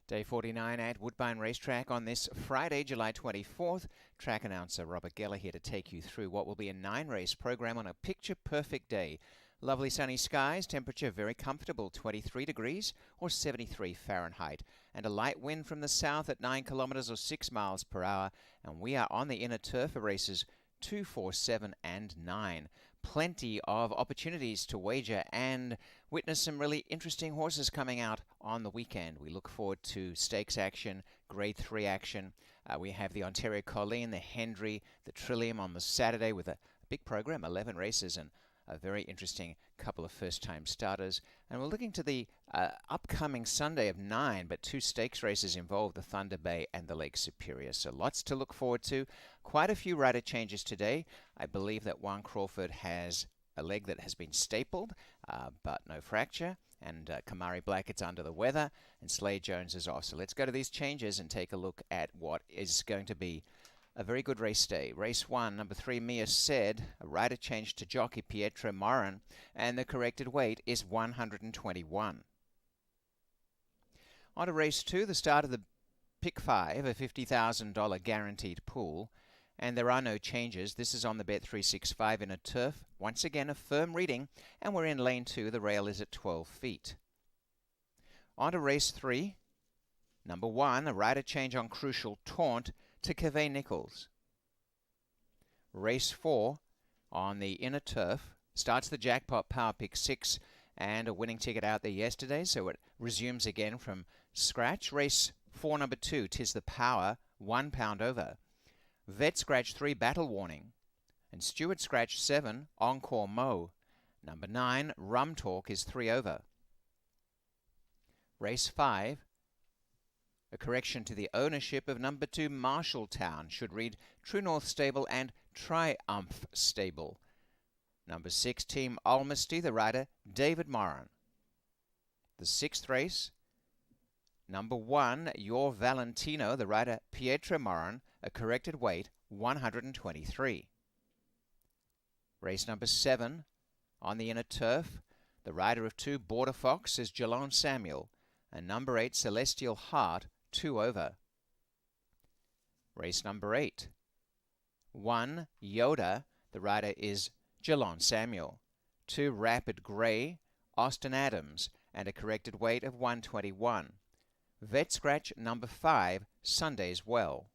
Day 49 at Woodbine Racetrack on this Friday, July 24th. Track announcer Robert Geller here to take you through what will be a 9-race program on a picture-perfect day. Lovely sunny skies, temperature very comfortable, 23 degrees or 73 Fahrenheit. And a light wind from the south at 9 kilometres or 6 miles per hour. And we are on the inner turf for races 2, 4, 7 and 9. Plenty of opportunities to wager and witness some really interesting horses coming out on the weekend. We look forward to stakes action, grade 3 action. We have the Ontario Colleen, the Hendry, the Trillium on the Saturday with a big program, 11 races and a very interesting couple of first-time starters. And we're looking to the upcoming Sunday of 9, but 2 stakes races involved, the Thunder Bay and the Lake Superior. So lots to look forward to. Quite a few rider changes today. I believe that Juan Crawford has a leg that has been stapled, but no fracture. And Kamari Blackett's under the weather, and Slade Jones is off. So let's go to these changes and take a look at what is going to be a very good race day. Race 1, number 3, Mia Said. A rider change to jockey Pietro Morin, and the corrected weight is 121. On to race 2, the start of the Pick 5, a $50,000 guaranteed pool. And there are no changes. This is on the Bet365 in a turf. Once again, a firm reading, and we're in lane 2. The rail is at 12 feet. On to race 3. Number 1, a rider change on Crucial Taunt to Cave Nichols. Race 4 on the inner turf starts the jackpot Power Pick 6 and a winning ticket out there yesterday, so it resumes again from scratch. Race 4, number 2, Tis the Power, £1 over. Vet Scratch 3, Battle Warning. And Stewart Scratch 7, Encore Mo. Number 9, Rum Talk is 3 over. Race 5, a correction to the ownership of number 2, Marshalltown. Should read True North Stable and Triumph Stable. Number 6, Team Almasty, the rider David Moran. The 6th race, number 1, Your Valentino, the rider Pietro Moran, a corrected weight 123. Race number 7 on the inner turf, the rider of 2, Border Fox, is Jalon Samuel, and number 8, Celestial Heart, 2 over. Race number 8, 1, Yoda, the rider is Jalon Samuel. 2, Rapid Grey, Austin Adams, and a corrected weight of 121. Vet Scratch number 5, Sunday's Well.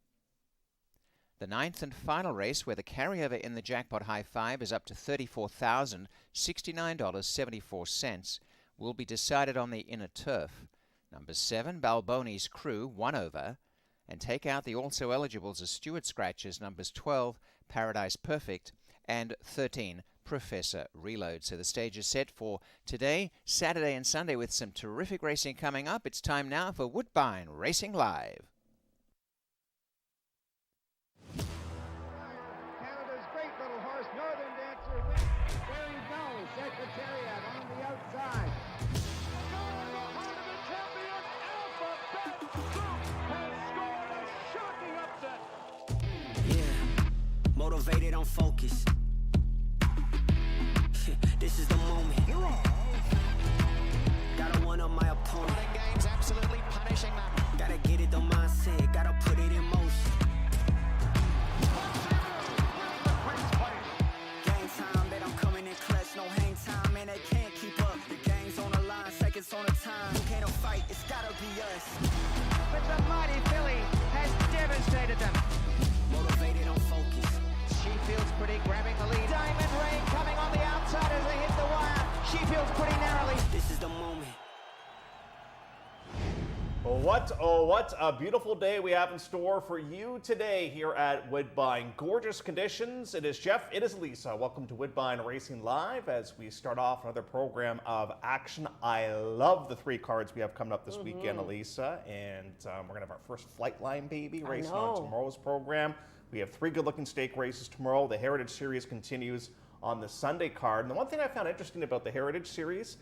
The 9th and final race, where the carryover in the jackpot high 5 is up to $34,069.74, will be decided on the inner turf. Number 7, Balboni's Crew, 1 over, and take out the also eligibles as Stewart Scratches, numbers 12, Paradise Perfect, and 13, Professor Reload. So the stage is set for today, Saturday and Sunday with some terrific racing coming up. It's time now for Woodbine Racing Live. Canada's great little horse, Northern Dancer, wins. There he goes, Secretariat on the outside. Going behind the champion, Alphabet Soup has scored a shocking upset. Yeah, motivated on focus. This is the moment. Gotta one-up my opponent. Running games absolutely punishing them. Gotta get it the mindset, gotta put it in motion. Game time, bet I'm coming in clutch. No hang time, and they can't keep up. The game's on the line, seconds on the time. Who can't fight? It's gotta be us. But the mighty filly has devastated them. Motivated on focus. She feels pretty, grabbing the lead. Diamond Rain coming on the outside as they hit the wire. She feels pretty narrowly. This is the moment. What a beautiful day we have in store for you today here at Woodbine. Gorgeous conditions. It is Jeff, it is Lisa. Welcome to Woodbine Racing Live as we start off another program of action. I love the 3 cards we have coming up this weekend, Elisa, and we're going to have our first Flightline baby racing on tomorrow's program. We have 3 good-looking stake races tomorrow. The Heritage Series continues on the Sunday card. And the one thing I found interesting about the Heritage Series,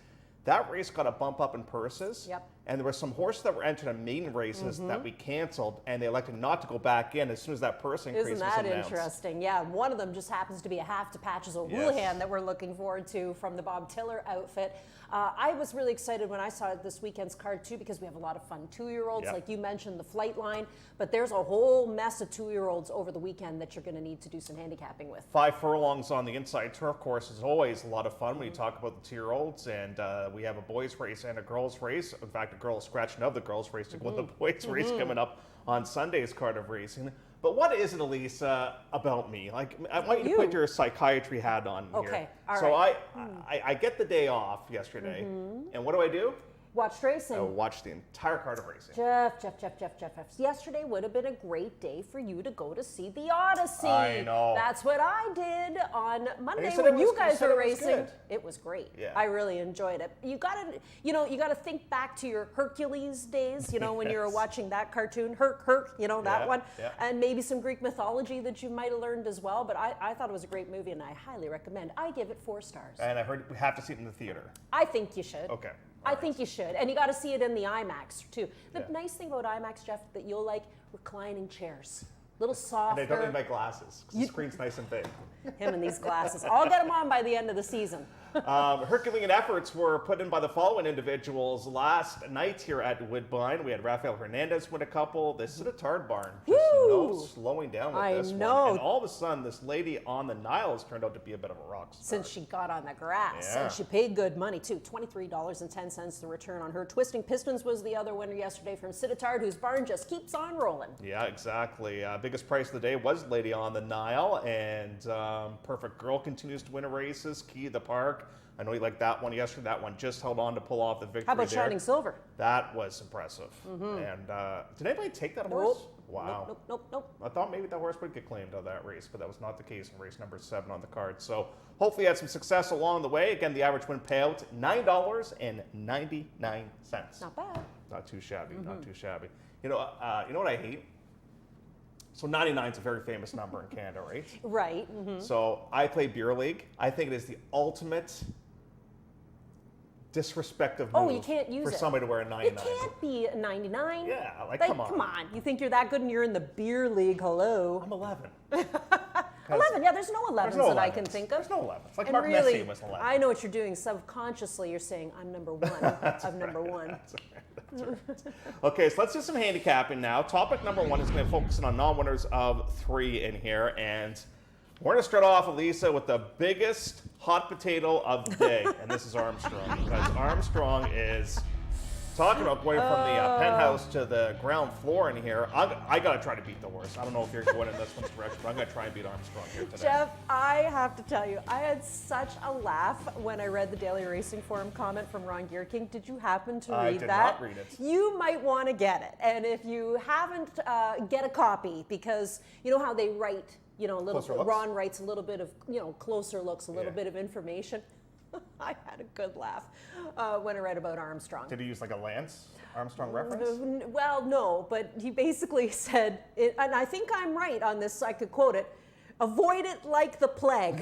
that race got a bump up in purses. Yep. And there were some horses that were entered in maiden races that we canceled, and they elected not to go back in as soon as that purse increase was announced. Isn't that interesting? Yeah, one of them just happens to be a half to Patches O'Houlihan that we're looking forward to from the Bob Tiller outfit. I was really excited when I saw this weekend's card too, because we have a lot of fun 2-year-olds, like you mentioned, the flight line, but there's a whole mess of 2-year-olds over the weekend that you're going to need to do some handicapping with. 5 furlongs on the inside turf course is always a lot of fun when you talk about the 2-year-olds, and we have a boys race and a girls race. In fact, a girl is scratching of the girls race to go with the boys race coming up on Sunday's card of racing. But what is it, Elisa, about me? Like, I want you to put your psychiatry hat on here. All so right. I get the day off yesterday, and what do? Watched racing. I watched the entire card of racing. Jeff. Yesterday would have been a great day for you to go to see the Odyssey. I know. That's what I did on Monday said when it you was- you guys said were it was racing. good. It was great. Yeah. I really enjoyed it. You gotta think back to your Hercules days, when you were watching that cartoon, Herc, that one. Yeah. And maybe some Greek mythology that you might have learned as well. But I thought it was a great movie, and I highly recommend. I give it 4 stars. And I heard we have to see it in the theater. I think you should. Okay. I think you should. And you got to see it in the IMAX, too. The nice thing about IMAX, Jeff, that you'll like reclining chairs. Little softer. And I don't need my glasses, because the screen's nice and big. Him and these glasses. I'll get them on by the end of the season. Herculean efforts were put in by the following individuals last night here at Woodbine. We had Rafael Hernandez win a couple. This is a Tard barn. Just no slowing down with this one. And all of a sudden, this lady on the Nile has turned out to be a bit of a rock star. Since she got on the grass. Yeah. And she paid good money, too. $23.10 the return on her. Twisting Pistons was the other winner yesterday from Sittard, whose barn just keeps on rolling. Yeah, exactly. Biggest price of the day was Lady on the Nile. And Perfect Girl continues to win races. Key of the Park. I know you liked that one yesterday. That one just held on to pull off the victory. How about there. Shining Silver? That was impressive. And did anybody take that horse? Wow. Nope. I thought maybe that horse would get claimed out of that race, but that was not the case in race number 7 on the card. So hopefully you had some success along the way. Again, the average win payout, $9.99. Not bad. Not too shabby, not too shabby. You know what I hate? So 99 is a very famous number in Canada, right? Right. So I play beer league. I think it is the ultimate disrespectful move you can't use for it. somebody to wear a 99. It can't be a 99. Yeah, like come on. Come on. You think you're that good and you're in the beer league? Hello. I'm 11. 11. Yeah, there's no 11s that I can think of. There's no 11s. Like And Mark really, Messier was 11. I know what you're doing. Subconsciously, you're saying, I'm number 1 of number 1. That's right. Okay, so let's do some handicapping now. Topic number 1 is going to focus on non-winners of 3 in here. And we're going to start off, Elisa, with the biggest hot potato of the day. And this is Armstrong. Because Armstrong is talking about going from the penthouse to the ground floor in here. I got to try to beat the horse. I don't know if you're going in this one's direction, but I'm going to try and beat Armstrong here today. Jeff, I have to tell you, I had such a laugh when I read the Daily Racing Forum comment from Ron Gearking. Did you happen to read I did that? not read it. You might want to get it. And if you haven't, get a copy, because you know how they write, a little Closer bit, looks? Ron writes a little bit of, closer looks, a little bit of information. I had a good laugh when I read about Armstrong. Did he use like a Lance Armstrong reference? Well, no, but he basically said, and I think I'm right on this, I could quote it, avoid it like the plague.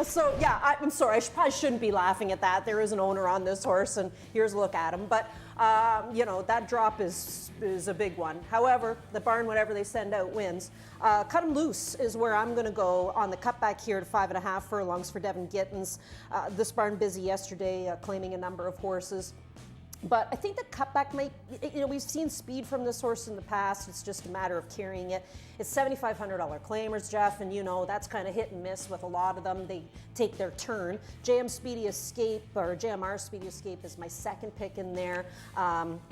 So, yeah, I'm sorry, I probably shouldn't be laughing at that. There is an owner on this horse, and here's a look at him. But, that drop is a big one. However, the barn, whatever they send out, wins. Cut 'em loose is where I'm going to go on the cutback here to 5.5 furlongs for Devin Gittins. This barn busy yesterday, claiming a number of horses. But I think the cutback might, we've seen speed from this horse in the past. It's just a matter of carrying it. It's $7,500 claimers, Jeff, and that's kind of hit and miss with a lot of them. They take their turn. JMR Speedy Escape is my second pick in there.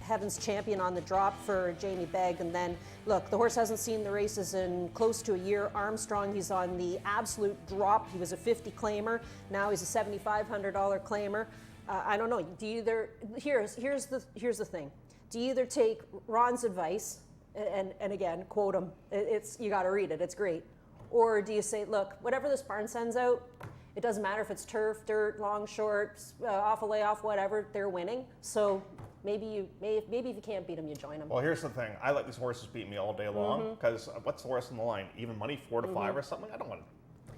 Heaven's Champion on the drop for Jamie Begg. And then, look, the horse hasn't seen the races in close to a year. Armstrong, he's on the absolute drop. He was a 50 claimer. Now he's a $7,500 claimer. I don't know. Do you either here's the thing. Do you either take Ron's advice and again quote him? You got to read it. It's great. Or do you say, look, whatever this barn sends out, it doesn't matter if it's turf, dirt, long, short, off a layoff, whatever. They're winning. So maybe if you can't beat them, you join them. Well, here's the thing. I let these horses beat me all day long because what's the horse on the line? Even money, 4 to 5 or something. I don't want to.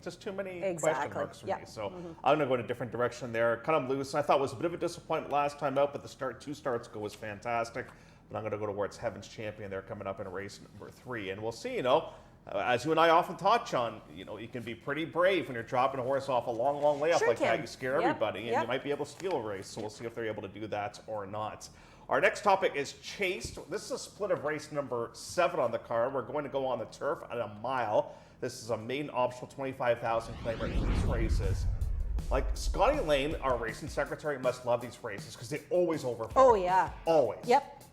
just too many Exactly. question marks for Yeah. me. So I'm going to go in a different direction there. Cut them loose. I thought it was a bit of a disappointment last time out, but the two starts ago was fantastic. But I'm going to go towards Heaven's Champion there coming up in race number 3. And we'll see, as you and I often taught, Sean, you can be pretty brave when you're dropping a horse off a long, long layup Sure like that. can. You scare Yep. everybody, and Yep. you might be able to steal a race. So we'll see if they're able to do that or not. Our next topic is Chased. This is a split of race number 7 on the card. We're going to go on the turf at a mile. This is a maiden optional 25,000 claimer. These races, like Scotty Lane, our racing secretary, must love these races because they always overfill. Oh, yeah. Always. Yep.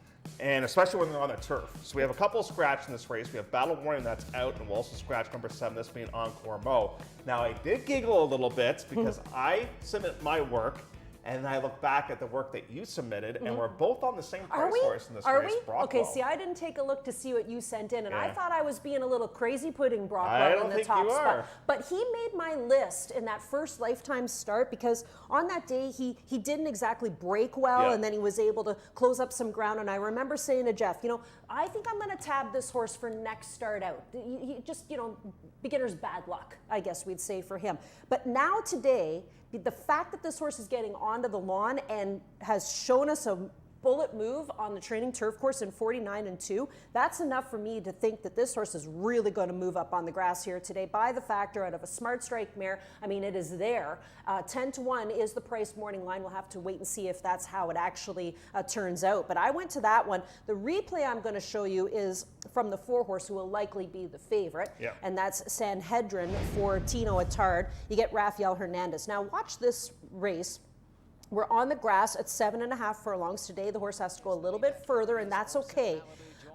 And especially when they're on the turf. So we have a couple of scratch in this race. We have Battle Warning that's out, and we'll also scratch number 7, this being Encore Mo. Now, I did giggle a little bit because I submit my work, and I look back at the work that you submitted, and we're both on the same price horse in this Are race, we? Brockwell. Okay, see, I didn't take a look to see what you sent in, and I Yeah. thought I was being a little crazy putting I Brockwell don't in the think top you spot. are. But he made my list in that first Lifetime start because on that day he didn't exactly break well, Yeah. and then he was able to close up some ground. And I remember saying to Jeff, I think I'm going to tab this horse for next start out. He just, beginner's bad luck, I guess we'd say for him. But now today, the fact that this horse is getting onto the lawn and has shown us a bullet move on the training turf course in 49-2, that's enough for me to think that this horse is really going to move up on the grass here today by the factor out of a Smart Strike mare. I mean, it is there. 10-1 is the price morning line. We'll have to wait and see if that's how it actually turns out. But I went to that one. The replay I'm going to show you is from the 4 horse, who will likely be the favorite, and that's Sanhedrin for Tino Attard. You get Rafael Hernandez. Now watch this race. We're on the grass at 7.5 furlongs. Today the horse has to go a little bit further, and that's okay.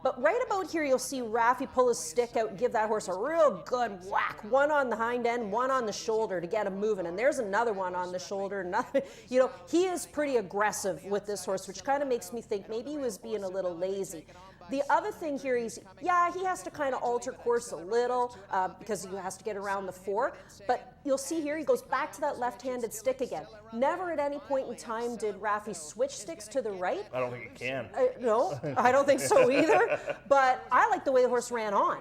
But right about here, you'll see Rafi pull his stick out and give that horse a real good whack. One on the hind end, one on the shoulder to get him moving. And there's another one on the shoulder. Another, he is pretty aggressive with this horse, which kind of makes me think maybe he was being a little lazy. The other thing here is, he has to kind of alter course a little because he has to get around the 4. But you'll see here, he goes back to that left-handed stick again. Never at any point in time did Rafi switch sticks to the right. I don't think he can. No, I don't think so either. But I like the way the horse ran on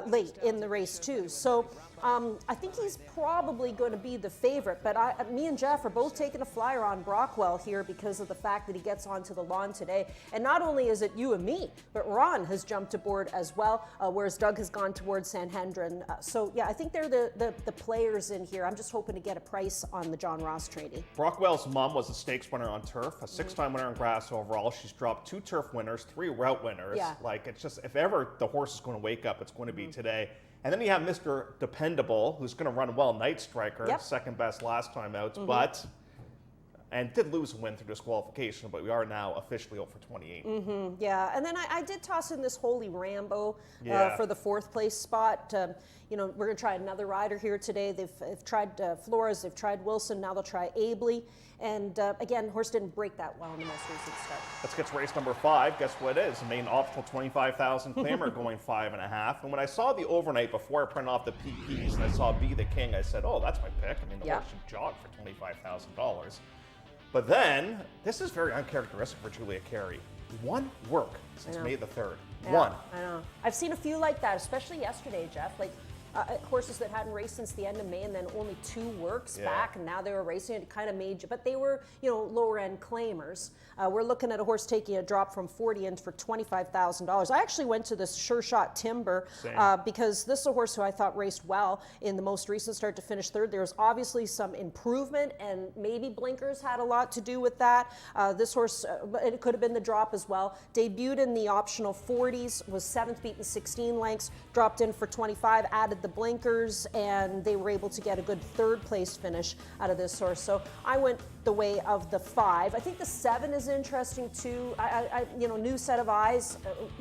late in the race too. So I think he's probably going to be the favorite. But me and Jeff are both taking a flyer on Brockwell here because of the fact that he gets onto the lawn today. And not only is it you and me, but Ron has jumped aboard as well, whereas Doug has gone towards Sanhedrin. So yeah, I think they're the players in here. I'm just hoping to get a price on the John Ross trainee. Brockwell's mom was a stakes winner on turf, a 6-time winner on grass overall. She's dropped 2 turf winners, 3 route winners. Yeah. It's just, if ever the horse is going to wake up, it's going to be today. And then you have Mr. Dependable, who's going to run well, Night Striker, second best last time out, and did lose a win through disqualification, but we are now officially over 28. Yeah, and then I did toss in this Holy Rambo for the 4th place spot. We're going to try another rider here today. They've tried Flores, they've tried Wilson, now they'll try Abley. And again, horse didn't break that well in the most recent start. Let's get to race number 5. Guess what it is? The main optional 25,000 claimer going 5.5. And when I saw the overnight before I printed off the PPs and I saw Be the King, I said, oh, that's my pick. I mean, the horse should jog for $25,000. But then, this is very uncharacteristic for Julia Carey. 1 work since May the 3rd. Yeah, 1. I know. I've seen a few like that, especially yesterday, Jeff. Horses that hadn't raced since the end of May and then only 2 works back, and now they were racing. It kind of made you, but they were, lower end claimers. We're looking at a horse taking a drop from 40 in for $25,000. I actually went to this Sure Shot Timber because this is a horse who I thought raced well in the most recent start to finish 3rd. There was obviously some improvement, and maybe blinkers had a lot to do with that. This horse, it could have been the drop as well. Debuted in the optional 40s, was 7th beaten 16 lengths, dropped in for 25, added the blinkers, and they were able to get a good 3rd place finish out of this horse. So I went the way of the 5. I think the 7 is interesting too. New set of eyes.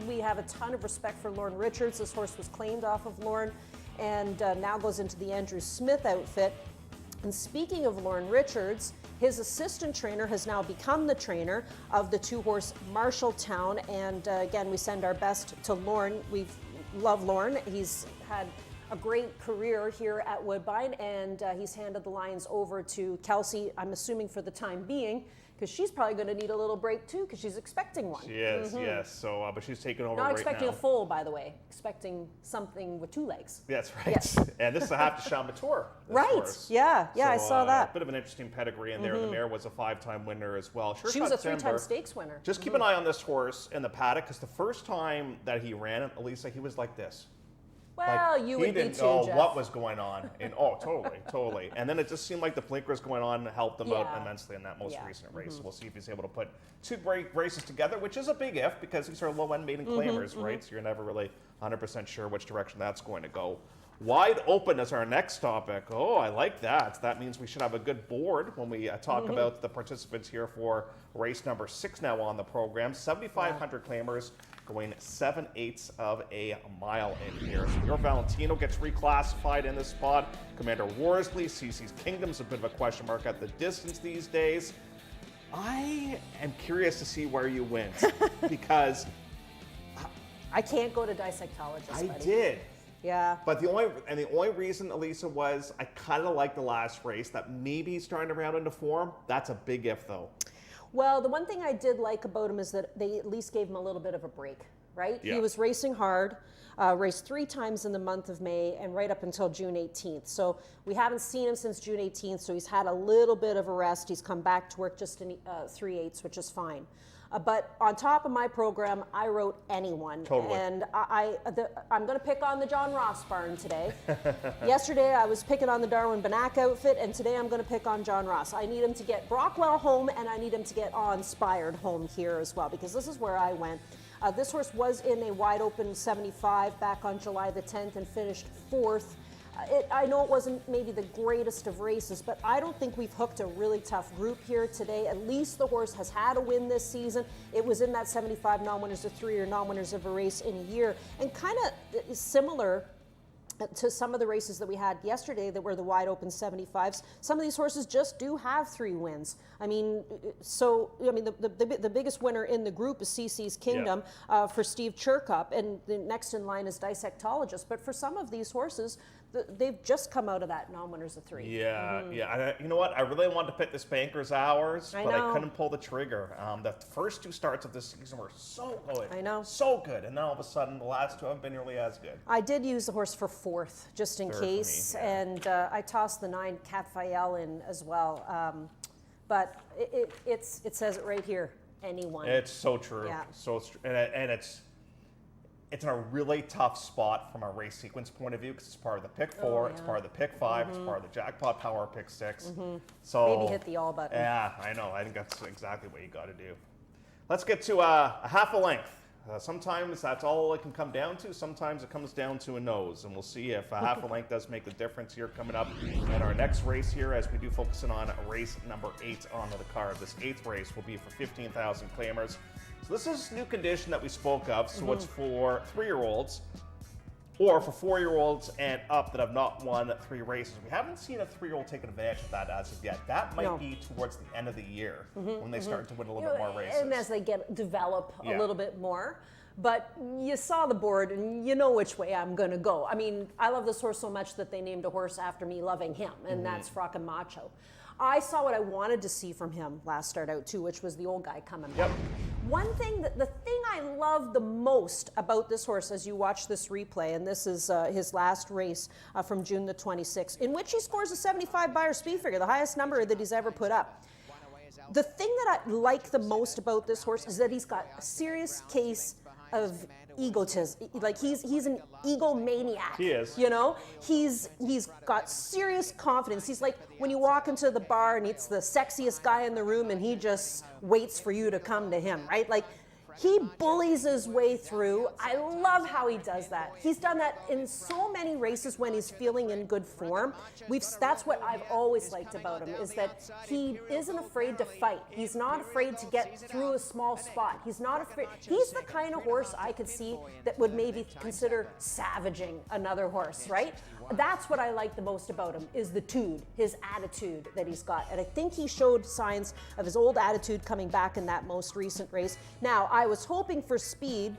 We have a ton of respect for Lauren Richards. This horse was claimed off of Lauren and now goes into the Andrew Smith outfit. And speaking of Lauren Richards, his assistant trainer has now become the trainer of the 2-horse Marshalltown. And again, we send our best to Lauren. We love Lauren. He's had a great career here at Woodbine, and he's handed the Lions over to Kelsey, I'm assuming for the time being, because she's probably going to need a little break too, because she's expecting one. She is, yes. So, but she's taking over Not right expecting now. a foal, by the way. Expecting something with 2 legs. That's right. Yes. And this is a half de Champ Tour. Right. Yeah. Yeah. I saw that. A bit of an interesting pedigree in there. The mare was a 5-time winner as well. She was a 3-time stakes winner. Just keep an eye on this horse in the paddock, because the first time that he ran it, Elisa, he was like this. Well, Like, you he would be didn't too, know Jeff. what was going on. And totally. And then it just seemed like the blinkers going on helped him out Yeah. immensely in that most Yeah. recent race. So we'll see if he's able to put 2 great races together, which is a big if, because these are low-end maiden claimers, right? So you're never really 100% sure which direction that's going to go. Wide open is our next topic. Oh, I like that. That means we should have a good board when we talk about the participants here for race number 6 now on the program. 7,500 claimers going 7/8 of a mile in here. So your Valentino gets reclassified in this spot. Commander Worsley, CC's Kingdom's a bit of a question mark at the distance these days. I am curious to see where you went, because I can't go to dissectologist. I buddy. did. Yeah. But the only reason, Elisa, was I kind of like the last race, that maybe he's starting to round into form. That's a big if, though. Well, the one thing I did like about him is that they at least gave him a little bit of a break, right? Yeah. He was racing hard, raced 3 times in the month of May and right up until June 18th. So we haven't seen him since June 18th, so he's had a little bit of a rest. He's come back to work just in 3/8, which is fine. But on top of my program, I wrote anyone. Totally. And I'm going to pick on the John Ross barn today. Yesterday, I was picking on the Darwin Banak outfit, and today I'm going to pick on John Ross. I need him to get Brockwell home, and I need him to get Awe-Inspired home here as well, because this is where I went. This horse was in a wide open 75 back on July the 10th and finished 4th. I know it wasn't maybe the greatest of races, but I don't think we've hooked a really tough group here today. At least the horse has had a win this season. It was in that 75 non-winners of 3 or non-winners of a race in a year, and kind of similar to some of the races that we had yesterday that were the wide open 75s. Some of these horses just do have 3 wins. I mean, the biggest winner in the group is CC's Kingdom for Steve Chirkup, and the next in line is Dissectologist. But for some of these horses, they've just come out of that non-winners of 3. Yeah. You know what? I really wanted to pick this Banker's Hours, but I know. couldn't pull the trigger. The first 2 starts of this season were so good. I know. So good. And then all of a sudden, the last 2 haven't been nearly as good. I did use the horse for 4th, just in 3rd for me, case, yeah. and I tossed the 9 Cat Fayel in as well. But it says it right here, anyone. It's so true. Yeah. And it's in a really tough spot from a race sequence point of view, because it's part of the pick 4, it's part of the pick 5, it's part of the jackpot power pick 6. So Maybe hit the all button. Yeah, I know. I think that's exactly what you got to do. Let's get to a half a length. Sometimes that's all it can come down to. Sometimes it comes down to a nose, and we'll see if a half a length does make the difference here coming up in our next race here, as we do focus in on race number 8 on the card. This 8th race will be for 15,000 claimers. So this is new condition that we spoke of. So it's for 3-year-olds or for 4-year-olds and up that have not won 3 races. We haven't seen a 3-year-old take advantage of that as of yet. That might be towards the end of the year when they start to win a little bit more races. And as they develop Yeah. a little bit more. But you saw the board, and you know which way I'm going to go. I mean, I love this horse so much that they named a horse after me loving him, and that's Frockin' Macho. I saw what I wanted to see from him last start out too, which was the old guy coming back. One thing, the thing I love the most about this horse as you watch this replay, and this is his last race from June the 26th, in which he scores a 75 Beyer speed figure, the highest number that he's ever put up. The thing that I like the most about this horse is that he's got a serious case of egotism. Like he's an egomaniac. He is. You know, he's got serious confidence. He's like when you walk into the bar and it's the sexiest guy in the room and he just waits for you to come to him, right? Like he bullies his way through. I love how he does that. He's done that in so many races when he's feeling in good form. That's what I've always liked about him, is that he isn't afraid to fight. He's not afraid to get through a small spot. He's not afraid. He's the kind of horse I could see that would maybe consider savaging another horse, right? That's what I like the most about him, is the tude, his attitude that he's got. And I think he showed signs of his old attitude coming back in that most recent race. Now, I was hoping for Speed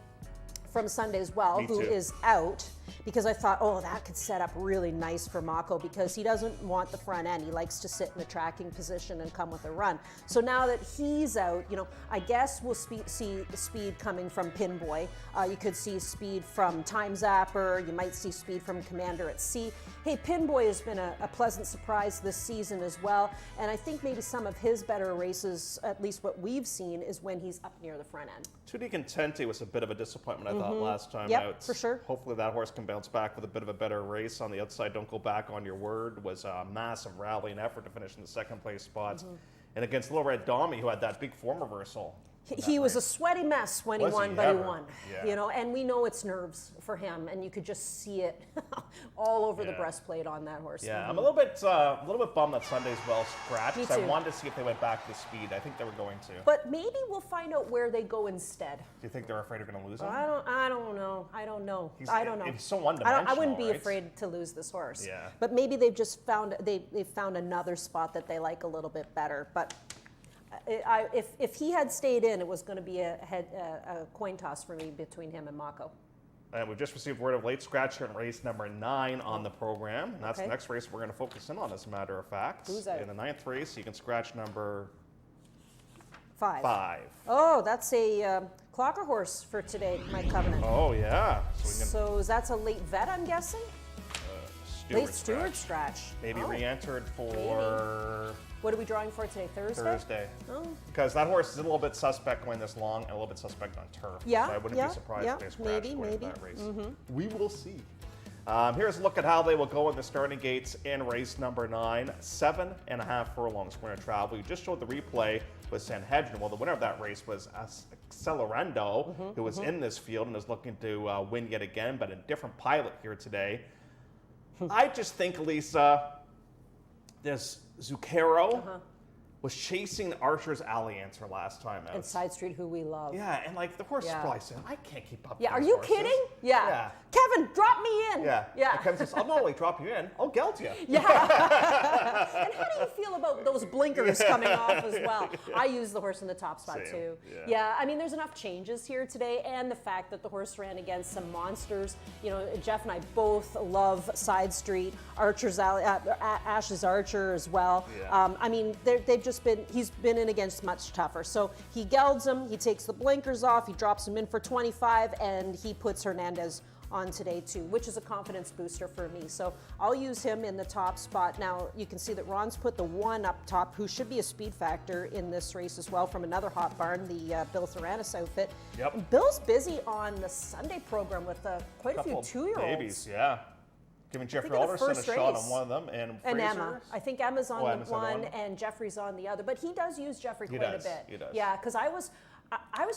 from Sunday as well, who is out. because I thought, oh, that could set up really nice for Mako, because he doesn't want the front end. He likes to sit in the tracking position and come with a run. So now that he's out, I guess we'll see the speed coming from Pinboy. You could see speed from Time Zapper. You might see speed from Commander at Sea. Hey, Pinboy has been a pleasant surprise this season as well, and I think maybe some of his better races, at least what we've seen, is when he's up near the front end. Tutti Contenti was a bit of a disappointment, I thought, last time Yep, out. for sure. Hopefully that horse can bounce back with a bit of a better race on the outside. Don't go back on your word. Was a massive rally and effort to finish in the second place spots. And against Little Red Dommy, who had that big form reversal. He was a sweaty mess when he Was won, he but ever? he won. Yeah. And we know it's nerves for him, and you could just see it all over the Yeah. breastplate on that horse. Yeah, I'm a little bit bummed that Sunday's well scratched. Me 'Cause I too. wanted to see if they went back to speed. I think they were going to. But maybe we'll find out where they go instead. Do you think they're afraid they're going to lose him? I don't know. I don't know. He's so I one-dimensional, wouldn't be right? afraid to lose this horse. Yeah. But maybe they've just found they've found another spot that they like a little bit better. But if he had stayed in, it was going to be a coin toss for me between him and Mako. And we've just received word of late scratcher in race number 9 on the program. And that's the Okay. next race we're going to focus in on, as a matter of fact. Who's out? In the 9th race, you can scratch number 5. 5. Oh, that's a clocker horse for today, my Covenant. Oh, yeah. So we can So that's a late vet, I'm guessing? Late steward scratch. Maybe Oh. re-entered for What are we drawing for today? Thursday? Thursday. Oh. Because that horse is a little bit suspect going this long and a little bit suspect on turf. Yeah, So I wouldn't yeah, be surprised yeah, if they scratched maybe, going into maybe. Mm-hmm. that race. We will see. Here's a look at how they will go in the starting gates in race number 9. 7.5 furlongs we're going to travel. You just showed the replay with Sanhedrin. Well, the winner of that race was Accelerando, who was in this field and is looking to win yet again, but a different pilot here today. I just think, Lisa, this Zucchero was chasing Archer's Alley Answer last time out. And Side Street, who we love. Yeah, and like the horse is Yeah. probably saying, I can't keep up Yeah, with are these you horses." kidding? Yeah. Kevin, drop me in. Yeah. Yeah. And Kevin says, I'll not only drop you in, I'll gelt you. Yeah. And how do you feel about those blinkers coming off as well? I use the horse in the top spot Same. too. Yeah. I mean, there's enough changes here today, and the fact that the horse ran against some monsters. Jeff and I both love Side Street, Archer's Alley, Ash's Archer as well. Yeah. I mean, he's been in against much tougher. So he gelds him, he takes the blinkers off, he drops him in for 25, and he puts Hernandez on today too, which is a confidence booster for me. So I'll use him in the top spot. Now you can see that Ron's put the one up top, who should be a speed factor in this race as well, from another hot barn, the Bill Theranis outfit. Yep. And Bill's busy on the Sunday program with quite a few Couple two-year-olds. babies, yeah. Giving Jeffrey think of the Alderson a first shot race. on one of them, and And Fraser. Emma. I think Emma's on Emma's the on one one. and Jeffrey's on the other. But he does use Jeffrey He quite does, a bit. he does. Yeah, because I was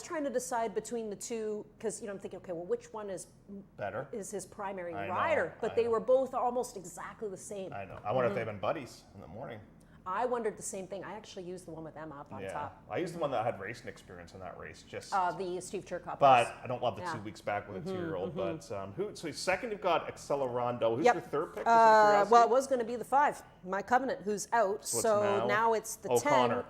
trying to decide between the two, because I'm thinking, okay, well, which one is Better. his primary I know, rider? But I they know. were both almost exactly the same. I know. I wonder if they've been buddies in the morning. I wondered the same thing. I actually used the one with Emma up on Yeah. top. I used the one that had racing experience in that race. Just. The Steve Churkoff. But I don't love the Yeah. 2 weeks back with a 2-year-old. But so second you've got Accelerando. Who's Yep. your third pick? Just out of curiosity? Well, it was going to be the 5, my Covenant, who's out. So it's So now- now it's the Oh, 10, Connor.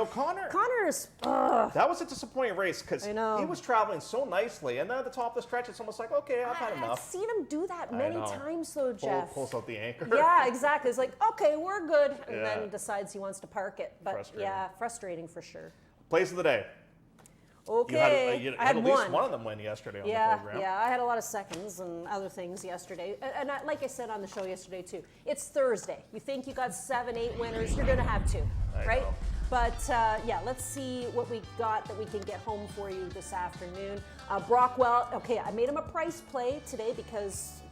Connor. Connor's. That was a disappointing race because I know. he was traveling so nicely, and then at the top of the stretch, it's almost like, okay, I've had I've enough. seen him do that many know. times, though, Jeff. Pulls out the anchor. Yeah, exactly. It's like, okay, we're good, and Yeah. then decides he wants to park it. But Frustrating. yeah, frustrating for sure. Plays of the day. Okay, You I had had at least one. one of them win yesterday on the Yeah, program. yeah, I had a lot of seconds and other things yesterday. And like I said on the show yesterday too, it's Thursday. You think you got 7, 8 winners, you're going to have 2, I right? know. But yeah, let's see what we got that we can get home for you this afternoon. Brockwell, okay, I made him a price play today because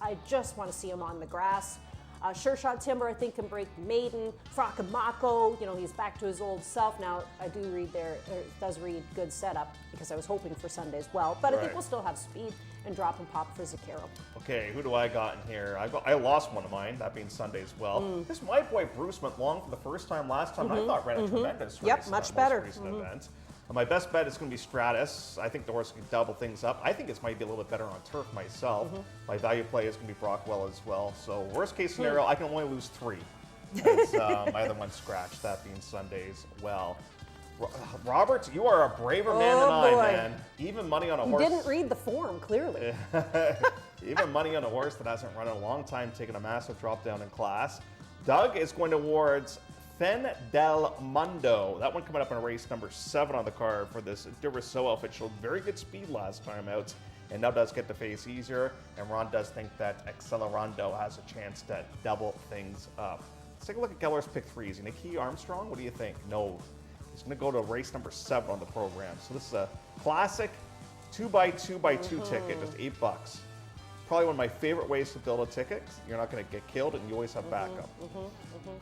I just want to see him on the grass. Sure Shot Timber, I think, can break the maiden. Frockamako, he's back to his old self. Now, I do read there, it does read good setup because I was hoping for Sunday as well. But I think Right. we'll still have speed and drop and pop for Zucchero. Okay, who do I got in here? I lost one of mine, that being Sunday as well. This my boy Bruce went long for the first time last time. I thought ran a tremendous race. Yep, in much that better. most recent event. My best bet is going to be Stratus. I think the horse can double things up. I think it might be a little bit better on turf myself. My value play is going to be Brockwell as well. So worst case scenario, I can only lose 3. As my other one scratched, that being Sunday as well. Robert, you are a braver man than I, boy. man. Even money on a You horse. didn't read the form, clearly. Even money on a horse that hasn't run in a long time, taking a massive drop down in class. Doug is going towards Fen del Mundo. That one coming up in race number 7 on the card for this De Rousseau outfit. Showed very good speed last time out, and now does get the face easier. And Ron does think that Accelerando has a chance to double things up. Let's take a look at Geller's pick 3. Is he Nikki Armstrong? What do you think? No. He's going to go to race number 7 on the program. So this is a classic 2x2x2 ticket, just $8. Probably one of my favorite ways to build a ticket. You're not going to get killed, and you always have backup.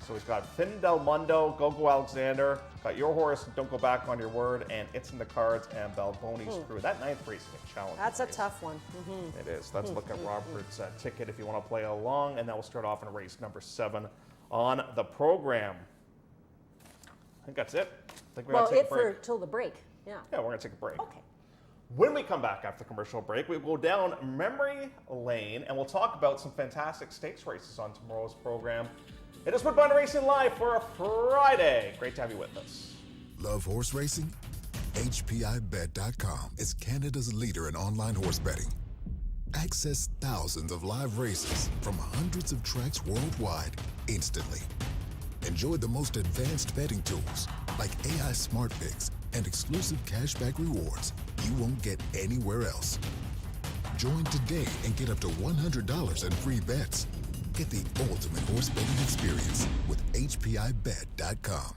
So he's got Fin del Mundo, Gogo Alexander, got your horse, Don't Go Back on Your Word, and It's in the Cards, and Balboni's Crew. That 9th race is a challenge. That's a tough one. It is. Let's look at Robert's ticket if you want to play along, and then we'll start off in race number 7 on the program. I think that's it. I think we're Well, going to take a break. till the break. Yeah. Yeah, we're going to take a break. Okay. When we come back after the commercial break, we will go down memory lane and we'll talk about some fantastic stakes races on tomorrow's program. It is Woodbine Racing Live for a Friday. Great to have you with us. Love horse racing? HPIBet.com is Canada's leader in online horse betting. Access thousands of live races from hundreds of tracks worldwide instantly. Enjoy the most advanced betting tools like AI Smart Picks and exclusive cashback rewards you won't get anywhere else. Join today and get up to $100 in free bets. Get the ultimate horse betting experience with HPIBet.com.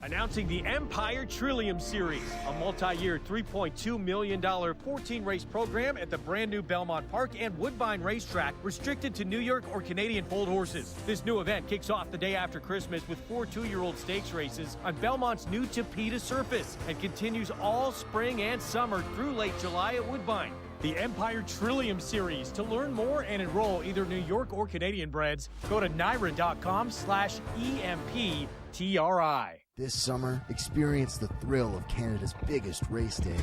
Announcing the Empire Trillium Series, a multi-year $3.2 million 14-race program at the brand new Belmont Park and Woodbine Racetrack, restricted to New York or Canadian foaled horses. This new event kicks off the day after Christmas with 4 two-year-old stakes races on Belmont's new Tapeta surface and continues all spring and summer through late July at Woodbine. The Empire Trillium Series. To learn more and enroll either New York or Canadian breds, go to NYRA.com/EMPTRI. This summer, experience the thrill of Canada's biggest race day.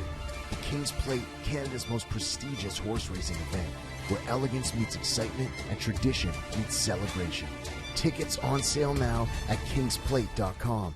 The King's Plate, Canada's most prestigious horse racing event, where elegance meets excitement and tradition meets celebration. Tickets on sale now at kingsplate.com.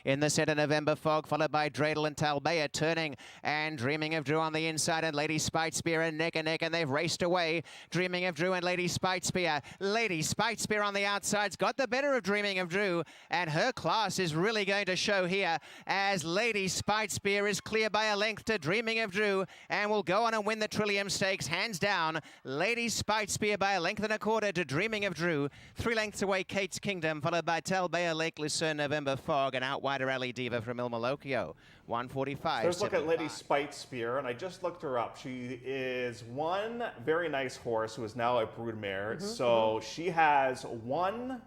In the centre, November Fog, followed by Dreidel and Talbea turning and Dreaming of Drew on the inside, and Lady Spitespear and neck, and they've raced away. Dreaming of Drew and Lady Spitespear. Lady Spitespear on the outside's got the better of Dreaming of Drew, and her class is really going to show here as Lady Spitespear is clear by a length to Dreaming of Drew and will go on and win the Trillium Stakes hands down. Lady Spitespear by a length and a quarter to Dreaming of Drew. 3 lengths away, Kate's Kingdom, followed by Talbea, Lake Lucerne, November Fog, and out wider Alley Diva from Il Malocchio. 145. Let's look at Lady Spitespear, and I just looked her up. She is one very nice horse who is now a broodmare. So she has one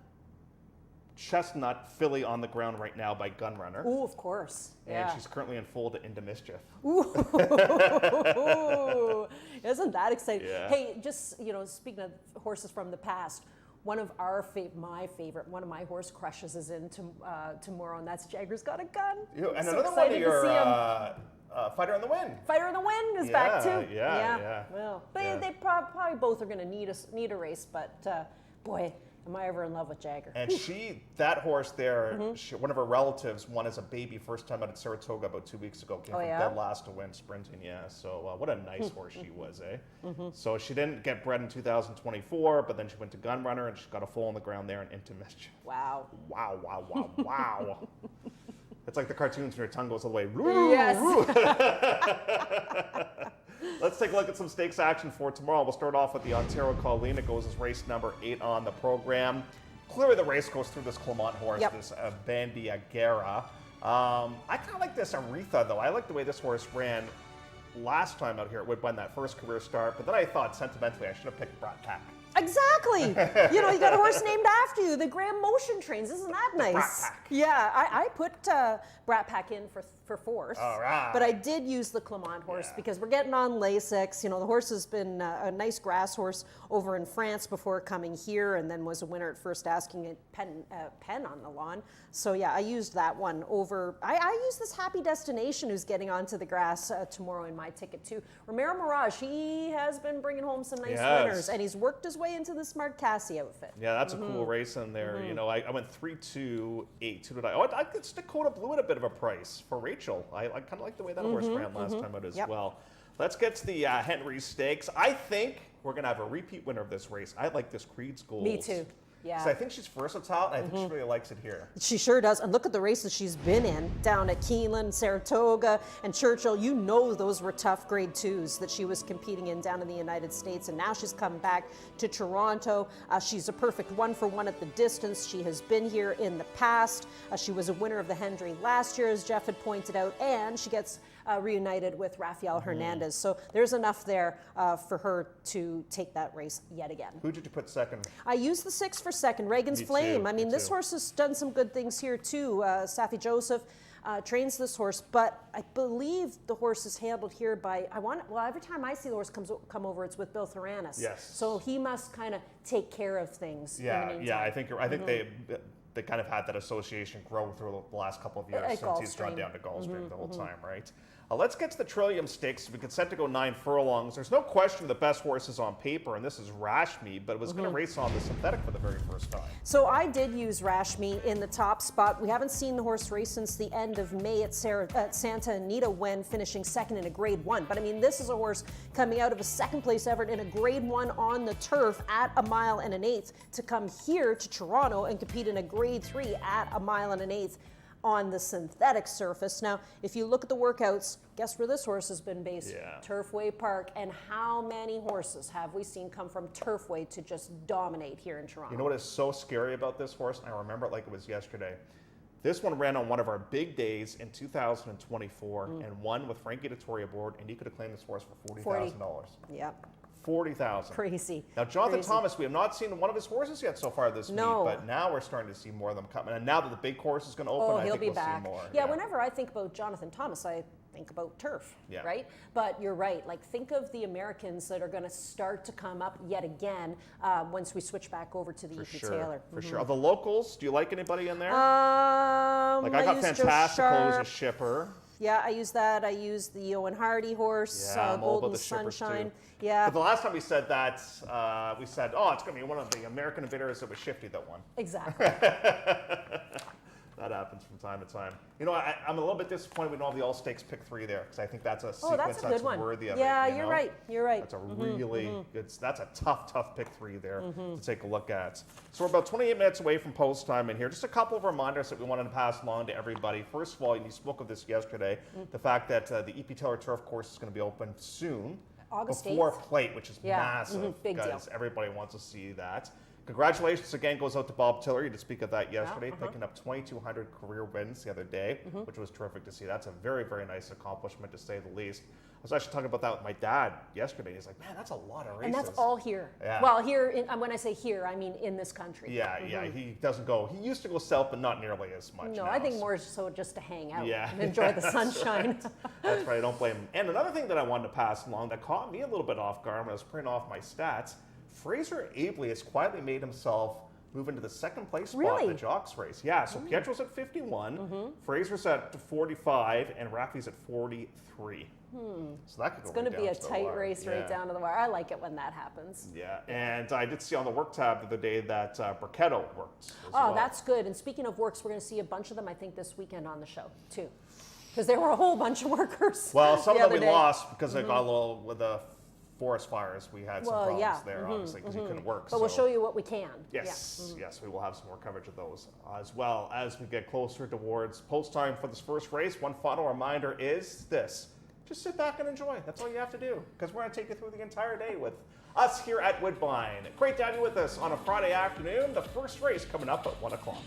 chestnut filly on the ground right now by Gunrunner. Ooh, of course. And she's currently in foal to Into Mischief. Ooh, isn't that exciting? Yeah. Hey, just, speaking of horses from the past, one of one of my horse crushes is in tomorrow, and that's Jagger's Got a Gun. And so another one of your Fighter in the Wind. Fighter in the Wind is back too. Yeah. Well, they probably both are going to need a race, but boy, am I ever in love with Jagger. And that horse there, one of her relatives won as a baby first time out at Saratoga about 2 weeks ago. Came from dead last to win sprinting, So what a nice horse she was, eh? So she didn't get bred in 2024, but then she went to Gunrunner and she got a foal on the ground there and Into Mischief. Wow. Wow. It's like the cartoons when your tongue goes all the way. Yes. Let's take a look at some stakes action for tomorrow. We'll start off with the Ontario Colleen. It goes as race number 8 on the program. Clearly the race goes through this Clement horse, this Bandy Agera. I kind of like this Aretha, though. I like the way this horse ran last time out here at Woodbine, that first career start. But then I thought, sentimentally, I should have picked Brat Pack. Exactly. You got a horse named after you, the Graham Motion Trains. Isn't that nice? Brat Pack. Yeah, I put Brat Pack in for fourth. All right. But I did use the Clement horse because we're getting on Lasix. The horse has been a nice grass horse over in France before coming here, and then was a winner at First Asking at Penn on the lawn. So yeah, I used that one over. I used this Happy Destination who's getting onto the grass tomorrow in my ticket too. Romero Mirage, he has been bringing home some nice winners, and he's worked his way way into the Smart Cassie outfit. Yeah, that's a cool race in there. You know, I went 3-2-8. Who did I? Oh, I guess Dakota Blue at a bit of a price for Rachel. I kind of like the way that horse ran last time out as well. Let's get to the Henry Stakes. I think we're going to have a repeat winner of this race. I like this Creed's Gold. Me too. Yeah. So I think she's versatile, and I think she really likes it here. She sure does. And look at the races she's been in down at Keeneland, Saratoga, and Churchill. You know those were tough grade 2s that she was competing in down in the United States. And now she's come back to Toronto. She's a perfect 1-for-1 at the distance. She has been here in the past. She was a winner of the Hendry last year, as Jeff had pointed out, and she gets reunited with Rafael Hernandez. So there's enough there for her to take that race yet again. Who did you put second? I used the 6 for second, Reagan's Me Flame. too, I mean, me this too. horse has done some good things here too. Safi Joseph trains this horse, but I believe the horse is handled here by, every time I see the horse come over, it's with Bill Theranis. Yes. So he must kind of take care of things. Yeah, in the meantime. I think they kind of had that association grow through the last couple of years since he's gone down to Gulfstream the whole time, right? Let's get to the Trillium Stakes. We get set to go 9 furlongs. There's no question the best horse is on paper, and this is Rashmi, but it was going to race on the synthetic for the very first time. So I did use Rashmi in the top spot. We haven't seen the horse race since the end of May at Santa Anita when finishing second in a grade 1. But I mean, this is a horse coming out of a second place effort in a grade 1 on the turf at 1 1/8 to come here to Toronto and compete in a grade 3 at 1 1/8 on the synthetic surface. Now, if you look at the workouts, guess where this horse has been based? Yeah. Turfway Park. And how many horses have we seen come from Turfway to just dominate here in Toronto? You know what is so scary about this horse? I remember it like it was yesterday. This one ran on one of our big days in 2024 and won with Frankie Dettori aboard, and he could have claimed this horse for $40,000. Yep. $40,000. Crazy. Now, Jonathan Crazy. Thomas, we have not seen one of his horses yet so far this No. meet, but now we're starting to see more of them coming. And now that the big course is going to open, Oh, I he'll think be we'll back. see more. Yeah, whenever I think about Jonathan Thomas, I think about turf, Yeah. right? But you're right. Like, think of the Americans that are going to start to come up yet again once we switch back over to the For E.P. sure, Taylor. for sure. Of the locals, do you like anybody in there? Like I got Fantastico as a shipper. Yeah, I used that. I used the Owen Hardy horse, Yeah, I'm all about Golden the shippers Sunshine. too. Yeah, But the last time we said that, we said, oh, it's going to be one of the American invaders that was Shifty that won. exactly. That happens from time to time. You know, I'm a little bit disappointed we don't have the all stakes pick 3 there, because I think that's a Oh, sequence that's a good one. worthy of Yeah, it. you you're know? right. You're right. That's a really good, that's a tough pick 3 there to take a look at. So we're about 28 minutes away from post time in here. Just a couple of reminders that we wanted to pass along to everybody. First of all, you spoke of this yesterday, the fact that the E.P. Taylor Turf course is going to be open soon. August before 8th. Plate, which is Yeah, massive big deal. because everybody wants to see that. Congratulations again goes out to Bob Tiller. You did speak of that yesterday, picking up 2,200 career wins the other day, which was terrific to see. That's a very, very nice accomplishment, to say the least. I was actually talking about that with my dad yesterday. He's like, man, that's a lot of races. And that's all here. Yeah. Well, here, when I say here, I mean in this country. Yeah, he doesn't go. He used to go south, but not nearly as much. No, now, I think so- more so just to hang out Yeah. and enjoy the sunshine. That's right, I don't blame him. And another thing that I wanted to pass along that caught me a little bit off guard when I was printing off my stats, Fraser Abley has quietly made himself move into the second place spot in Really? the Jocks race. Yeah, so Pietro's at 51, Fraser's at 45, and Rafi's at 43. So that could It's go going right to be down a to the tight wire. race right Yeah. down to the wire. I like it when that happens. Yeah, and I did see on the work tab the other day that Burketto worked as Oh, well. that's good. And speaking of works, we're going to see a bunch of them, I think, this weekend on the show, too. Because there were a whole bunch of workers. Well, some the of them other we day. lost because they got a little, with the forest fires, we had some Well, problems yeah. there, obviously, because you couldn't work. But we'll so- show you what we can. Yes, yes, we will have some more coverage of those as well as we get closer towards post time for this first race. One final reminder is this. Just sit back and enjoy. That's all you have to do, because we're going to take you through the entire day with us here at Woodbine. Great to have you with us on a Friday afternoon. The first race coming up at 1 o'clock.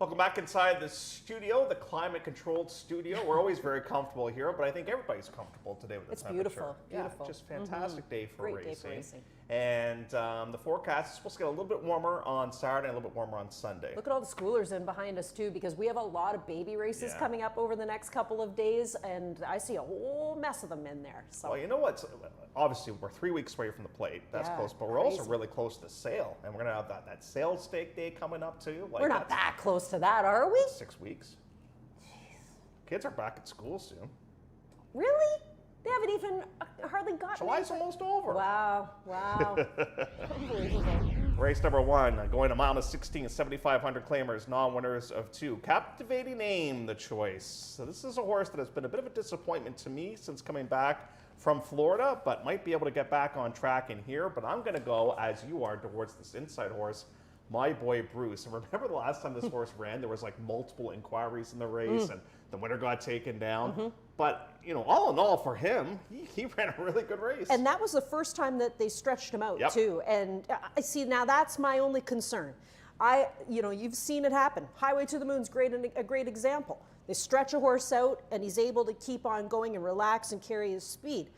Welcome back inside the studio, the climate-controlled studio. We're always very comfortable here, but I think everybody's comfortable today with the temperature. Beautiful, beautiful. Yeah, just fantastic day for Great racing. day for racing. And the forecast is supposed to get a little bit warmer on Saturday and a little bit warmer on Sunday. Look at all the schoolers in behind us too, because we have a lot of baby races coming up over the next couple of days, and I see a whole mess of them in there. So. Well, you know what? Obviously, we're 3 weeks away from the plate. That's close, but we're also really close to sale, and we're gonna have that sale steak day coming up too. We're not that close to that, are we? 6 weeks. Kids are back at school soon. Really? They haven't even hardly gotten. July's almost over. Wow, wow. Unbelievable. Race number 1, going a mile to 16, 7,500 claimers, non-winners of 2. Captivating Name, the choice. So this is a horse that has been a bit of a disappointment to me since coming back from Florida, but might be able to get back on track in here. But I'm going to go, as you are, towards this inside horse, My Boy Bruce. And remember the last time this horse ran, there was like multiple inquiries in the race, and the winner got taken down. But, you know, all in all for him, he ran a really good race. And that was the first time that they stretched him out too. And I see, now that's my only concern. You know, you've seen it happen. Highway to the Moon's a great example. They stretch a horse out and he's able to keep on going and relax and carry his speed.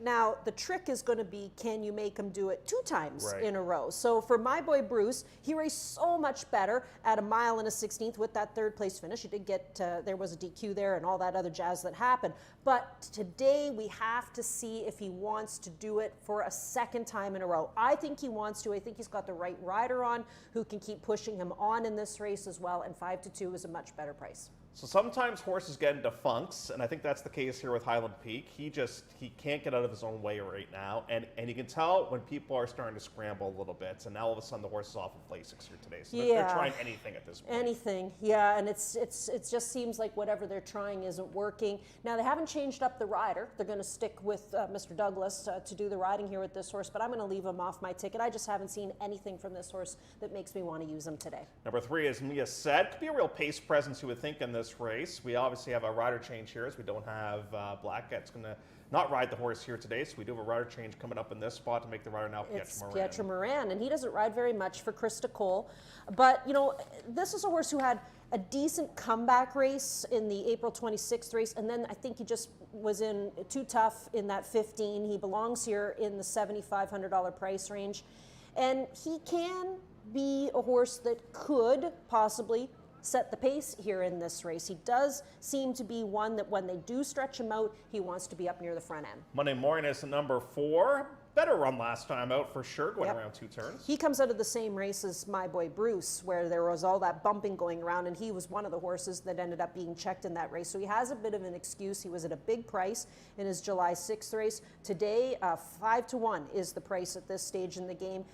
Now, the trick is going to be, can you make him do it 2 times in a row? So for My Boy Bruce, he raced so much better at a mile and a 16th with that 3rd place finish. He did get, there was a DQ there and all that other jazz that happened. But today we have to see if he wants to do it for a 2nd time in a row. I think he wants to. I think he's got the right rider on who can keep pushing him on in this race as well. And 5-2 is a much better price. So sometimes horses get into funks, and I think that's the case here with Highland Peak. He can't get out of his own way right now, and you can tell when people are starting to scramble a little bit, and now all of a sudden the horse is off of Lasix here today. So they're trying anything at this point. Anything, yeah, and it just seems like whatever they're trying isn't working. Now, they haven't changed up the rider. They're going to stick with Mr. Douglas to do the riding here with this horse, but I'm going to leave him off my ticket. I just haven't seen anything from this horse that makes me want to use him today. Number 3 is Mia Said. Could be a real pace presence, you would think, in this race. We obviously have a rider change here, as we don't have Blackhead's going to not ride the horse here today, so we do have a rider change coming up in this spot to make the rider now Pietra Moran, and he doesn't ride very much for Krista Cole. But, you know, this is a horse who had a decent comeback race in the April 26th race, and then I think he just was in too tough in that 15. He belongs here in the $7,500 price range, and he can be a horse that could possibly set the pace here in this race. He does seem to be one that when they do stretch him out, he wants to be up near the front end. Monday Morning is the number 4. Better run last time out for sure, going around 2 turns. He comes out of the same race as My Boy Bruce, where there was all that bumping going around, and he was one of the horses that ended up being checked in that race. So he has a bit of an excuse. He was at a big price in his July 6th race. Today, 5-1 is the price at this stage in the game.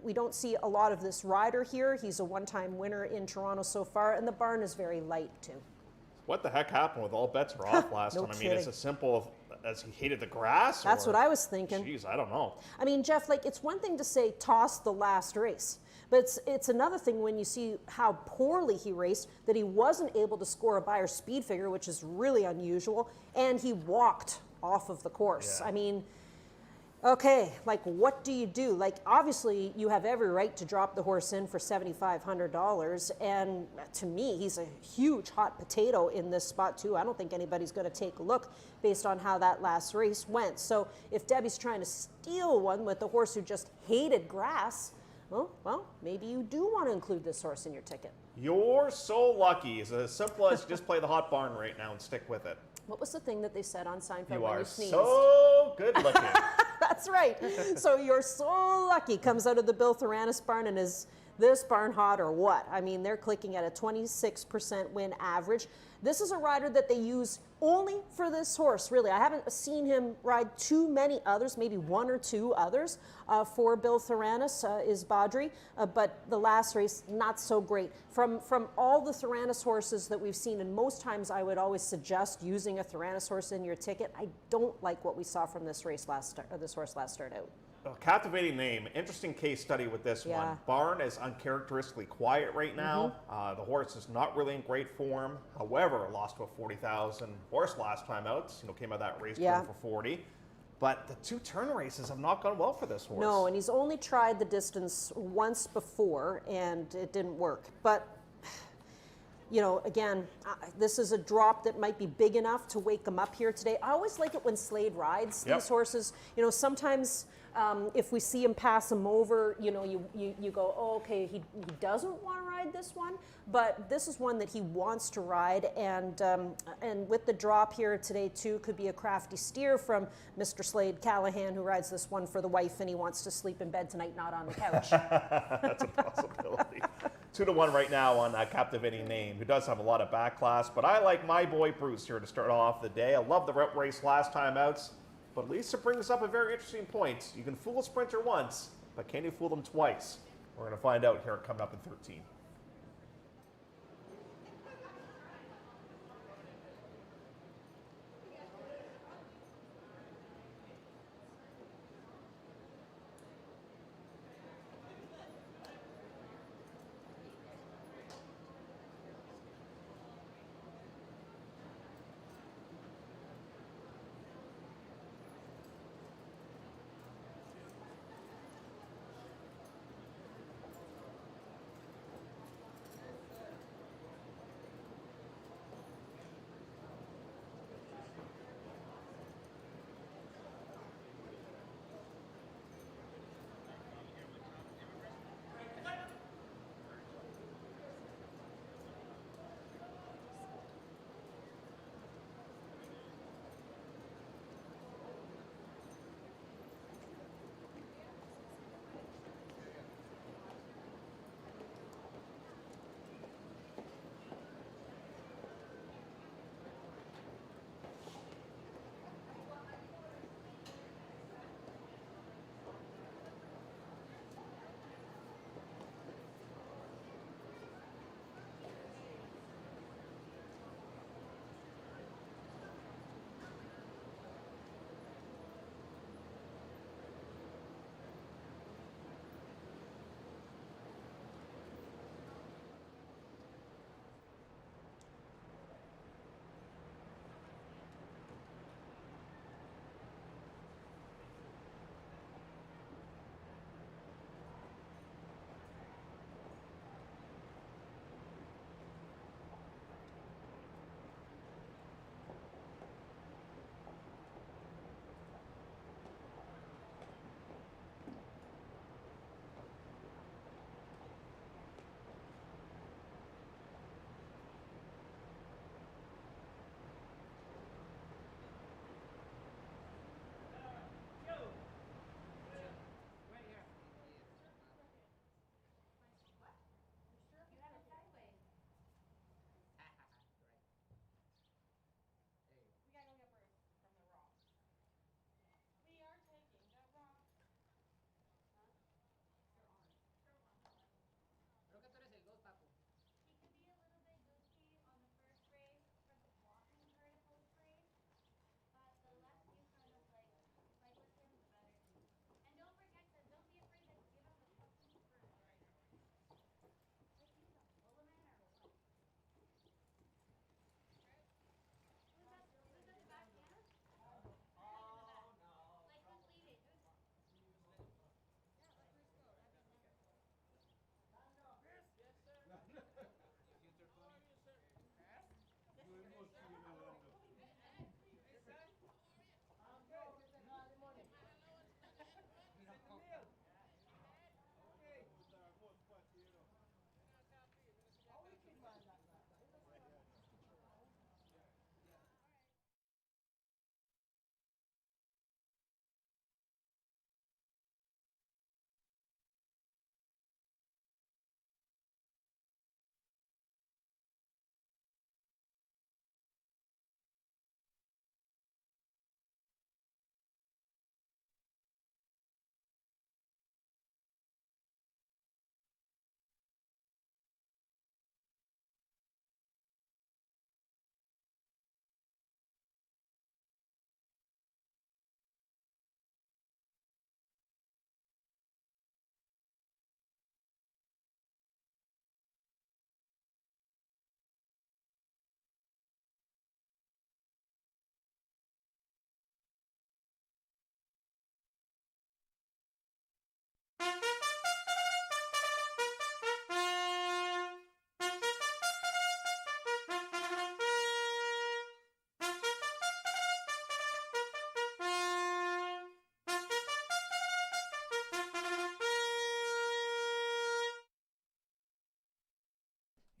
We don't see a lot of this rider here. He's a one-time winner in Toronto so far, and the barn is very light too. What the heck happened with all bets are off last time? I mean, it's as simple as he hated the grass? That's what I was thinking. Jeez, I don't know. I mean, Jeff, like, it's one thing to say toss the last race, but it's another thing when you see how poorly he raced, that he wasn't able to score a Beyer speed figure, which is really unusual, and he walked off of the course. I mean, okay, like, what do you do? Like, obviously, you have every right to drop the horse in for $7,500, and to me, he's a huge hot potato in this spot, too. I don't think anybody's going to take a look based on how that last race went. So if Debbie's trying to steal one with the horse who just hated grass, well, maybe you do want to include this horse in your ticket. You're so lucky. It's as simple as just play the hot barn right now and stick with it. What was the thing that they said on Seinfeld You when are you sneezed? so good looking. That's right. So You're So Lucky comes out of the Bill Theranis barn, and is this barn hot or what? I mean, they're clicking at a 26% win average. This is a rider that they use only for this horse, really. I haven't seen him ride too many others, maybe 1 or 2 others for Bill Theranis, is Baudry, but the last race, not so great. From all the Theranis horses that we've seen, and most times I would always suggest using a Theranis horse in your ticket, I don't like what we saw from this horse last start out. A captivating name. Interesting case study with this one. Barn is uncharacteristically quiet right now. The horse is not really in great form. However, lost to a 40,000 horse last time out. Came out of that race going for 40. But the 2 turn races have not gone well for this horse. No, and he's only tried the distance once before, and it didn't work. But you know, again, this is a drop that might be big enough to wake him up here today. I always like it when Slade rides these horses. You know, sometimes if we see him pass him over, you know, you go, oh, okay, he doesn't want to ride this one, but this is one that he wants to ride, and with the drop here today too, could be a crafty steer from Mr. Slade Callahan, who rides this one for the wife, and he wants to sleep in bed tonight, not on the couch. That's a possibility. 2-1 right now on Captivating Name, who does have a lot of back class, but I like my boy Bruce here to start off the day. I love the rep race last time outs. But Lisa brings up a very interesting point. You can fool a sprinter once, but can you fool them twice? We're going to find out here coming up in 13.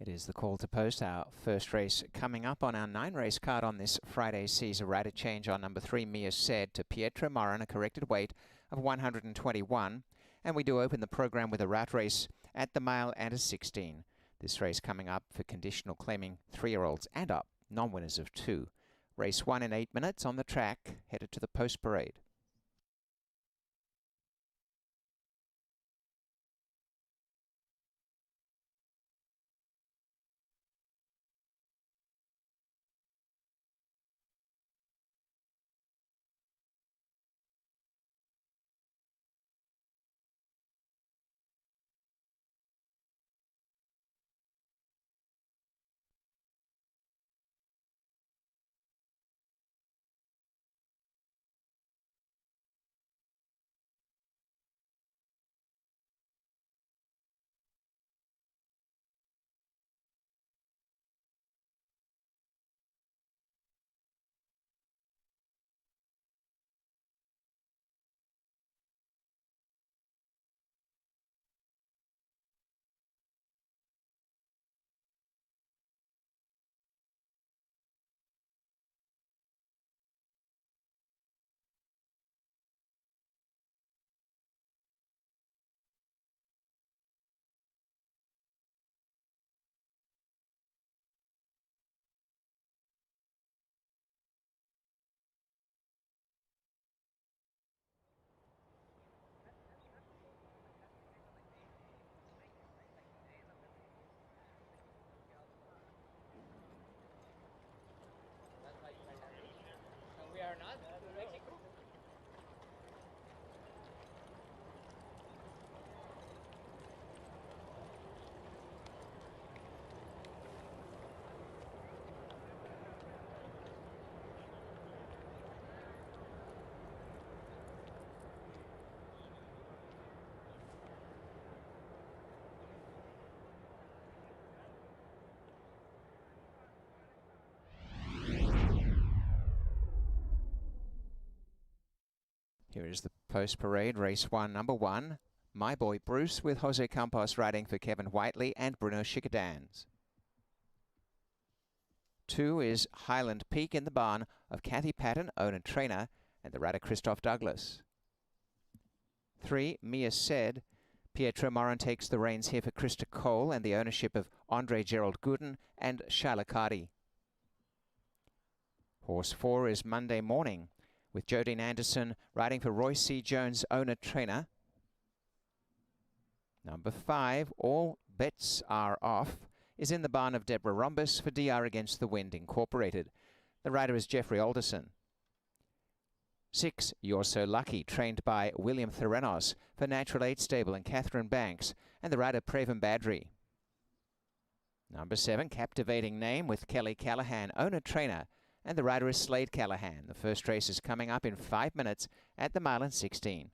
It is the call to post. Our first race coming up on our 9-race card on this Friday sees a rider change on number 3, Mia Said, to Pietro Moran, a corrected weight of 121. And we do open the program with a rat race at the mile and a 16. This race coming up for conditional claiming 3-year-olds and up, non-winners of 2. Race 1 in 8 minutes on the track, headed to the post parade. We are not. Here is the post parade, race 1, number 1. My Boy Bruce, with Jose Campos riding for Kevin Whiteley and Bruno Schickedans. 2 is Highland Peak in the barn of Kathy Patton, owner trainer, and the rider Christoph Douglas. 3, Mia Said. Pietro Moran takes the reins here for Krista Cole and the ownership of Andre Gerald Gooden and Shyla Cardi. Horse 4 is Monday Morning, with Jodine Anderson riding for Roy C. Jones, owner trainer. Number 5, All Bets Are Off, is in the barn of Deborah Rhombus for DR Against the Wind Incorporated. The rider is Jeffrey Alderson. 6, You're So Lucky, trained by William Theranos for Natural Aid Stable and Catherine Banks, and the rider Praven Badri. Number 7, Captivating Name, with Kelly Callahan, owner trainer, and the rider is Slade Callahan. The first race is coming up in 5 minutes at the mile and 16.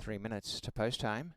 3 minutes to post time.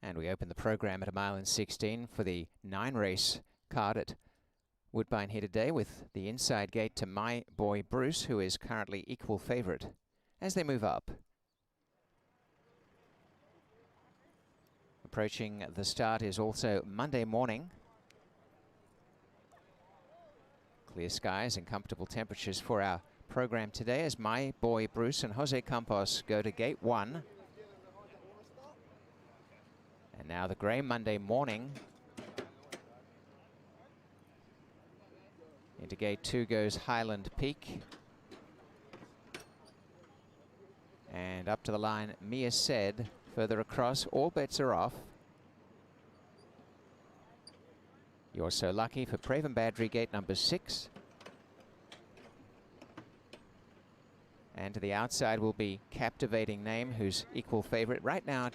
And we open the program at 1:16 for the 9-race card at Woodbine here today, with the inside gate to My Boy Bruce, who is currently equal favourite as they move up. Approaching the start is also Monday morning. Clear skies and comfortable temperatures for our program today as My Boy Bruce and Jose Campos go to gate 1. And now the grey Monday morning. Into gate 2 goes Highland Peak. And up to the line, Mia Said. Further across, all bets are off. You're So Lucky for Craven Badry, gate number 6. And to the outside will be Captivating Name, who's equal favourite. Right now,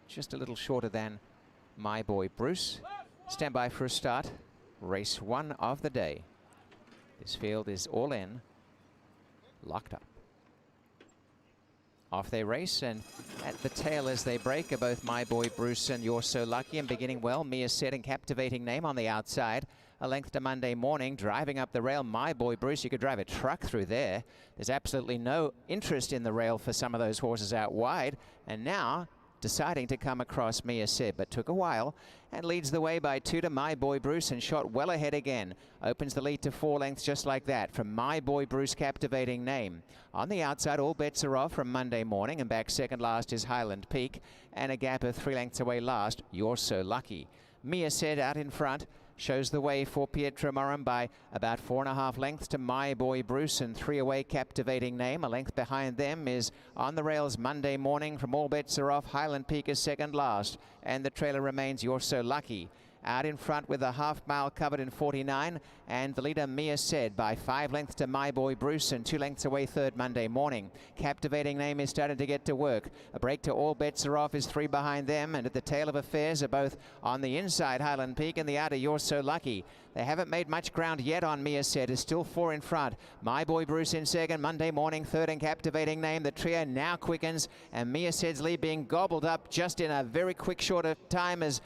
just a little shorter than My Boy Bruce. Stand by for a start. Race 1 of the day. This field is all in, locked up. Off they race, and at the tail as they break are both My Boy Bruce and You're So Lucky, and beginning well, Mia Said and Captivating Name on the outside. A length to Monday Morning, driving up the rail, My Boy Bruce. You could drive a truck through there. There's absolutely no interest in the rail for some of those horses out wide, and now deciding to come across Mia Said, but took a while, and leads the way by 2 to My Boy Bruce, and shot well ahead again. Opens the lead to 4 lengths just like that from My Boy Bruce, Captivating Name. On the outside, all bets are off from Monday Morning, and back second last is Highland Peak, and a gap of 3 lengths away last, You're So Lucky. Mia Said out in front, shows the way for Pietro Moran by about 4.5 lengths to My Boy Bruce, and 3 away Captivating Name. A length behind them is On the Rails Monday Morning. From All Bets Are Off, Highland Peak is second last, and the trailer remains You're So Lucky. Out in front with a half mile covered in 49, and the leader Mia Said by 5 lengths to My Boy Bruce, and 2 lengths away third Monday Morning. Captivating Name is starting to get to work. A break to All Bets Are Off is 3 behind them, and at the tail of affairs are both on the inside Highland Peak and the outer You're So Lucky. They haven't made much ground yet on Mia Said, is still 4 in front. My Boy Bruce in second, Monday Morning third, and Captivating Name. The trio now quickens, and Mia Said's lead being gobbled up just in a very quick short of time as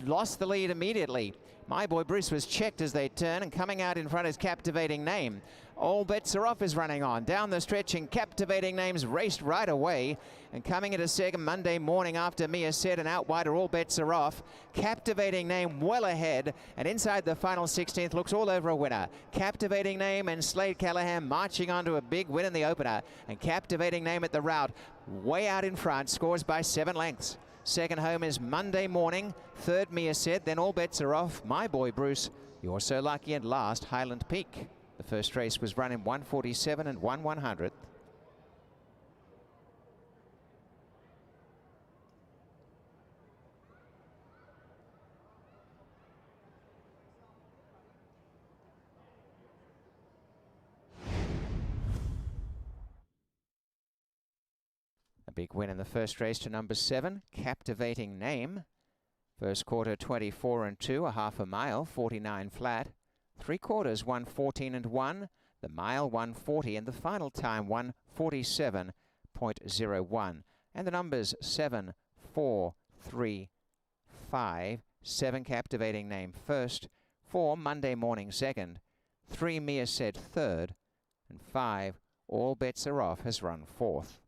lost the lead immediately. My Boy Bruce was checked as they turn, and coming out in front is Captivating Name. All Bets Are Off is running on. Down the stretch and Captivating Names raced right away. And coming into second Monday morning after Mia Said and out wider, All Bets Are Off. Captivating Name well ahead. And inside the final 16th looks all over a winner. Captivating Name and Slade Callahan marching on to a big win in the opener. And Captivating Name at the route way out in front, scores by 7 lengths. Second home is Monday Morning. Third Mia Said, then All Bets Are Off. My Boy Bruce, You're So Lucky, and last Highland Peak. The first race was run in 1:47 and 1/100th. A big win in the first race to number 7, Captivating Name. First quarter 24 and 2, a half a mile, 49 flat. 3 quarters 1:14 and 1. The mile 1:40 and the final time 1:47.01. And the numbers 7, 4, 3, 5. 7 Captivating Name first. 4 Monday Morning second. 3 Mia Said third. And 5 All Bets Are Off has run fourth.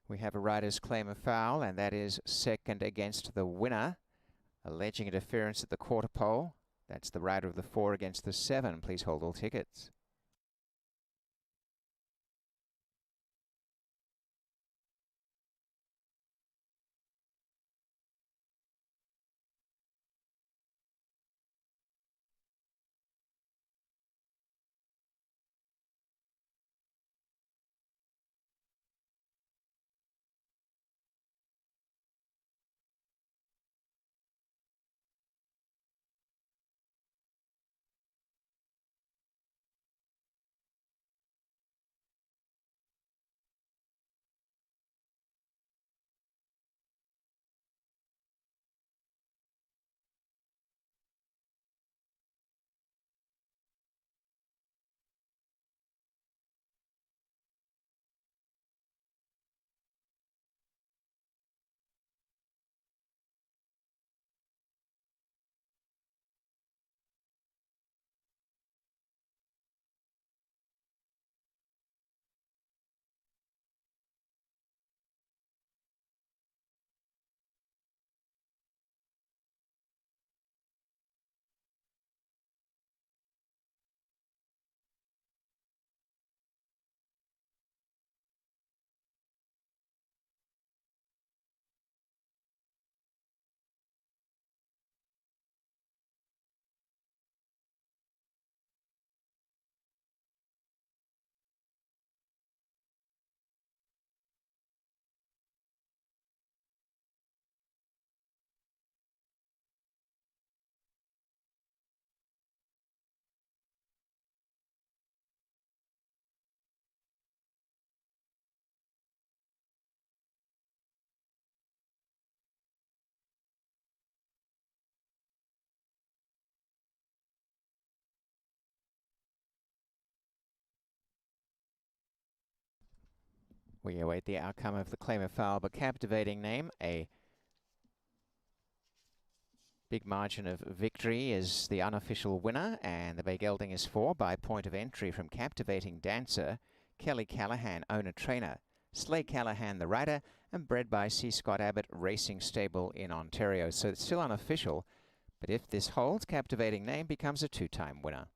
We have a rider's claim of foul, and that is second against the winner, alleging interference at the quarter pole. That's the rider of the 4 against the 7. Please hold all tickets. We await the outcome of the claim of foul, but Captivating Name, a Big margin of victory is the unofficial winner, and the Bay Gelding is 4 by point of entry from Captivating Dancer, Kelly Callahan, owner-trainer, Slay Callahan, the rider, and bred by C. Scott Abbott Racing Stable in Ontario. So it's still unofficial, but if this holds, Captivating Name becomes a 2-time winner.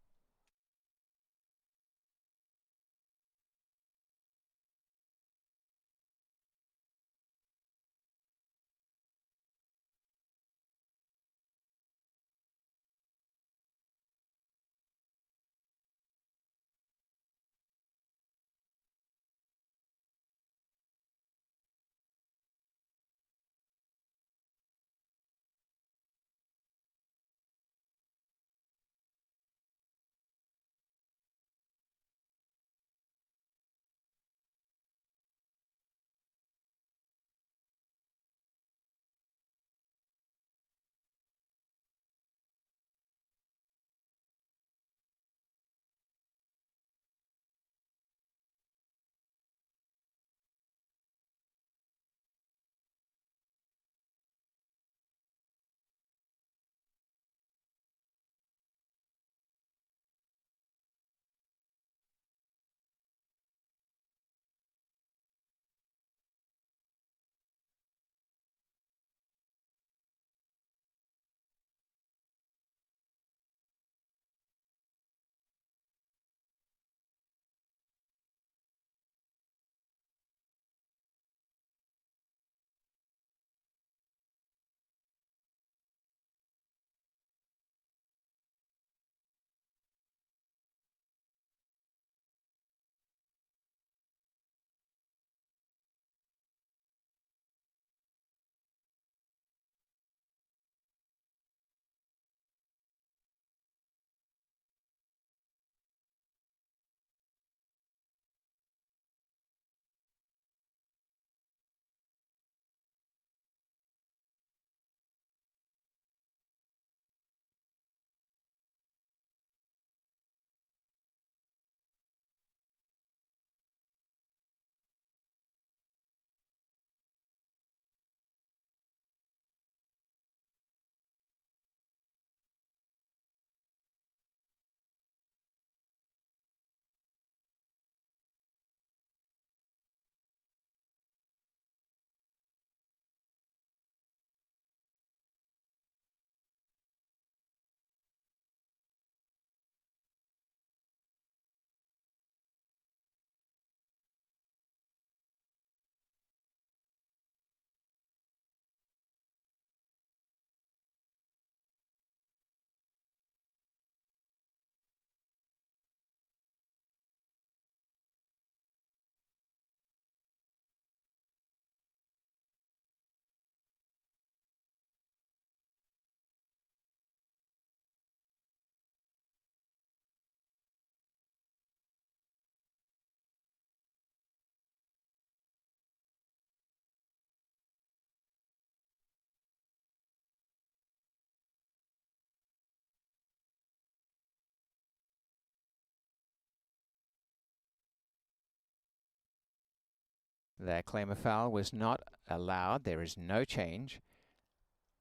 That claim of foul was not allowed. There is no change.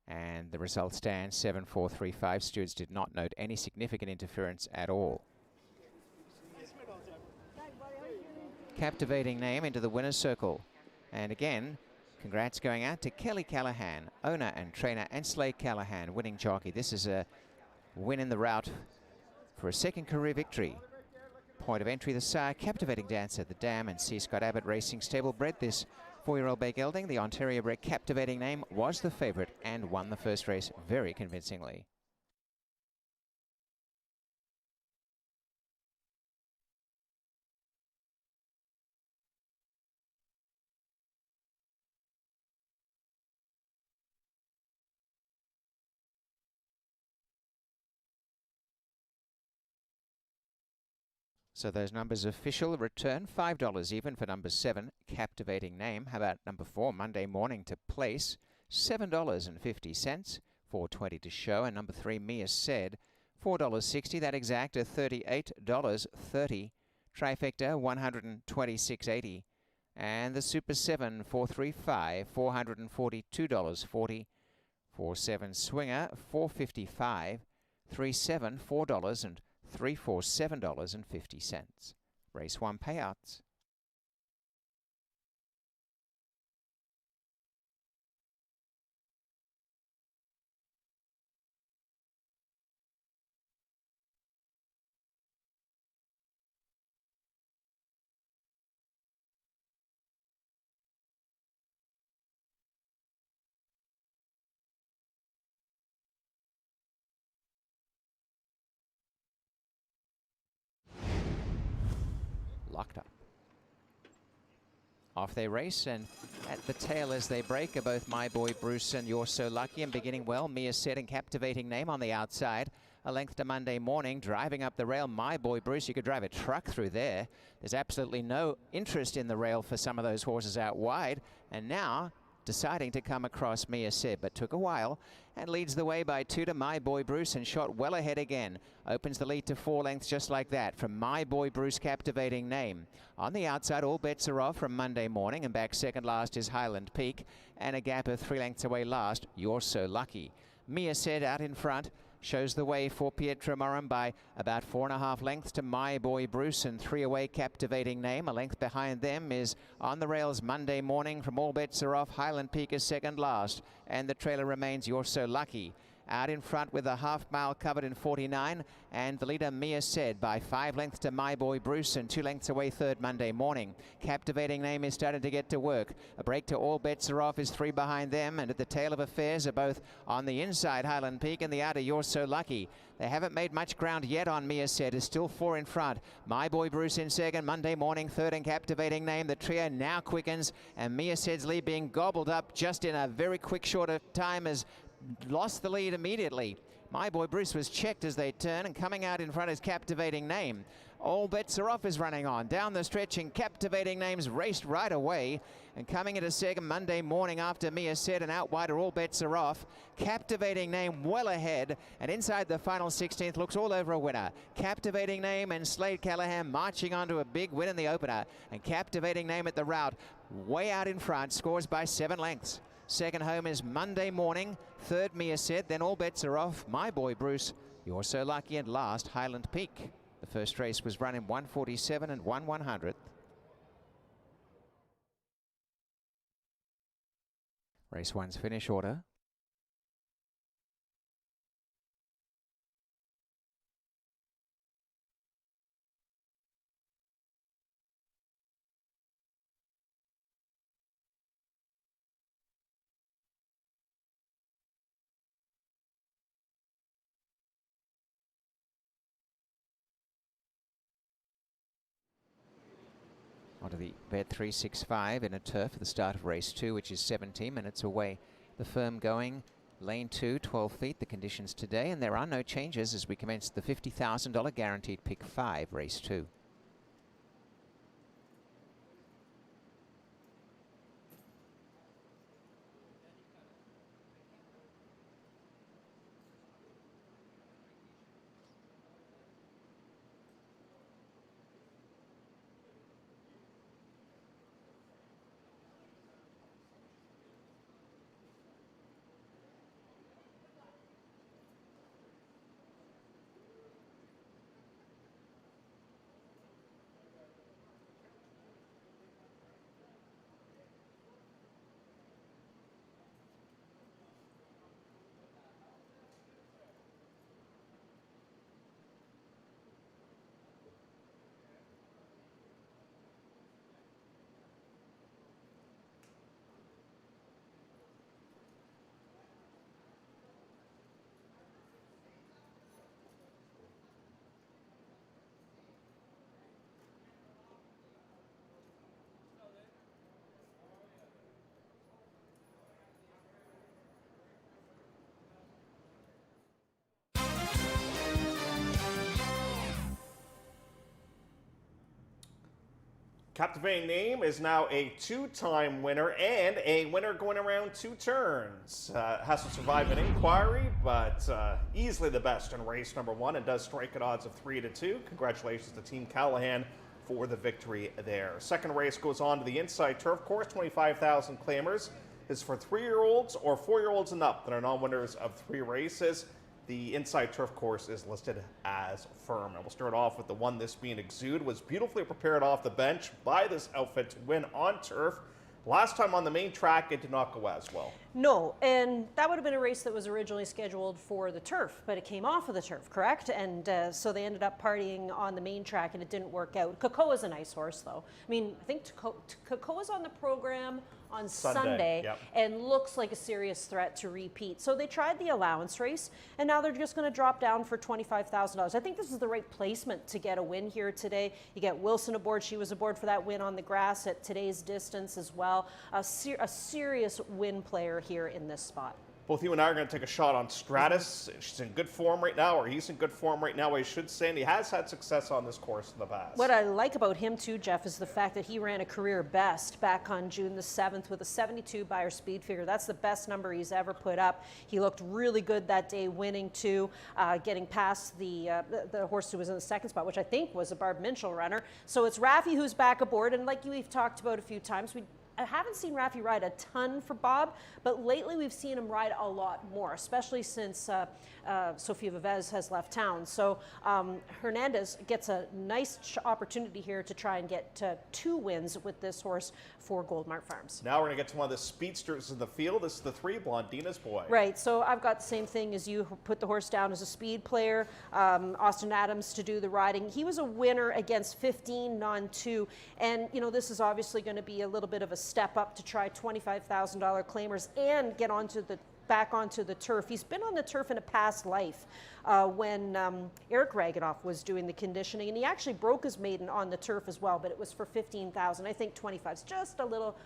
And the result stands 7-4-3-5. Stewards did not note any significant interference at all. Captivating Name into the winner's circle. And again, congrats going out to Kelly Callahan, owner and trainer, and Slay Callahan, winning jockey. This is a win in the route for a second career victory. Point of entry, the sire, Captivating Dancer, the dam, and C. Scott Abbott Racing Stable bred this 4-year-old Bay Gelding. The Ontario bred Captivating Name was the favourite and won the first race very convincingly. So those numbers official return $5 even for number 7, Captivating Name. How about number 4, Monday Morning to place, $7.50, $4.20 to show. And number 3, Mia Said, $4.60. That exacta $38.30. Trifecta $126.80. And the Super 7 435, $442.40 4-7 Swinger, $4.55. 3-7, $4, and 3-4, $7.50. Race 1 payouts. Locked up. Off they race, and at the tail as they break are both My Boy Bruce and You're So Lucky, and beginning well, Mia Said and Captivating Name on the outside. A length to Monday Morning, driving up the rail, My Boy Bruce. You could drive a truck through there. There's absolutely no interest in the rail for some of those horses out wide, and now deciding to come across Mia Said, but took a while, and leads the way by 2 to My Boy Bruce, and shot well ahead again. Opens the lead to 4 lengths just like that from My Boy Bruce, Captivating Name. On the outside, all bets are off from Monday Morning, and back second last is Highland Peak, and a gap of 3 lengths away last, You're So Lucky. Mia Said out in front, shows the way for Pietro Moran by about 4.5 lengths to My Boy Bruce, and 3 away Captivating Name. A length behind them is On the Rails Monday Morning. From All Bets Are Off, Highland Peak is second last, and the trailer remains You're So Lucky. Out in front with a half mile covered in 49, and the leader Mia Said by 5 lengths to My Boy Bruce, and 2 lengths away third Monday Morning. Captivating Name is starting to get to work. A break to All Bets Are Off is 3 behind them, and at the tail of affairs are both on the inside Highland Peak and the outer You're So Lucky. They haven't made much ground yet on Mia Said, is still 4 in front. My Boy Bruce in second, Monday Morning third, and Captivating Name. The trio now quickens, and Mia Said's lead being gobbled up just in a very quick short of time as lost the lead immediately. My Boy Bruce was checked as they turn, and coming out in front is Captivating Name. All Bets Are Off is running on down the stretch, and Captivating Name's raced right away, and coming into second Monday Morning after Mia Said, and out wide are All Bets Are Off. Captivating Name well ahead, and inside the final 16th looks all over a winner. Captivating Name and Slade Callahan marching on to a big win in the opener, and Captivating Name at the route way out in front, scores by 7 lengths. Second home is Monday Morning, third Mia Said, then All Bets Are Off, My Boy Bruce, You're So Lucky, and last Highland Peak. The first race was run in 1:47 and 1/100th. Race 1's finish order. Onto the Bet 365 in a turf at the start of race 2, which is 17 minutes away. The firm going, lane 2, 12 feet, the conditions today, and there are no changes as we commence the $50,000 guaranteed pick 5, race 2. Captivating Name is now a 2-time winner and a winner going around 2 turns. Has to survive an inquiry, but easily the best in race number 1 and does strike at odds of 3-2. Congratulations to Team Callahan for the victory there. Second race goes on to the inside turf course, 25,000 claimers. is for 3-year-olds or 4-year-olds and up that are non-winners of 3 races. The inside turf course is listed as firm. And we'll start off with the one, this being Exude, was beautifully prepared off the bench by this outfit to win on turf. Last time on the main track, it did not go as well. No, and that would have been a race that was originally scheduled for the turf, but it came off of the turf, correct? And so they ended up partying on the main track, and it didn't work out. Cocoa is a nice horse, though. I mean, I think Cocoa is on the program on Sunday yep. and looks like a serious threat to repeat. So they tried the allowance race, and now they're just going to drop down for $25,000. I think this is the right placement to get a win here today. You get Wilson aboard. She was aboard for that win on the grass at today's distance as well. A serious win player here in this spot. Both you and I are going to take a shot on Stratus. She's in good form right now, or he's in good form right now, I should say, and he has had success on this course in the past. What I like about him too, Jeff, is the fact that he ran a career best back on June the 7th with a 72 Beyer speed figure. That's the best number he's ever put up. He looked really good that day, winning too, getting past the horse who was in the second spot, which I think was a Barb Minchell runner. So it's Raffy who's back aboard, and like we've talked about a few times, I haven't seen Raffy ride a ton for Bob, but lately we've seen him ride a lot more, especially since Sofia Vivez has left town. So Hernandez gets a nice opportunity here to try and get 2 wins with this horse for Goldmark Farms. Now we're going to get to one of the speedsters in the field. This is the 3, Blondina's Boy. Right, so I've got the same thing as you, put the horse down as a speed player. Austin Adams to do the riding. He was a winner against 15 non-2, and you know, this is obviously going to be a little bit of a step up to try $25,000 claimers and get back onto the turf. He's been on the turf in a past life when Eric Raganoff was doing the conditioning, and he actually broke his maiden on the turf as well, but it was for $15,000. I think 25 is just a little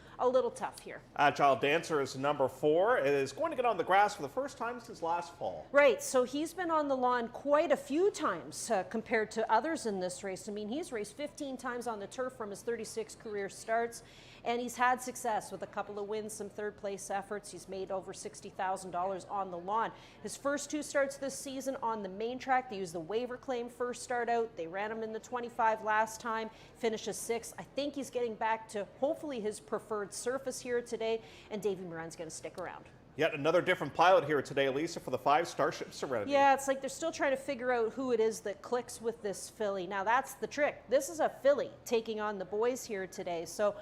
tough here. Agile Dancer is number 4. It is going to get on the grass for the first time since last fall. Right, so he's been on the lawn quite a few times compared to others in this race. I mean, he's raced 15 times on the turf from his 36 career starts. And he's had success with a couple of wins, some third place efforts. He's made over $60,000 on the lawn. His first 2 starts this season on the main track, they used the waiver claim first start out. They ran him in the 25 last time, finishes 6th. I think he's getting back to hopefully his preferred surface here today, and Davey Moran's going to stick around. Yet another different pilot here today, Lisa, for the 5 Starship Serenity. Yeah, it's like they're still trying to figure out who it is that clicks with this filly. Now that's the trick. This is a filly taking on the boys here today. So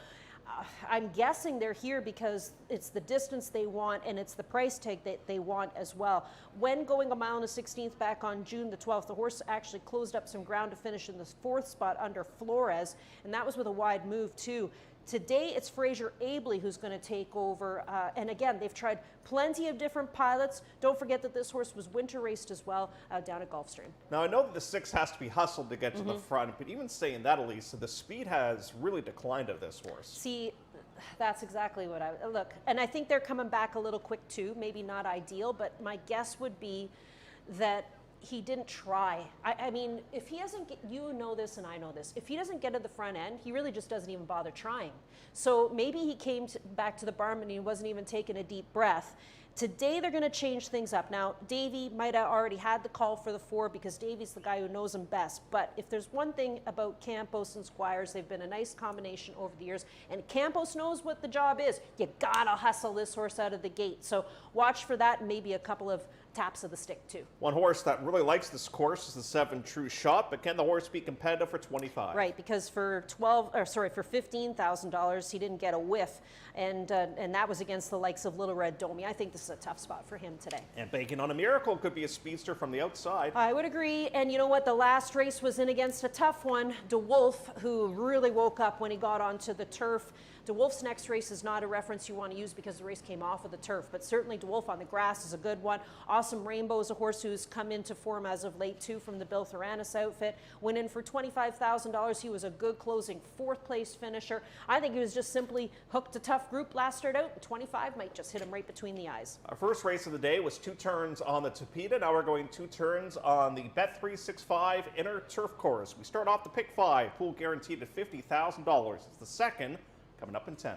I'm guessing they're here because it's the distance they want and it's the price tag that they want as well. When going a mile and a 16th back on June the 12th, the horse actually closed up some ground to finish in the 4th spot under Flores, and that was with a wide move too. Today, it's Fraser Abley who's going to take over. And again, they've tried plenty of different pilots. Don't forget that this horse was winter raced as well down at Gulfstream. Now, I know that the 6 has to be hustled to get to the front, but even saying that, Elisa, the speed has really declined of this horse. See, that's exactly what I look. And I think they're coming back a little quick too. Maybe not ideal, but my guess would be that he didn't try. I mean, if he doesn't get, you know this and I know this, if he doesn't get to the front end, he really just doesn't even bother trying. So maybe he came back to the barn and he wasn't even taking a deep breath. Today they're going to change things up. Now, Davey might have already had the call for the 4 because Davey's the guy who knows him best. But if there's one thing about Campos and Squires, they've been a nice combination over the years. And Campos knows what the job is. You gotta hustle this horse out of the gate. So watch for that and maybe a couple of taps of the stick too. One horse that really likes this course is the 7 True Shot, but can the horse be competitive for 25? Right, because for $15,000 he didn't get a whiff, and that was against the likes of Little Red Domi. I think this is a tough spot for him today. And banking on a miracle could be a speedster from the outside. I would agree, and you know what? The last race was in against a tough one, DeWolf, who really woke up when he got onto the turf. DeWolf's next race is not a reference you want to use because the race came off of the turf, but certainly DeWolf on the grass is a good one. Awesome Rainbow is a horse who's come into form as of late too from the Bill Theranis outfit. Went in for $25,000. He was a good closing 4th place finisher. I think he was just simply hooked a tough group last start out. 25 might just hit him right between the eyes. Our first race of the day was 2 turns on the Tapeta. Now we're going 2 turns on the Bet365 Inner Turf Course. We start off the pick 5, pool guaranteed at $50,000. It's the second, coming up in 10.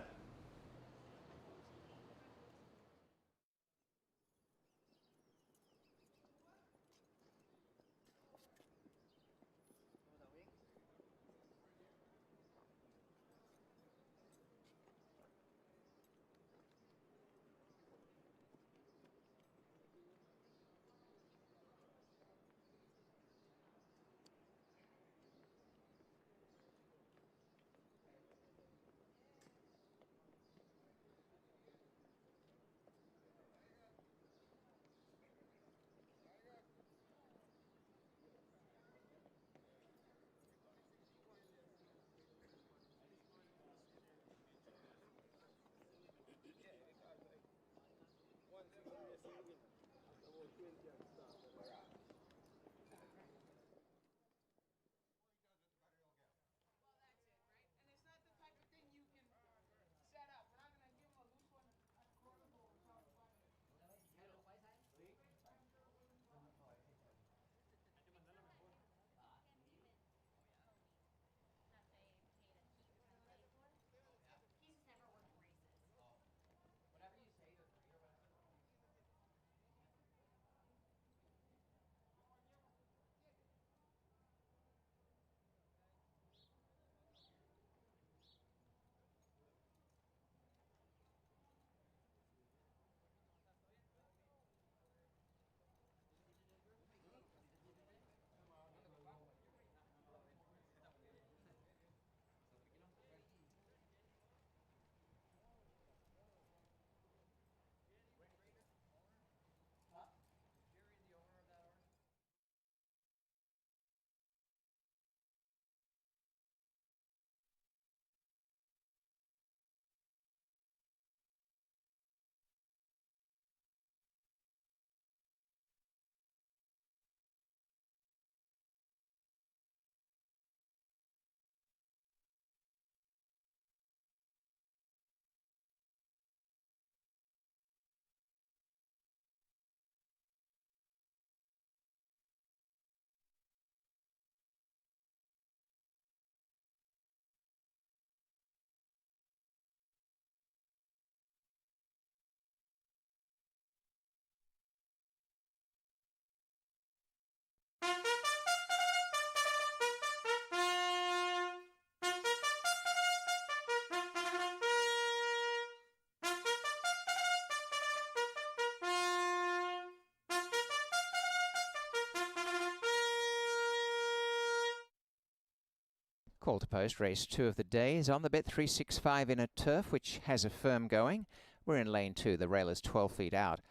Call to post, race 2 of the day is on the Bet365 in a turf, which has a firm going. We're in lane 2. The rail is 12 feet out.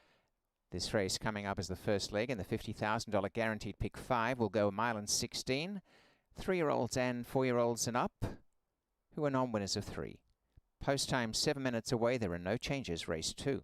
This race coming up as the first leg, and the $50,000 guaranteed pick 5 will go 1 mile and 16. 3-year-olds and 4-year-olds and up, who are non-winners of 3. Post time 7 minutes away. There are no changes. Race 2.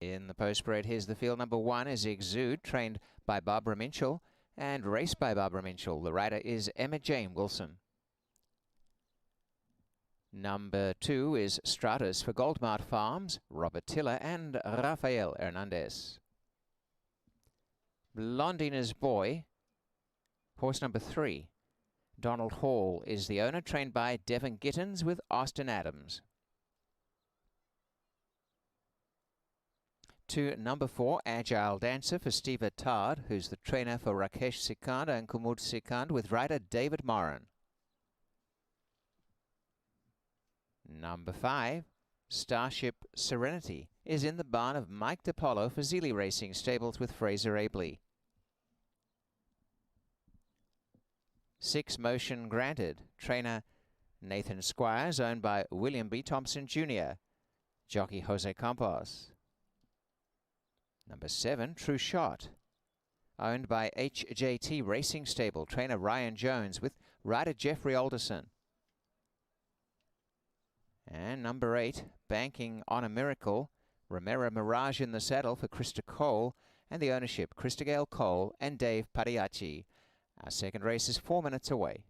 In the post parade, here's the field. Number 1 is Exude, trained by Barbara Minchell and raced by Barbara Minchell. The rider is Emma Jane Wilson. Number 2 is Stratus for Goldmart Farms, Robert Tiller and Rafael Hernandez. Blondina's Boy, horse number 3. Donald Hall is the owner, trained by Devon Gittins with Austin Adams. To number 4, Agile Dancer for Steve Attard, who's the trainer for Rakesh Sikand and Kumud Sikand with rider David Moran. Number 5, Starship Serenity, is in the barn of Mike DePaulo for Zealy Racing Stables with Fraser Abley. 6, Motion Granted, trainer Nathan Squires, owned by William B. Thompson Jr., jockey Jose Campos. Number 7, True Shot, owned by HJT Racing Stable, trainer Ryan Jones with rider Jeffrey Alderson. And number 8, Banking on a Miracle, Romero Mirage in the saddle for Krista Cole, and the ownership, Christogale Cole and Dave Padiacci. Our second race is 4 minutes away.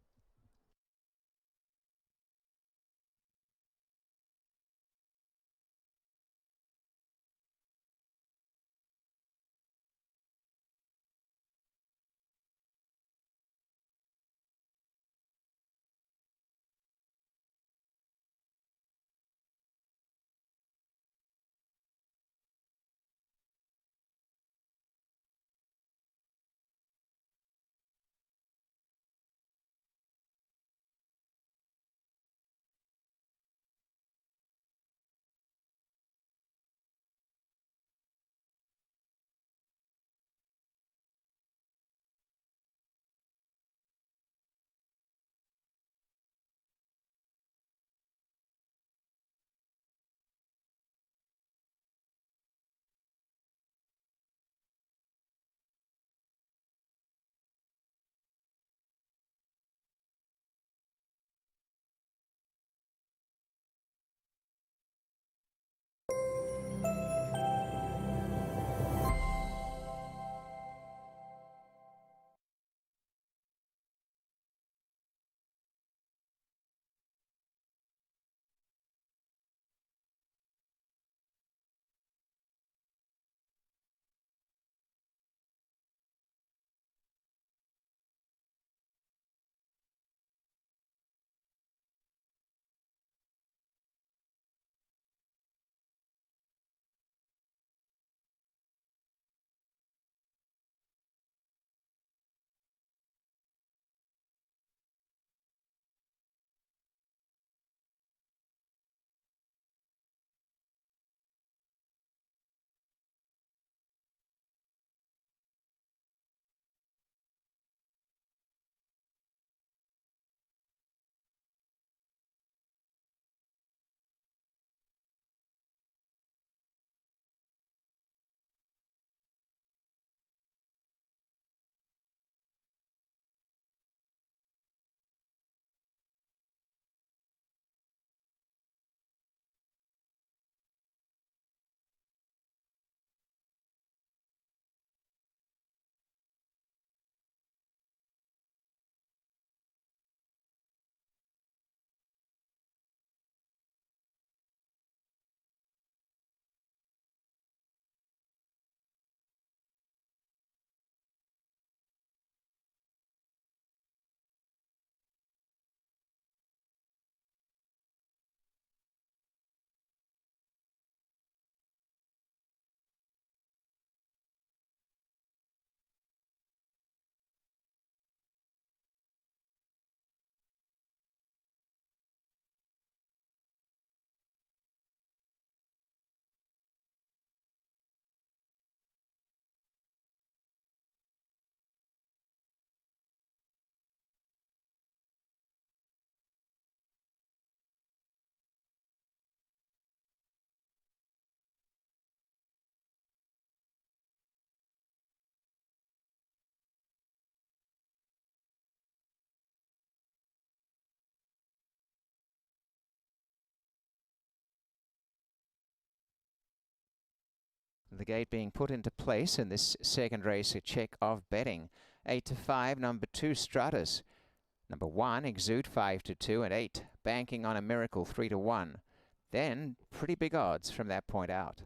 The gate being put into place in this second race, a check of betting. 8 to 5, number 2, Stratus. Number 1, Exude 5 to 2, and 8, Banking on a Miracle 3 to 1. Then pretty big odds from that point out.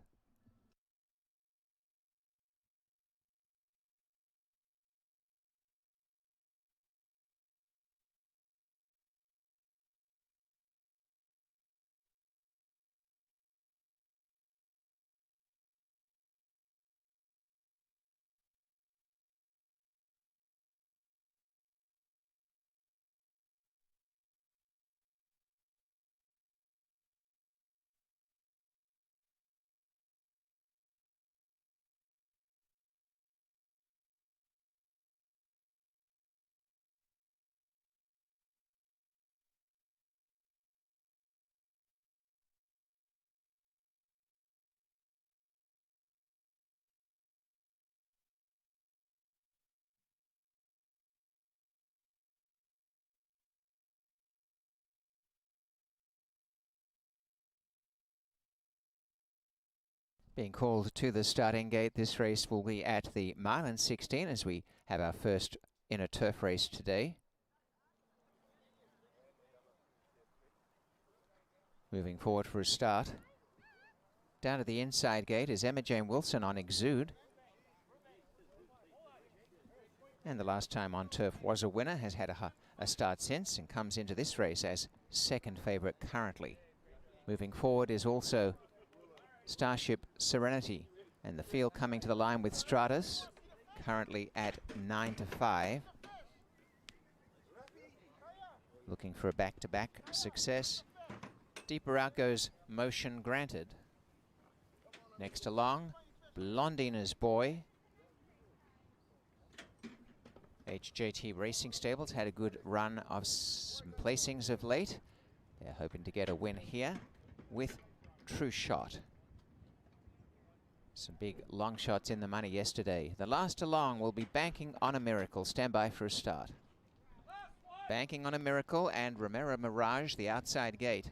Being called to the starting gate, this race will be at the mile and 16 as we have our first inner turf race today. Moving forward for a start. Down to the inside gate is Emma Jane Wilson on Exude. And the last time on turf was a winner, has had a start since and comes into this race as second favourite currently. Moving forward is also Starship Serenity, and the field coming to the line with Stratus, currently at 9-5. Looking for a back-to-back success. Deeper out goes Motion Granted. Next along, Blondina's Boy. HJT Racing Stables had a good run of some placings of late. They're hoping to get a win here with True Shot. Some big long shots in the money yesterday. The last along will be Banking on a Miracle. Stand by for a start. Banking on a Miracle and Romero Mirage, the outside gate.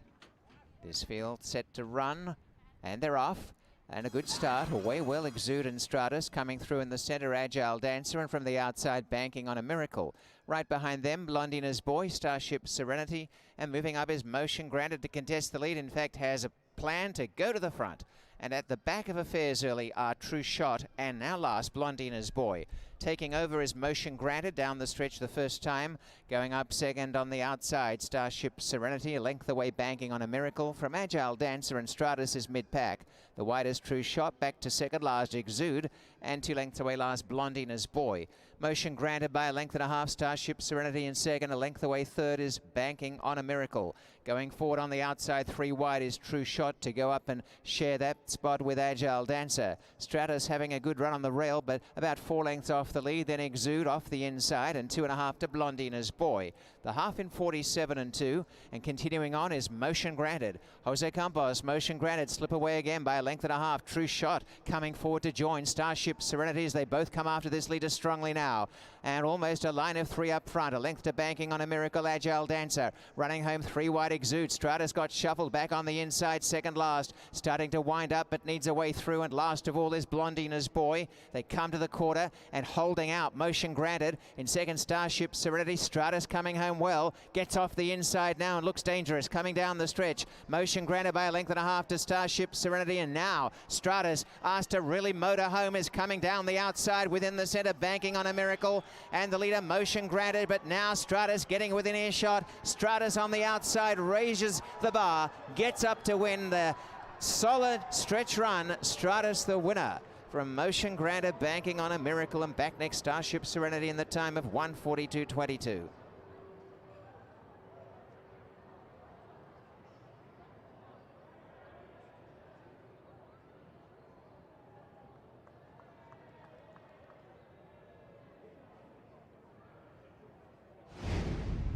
This field set to run, and they're off. And a good start, away well Exude and Stratus coming through in the center, Agile Dancer, and from the outside Banking on a Miracle. Right behind them, Blondina's Boy, Starship Serenity, and moving up is Motion Granted to contest the lead. In fact, has a plan to go to the front. And at the back of affairs early are True Shot and now last Blondina's Boy. Taking over is Motion Granted down the stretch the first time. Going up second on the outside, Starship Serenity, a length away Banking on a Miracle. From Agile Dancer and Stratus is mid-pack. The widest True Shot back to second last Exude, and 2 lengths away last Blondina's Boy. Motion Granted by a length and a half, Starship Serenity in second. A length away third is Banking on a Miracle. Going forward on the outside, 3 wide is True Shot to go up and share that spot with Agile Dancer. Stratus having a good run on the rail, but about 4 lengths off the lead. Then Exude off the inside, and 2.5 to Blondina's Boy. The half in 47 and 2, and continuing on is Motion Granted. Jose Campos, Motion Granted, slip away again by a length and a half. True Shot coming forward to join Starship Serenity as they both come after this leader strongly now. And almost a line of 3 up front. A length to Banking on a Miracle, Agile Dancer. Running home 3 wide Exude. Stratus got shuffled back on the inside, second last. Starting to wind up, but needs a way through. And last of all is Blondina's Boy. They come to the quarter and holding out Motion Granted. In second, Starship Serenity. Stratus coming home well. Gets off the inside now and looks dangerous. Coming down the stretch. Motion Granted by a length and a half to Starship Serenity. And now Stratus, asked to really motor home, is coming down the outside within the center, Banking on a Miracle. And the leader, Motion Granted, but now Stratus getting within earshot. Stratus on the outside raises the bar, gets up to win the solid stretch run. Stratus the winner from Motion Granted, Banking on a Miracle, and back next Starship Serenity in the time of 1:42.22.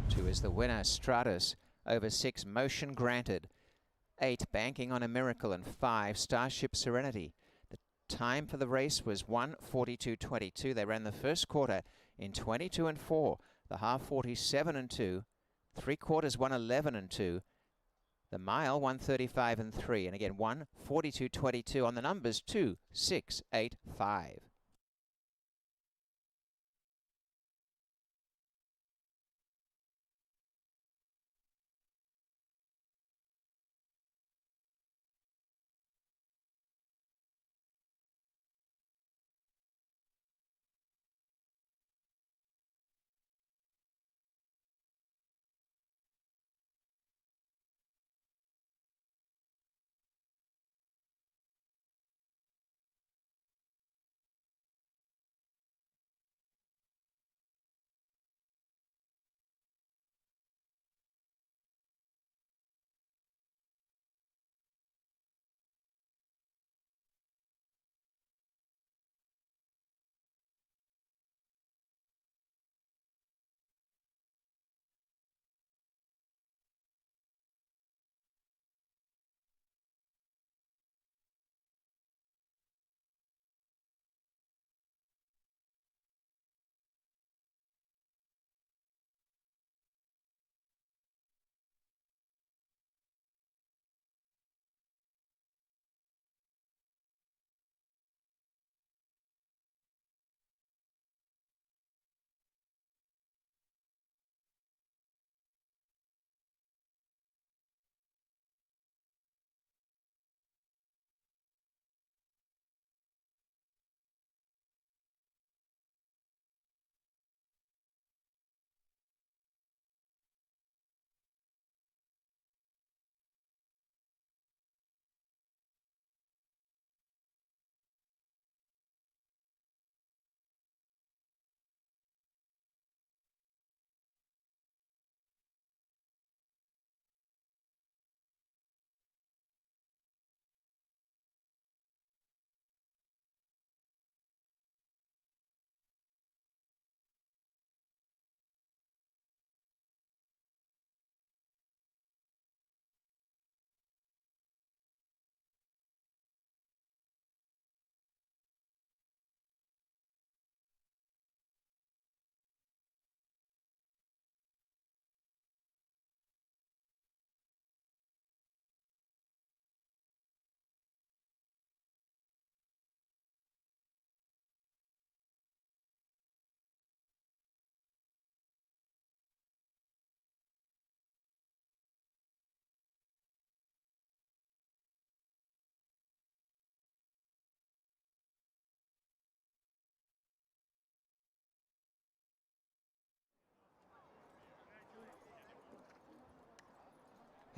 Two is the winner, Stratus, over 6, Motion Granted, 8, Banking on a Miracle, and 5, Starship Serenity. The time for the race was 1:42.22. They ran the first quarter in 22 and 4, the half 47 and 2, 3 quarters 1:11 and 2, the mile 1:35 and 3, and again 1:42.22 on the numbers 2, 6, 8, 5.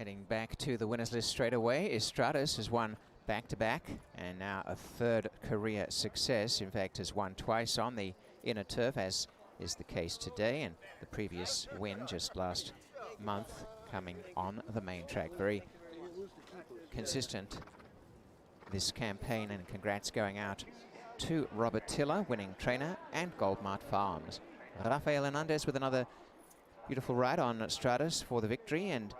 Heading back to the winners list straight away is Stratus, has won back-to-back and now a third career success. In fact, has won twice on the inner turf, as is the case today, and the previous win just last month coming on the main track. Very consistent this campaign, and congrats going out to Robert Tiller, winning trainer, and Goldmart Farms. Rafael Hernandez with another beautiful ride on Stratus for the victory, and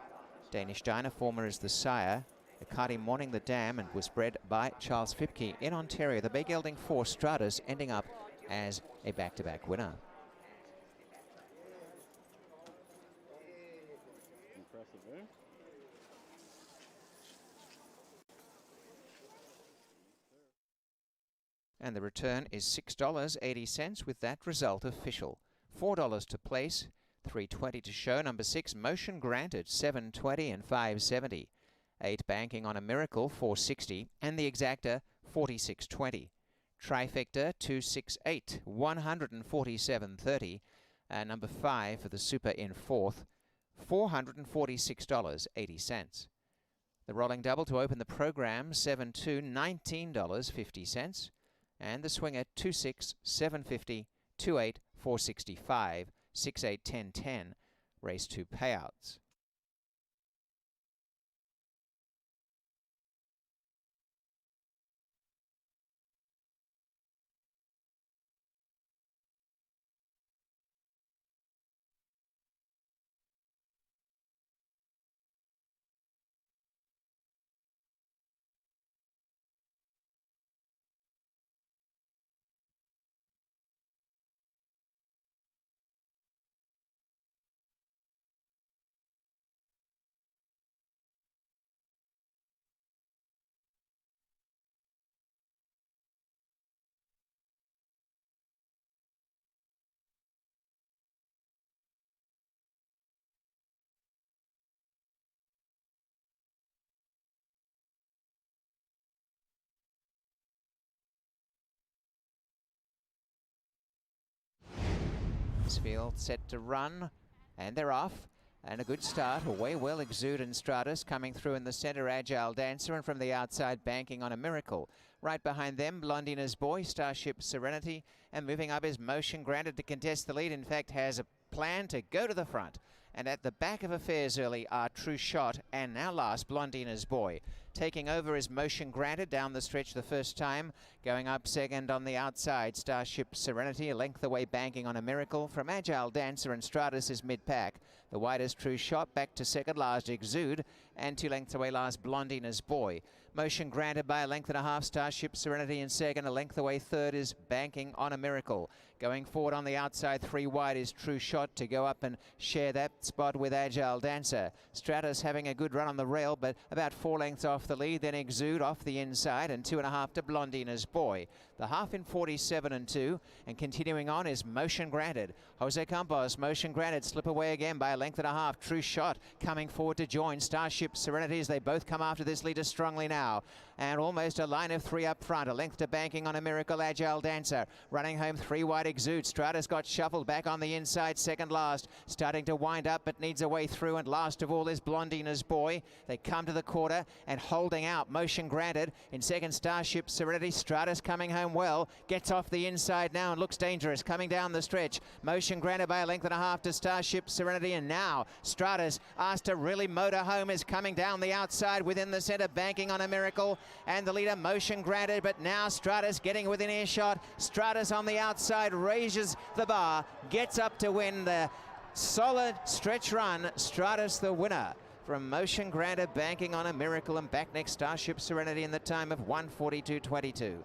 Danish Dynaformer is the sire. Akadi Morning the dam, and was bred by Charles Fipke in Ontario. The big gelding for Stratus ending up as a back-to-back winner. And the return is $6.80 with that result official. $4 to place, $3.20 to show. Number 6, Motion Granted, $7.20 and $5.70. 8 banking on a Miracle, $4.60, and the Exacta, $46.20. Trifecta, $268, $147.30. And number 5 for the Super in 4th, $446.80. The rolling double to open the program, 7-2, $19.50. And the swinger, 2-6, $7.50, 2-8, $465, 6-8, $10.10. Race 2 payouts. Field set to run, and they're off, and a good start. Away well Exude and Stratus coming through in the center, Agile Dancer, and from the outside banking on a Miracle. Right behind them, Blondina's Boy, Starship Serenity, and moving up is Motion Granted to contest the lead. In fact, has a plan to go to the front. And at the back of affairs early are True Shot and now last Blondina's Boy. Taking over is Motion Granted down the stretch the first time. Going up second on the outside, Starship Serenity, a length away banking on a Miracle. From Agile Dancer and Stratus is mid-pack. The widest True Shot back to second last Exude, and 2 lengths away last Blondina's Boy. Motion Granted by a length and a half, Starship Serenity in second. A length away third is banking on a Miracle. Going forward on the outside, 3 wide is True Shot to go up and share that spot with Agile Dancer. Stratus having a good run on the rail, but about 4 lengths off the lead. Then Exude off the inside, and 2.5 to Blondina's Boy. The half in 47 and 2, and continuing on is Motion Granted. Jose Campos, Motion Granted, slip away again by a length and a half. True Shot coming forward to join Starship Serenity as they both come after this leader strongly now. And almost a line of 3 up front. A length to banking on a Miracle, Agile Dancer. Running home 3 wide Exude. Stratus got shuffled back on the inside, second last. Starting to wind up, but needs a way through. And last of all is Blondina's Boy. They come to the quarter and holding out. Motion Granted in second, Starship Serenity. Stratus coming home well. Gets off the inside now and looks dangerous. Coming down the stretch. Motion Granted by a length and a half to Starship Serenity. And now Stratus, asked to really motor home, is coming down the outside within the center, banking on a Miracle. And the leader, Motion Granted, but now Stratus getting within earshot. Stratus on the outside raises the bar, gets up to win the solid stretch run. Stratus the winner from Motion Granted, banking on a Miracle, and back next Starship Serenity in the time of 1:42.22.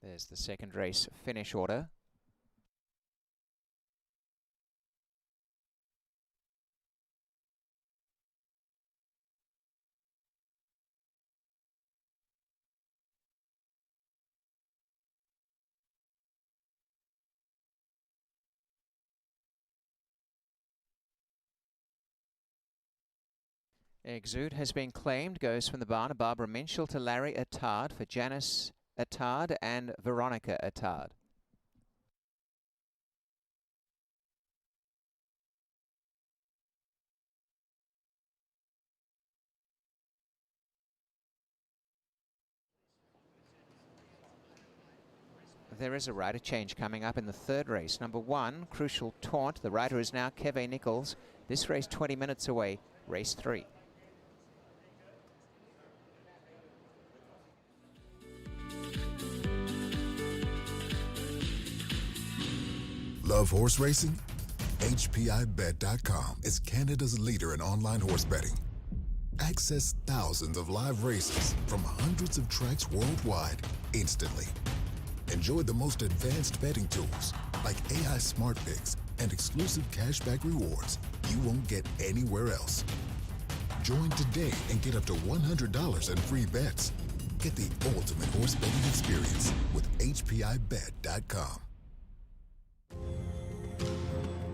There's the second race finish order. Exude has been claimed, goes from the barn of Barbara Minchell to Larry Attard for Janice Attard and Veronica Attard. There is a rider change coming up in the third race. Number 1, Crucial Taunt. The rider is now Keve Nichols. This race 20 minutes away, race 3. Love horse racing? HPIBet.com is Canada's leader in online horse betting. Access thousands of live races from hundreds of tracks worldwide instantly. Enjoy the most advanced betting tools like AI Smart Picks and exclusive cashback rewards you won't get anywhere else. Join today and get up to $100 in free bets. Get the ultimate horse betting experience with HPIBet.com.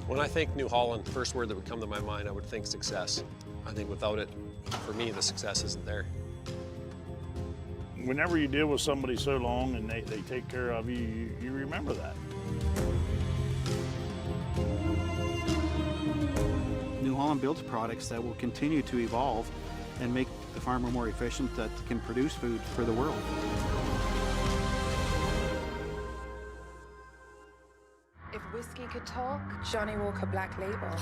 When I think New Holland, the first word that would come to my mind, I would think success. I think without it, for me, the success isn't there. Whenever you deal with somebody so long and they take care of you, you remember that. New Holland builds products that will continue to evolve and make the farmer more efficient, that can produce food for the world. If whiskey could talk, Johnny Walker Black Label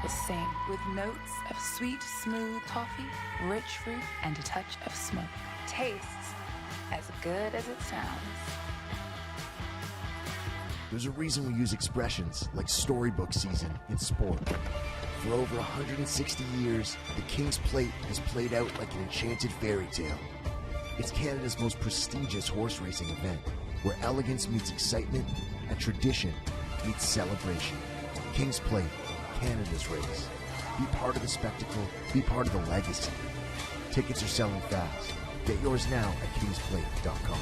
would sing with notes of sweet, smooth toffee, rich fruit, and a touch of smoke. Tastes as good as it sounds. There's a reason we use expressions like storybook season in sport. For over 160 years, the King's Plate has played out like an enchanted fairy tale. It's Canada's most prestigious horse racing event, where elegance meets excitement and tradition meets celebration. King's Plate, Canada's race. Be part of the spectacle, be part of the legacy. Tickets are selling fast. Get yours now at kingsplate.com.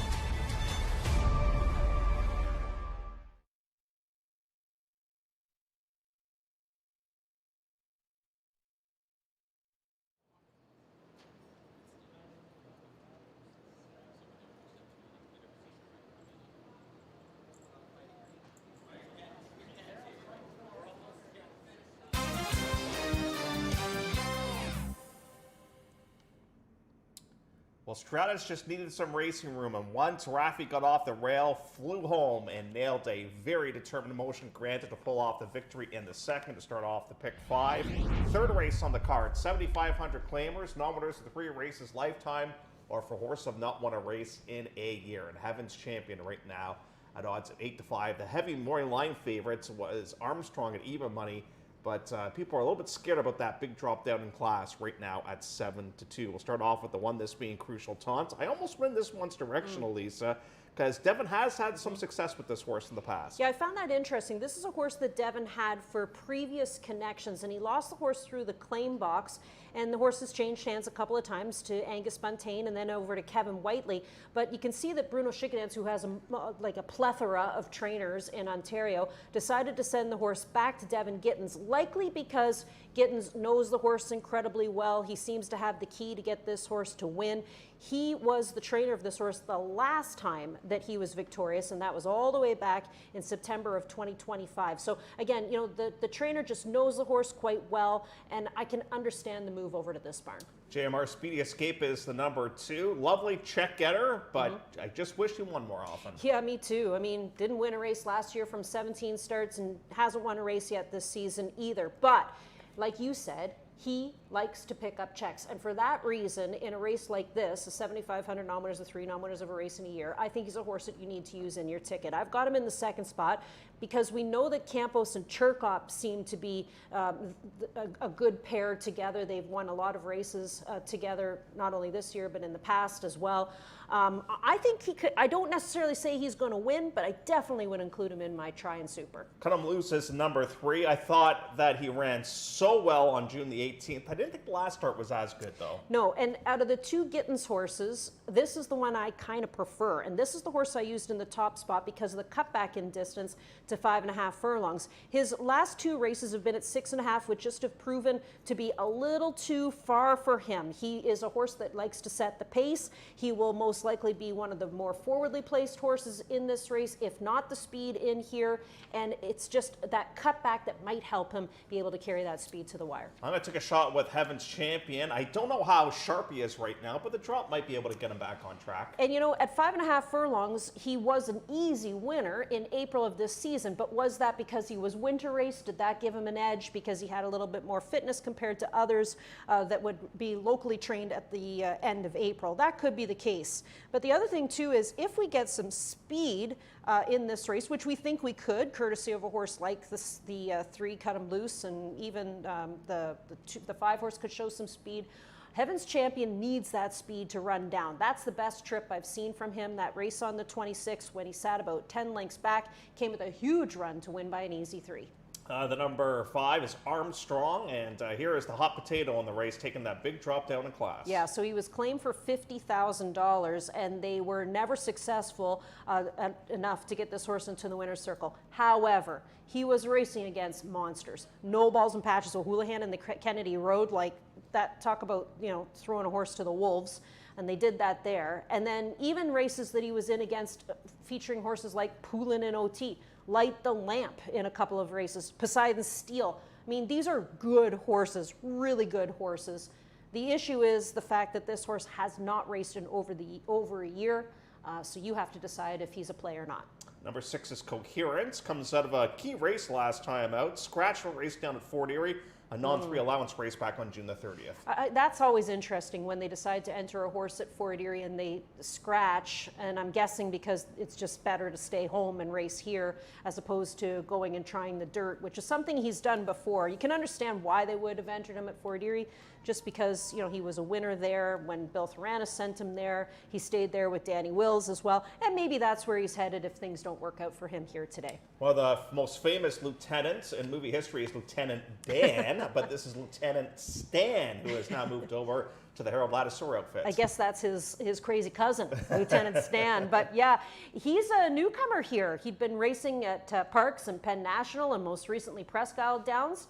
Well, Stratus just needed some racing room, and once Rafi got off the rail, flew home and nailed a very determined motion granted to pull off the victory in the second to start off the pick 5. Third race on the card, 7,500 claimers, non winners of the 3 races lifetime, or for horse have not won a race in a year. And Heaven's Champion right now at odds of 8-5. The heavy morning line favorites was Armstrong at even money. But people are a little bit scared about that big drop down in class right now at 7-2. We'll start off with the one, this being Crucial Taunt. I almost win this one's directional, Lisa, because Devin has had some success with this horse in the past. Yeah, I found that interesting. This is a horse that Devin had for previous connections, and he lost the horse through the claim box, and the horse has changed hands a couple of times to Angus Buntain and then over to Kevin Whiteley. But you can see that Bruno Schickedanz, who has a plethora of trainers in Ontario, decided to send the horse back to Devin Gittins, likely because Gittins knows the horse incredibly well. He seems to have the key to get this horse to win. He was the trainer of this horse the last time that he was victorious, and that was all the way back in September of 2025. So again, you know, the trainer just knows the horse quite well, and I can understand the move over to this barn. JMR Speedy Escape is the number 2. Lovely check getter, but I just wish he won more often. Yeah, me too. I mean, didn't win a race last year from 17 starts and hasn't won a race yet this season either. But like you said, He likes to pick up checks. And for that reason, in a race like this, a 7,500 nominators, a 3 nominators of a race in a year, I think he's a horse that you need to use in your ticket. I've got him in the second spot because we know that Campos and Cherkop seem to be a good pair together. They've won a lot of races together, not only this year, but in the past as well. I think he could, I don't necessarily say he's going to win, but I definitely would include him in my try and super. Cut him loose as number 3. I thought that he ran so well on June the 18th. I didn't think the last start was as good, though. No, and out of the 2 Gittins horses, this is the one I kind of prefer. And this is the horse I used in the top spot because of the cutback in distance to 5.5 furlongs. His last 2 races have been at 6.5, which just have proven to be a little too far for him. He is a horse that likes to set the pace. He will most likely be one of the more forwardly placed horses in this race, if not the speed in here. And it's just that cutback that might help him be able to carry that speed to the wire. I'm going to take a shot with Heaven's Champion. I don't know how sharp he is right now, but the drop might be able to get him back on track. And you know, at 5.5 furlongs, he was an easy winner in April of this season, but was that because he was winter raced? Did that give him an edge because he had a little bit more fitness compared to others that would be locally trained at the end of April? That could be the case. But the other thing too is if we get some speed in this race, which we think we could, courtesy of a horse like this, the 3 Cut 'em Loose, and even the 5 horse could show some speed. Heaven's Champion needs that speed to run down. That's the best trip I've seen from him. That race on the 26th when he sat about 10 lengths back, came with a huge run to win by an easy 3. The number 5 is Armstrong, and here is the hot potato in the race, taking that big drop down in class. Yeah, so he was claimed for $50,000, and they were never successful enough to get this horse into the winner's circle. However, he was racing against monsters. No balls and patches. O'Houlihan and the Kennedy Road, like that, talk about, you know, throwing a horse to the wolves. And they did that there. And then even races that he was in against featuring horses like Poulin and OT, Light the Lamp in a couple of races, Poseidon Steel. I mean, these are good horses, really good horses. The issue is the fact that this horse has not raced in over a year, so you have to decide if he's a play or not. Number 6 is Coherence, comes out of a key race last time out, scratched a race down at Fort Erie, a non-3 allowance race back on June the 30th. That's always interesting when they decide to enter a horse at Fort Erie and they scratch, and I'm guessing because it's just better to stay home and race here as opposed to going and trying the dirt, which is something he's done before. You can understand why they would have entered him at Fort Erie, just because, you know, he was a winner there when Bill Thorana sent him there. He stayed there with Danny Wills as well, and maybe that's where he's headed if things don't work out for him here today. Well, the most famous lieutenant in movie history is Lieutenant Dan, but this is Lieutenant Stan, who has now moved over to the Harold Ladouceur outfit. I guess that's his crazy cousin, Lieutenant Stan. But yeah, he's a newcomer here. He'd been racing at Parks and Penn National and most recently Presque Isle Downs.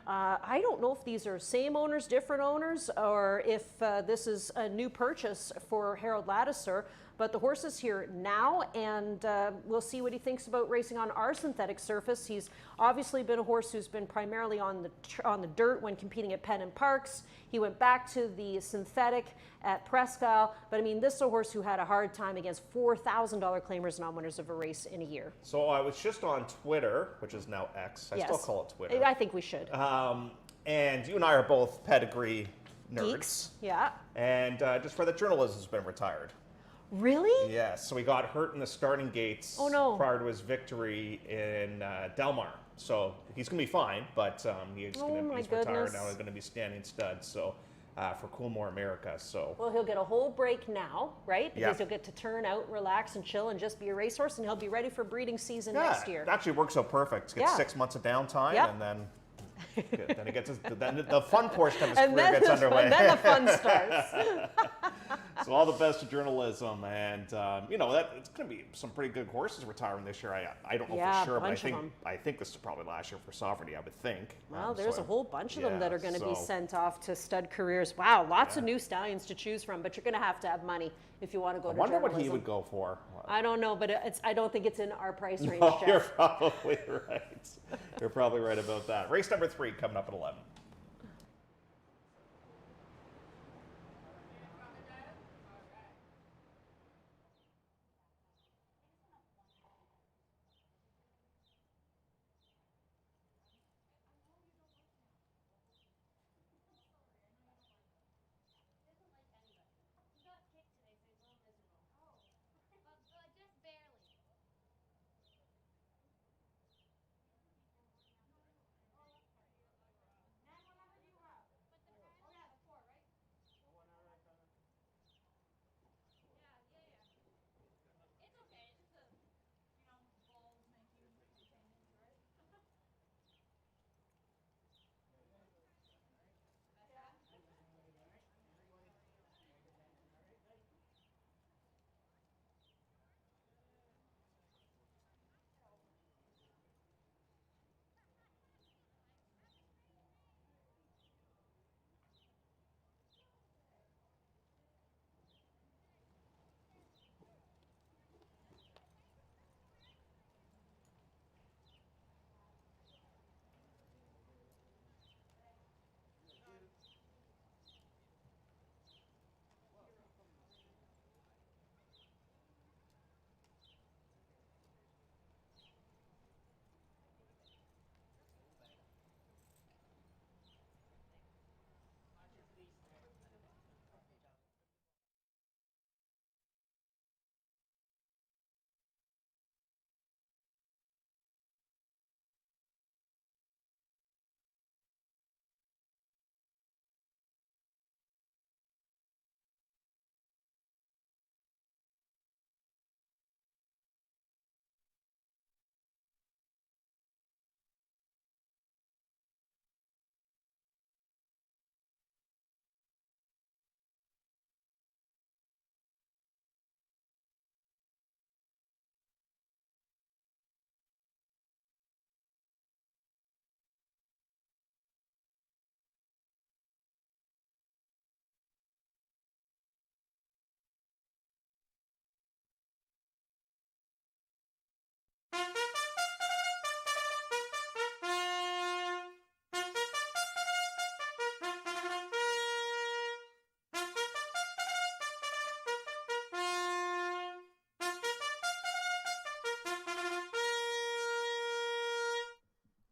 I don't know if these are same owners, different owners, or if this is a new purchase for Harold Ladouceur. But the horse is here now, and we'll see what he thinks about racing on our synthetic surface. He's obviously been a horse who's been primarily on the dirt when competing at Penn and Parks. He went back to the synthetic at Presque Isle, but I mean, this is a horse who had a hard time against $4,000 claimers and winners of a race in a year. So I was just on Twitter, which is now X. I still call it Twitter. I think we should. And you and I are both pedigree nerds. Geeks, yeah. And just for that, journalism has been retired. Really? Yes. So he got hurt in the starting gates prior to his victory in Del Mar. So he's going to be fine, but he's retired now. He's going to be standing stud. So for Coolmore America. So well, he'll get a whole break now, right? Because he'll get to turn out, relax, and chill, and just be a racehorse, and he'll be ready for breeding season next year. It actually works out perfect. He gets 6 months of downtime, and then. Then he gets then the fun portion of his career gets underway. Then the fun starts. So all the best to journalism, and you know that it's going to be some pretty good horses retiring this year. I don't know for sure, but I think this is probably last year for Sovereignty. I would think. Well, there's a whole bunch of them that are going to be sent off to stud careers. Wow, lots of new stallions to choose from, but you're going to have money if you want to go to journalism. I wonder what he would go for. I don't know, but I don't think it's in our price range, no, Jeff. You're probably right. You're probably right about that. Race number 3 coming up at 11.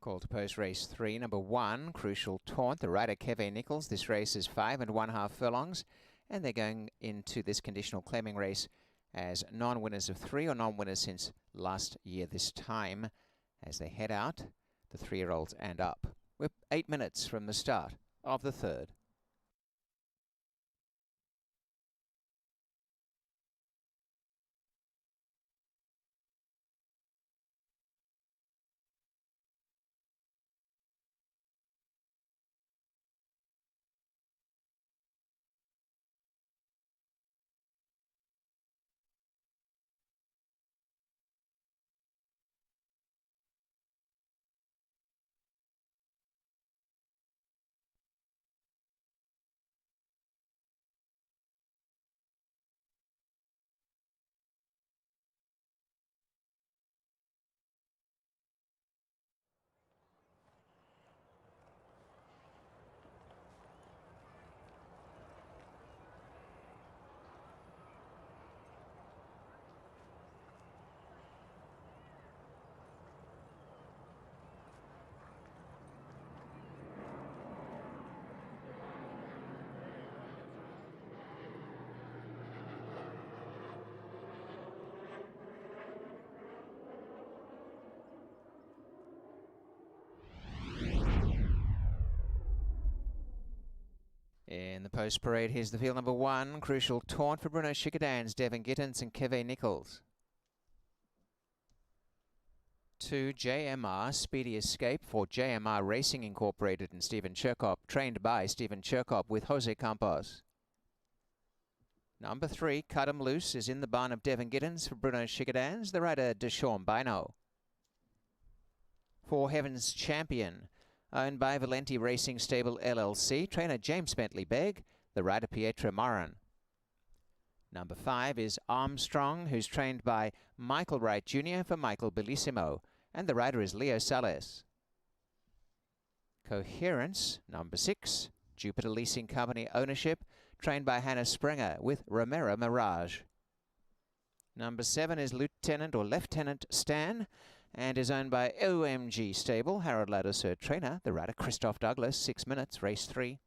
Call to post race 3, number 1, Crucial Taunt, the rider Keve Nichols. This race is 5 1/2 furlongs, and they're going into this conditional claiming race as non-winners of 3 or non-winners since last year this time as they head out, the 3-year-olds and up. We're 8 minutes from the start of the third. In the post parade, here's the field. Number 1, Crucial Taunt for Bruno Schickedanz, Devon Gittins and Keve Nichols. 2, JMR, Speedy Escape for JMR Racing Incorporated and Stephen Cherkop, trained by Stephen Cherkop with Jose Campos. Number 3, Cut 'em Loose, is in the barn of Devon Gittins for Bruno Schickedanz, the rider Deshaun Bino. 4, Heaven's Champion, owned by Valenti Racing Stable LLC, trainer James Bentley Begg, the rider Pietro Moran. Number 5 is Armstrong, who's trained by Michael Wright Jr. for Michael Bellissimo, and the rider is Leo Sales. Coherence, number 6, Jupiter Leasing Company ownership, trained by Hannah Springer with Romero Mirage. Number 7 is Lieutenant Stan, and is owned by OMG Stable, Harold Ladouceur trainer, the rider Christoph Douglas, 6 minutes, race 3.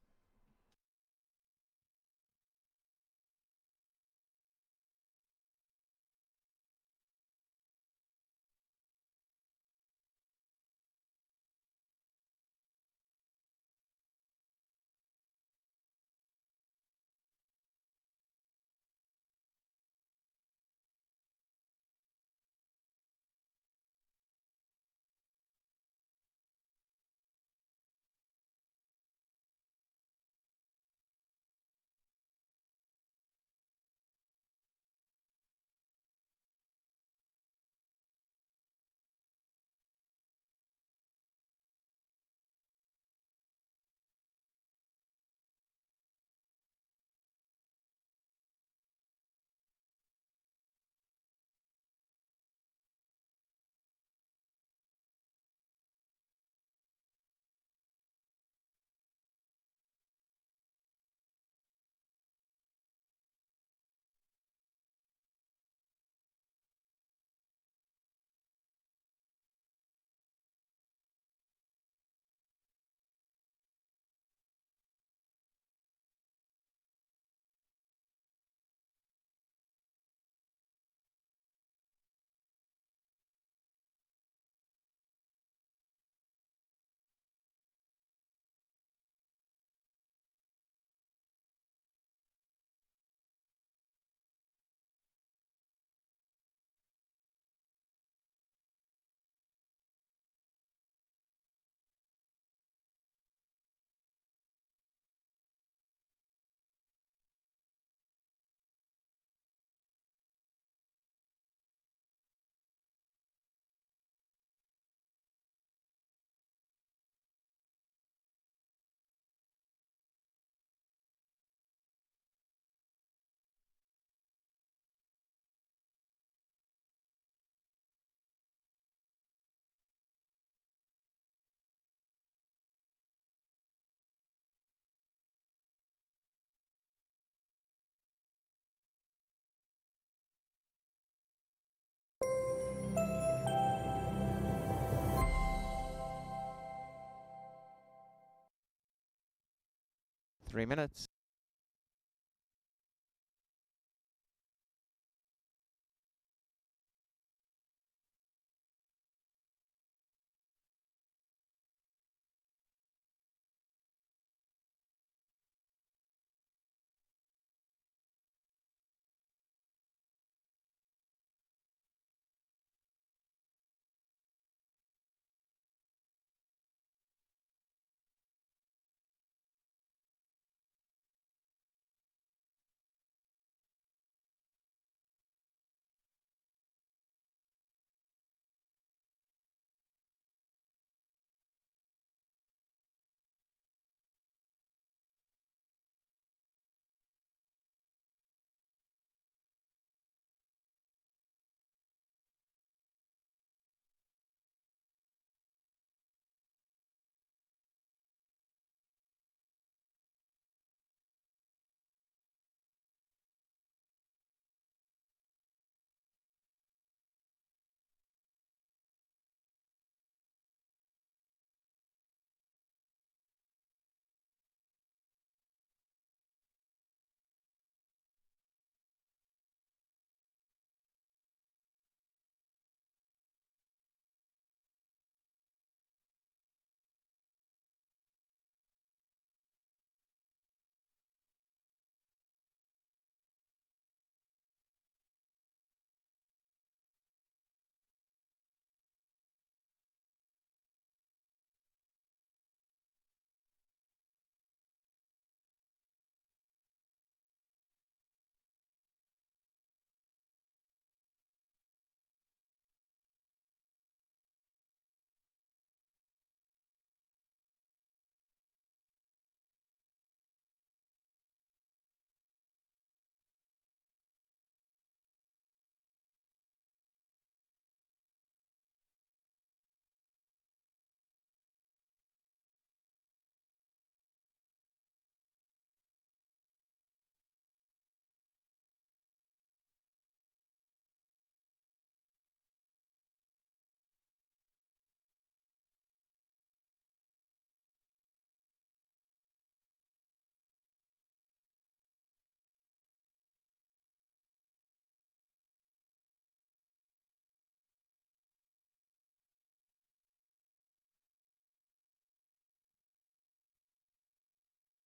3 minutes.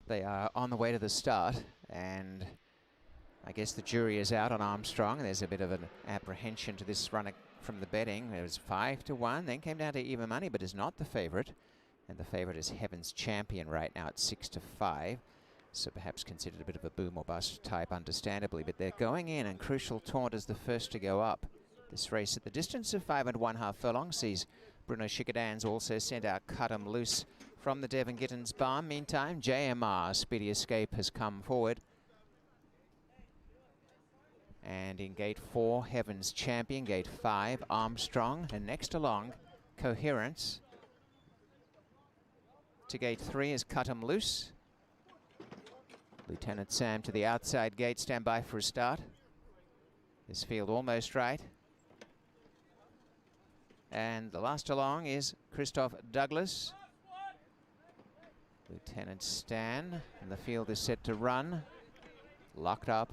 They are on the way to the start, and I guess the jury is out on Armstrong. There's a bit of an apprehension to this runner from the betting. It was 5-1, then came down to even money, but is not the favourite. And the favourite is Heaven's Champion right now at 6-5. So perhaps considered a bit of a boom or bust type, understandably. But they're going in, and Crucial Taunt is the first to go up. This race at the distance of 5 1/2 furlongs sees Bruno Schickedan's also sent out Cut 'em Loose from the Devon Gittins barn. Meantime, JMR Speedy Escape has come forward. And in gate 4, Heaven's Champion. Gate 5, Armstrong. And next along, Coherence. To gate 3 is Cut 'em Loose. Lieutenant Sam to the outside gate. Stand by for a start. This field almost right. And the last along is Christoph Douglas. Lieutenant Stan, and the field is set to run. Locked up.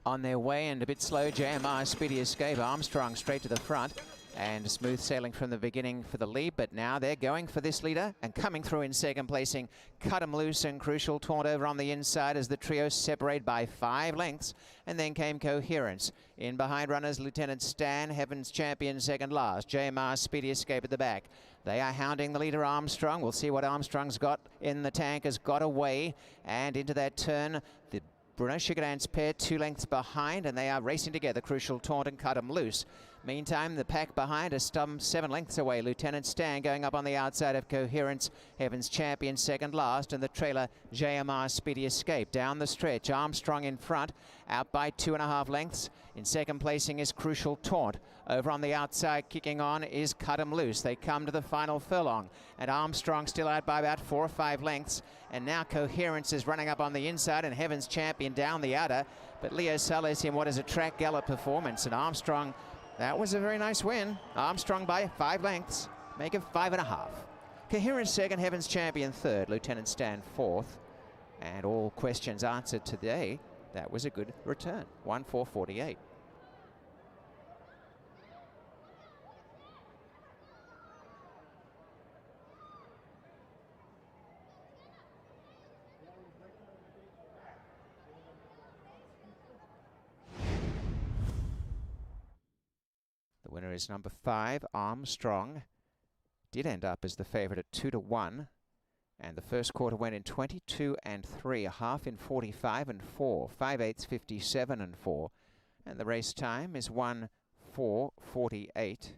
On their way and a bit slow, JMR Speedy Escape. Armstrong straight to the front. And smooth sailing from the beginning for the lead, but now they're going for this leader and coming through in second placing. Cut 'em Loose and Crucial Taunt over on the inside as the trio separate by 5 lengths. And then came Coherence. In behind runners, Lieutenant Stan, Heaven's Champion second last. JMR Speedy Escape at the back. They are hounding the leader Armstrong. We'll see what Armstrong's got in the tank. Has got away and into that turn. The Bruno Schickedan's pair 2 lengths behind, and they are racing together, Crucial Taunt and Cut 'em Loose. Meantime, the pack behind is 7 lengths away. Lieutenant Stan going up on the outside of Coherence. Heaven's Champion second last, and the trailer JMR Speedy Escape. Down the stretch, Armstrong in front, out by 2.5 lengths. In second placing is Crucial Taunt. Over on the outside, kicking on, is Cut 'em Loose. They come to the final furlong, and Armstrong still out by about 4 or 5 lengths. And now Coherence is running up on the inside, and Heaven's Champion down the outer. But Leo Salas in what is a track gallop performance, and Armstrong, that was a very nice win. Armstrong by 5 lengths, make it 5.5. Coherence second, Heaven's Champion third, Lieutenant Stan fourth. And all questions answered today. That was a good return, 1:4:48. The winner is number 5, Armstrong. Did end up as the favourite at 2-1. And the first quarter went in 22 and 3, a half in 45 and 4, 5/8, 57 and 4. And the race time is 1:4:48.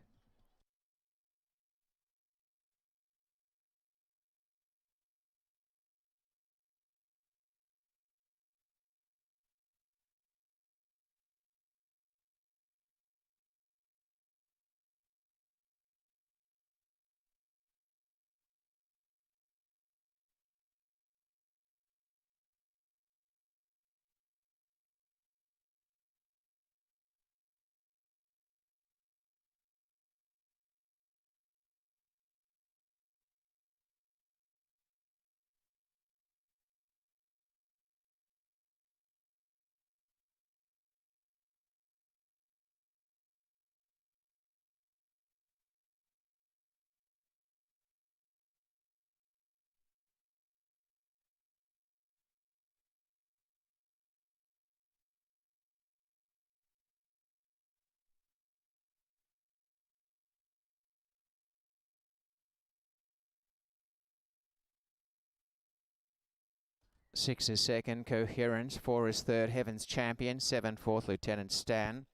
Six is second, Coherence. 4 is third, Heaven's Champion. 7 fourth, Lieutenant Stan.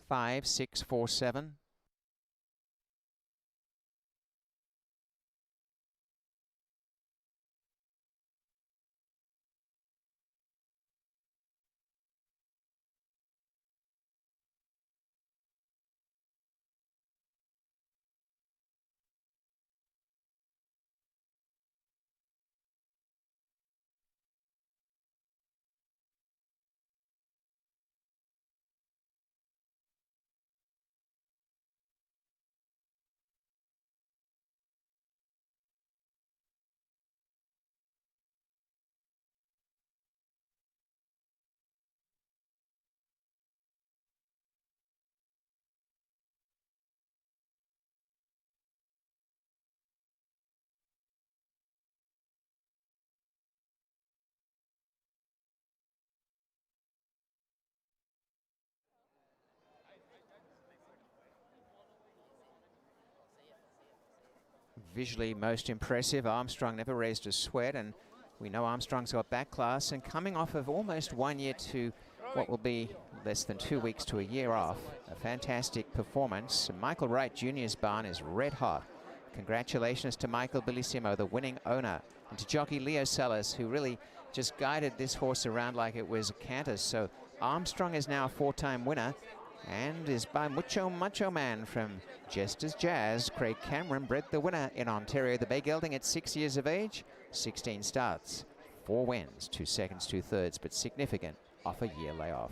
5, 6, 4, 7. Visually most impressive. Armstrong never raised a sweat, and we know Armstrong's got back class, and coming off of almost 1 year to what will be less than 2 weeks to a year off. A fantastic performance. Michael Wright Jr.'s barn is red hot. Congratulations to Michael Bellissimo, the winning owner, and to jockey Leo Salas, who really just guided this horse around like it was a canter. So Armstrong is now a 4-time winner, and is by Mucho Macho Man from Jester's Jazz. Craig Cameron bred the winner in Ontario, the Bay Gelding, at 6 years of age. 16 starts, 4 wins, 2 seconds, 2 thirds, but significant off a year layoff.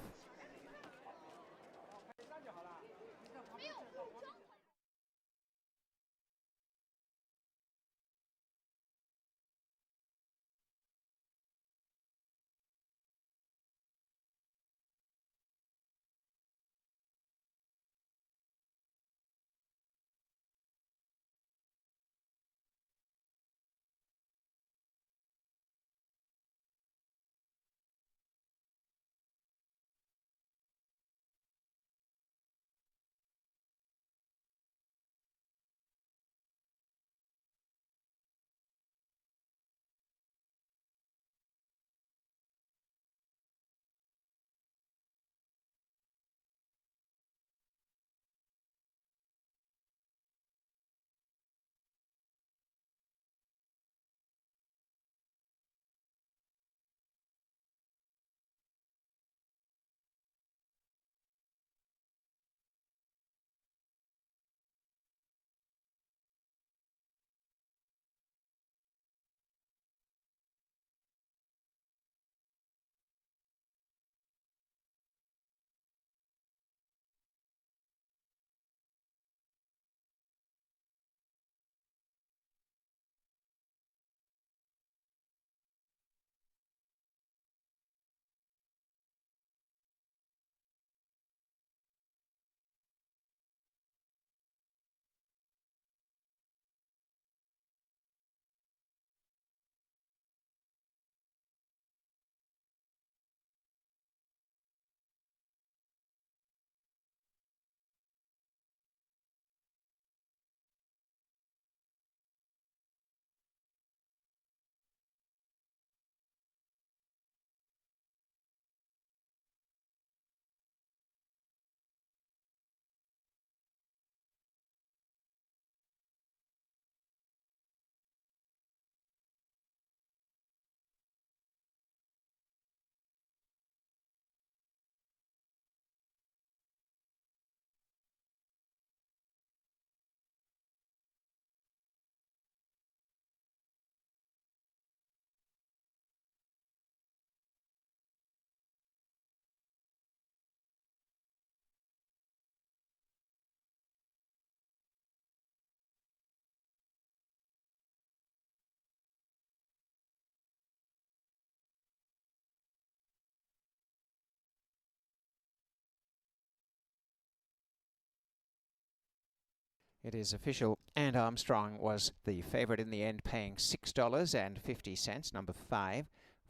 It is official, and Armstrong was the favourite in the end, paying $6.50, number 5.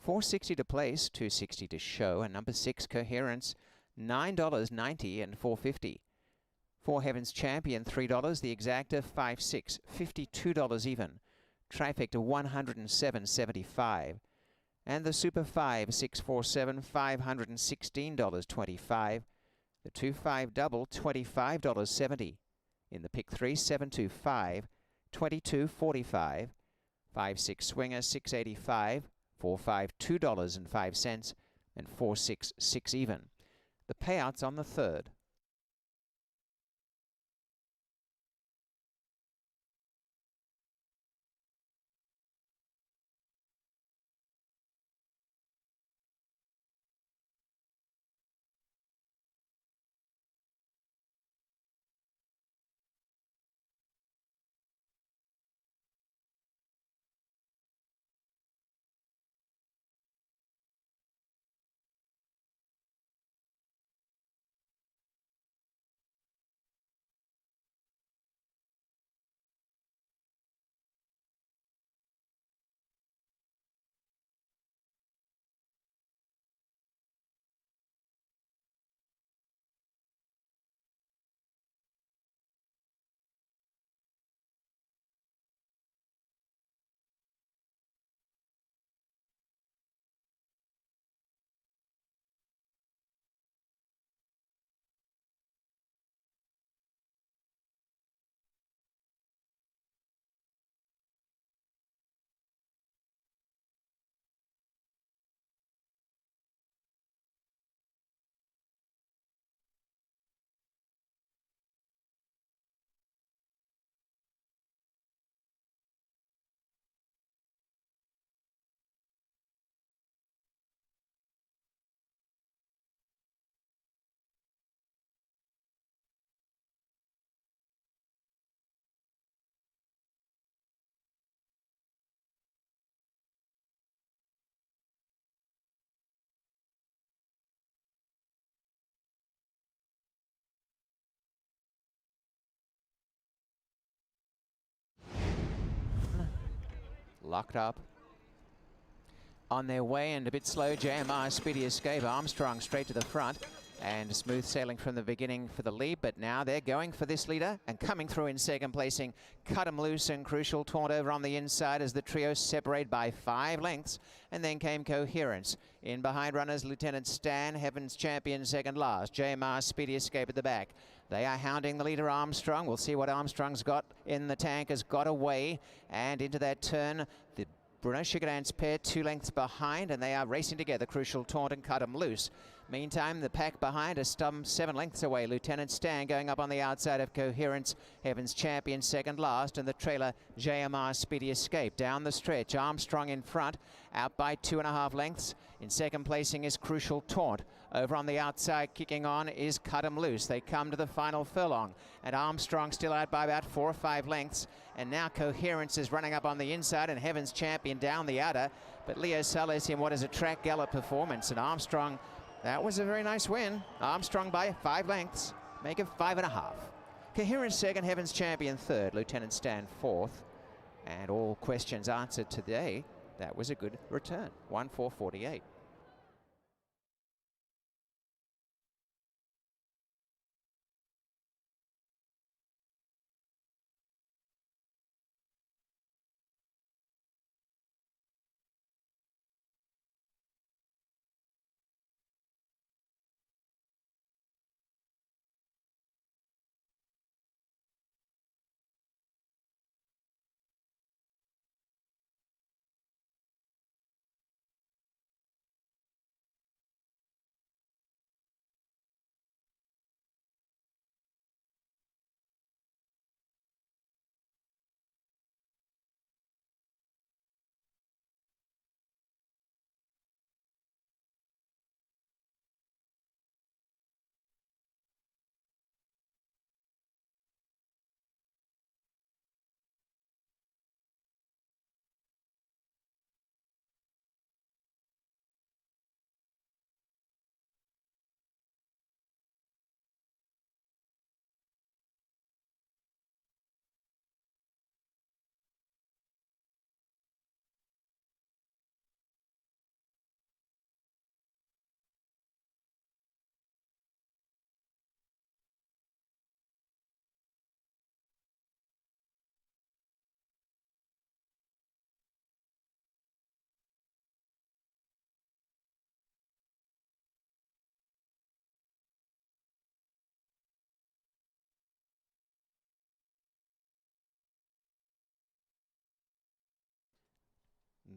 $4.60 to place, $2.60 to show, and number 6, Coherence, $9.90 and $4.50. For Heaven's Champion, $3, the Exacta, $5.6, $52 even. Trifecta, $107.75. And the Super 5, 647, $516.25. The 2-5 double, $25.70. In the pick 3, 725, $22.45. 5-6 swinger, $6.85. 4-5, $2.05. And 4-6, 6 even. The payouts on the third. Locked up. On their way and a bit slow, JMR, Speedy Escape, Armstrong straight to the front. And smooth sailing from the beginning for the lead, but now they're going for this leader and coming through in second placing. Cut 'em loose and Crucial Taunt over on the inside as the trio separate by 5 lengths. And then came Coherence. In behind runners, Lieutenant Stan, Heaven's Champion second last. JMR, Speedy Escape at the back. They are hounding the leader Armstrong. We'll see what Armstrong's got in the tank. Has got away and into that turn. The Bruno Sugar Dance pair 2 lengths behind, and they are racing together. Crucial Taunt and Cut 'em Loose. Meantime, the pack behind is 7 lengths away. Lieutenant Stan going up on the outside of Coherence. Heaven's Champion second last, and the trailer JMR Speedy Escape. Down the stretch, Armstrong in front, out by 2.5 lengths. In second placing is Crucial Taunt. Over on the outside, kicking on, is Cut 'em Loose. They come to the final furlong, and Armstrong still out by about 4 or 5 lengths. And now Coherence is running up on the inside, and Heaven's Champion down the outer. But Leo Salas in what is a track gallop performance, and Armstrong, that was a very nice win. Armstrong by 5 lengths, make it 5.5. Coherence second, Heaven's Champion third, Lieutenant Stan fourth. And all questions answered today. That was a good return, 1-4-48.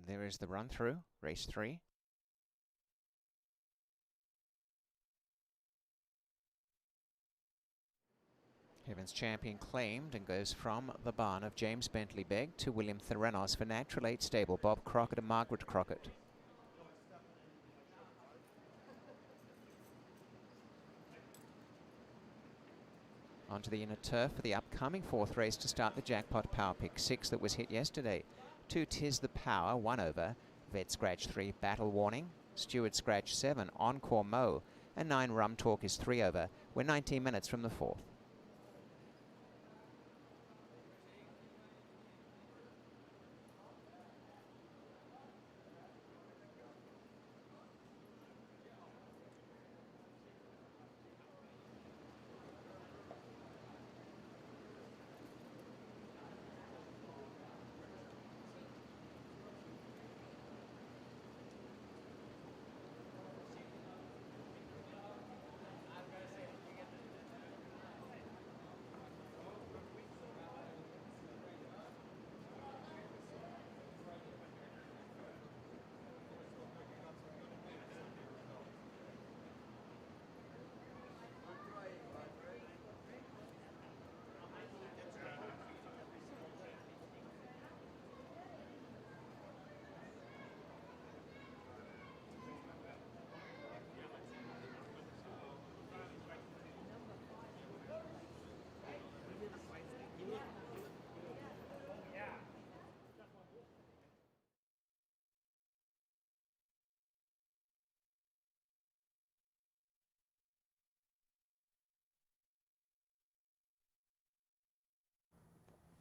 There is the run through, race 3. Heaven's Champion claimed and goes from the barn of James Bentley Begg to William Theranos for Natural 8 stable, Bob Crockett and Margaret Crockett. Onto the inner turf for the upcoming 4th race to start the Jackpot Power Pick 6 that was hit yesterday. 2 Tis the Power, 1 over, Vet Scratch 3, Battle Warning, Stewart Scratch 7, Encore Mo, and 9 Rum Talk is 3 over. We're 19 minutes from the 4th.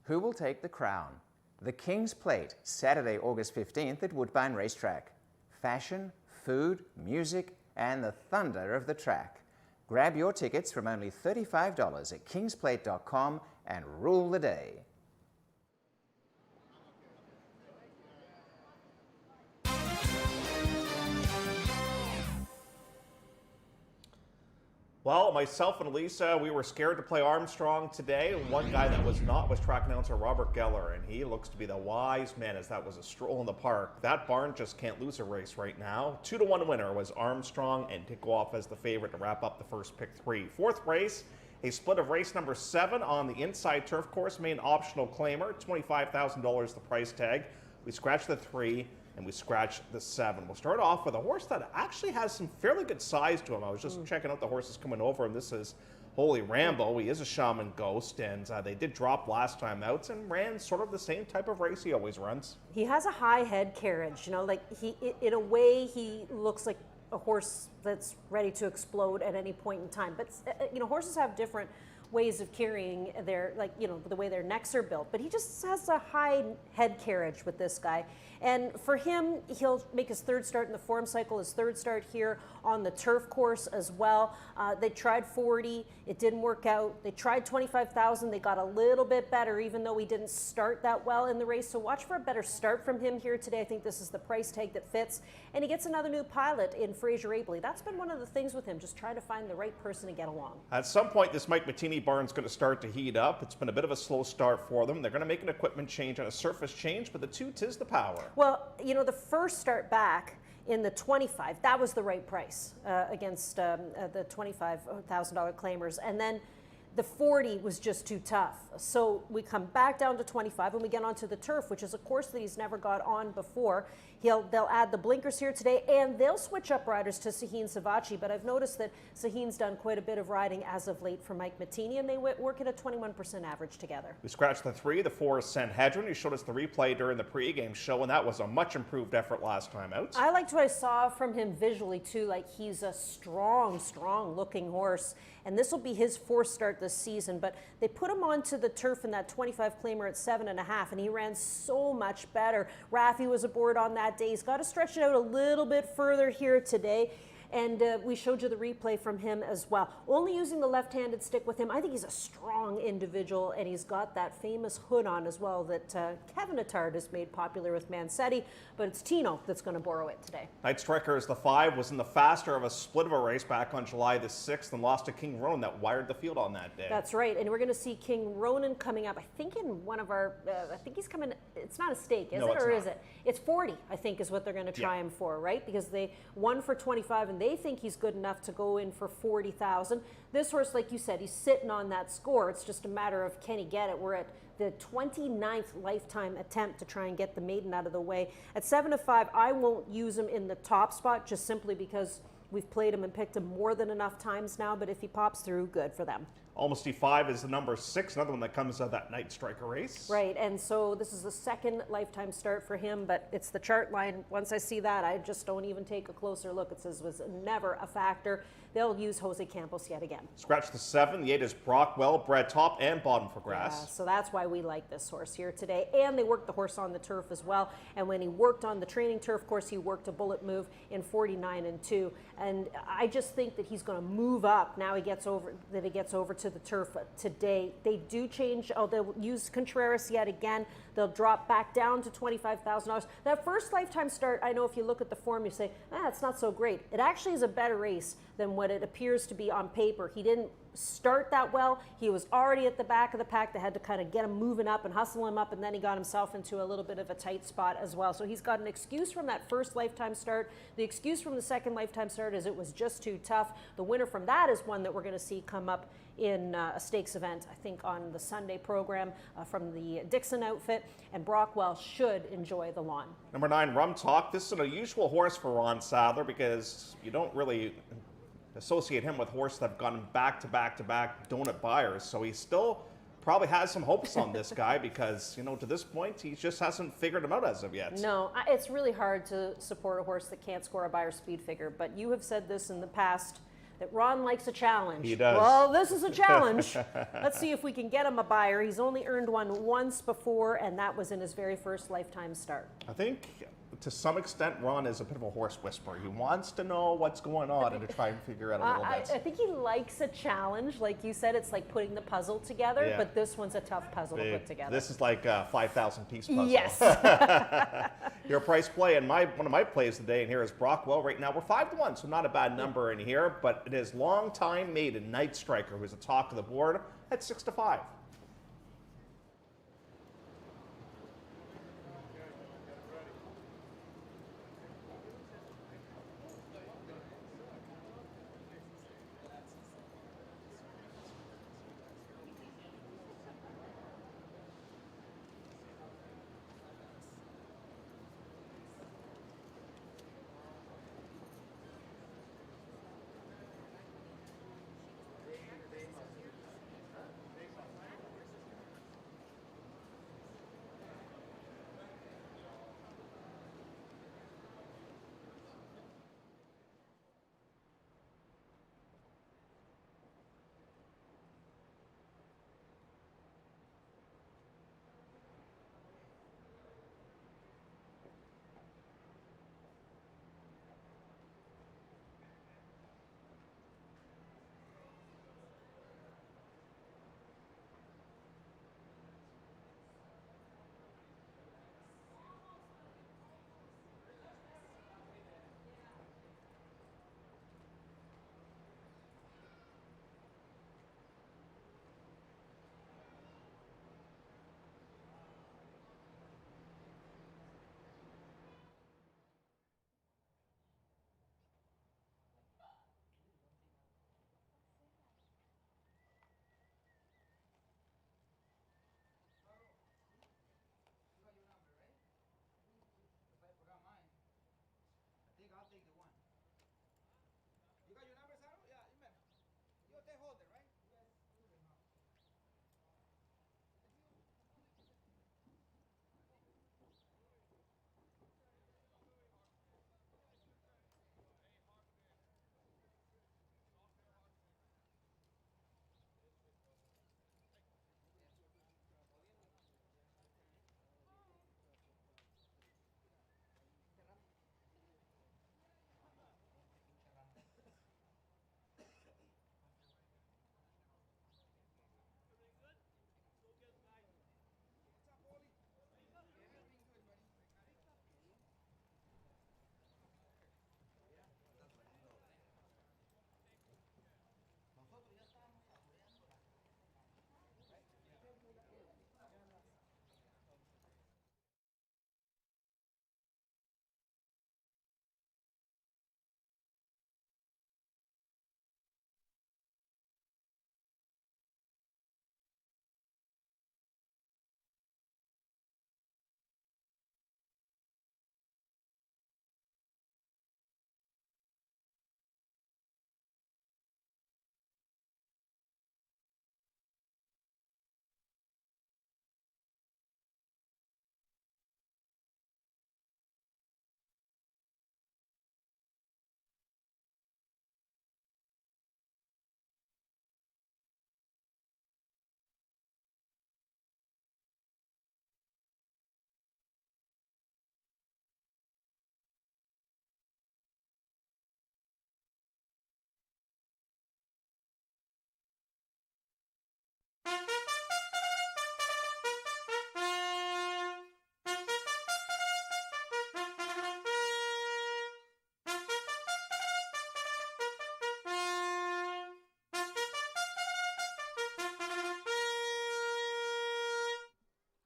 Who will take the crown? The King's Plate, Saturday, August 15th at Woodbine Racetrack. Fashion, food, music, and the thunder of the track. Grab your tickets from only $35 at kingsplate.com and rule the day. Well, myself and Lisa, we were scared to play Armstrong today. One guy that was not was track announcer Robert Geller, and he looks to be the wise man, as that was a stroll in the park. That barn just can't lose a race right now. 2-1 winner was Armstrong, and did go off as the favorite to wrap up the first pick 3. 4th race, a split of race number 7 on the inside turf course, main optional claimer, $25,000 the price tag. We scratched the 3. And we scratch the 7. We'll start off with a horse that actually has some fairly good size to him. I was just checking out the horses coming over, and this is Holy Rambo. He is a Shaman Ghost, and they did drop last time out and ran sort of the same type of race he always runs. He has a high head carriage, you know, like in a way he looks like a horse that's ready to explode at any point in time. But you know, horses have different ways of carrying their, like, you know, the way their necks are built, but he just has a high head carriage with this guy. And for him, he'll make his 3rd start in the form cycle, his 3rd start here on the turf course as well. They tried 40, it didn't work out. They tried 25,000, they got a little bit better, even though he didn't start that well in the race. So watch for a better start from him here today. I think this is the price tag that fits. And he gets another new pilot in Fraser Abley. That's been one of the things with him, just trying to find the right person to get along. At some point, this Mike Mattini barn's going to start to heat up. It's been a bit of a slow start for them. They're going to make an equipment change and a surface change, but the 2 Tis the Power. Well, you know, the first start back in the 25, that was the right price against the $25,000 claimers. And then the 40 was just too tough. So we come back down to 25 and we get onto the turf, which is a course that he's never got on before. They'll add the blinkers here today, and they'll switch up riders to Sahin Savachi, but I've noticed that Sahin's done quite a bit of riding as of late for Mike Mattini, and they work at a 21% average together. We scratched the 3, the 4 is Sanhedrin. You showed us the replay during the pregame show, and that was a much improved effort last time out. I liked what I saw from him visually too. Like, he's a strong looking horse, and this will be his 4th start this season, but they put him onto the turf in that 25 claimer at 7.5, and he ran so much better. Raffy was aboard on that day. He's got to stretch it out a little bit further here today. And we showed you the replay from him as well. Only using the left-handed stick with him. I think he's a strong individual, and he's got that famous hood on as well that Kevin Attard has made popular with Mancetti, but it's Tino that's going to borrow it today. Night Striker is the 5, was in the faster of a split of a race back on July the 6th and lost to King Ronan that wired the field on that day. That's right, and we're going to see King Ronan coming up, I think in one of our, I think he's coming, it's not a stake, is it, or is it? It's 40, I think, is what they're going to try him for, right? Because they won for 25, and they think he's good enough to go in for 40,000. This horse, like you said, he's sitting on that score. It's just a matter of can he get it. We're at the 29th lifetime attempt to try and get the maiden out of the way. At 7-5, I won't use him in the top spot just simply because we've played him and picked him more than enough times now, but if he pops through, good for them. Almost E5 is the number 6, another one that comes out of that Night Striker race. Right, and so this is the second lifetime start for him, but it's the chart line. Once I see that, I just don't even take a closer look. It says it was never a factor. They'll use Jose Campos yet again. Scratch the 7. The 8 is Brockwell, bred top and bottom for grass. Yeah, so that's why we like this horse here today. And they worked the horse on the turf as well. And when he worked on the training turf, of course, he worked a bullet move in 49-2. And I just think that he's going to move up now he gets over to the turf today. They do change. Oh, they'll use Contreras yet again. They'll drop back down to $25,000. That first lifetime start, I know if you look at the form, you say, it's not so great. It actually is a better race than what it appears to be on paper. He didn't start that well. He was already at the back of the pack. They had to kind of get him moving up and hustle him up, and then he got himself into a little bit of a tight spot as well. So he's got an excuse from that first lifetime start. The excuse from the second lifetime start is it was just too tough. The winner from that is one that we're going to see come up in a stakes event, I think on the Sunday program from the Dixon outfit, and Brockwell should enjoy the lawn. Number 9, Rum Talk. This is an unusual horse for Ron Sadler because you don't really associate him with horses that have gone back-to-back donut buyers. So he still probably has some hopes on this guy because, to this point, he just hasn't figured him out as of yet. No, it's really hard to support a horse that can't score a buyer speed figure, but you have said this in the past, that Ron likes a challenge. He does. Well, this is a challenge. Let's see if we can get him a buyer. He's only earned one once before, and that was in his very first lifetime start. I think to some extent, Ron is a bit of a horse whisperer. He wants to know what's going on and to try and figure out a little bit. I think he likes a challenge. Like you said, it's like putting the puzzle together, but this one's a tough puzzle to put together. This is like a 5,000-piece puzzle. Yes. Your price play, and one of my plays today in here is Brockwell. Right now, we're 5-1, so not a bad number in here, but it is long-time maiden Night Striker, who's the talk of the board, at 6-5.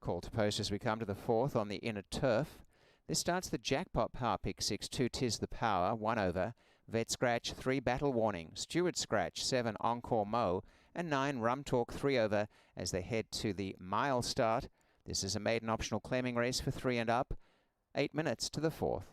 Call to post as we come to the 4th on the inner turf. This starts the Jackpot Power Pick 6, 2 Tis the Power, 1 over. Vet Scratch, 3 Battle Warning. Steward Scratch, 7 Encore Mo. And 9 Rum Talk, 3 over as they head to the mile start. This is a maiden optional claiming race for 3 and up. 8 minutes to the 4th.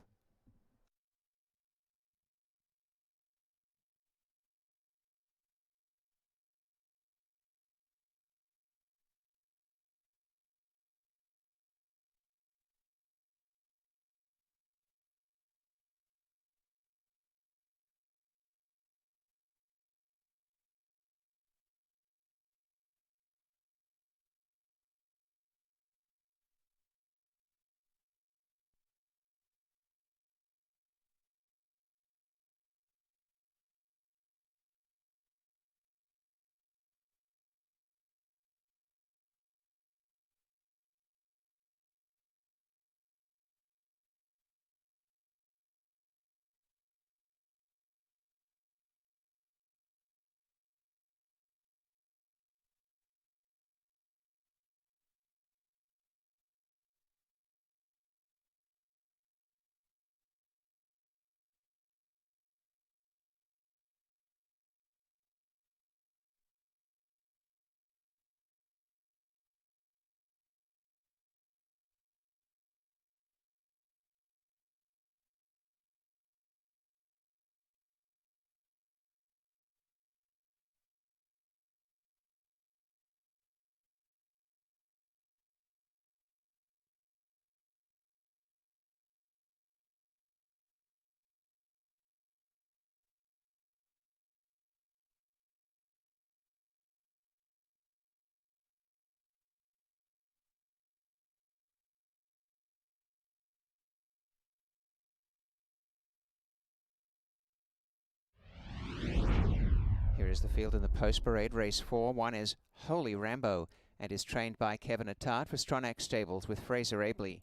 Here is the field in the post-parade. Race 4. 1 is Holy Rambo and is trained by Kevin Attard for Stronach Stables with Fraser Abley.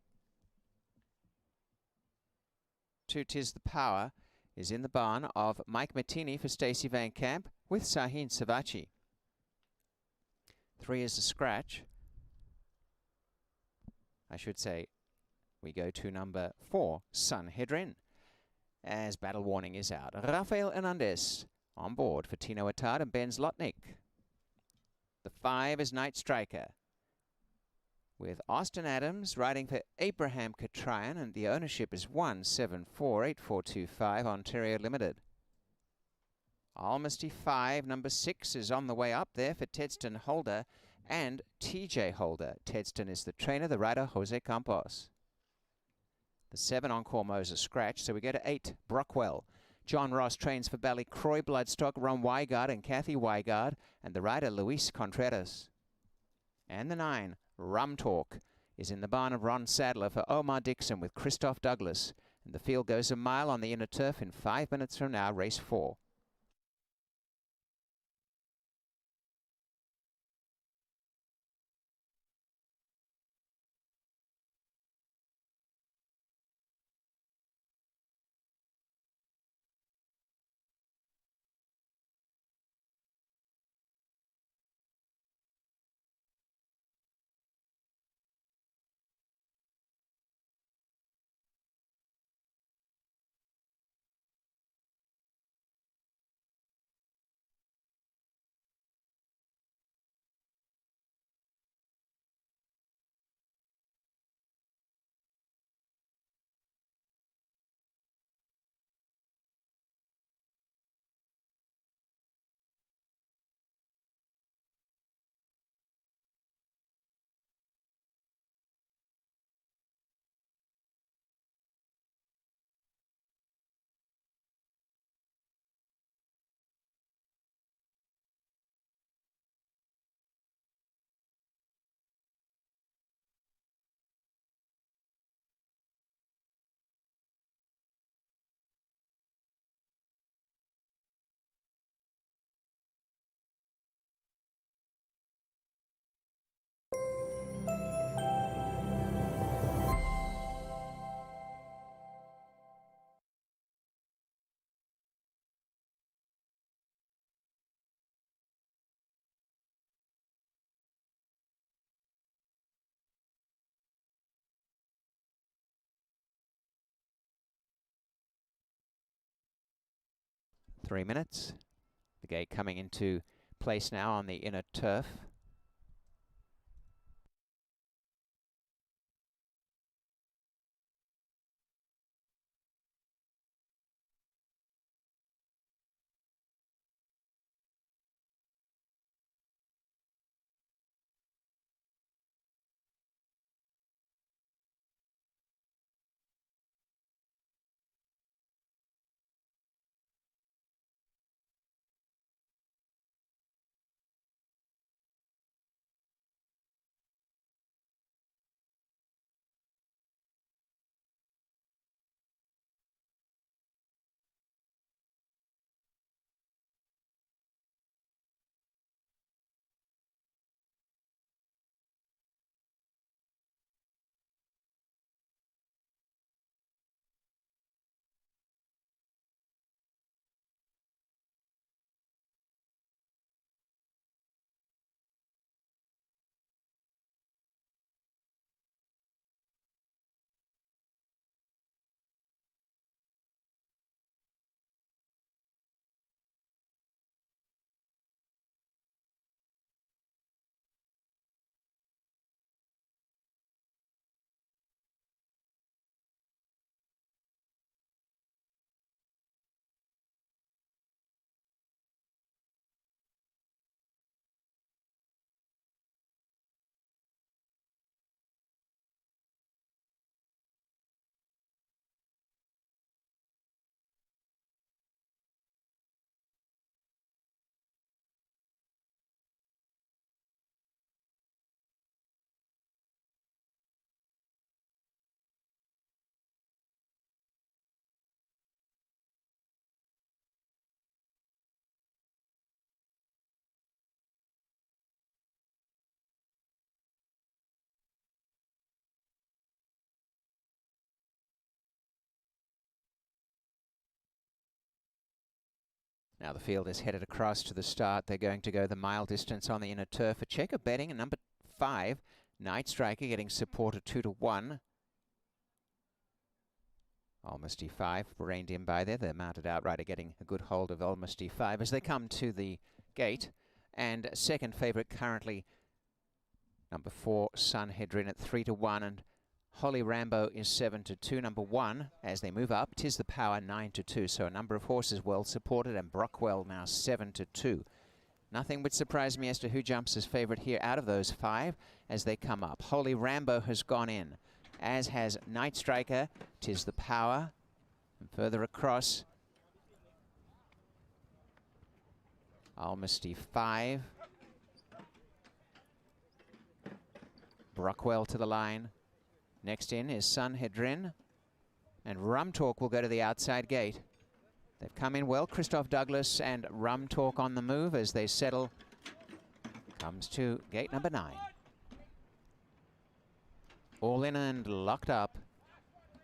2 Tis the Power is in the barn of Mike Mattini for Stacey Van Camp with Sahin Savachi. 3 is a scratch. I should say we go to number 4, Sanhedrin, as Battle Warning is out. Rafael Hernandez on board for Tino Attard and Ben Zlotnick. The 5 is Night Striker, with Austin Adams riding for Abraham Catrian, and the ownership is 1748425 Ontario Limited. Almasty 5, number 6, is on the way up there for Tedston Holder and TJ Holder. Tedston is the trainer, the rider Jose Campos. The 7 Encore Mo's a scratch, so we go to 8, Brockwell. John Ross trains for Ballycroy Bloodstock, Ron Weigard and Kathy Weigard, and the rider Luis Contreras. And the 9, Rum Talk, is in the barn of Ron Sadler for Omar Dixon with Christoph Douglas. And the field goes a mile on the inner turf in 5 minutes from now, race 4. 3 minutes. The gate coming into place now on the inner turf. Now the field is headed across to the start. They're going to go the mile distance on the inner turf. A checker betting, and number 5, Night Striker, getting supported 2-1. Almost E5 reined in by there. They're mounted outrighter getting a good hold of Almost E5 as they come to the gate. And second favourite currently, number 4, Sunhedrin at 3-1. And Holy Rambo is 7-2. Number 1, as they move up, Tis the Power 9-2. So a number of horses well supported, and Brockwell now 7-2. Nothing would surprise me as to who jumps as favourite here out of those 5 as they come up. Holy Rambo has gone in, as has Night Striker, Tis the Power, and further across, Almost E5. Brockwell to the line. Next in is Sunhedrin, and Rum Talk will go to the outside gate. They've come in well, Christoph Douglas and Rum Talk on the move as they settle. Comes to gate number 9. All in and locked up.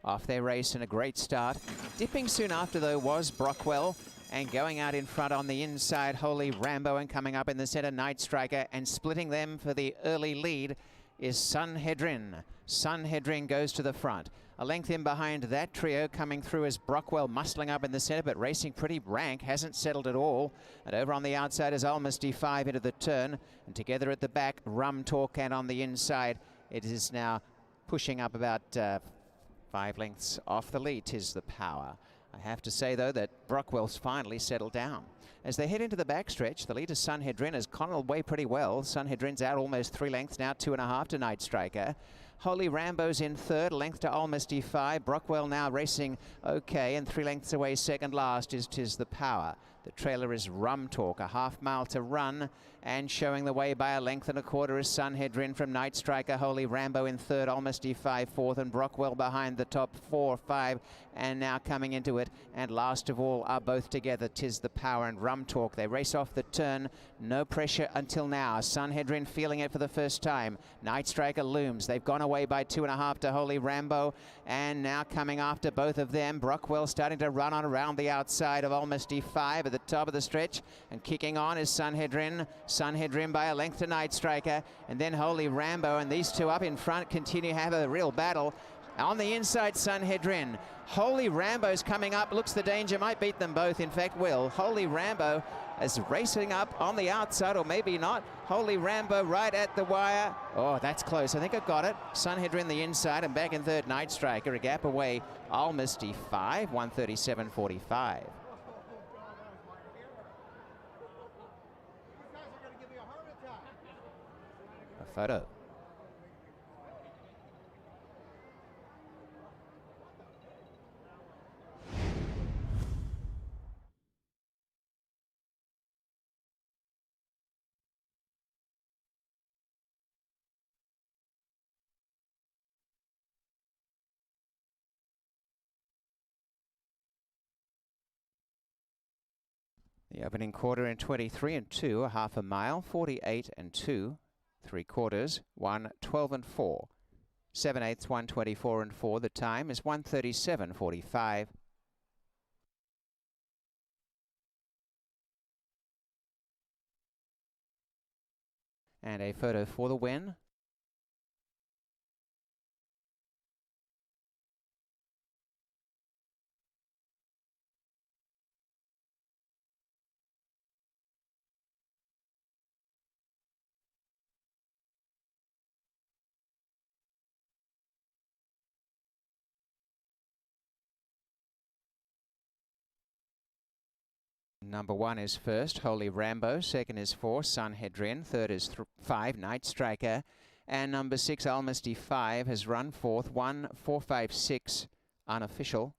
Off their race and a great start. Dipping soon after though was Brockwell, and going out in front on the inside, Holy Rambo, and coming up in the center, Night Striker, and splitting them for the early lead is Sunhedrin. Sunhedrin goes to the front. A length in behind that trio coming through is Brockwell muscling up in the center, but racing pretty rank, hasn't settled at all. And over on the outside is Almost E5 into the turn. And together at the back, Rum Talk, and on the inside, it is now pushing up about 5 lengths off the lead, Tis the Power. I have to say, though, that Brockwell's finally settled down. As they head into the backstretch, the leader, Sunhedrin, has gone away pretty well. Sunhedrin's out almost 3 lengths now, 2.5 to Night Striker. Holy Rambo's in third, length to Almost E5. Brockwell now racing okay, and 3 lengths away second last is Tis the Power. The trailer is Rum Talk, a half mile to run, and showing the way by 1.25 lengths is Sunhedrin from Night Striker. Holy Rambo in third, Almost E5 fourth, and Brockwell behind the top 4, 5, and now coming into it. And last of all are both together, Tis the Power and Rum Talk. They race off the turn, no pressure until now. Sunhedrin feeling it for the first time. Night Striker looms. They've gone away by 2.5 to Holy Rambo, and now coming after both of them. Brockwell starting to run on around the outside of Almost E5 at the top of the stretch, and kicking on is Sunhedrin. Sunhedrin by 1 length to Night Striker, and then Holy Rambo, and these two up in front continue to have a real battle. On the inside, Sanhedrin. Holy Rambo's coming up. Looks the danger. Might beat them both. In fact, will. Holy Rambo is racing up on the outside, or maybe not. Holy Rambo right at the wire. Oh, that's close. I think I got it. Sanhedrin the inside, and back in third, Night Striker. A gap away. Almisty 5, 137.45. A photo. The opening quarter in 23 and 2, a half a mile, 48 and 2, 3/4, 1:12 and 4, 7/8, 1:24 and 4. The time is 1:37.45. And a photo for the win. Number 1 is first, Holy Rambo. Second is 4, Sanhedrin. Third is 5, Night Striker. And number 6, Almisty 5, has run fourth, 1:4.56, unofficial.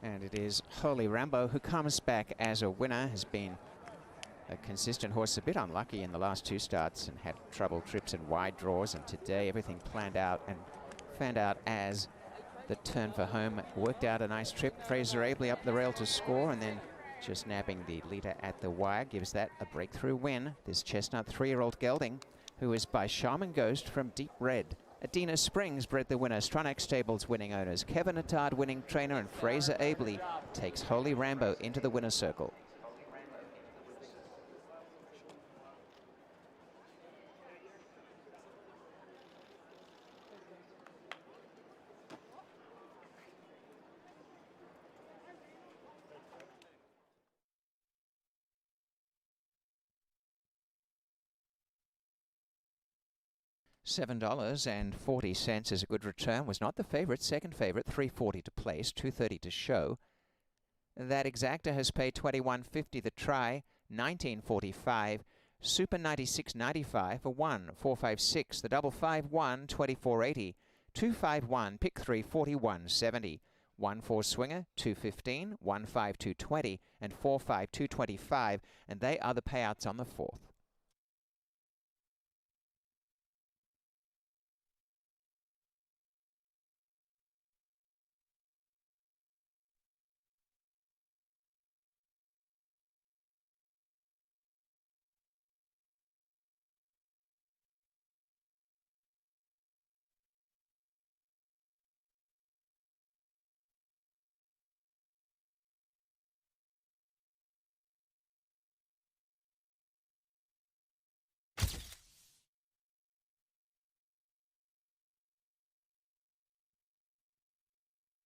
And it is Holy Rambo who comes back as a winner. Has been a consistent horse, a bit unlucky in the last 2 starts and had trouble trips and wide draws. And today everything planned out and fanned out as the turn for home. Worked out a nice trip. Fraser Abley up the rail to score, and then just nabbing the leader at the wire gives that a breakthrough win. This chestnut 3-year-old gelding, who is by Shaman Ghost from Deep Red. Adina Springs bred the winner. Stronach Stables winning owners. Kevin Attard winning trainer, and Fraser Abley takes Holy Rambo into the winner's circle. $7.40 is a good return. Was not the favorite. Second favorite, $3.40 to place, $2.30 to show. That exacta has paid $21.50 the try, $19.45. Super 96.95 for 1, 456. The double 5-1, $24.80. 251, pick 3, $41.70. 1-4 swinger, $2.15. 1-5, $2.20, and 4-5, $2.25. And they are the payouts on the 4th.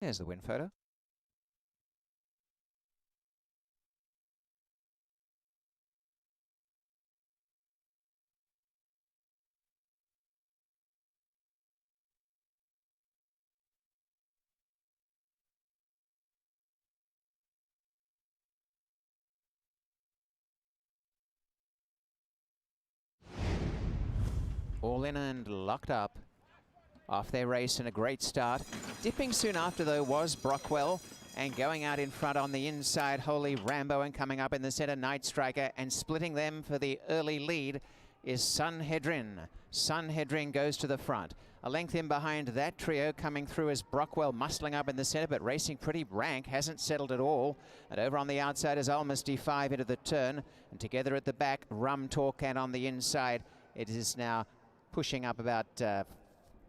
There's the win photo. All in and locked up. Off their race and a great start. Dipping soon after, though, was Brockwell. And going out in front on the inside, Holy Rambo, and coming up in the center, Night Striker. And splitting them for the early lead is Sanhedrin. Sanhedrin goes to the front. A length in behind that trio, coming through as Brockwell muscling up in the center, but racing pretty rank, hasn't settled at all. And over on the outside is Almasty 5 into the turn. And together at the back, Rum Talk, and on the inside, it is now pushing up about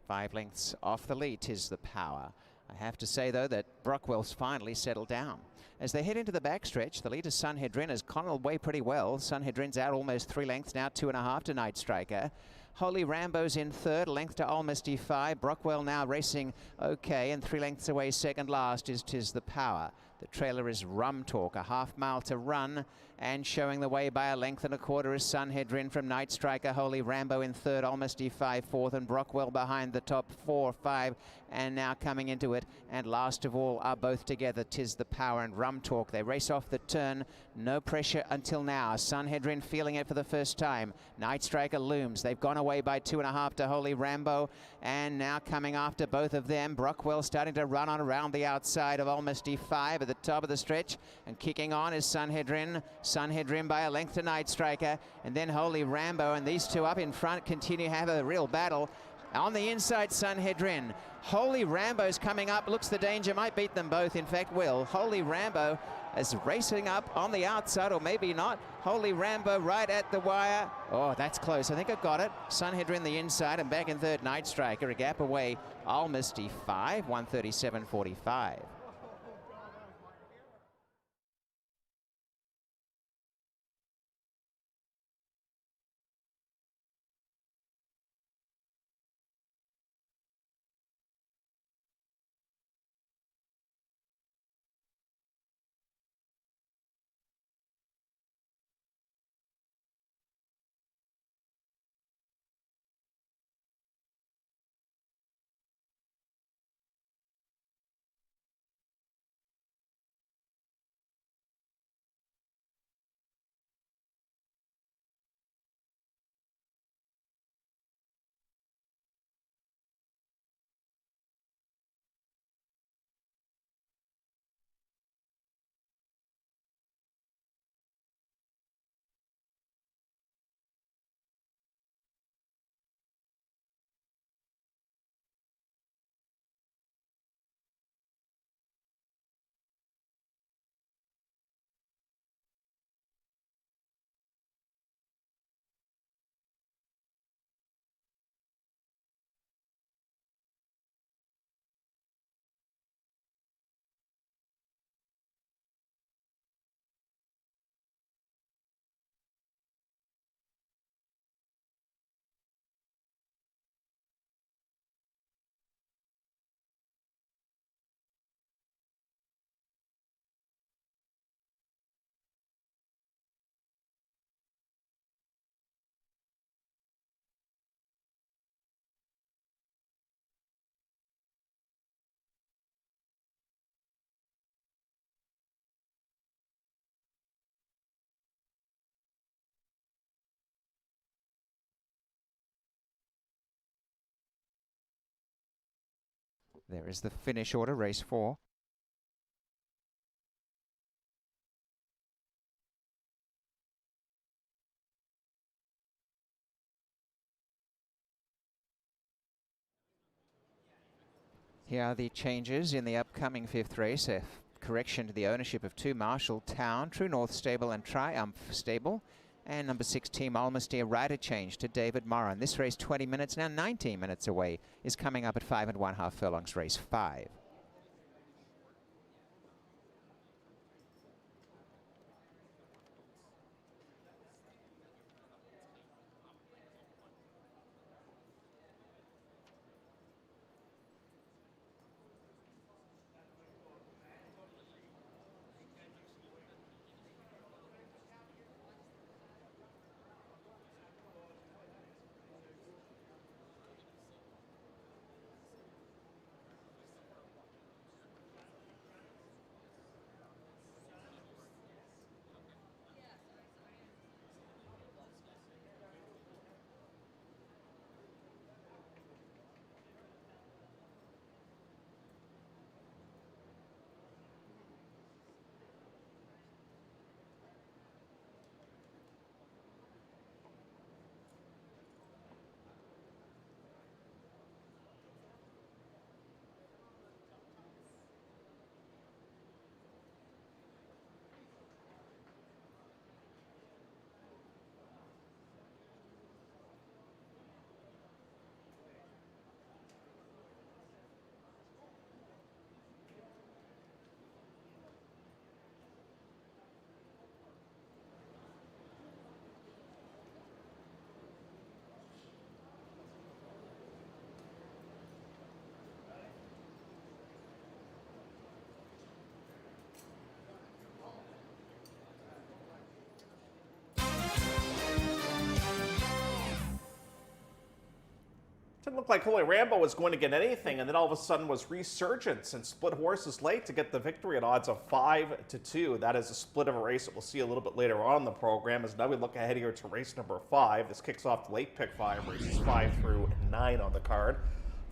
5 lengths off the lead. 'Tis the Power. I have to say, though, that Brockwell's finally settled down. As they head into the backstretch, the leader, Sanhedrin, has gone away pretty well. Sanhedrin's out almost 3 lengths now, 2.5 to Night Striker. Holy Rambo's in third, a length to Almasty 5. Brockwell now racing okay, and 3 lengths away second last is 'Tis the Power. The trailer is Rum Talk, a half-mile to run, and showing the way by a length and a quarter is Sanhedrin from Night Striker. Holy Rambo in third, Almasty 5 fourth, and Brockwell behind the top 4, 5, and now coming into it. And last of all are both together, 'Tis the Power and Rum Talk. They race off the turn, no pressure until now. Sanhedrin feeling it for the first time. Night Striker looms. They've gone away by 2.5 to Holy Rambo, and now coming after both of them. Brockwell starting to run on around the outside of Almasty 5 at the top of the stretch, and kicking on is Sanhedrin. Sanhedrin by a length to Night Striker, and then Holy Rambo, and these two up in front continue to have a real battle. On the inside, Sanhedrin. Holy Rambo's coming up. Looks the danger. Might beat them both. In fact, will. Holy Rambo is racing up on the outside, or maybe not. Holy Rambo right at the wire. Oh, that's close. I think I got it. Sanhedrin the inside, and back in third, Night Striker. A gap away, Almasty 5, 137.45. There is the finish order, race 4. Here are the changes in the upcoming 5th race. A correction to the ownership of 2 Marshall Town, True North Stable and Triumph Stable. And number 6, Team Almasteer, rider change to David Moran. This race 20 minutes, now 19 minutes away, is coming up at 5 1/2 furlongs, race 5. Didn't look like Holy Rambo was going to get anything, and then all of a sudden was Resurgence and split horses late to get the victory at odds of 5-2. That is a split of a race that we'll see a little bit later on in the program. As now we look ahead here to race number 5. This kicks off the late pick 5, races 5 through 9 on the card.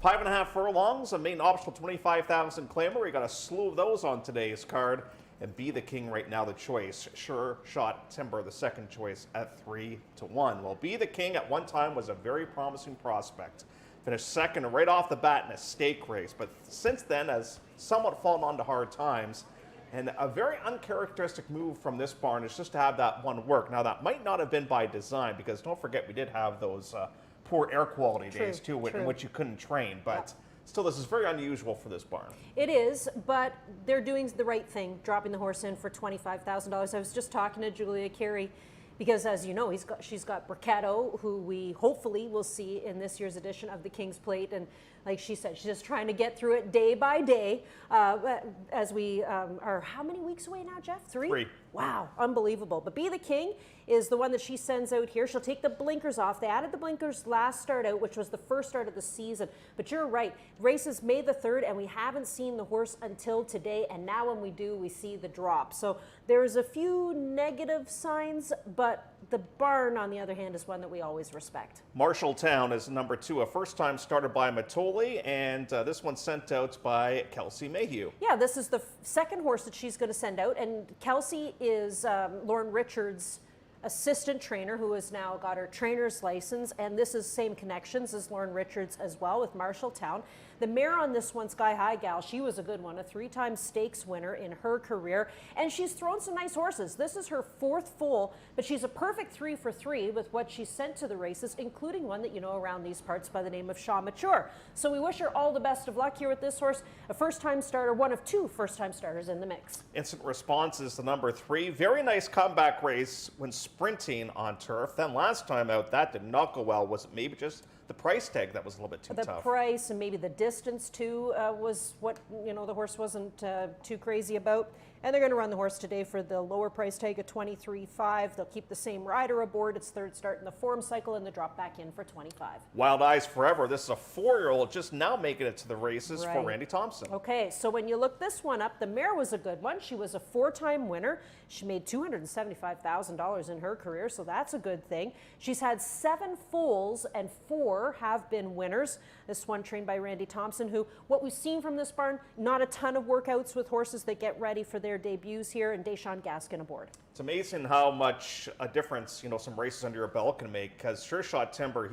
5 1/2 furlongs, a main optional 25,000 claimer. We got a slew of those on today's card. And Be the King right now the choice. Sure Shot Timber the second choice at 3-1. Well, Be the King at one time was a very promising prospect. Finished second right off the bat in a stake race, but since then has somewhat fallen onto hard times. And a very uncharacteristic move from this barn is just to have that one work. Now, that might not have been by design, because don't forget we did have those poor air quality days too, in which you couldn't train. But still, this is very unusual for this barn. It is, but they're doing the right thing, dropping the horse in for $25,000. I was just talking to Julia Carey, because as you know, she's got Brichetto, who we hopefully will see in this year's edition of the King's Plate. And like she said, she's just trying to get through it day by day as we are how many weeks away now, Jeff? 3? 3. Wow, unbelievable. But Be the King is the one that she sends out here. She'll take the blinkers off. They added the blinkers last start out, which was the first start of the season. But you're right, races May the 3rd, and we haven't seen the horse until today. And now when we do, we see the drop. So there's a few negative signs, but the barn, on the other hand, is one that we always respect. Marshalltown is number 2, a first-time starter by Matoli, and this one's sent out by Kelsey Mayhew. Yeah, this is the second horse that she's going to send out, and Kelsey is Lauren Richards' assistant trainer, who has now got her trainer's license, and this is same connections as Lauren Richards as well with Marshalltown. The mare on this one, Sky High Gal, she was a good one, a 3-time stakes winner in her career, and she's thrown some nice horses. This is her 4th foal, but she's a perfect 3 for 3 with what she's sent to the races, including one that you know around these parts by the name of Shaw Mature. So we wish her all the best of luck here with this horse, a first-time starter, one of 2 first-time starters in the mix. Instant Response is the number 3. Very nice comeback race when sprinting on turf. Then last time out, that did not go well. Was it maybe just the price tag that was a little bit too tough? The price and maybe the distance too was what, you know, the horse wasn't too crazy about. And they're going to run the horse today for the lower price tag of $23,500. They'll keep the same rider aboard. Its 3rd start in the form cycle, and the drop back in for $25,000. Wild Eyes Forever. This is a 4-year-old just now making it to the races for Randy Thompson. Okay, so when you look this one up, the mare was a good one. She was a 4-time winner. She made $275,000 in in her career, so that's a good thing. She's had 7 foals and 4 have been winners. This one trained by Randy Thompson, who, what we've seen from this barn, not a ton of workouts with horses that get ready for their debuts here, and Deshaun Gaskin aboard. It's amazing how much a difference, some races under your belt can make, because Sure Shot Timber,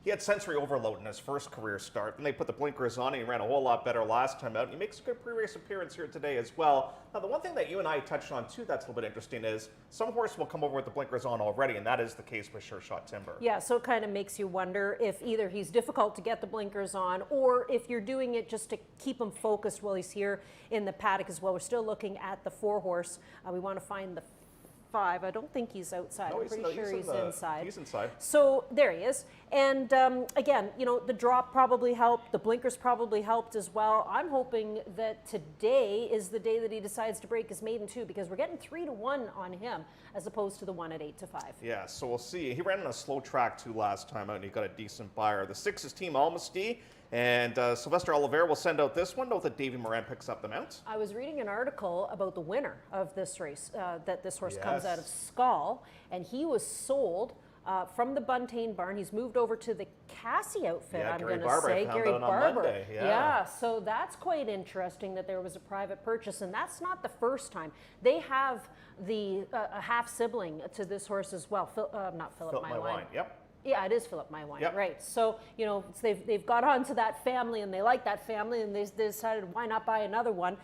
he had sensory overload in his first career start. Then they put the blinkers on, and he ran a whole lot better last time out. And he makes a good pre-race appearance here today as well. Now, the one thing that you and I touched on, too, that's a little bit interesting is some horses will come over with the blinkers on already, and that is the case with Sure Shot Timber. Yeah, so it kind of makes you wonder if either he's difficult to get the blinkers on, or if you're doing it just to keep him focused while he's here in the paddock as well. We're still looking at the 4-horse. We want to find the 5. I don't think he's outside. No, I'm pretty sure he's inside. He's inside. So there he is. And again, the drop probably helped. The blinkers probably helped as well. I'm hoping that today is the day that he decides to break his maiden too, because we're getting 3-1 on him as opposed to the 1 at 8-5. Yeah, so we'll see. He ran on a slow track too last time out, and he got a decent buyer. The 6 is Team Almasty. And Sylvester Oliveira will send out this one. Note that Davy Moran picks up the mount. I was reading an article about the winner of this race, that this horse comes out of Skull, and he was sold from the Buntain barn. He's moved over to the Cassie outfit, I'm going to say. Gary Barber. Yeah, so that's quite interesting that there was a private purchase, and that's not the first time. They have a half sibling to this horse as well. Not Philip My Wine. Yep. Yeah, it is Philip My Wine, yep. Right. So, they've got onto that family, and they like that family, and they decided, why not buy another one?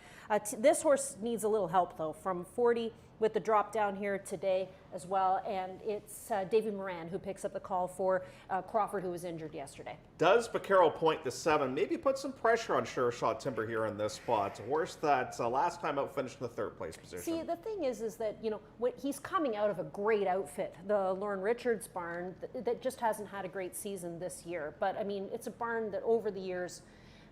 This horse needs a little help, though, from 40 with the drop down here today as well, and it's Davy Moran who picks up the call for Crawford, who was injured yesterday. Does Vaquero point the 7 maybe put some pressure on Sure Shot Timber here in this spot? A horse that last time out finished in the 3rd place position. See, the thing is that, when he's coming out of a great outfit, the Lorne Richards barn, that just hasn't had a great season this year. But, I mean, it's a barn that over the years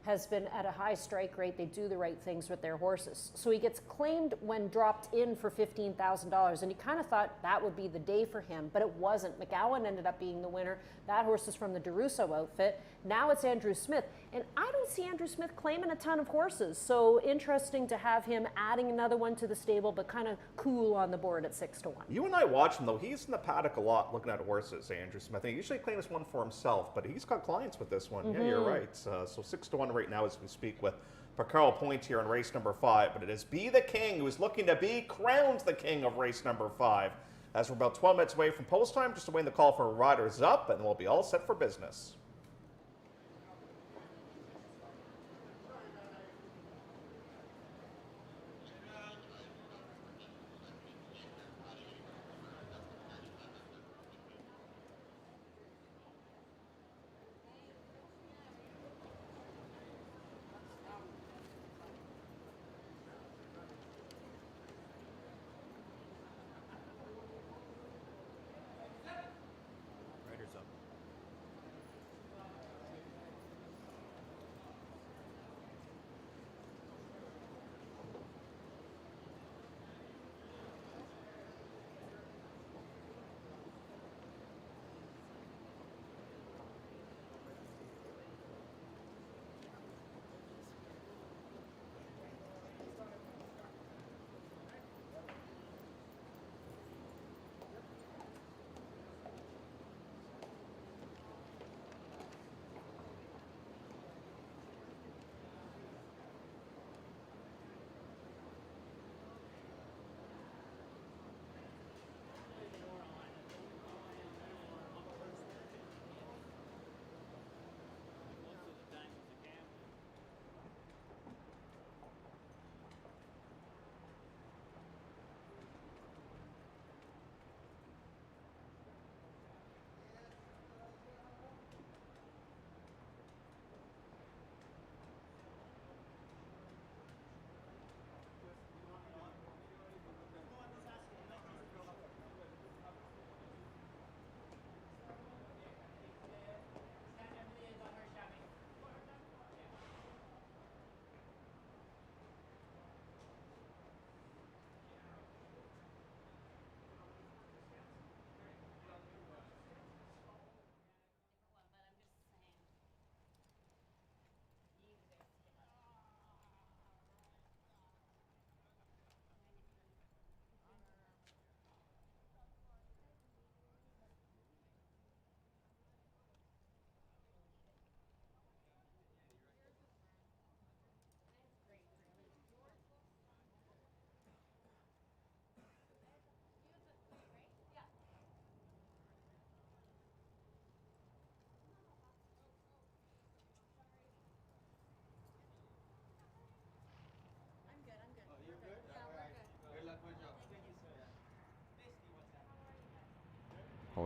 has been at a high strike rate. They do the right things with their horses. So he gets claimed when dropped in for $15,000, and you kind of thought that would be the day for him, but it wasn't. McGowan ended up being the winner. That horse is from the DeRusso outfit. Now it's Andrew Smith, and I don't see Andrew Smith claiming a ton of horses, so interesting to have him adding another one to the stable, but kind of cool on the board at 6-1. You and I watch him, though. He's in the paddock a lot looking at horses, Andrew Smith. He usually claims one for himself, but he's got clients with this one. Mm-hmm. Yeah, you're right. So 6-1 right now as we speak with Vaquero Point here in race number 5, but it is Be the King who is looking to be crowned the king of race number 5. As we're about 12 minutes away from post time, just awaiting the call for riders up, and we'll be all set for business.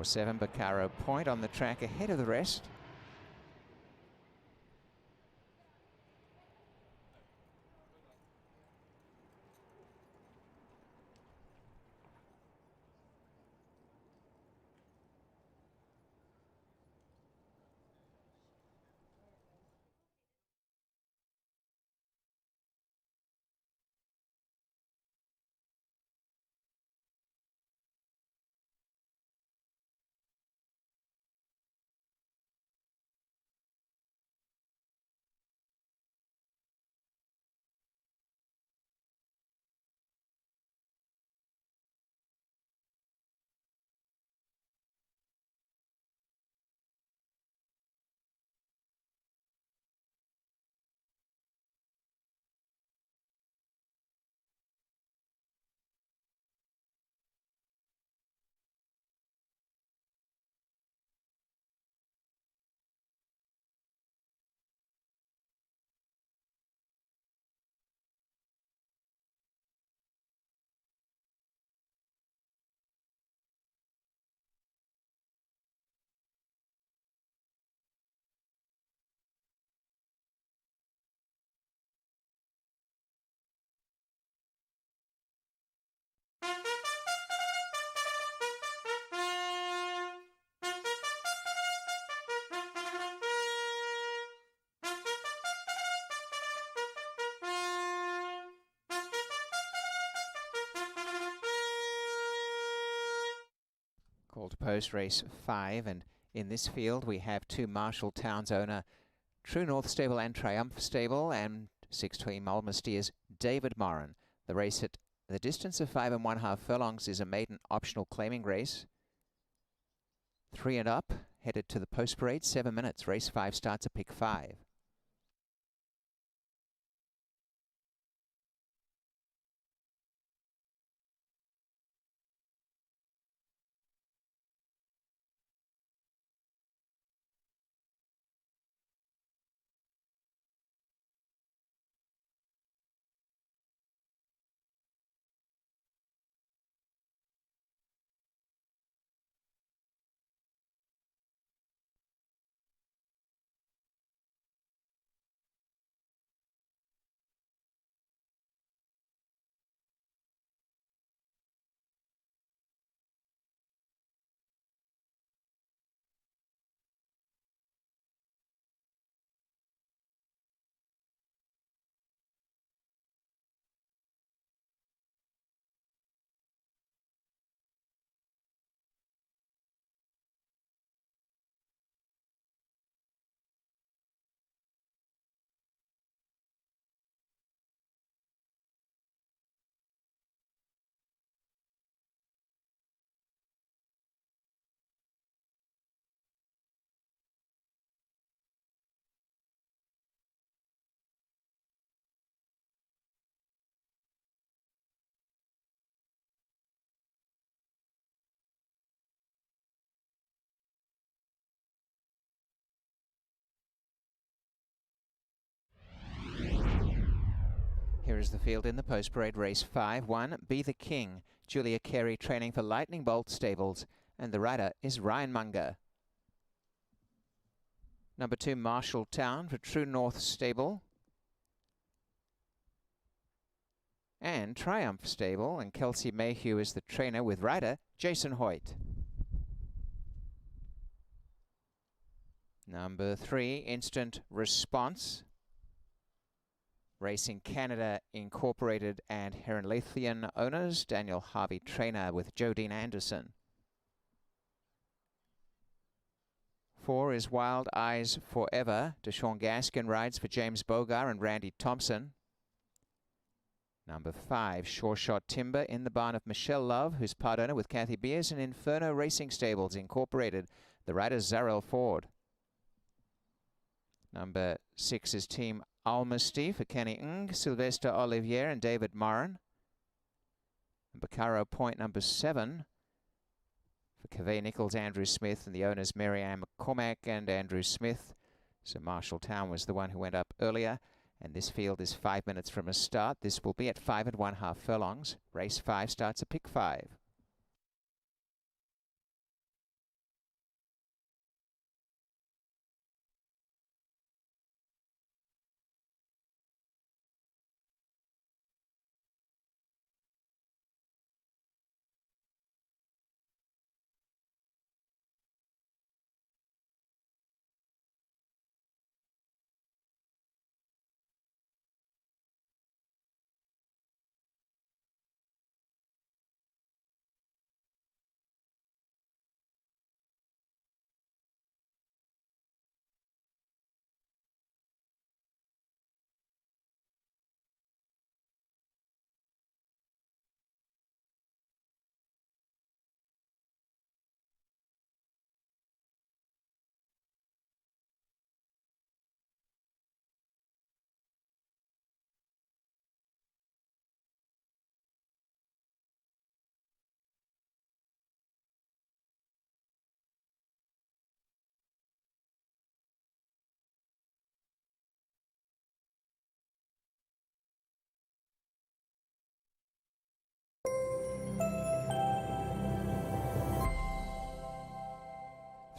For 7, Bacaro Point on the track ahead of the rest. Call to post race 5, and in this field we have 2 Marshalltown's owner True North Stable and Triumph Stable, and 6-2 Malma Steers David Moran. The race at the distance of 5 1/2 furlongs is a maiden optional claiming race. 3 and up, headed to the post parade, 7 minutes. Race 5 starts at pick 5. Here is the field in the post parade. Race 5, 1, Be the King. Julia Carey training for Lightning Bolt Stables, and the rider is Ryan Munger. Number 2, Marshalltown for True North Stable and Triumph Stable, and Kelsey Mayhew is the trainer with rider Jason Hoyt. Number 3, Instant Response. Racing Canada Incorporated and Heronleithian owners, Daniel Harvey trainer with Jodine Anderson. 4 is Wild Eyes Forever. Deshaun Gaskin rides for James Bogar and Randy Thompson. Number 5, Sure Shot Timber in the barn of Michelle Love, who's part owner with Kathy Beers and Inferno Racing Stables Incorporated. The rider Zarrell Ford. Number 6 is Team Almasty for Kenny Ng, Sylvester Olivier and David Moran. And Bacaro Point number 7 for Cavey Nichols, Andrew Smith, and the owners Mary-Ann McCormack and Andrew Smith. So Marshalltown was the one who went up earlier, and this field is 5 minutes from a start. This will be at 5 1/2 furlongs. Race 5 starts at pick 5.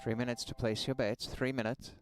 3 minutes to place your bets. 3 minutes.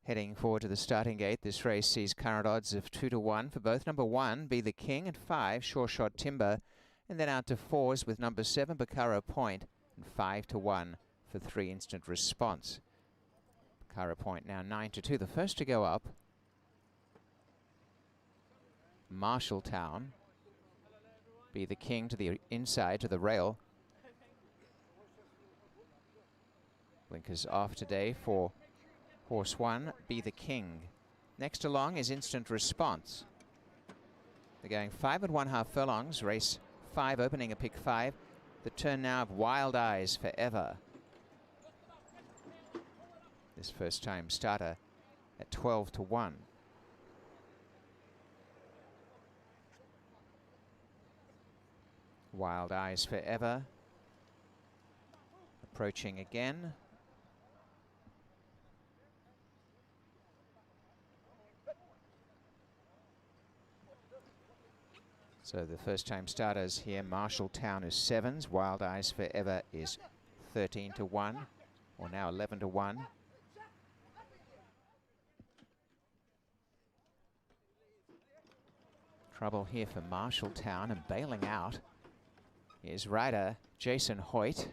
Heading forward to the starting gate, this race sees current odds of 2 to 1 for both. Number 1, Be the King, and 5, Sure Shot Timber, and then out to 4s with number 7, Bacaro Point, and 5 to 1 for 3 Instant Response. Bacaro Point now 9 to 2. The first to go up, Marshalltown. Be the King to the inside, to the rail. Blinkers off today for Horse 1, Be the King. Next along is Instant Response. They're going 5 1/2 furlongs. Race 5 opening a pick 5. The turn now of Wild Eyes Forever. This first time starter at 12 to 1. Wild Eyes Forever. Approaching again. So the first time starters here, Marshalltown is 7s, Wild Eyes Forever is 13 to 1, or now 11 to 1. Trouble here for Marshalltown, and bailing out is rider Jason Hoyt,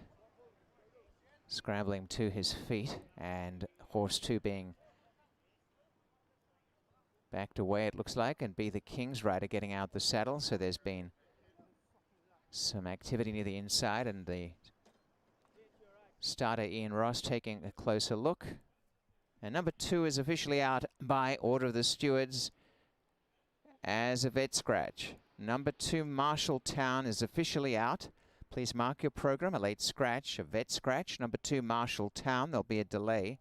scrambling to his feet, and Horse 2 being backed away, it looks like, and Be the King's rider getting out the saddle. So there's been some activity near the inside, and the starter Ian Ross taking a closer look. And number 2 is officially out by order of the stewards as a vet scratch. Number 2, Marshalltown, is officially out. Please mark your program, a late scratch, a vet scratch. Number 2, Marshalltown, there'll be a delay.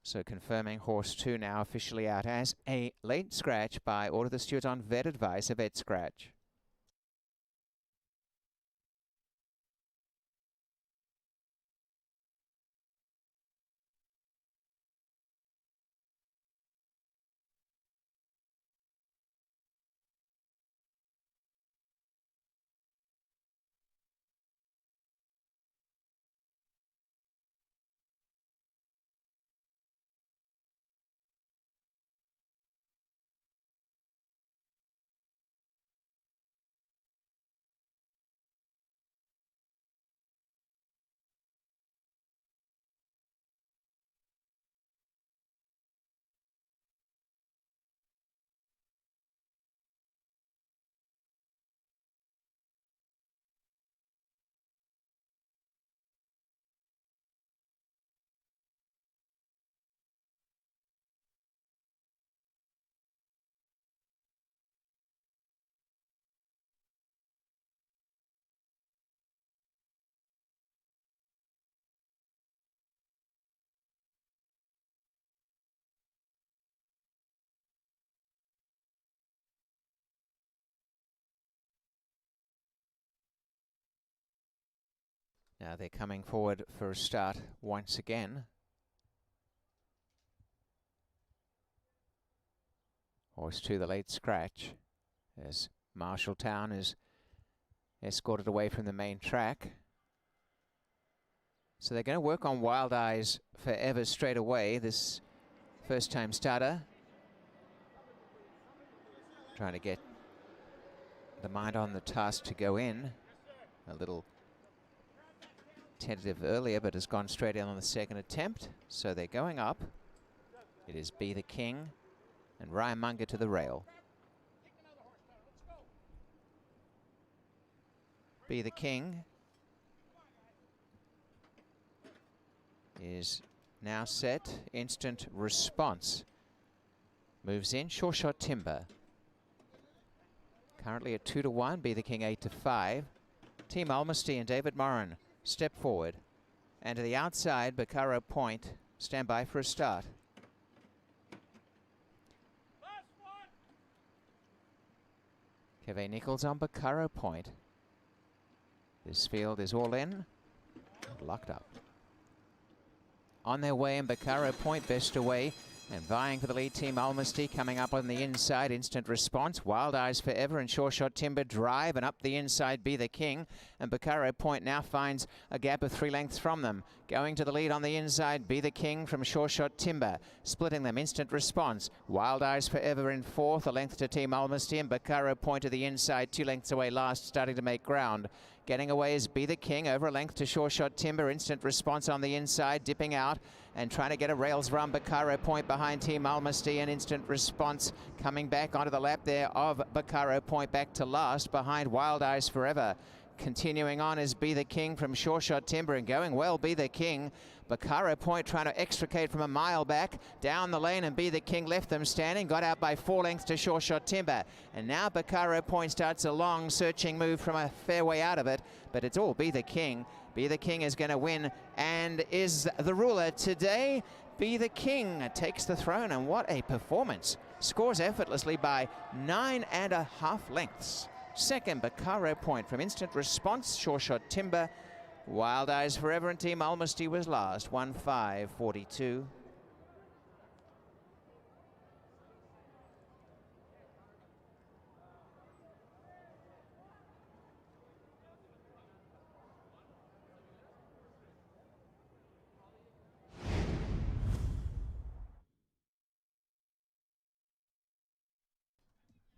So confirming Horse 2 now officially out as a late scratch by order of the stewards on vet advice, a vet scratch. Now they're coming forward for a start once again. Horse to the late scratch as Marshalltown is escorted away from the main track. So they're going to work on Wild Eyes Forever straight away, this first-time starter. Trying to get the mind on the task to go in. A little tentative earlier, but has gone straight in on the second attempt. So they're going up. It is Be the King and Ryan Munger to the rail. Be the King is now set. Instant Response moves in. Sure Shot Timber currently at 2-1. Be the King 8-5. Team Almasty and David Moran step forward, and to the outside Bacaro Point stand by for a start. Kevin Nichols on Bacaro Point. This field is all in, locked up. On their way in Bacaro Point, best away, and vying for the lead. Team Almasty coming up on the inside. Instant Response, Wild Eyes Forever and Sure Shot Timber drive, and up the inside Be the King, and Bacaro Point now finds a gap of 3 lengths from them. Going to the lead on the inside, Be the King from Sure Shot Timber, splitting them. Instant Response, Wild Eyes Forever in 4th, a length to Team Almasty, and Bacaro Point to the inside, 2 lengths away last, starting to make ground. Getting away is Be the King, over a length to Sure Shot Timber. Instant Response on the inside, dipping out and trying to get a rails run. Bacaro Point behind Team Almasty, and Instant Response coming back onto the lap there of Bacaro Point, back to last behind Wild Eyes Forever. Continuing on is Be the King from Sure Shot Timber, and going well, Be the King. Bacaro Point trying to extricate from a mile back down the lane, and Be the King left them standing, got out by 4 lengths to Sure Shot Timber. And now Bacaro Point starts a long searching move from a fair way out of it, but it's all Be the King. Be the King is going to win and is the ruler today. Be the King takes the throne, and what a performance. Scores effortlessly by 9.5 lengths. Second, Bacaro Point from Instant Response, Sure Shot Timber. Wild Eyes Forever and Team Almasty was last, 1:5:42.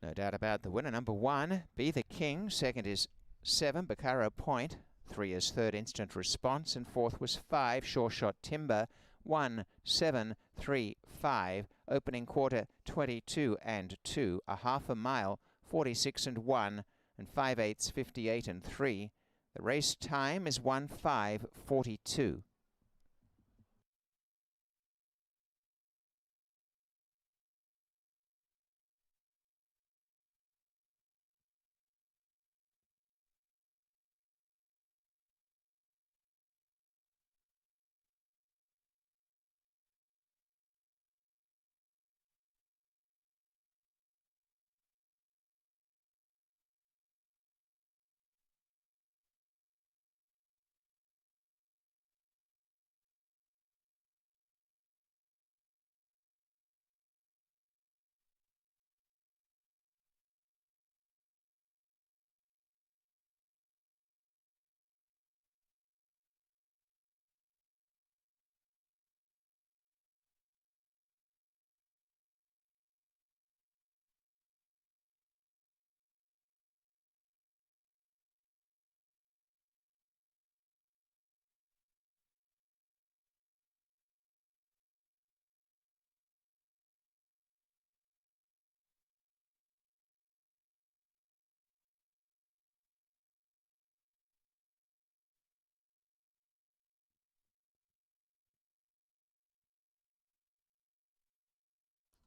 No doubt about the winner. Number 1, Be the King. Second is 7, Bacaro Point. 3 is third, Instant Response. And fourth was 5, Sure Shot Timber. 1, 7, 3, 5. Opening quarter, 22 and 2. A half a mile, 46 and 1. And 5/8, 58 and 3. The race time is 1:5:42.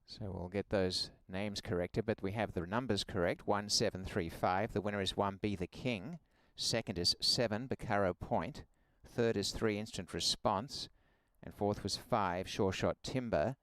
So we'll get those names corrected, but we have the numbers correct. 1735. The winner is 1, Be the King. Second is 7, Bacaro Point. Third is 3, Instant Response. And fourth was 5, Sure Shot Timber.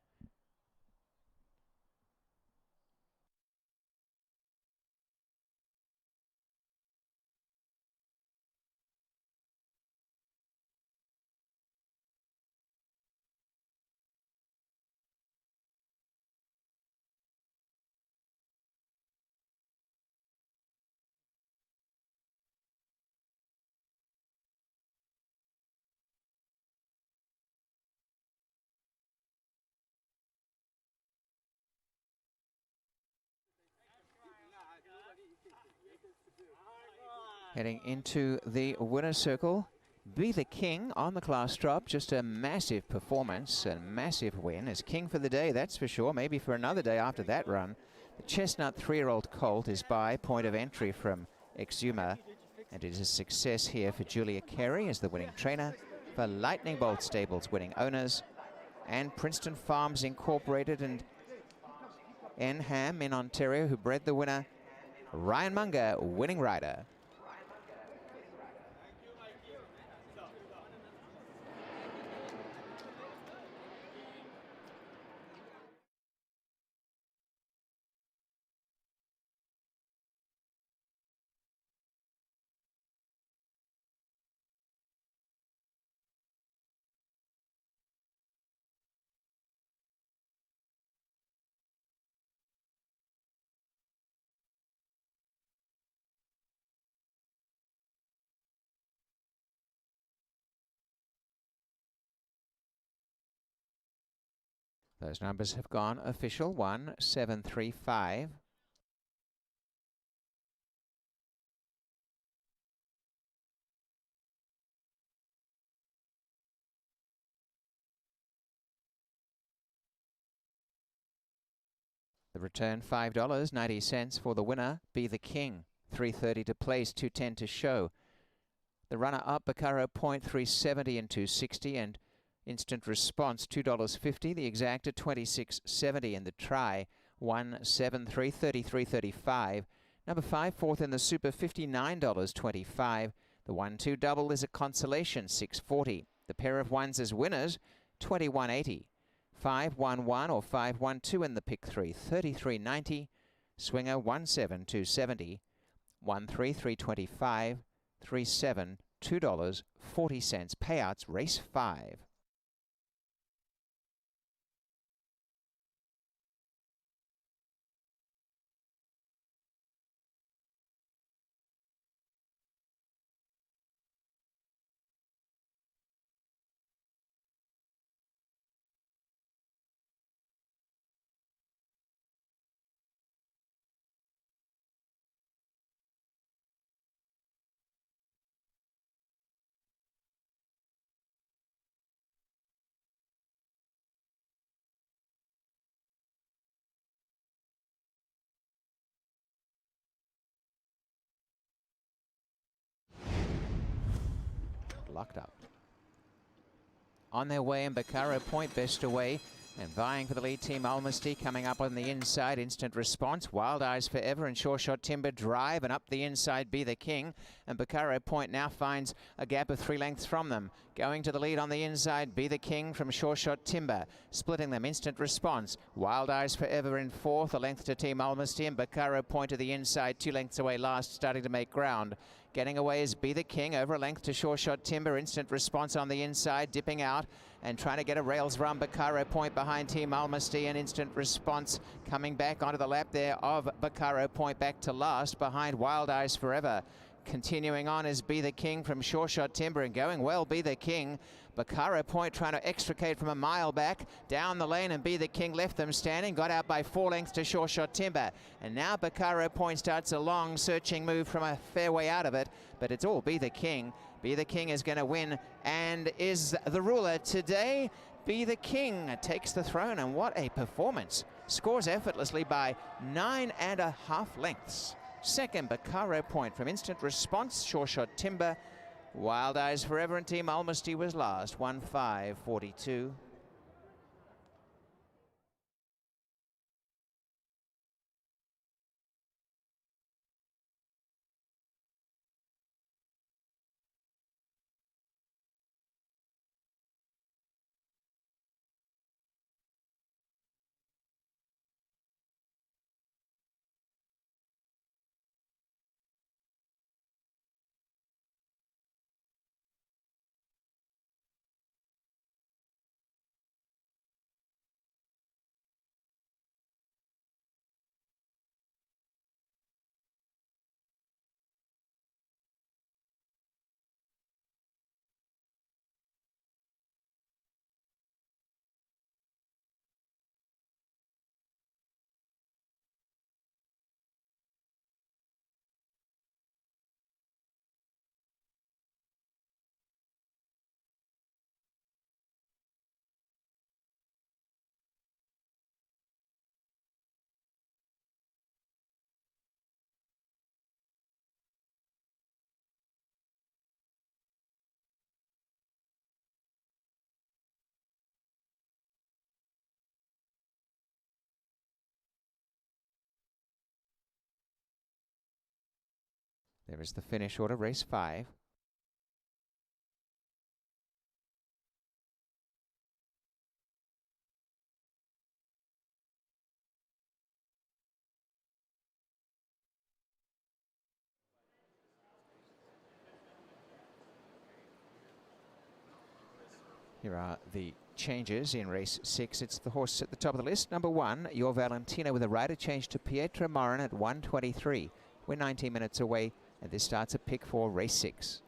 Heading into the winner's circle, Be the King on the class drop. Just a massive performance, a massive win. As king for the day, that's for sure. Maybe for another day after that run. The Chestnut 3-year-old colt is by point of entry from Exuma. And it is a success here for Julia Carey as the winning trainer, for Lightning Bolt Stables winning owners, and Princeton Farms Incorporated and Enham in Ontario, who bred the winner, Ryan Munger, winning rider. Those numbers have gone official. 1, 7, 3, 5. The return $5.90 for the winner, Be the King. 3.30 to place, 2.10 to show. The runner-up, Bacaro Point, 3.70 and 2.60, and Instant Response, $2.50. The exacta, 26.70, and the try, 1.73, 33.35. Number 5, fourth in the Super, $59.25. The 1-2 double is a consolation, $6.40. The pair of ones as winners, $21.80. 5-1-1 or 5-1-2 in the pick 3, $33.90. Swinger 1-7, $2.70. 1-3, $3.25. 3-7, $2.40. Payouts, race 5. Locked up. On their way in Bacaro Point, best away. And vying for the lead, Team Almasty coming up on the inside. Instant Response, Wild Eyes Forever, and Sure Shot Timber drive, and up the inside, Be the King. And Bacaro Point now finds a gap of 3 lengths from them. Going to the lead on the inside, Be the King from Sure Shot Timber. Splitting them, Instant Response, Wild Eyes Forever in fourth, a length to Team Almasty, and Bacaro Point to the inside, 2 lengths away last, starting to make ground. Getting away is Be the King, over a length to Sure Shot Timber. Instant Response on the inside, dipping out and trying to get a rails run. Bacaro Point behind Team Almasty, and Instant Response coming back onto the lap there of Bacaro Point, back to last behind Wild Eyes Forever. Continuing on is Be the King from Sure Shot Timber, and going well, Be the King. Bacaro Point trying to extricate from a mile back down the lane, and Be the King left them standing, got out by 4 lengths to Sure Shot Timber. And now Bacaro Point starts a long searching move from a fair way out of it, but it's all Be the King. Be the King is going to win and is the ruler today. Be the King takes the throne, and what a performance. Scores effortlessly by 9.5 lengths. Second, Bacaro Point from Instant Response, Sure Shot Timber. Wild Eyes Forever and Team Almasty was last, 1-5-42. There is the finish order, race 5. Here are the changes in race 6. It's the horse at the top of the list. Number 1, Your Valentino, with a rider change to Pietra Morin at 1:23. We're 19 minutes away, and this starts at pick 4, race 6.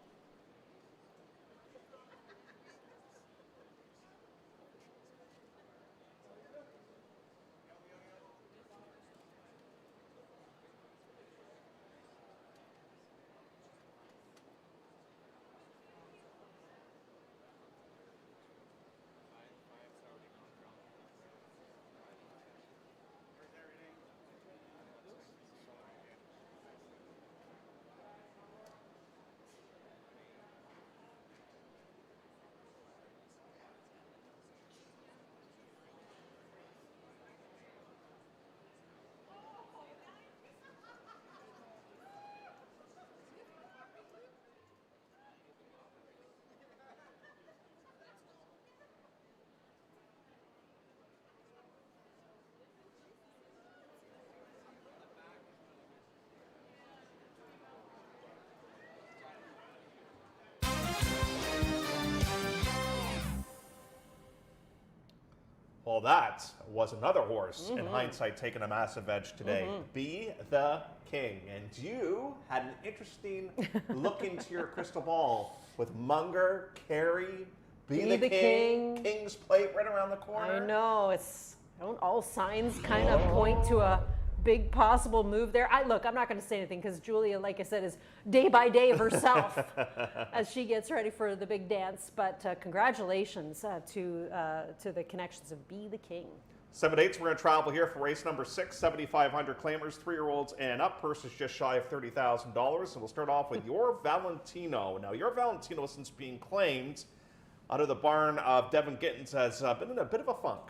Well, that was another horse, in hindsight, taking a massive edge today. Be the King. And you had an interesting look into your crystal ball with Munger, Carey, Be the King, King's Plate right around the corner. I know. Don't all signs kind of point to a big possible move there? Look, I'm not going to say anything because Julia, like I said, is day by day herself as she gets ready for the big dance. But congratulations to the connections of Be the King. 7/8, we're going to travel here for race number 6, 7,500 claimers, 3-year-olds and up. Purse is just shy of $30,000. So we'll start off with Your Valentino. Now, Your Valentino, since being claimed out of the barn of Devin Gittins, has been in a bit of a funk.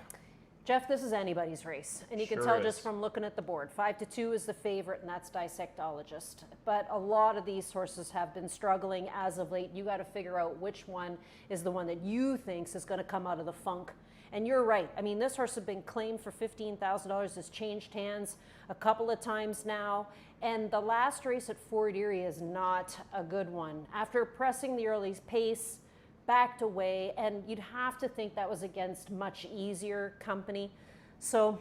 Jeff, this is anybody's race, and you can tell just from looking at the board. 5-2 is the favorite, and that's Dissectologist. But a lot of these horses have been struggling as of late. You got to figure out which one is the one that you think is going to come out of the funk. And you're right. I mean, this horse has been claimed for $15,000. Has changed hands a couple of times now. And the last race at Fort Erie is not a good one. After pressing the early pace, backed away, and you'd have to think that was against much easier company. So,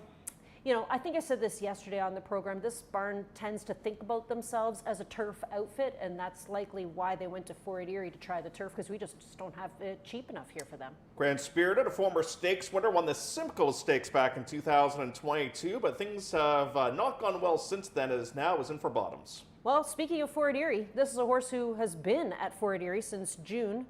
you know, I think I said this yesterday on the program, this barn tends to think about themselves as a turf outfit, and that's likely why they went to Fort Erie to try the turf, because we just don't have it cheap enough here for them. Grand Spirited, a former stakes winner, won the Simcoe Stakes back in 2022, but things have not gone well since then, as now is in for bottoms. Well, speaking of Fort Erie, this is a horse who has been at Fort Erie since June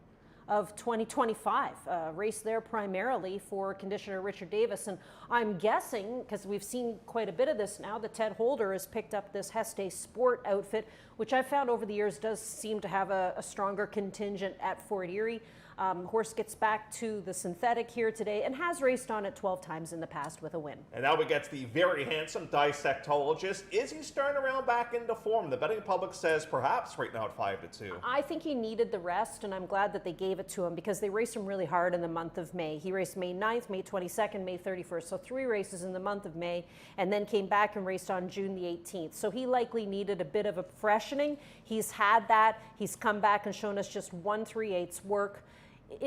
of 2025, race there primarily for conditioner Richard Davis. And I'm guessing, because we've seen quite a bit of this now, that Ted Holder has picked up this Heste Sport outfit, which I've found over the years does seem to have a stronger contingent at Fort Erie. Horse gets back to the synthetic here today and has raced on it 12 times in the past with a win. And now we get to the very handsome Dissectologist. Is he starting around back into form? The betting public says perhaps right now at 5-2. I think he needed the rest, and I'm glad that they gave it to him because they raced him really hard in the month of May. He raced May 9th, May 22nd, May 31st, so 3 races in the month of May, and then came back and raced on June the 18th. So he likely needed a bit of a freshening. He's had that. He's come back and shown us just 1 3/8 work.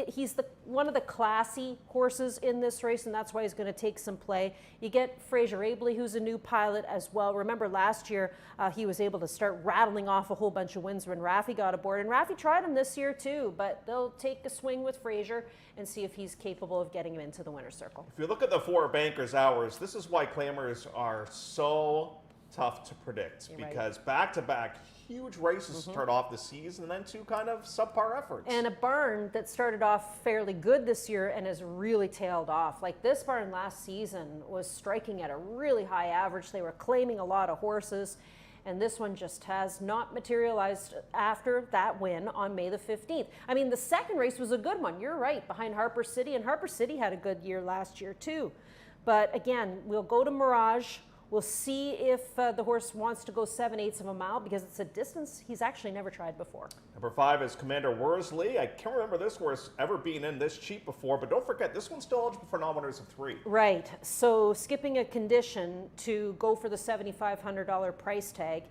He's one of the classy horses in this race, and that's why he's going to take some play. You get Fraser Abley, who's a new pilot as well. Remember last year, he was able to start rattling off a whole bunch of wins when Raffy got aboard, and Raffy tried him this year too, but they'll take a swing with Fraser and see if he's capable of getting him into the winner's circle. If you look at the 4 bankers hours, this is why claimers are so tough to predict. You're because back-to-back huge races start off the season, and then 2 kind of subpar efforts. And a barn that started off fairly good this year and has really tailed off. Like this barn last season was striking at a really high average. They were claiming a lot of horses, and this one just has not materialized after that win on May the 15th. I mean, the second race was a good one. You're right, behind Harper City, and Harper City had a good year last year too. But again, we'll go to Mirage. We'll see if the horse wants to go 7/8 of a mile because it's a distance he's actually never tried before. Number 5 is Commander Worsley. I can't remember this horse ever being in this cheap before, but don't forget, this one's still eligible for non-winners of 3. Right, so skipping a condition to go for the $7,500 price tag.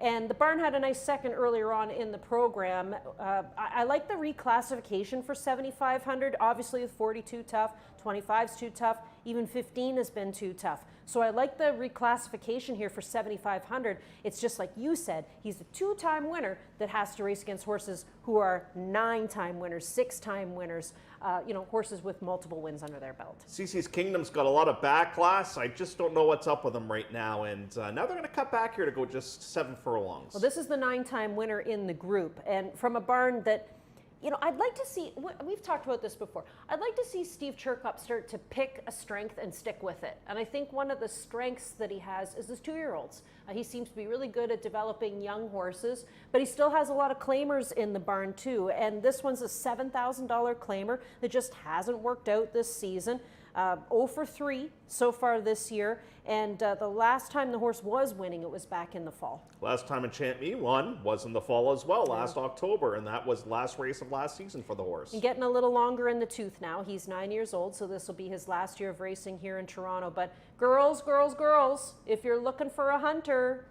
And the barn had a nice second earlier on in the program. I like the reclassification for 7,500. Obviously, with 42 tough, 25's too tough, even 15 has been too tough. So I like the reclassification here for 7,500. It's just like you said, he's a 2-time winner that has to race against horses who are 9-time winners, 6-time winners, horses with multiple wins under their belt. CC's Kingdom's got a lot of back class. I just don't know what's up with them right now. And now they're going to cut back here to go just 7 furlongs. Well, this is the 9-time winner in the group. And from a barn that, I'd like to see, we've talked about this before, I'd like to see Steve Chirkup start to pick a strength and stick with it. And I think one of the strengths that he has is his 2-year-olds. He seems to be really good at developing young horses, but he still has a lot of claimers in the barn too. And this one's a $7,000 claimer that just hasn't worked out this season. 0 for 3 so far this year, and the last time the horse was winning, it was back in the fall. Last time Enchant Me won was in the fall as well, last October, and that was the last race of last season for the horse. And getting a little longer in the tooth now. He's 9 years old, so this will be his last year of racing here in Toronto. But girls, if you're looking for a hunter,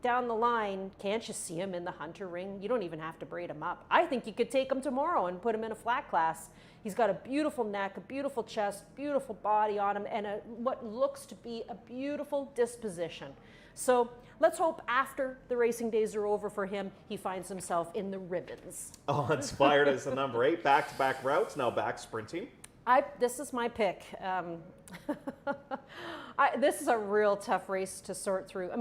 down the line, can't you see him in the hunter ring? You don't even have to braid him up. I think you could take him tomorrow and put him in a flat class. He's got a beautiful neck, a beautiful chest, beautiful body on him, and what looks to be a beautiful disposition. So let's hope after the racing days are over for him, he finds himself in the ribbons. Inspired is the number 8, back-to-back routes, now back sprinting. This is my pick. This is a real tough race to sort through.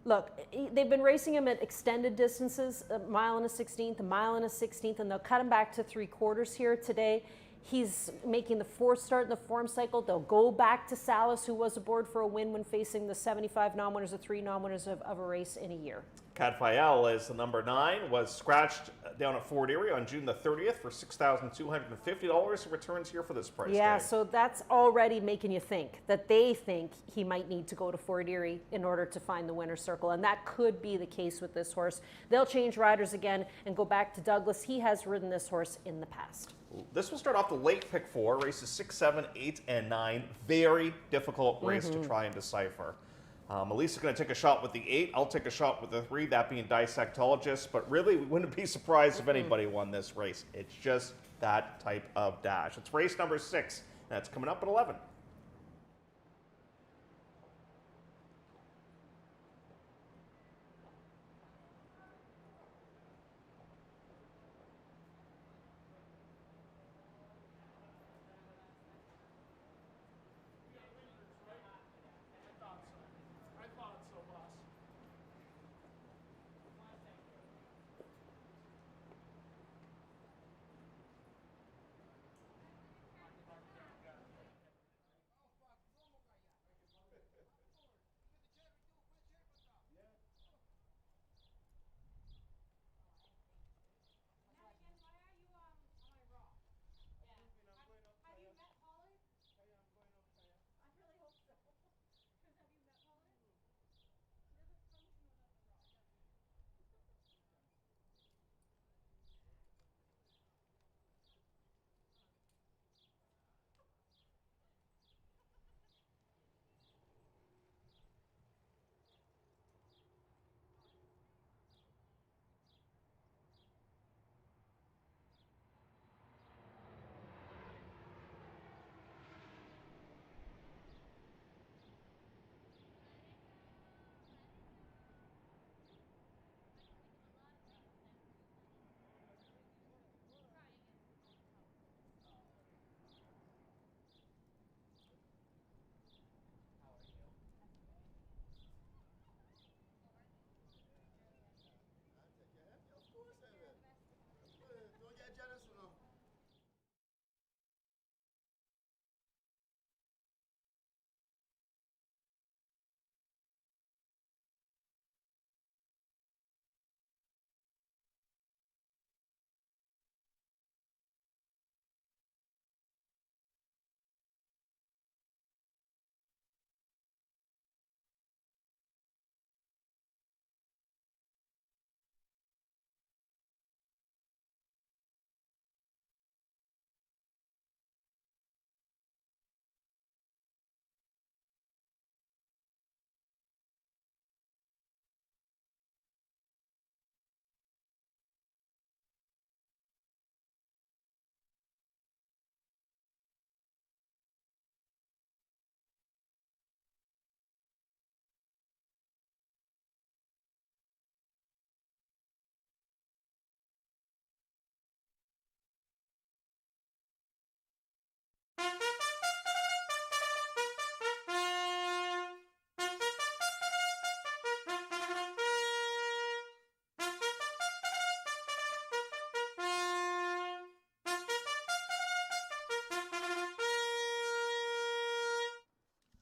Look, they've been racing him at extended distances, a mile and a 16th, a mile and a 16th, and they'll cut him back to 3/4 here today. He's making the 4th start in the form cycle. They'll go back to Salas, who was aboard for a win when facing the 75 non-winners, the 3 non-winners of a race in a year. Cadfael is the number 9, was scratched down at Fort Erie on June the 30th for $6,250. He returns here for this price tag. So that's already making you think that they think he might need to go to Fort Erie in order to find the winner's circle, and that could be the case with this horse. They'll change riders again and go back to Douglas. He has ridden this horse in the past. This will start off the late pick 4, races 6, 7, 8, and 9. Very difficult race to try and decipher. Elisa's going to take a shot with the 8. I'll take a shot with the 3, that being Dissectologist. But really, we wouldn't be surprised if anybody won this race. It's just that type of dash. It's race number 6. That's coming up at 11.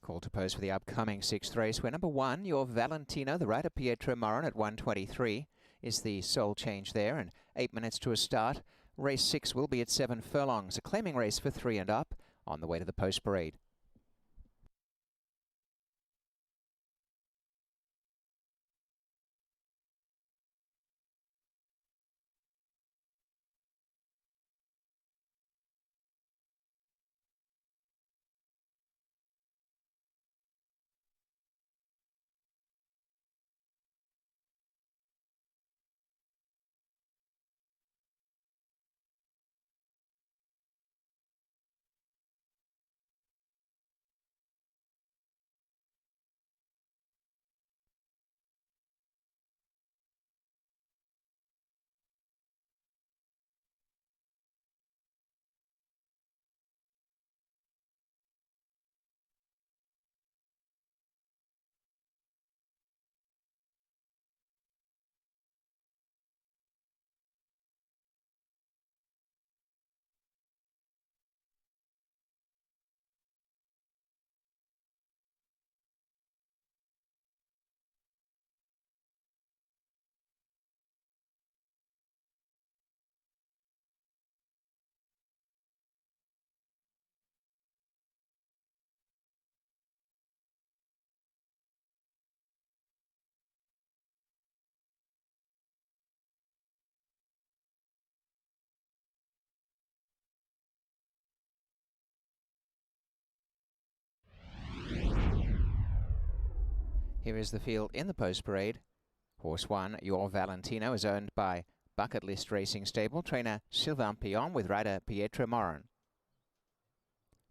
Call to post for the upcoming 6th race, where number 1, your Valentino, the rider Pietro Morin at 1:23, is the sole change there, and 8 minutes to a start. Race 6 will be at 7 furlongs, a claiming race for 3 and up, on the way to the post parade. Here is the field in the post parade. Horse 1, Your Valentino, is owned by Bucket List Racing Stable, trainer Sylvain Pion with rider Pietro Morin.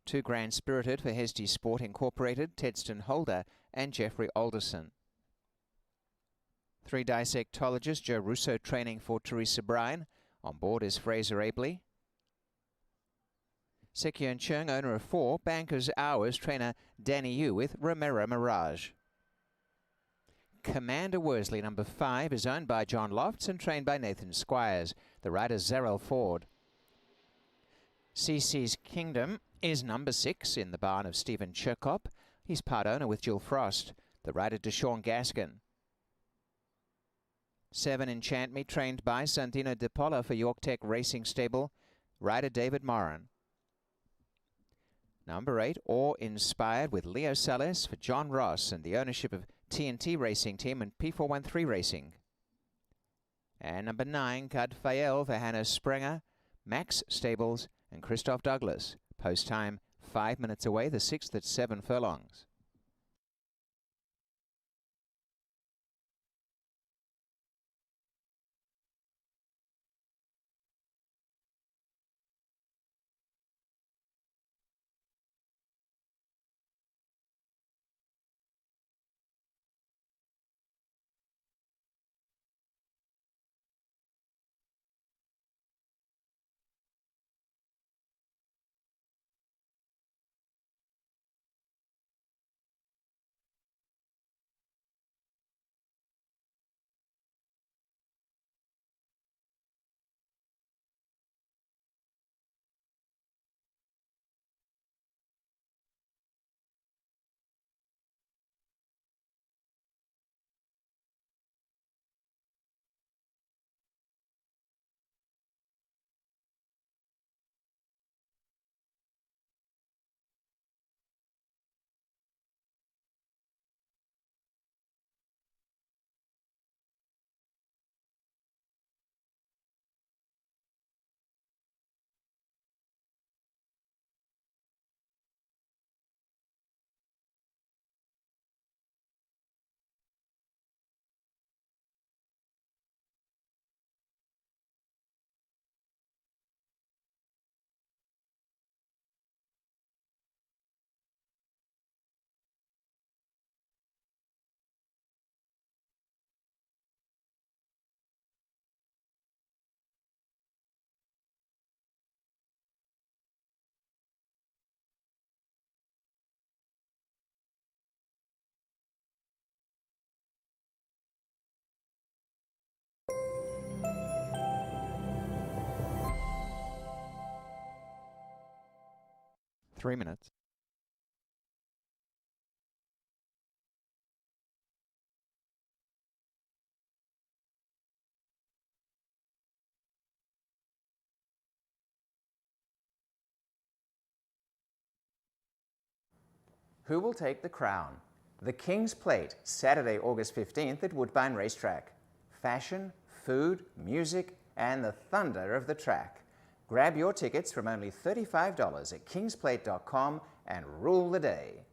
2, Grand Spirited for Hesdy Sport Incorporated, Tedston Holder and Jeffrey Alderson. 3, Dissectologist Joe Russo, training for Teresa Bryan. On board is Fraser Abley. Sekyun Chung, owner of 4, Bankers Hours, trainer Danny Yu with Romero Mirage. Commander Worsley, number 5, is owned by John Lofts and trained by Nathan Squires. The rider Zarel Ford. CC's Kingdom is number 6 in the barn of Stephen Chirkop. He's part owner with Jill Frost. The rider Deshaun Gaskin. 7, Enchant Me, trained by Santino De Paula for York Tech Racing Stable. Rider David Moran. Number 8, Awe Inspired with Leo Salas for John Ross and the ownership of TNT Racing Team and P413 Racing. And number 9, Cadfael for Hannah Springer, Max Stables and Christoph Douglas. Post time 5 minutes away, the 6th at 7 furlongs. Three minutes. Who will take the crown? The King's Plate, Saturday, August 15th at Woodbine Racetrack. Fashion, food, music, and the thunder of the track. Grab your tickets from only $35 at kingsplate.com and rule the day.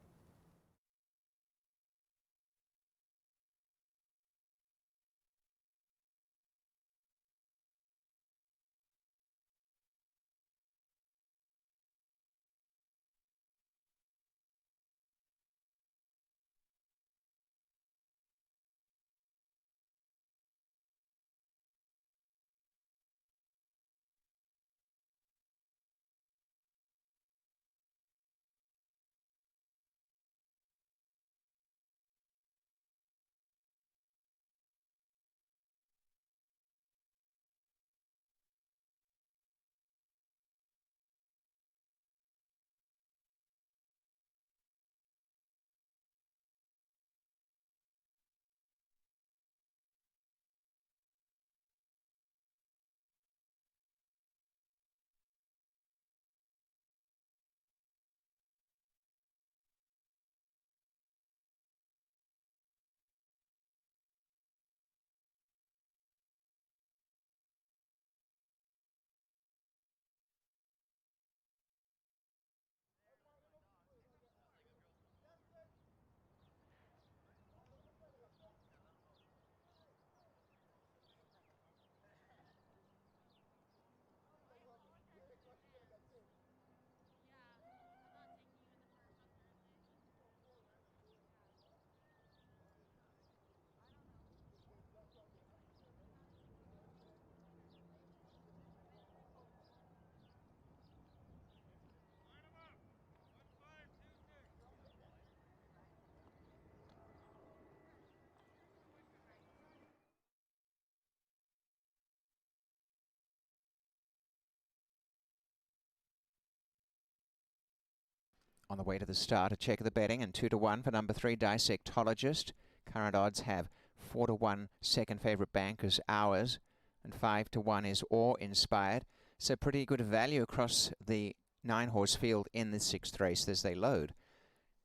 On the way to the start, a check of the betting, and 2-1 for number 3, Dissectologist. Current odds have 4-1 second favourite Bankers Hours, and 5-1 is Awe Inspired. So pretty good value across the 9-horse field in the 6th race as they load.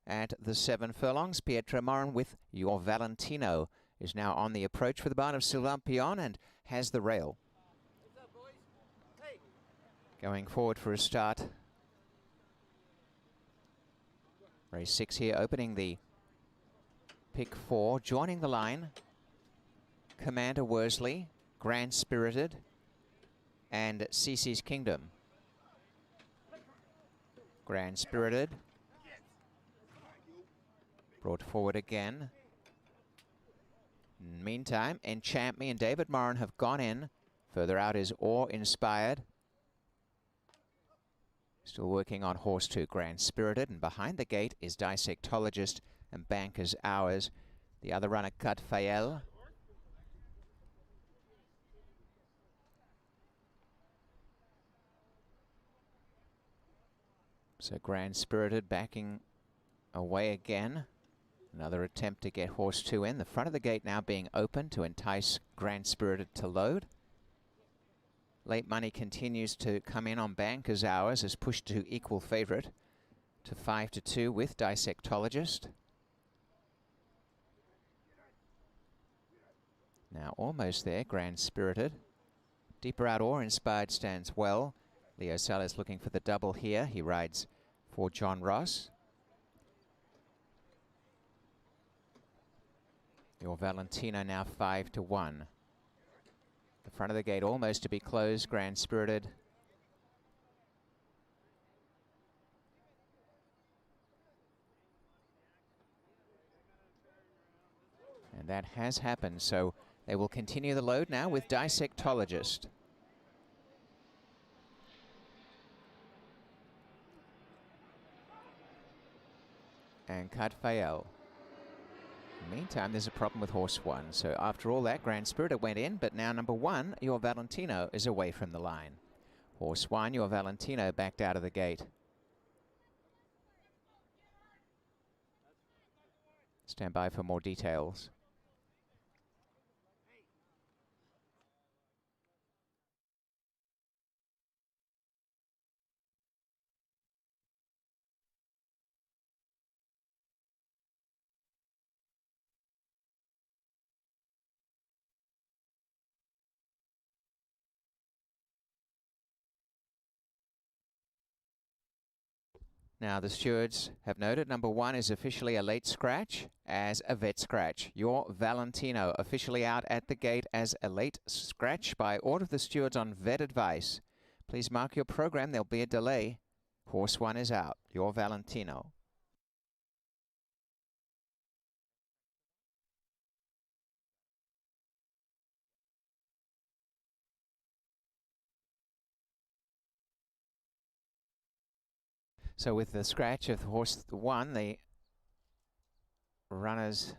At the 7 furlongs, Pietra Morin with Your Valentino is now on the approach for the barn of Sylvain Pion and has the rail. Going forward for a start. Race 6 here, opening the pick 4, joining the line, Commander Worsley, Grand Spirited, and Cece's Kingdom. Grand Spirited, brought forward again. Meantime, Enchant Me and David Moran have gone in. Further out is Awe Inspired. Still working on horse 2, Grand Spirited, and behind the gate is Dissectologist and Banker's Hours. The other runner, Cut Fayel. So Grand Spirited backing away again. Another attempt to get horse 2 in. The front of the gate now being open to entice Grand Spirited to load. Late money continues to come in on Banker's Hours as pushed to equal favourite to 5-2 with Dissectologist. Now almost there, Grand Spirited. Deeper out Awe Inspired stands well. Leo Salas looking for the double here. He rides for John Ross. Your Valentino now 5-1. The front of the gate almost to be closed, Grand Spirited. And that has happened, so they will continue the load now with Dissectologist. And Cut Fayel. Meantime, there's a problem with horse 1. So after all that, Grand Spirited went in, but now number 1, Your Valentino, is away from the line. Horse 1, Your Valentino, backed out of the gate. Stand by for more details. Now, the stewards have noted number 1 is officially a late scratch as a vet scratch. Your Valentino officially out at the gate as a late scratch by order of the stewards on vet advice. Please mark your program. There'll be a delay. Horse 1 is out. Your Valentino. So with the scratch of horse 1, the runners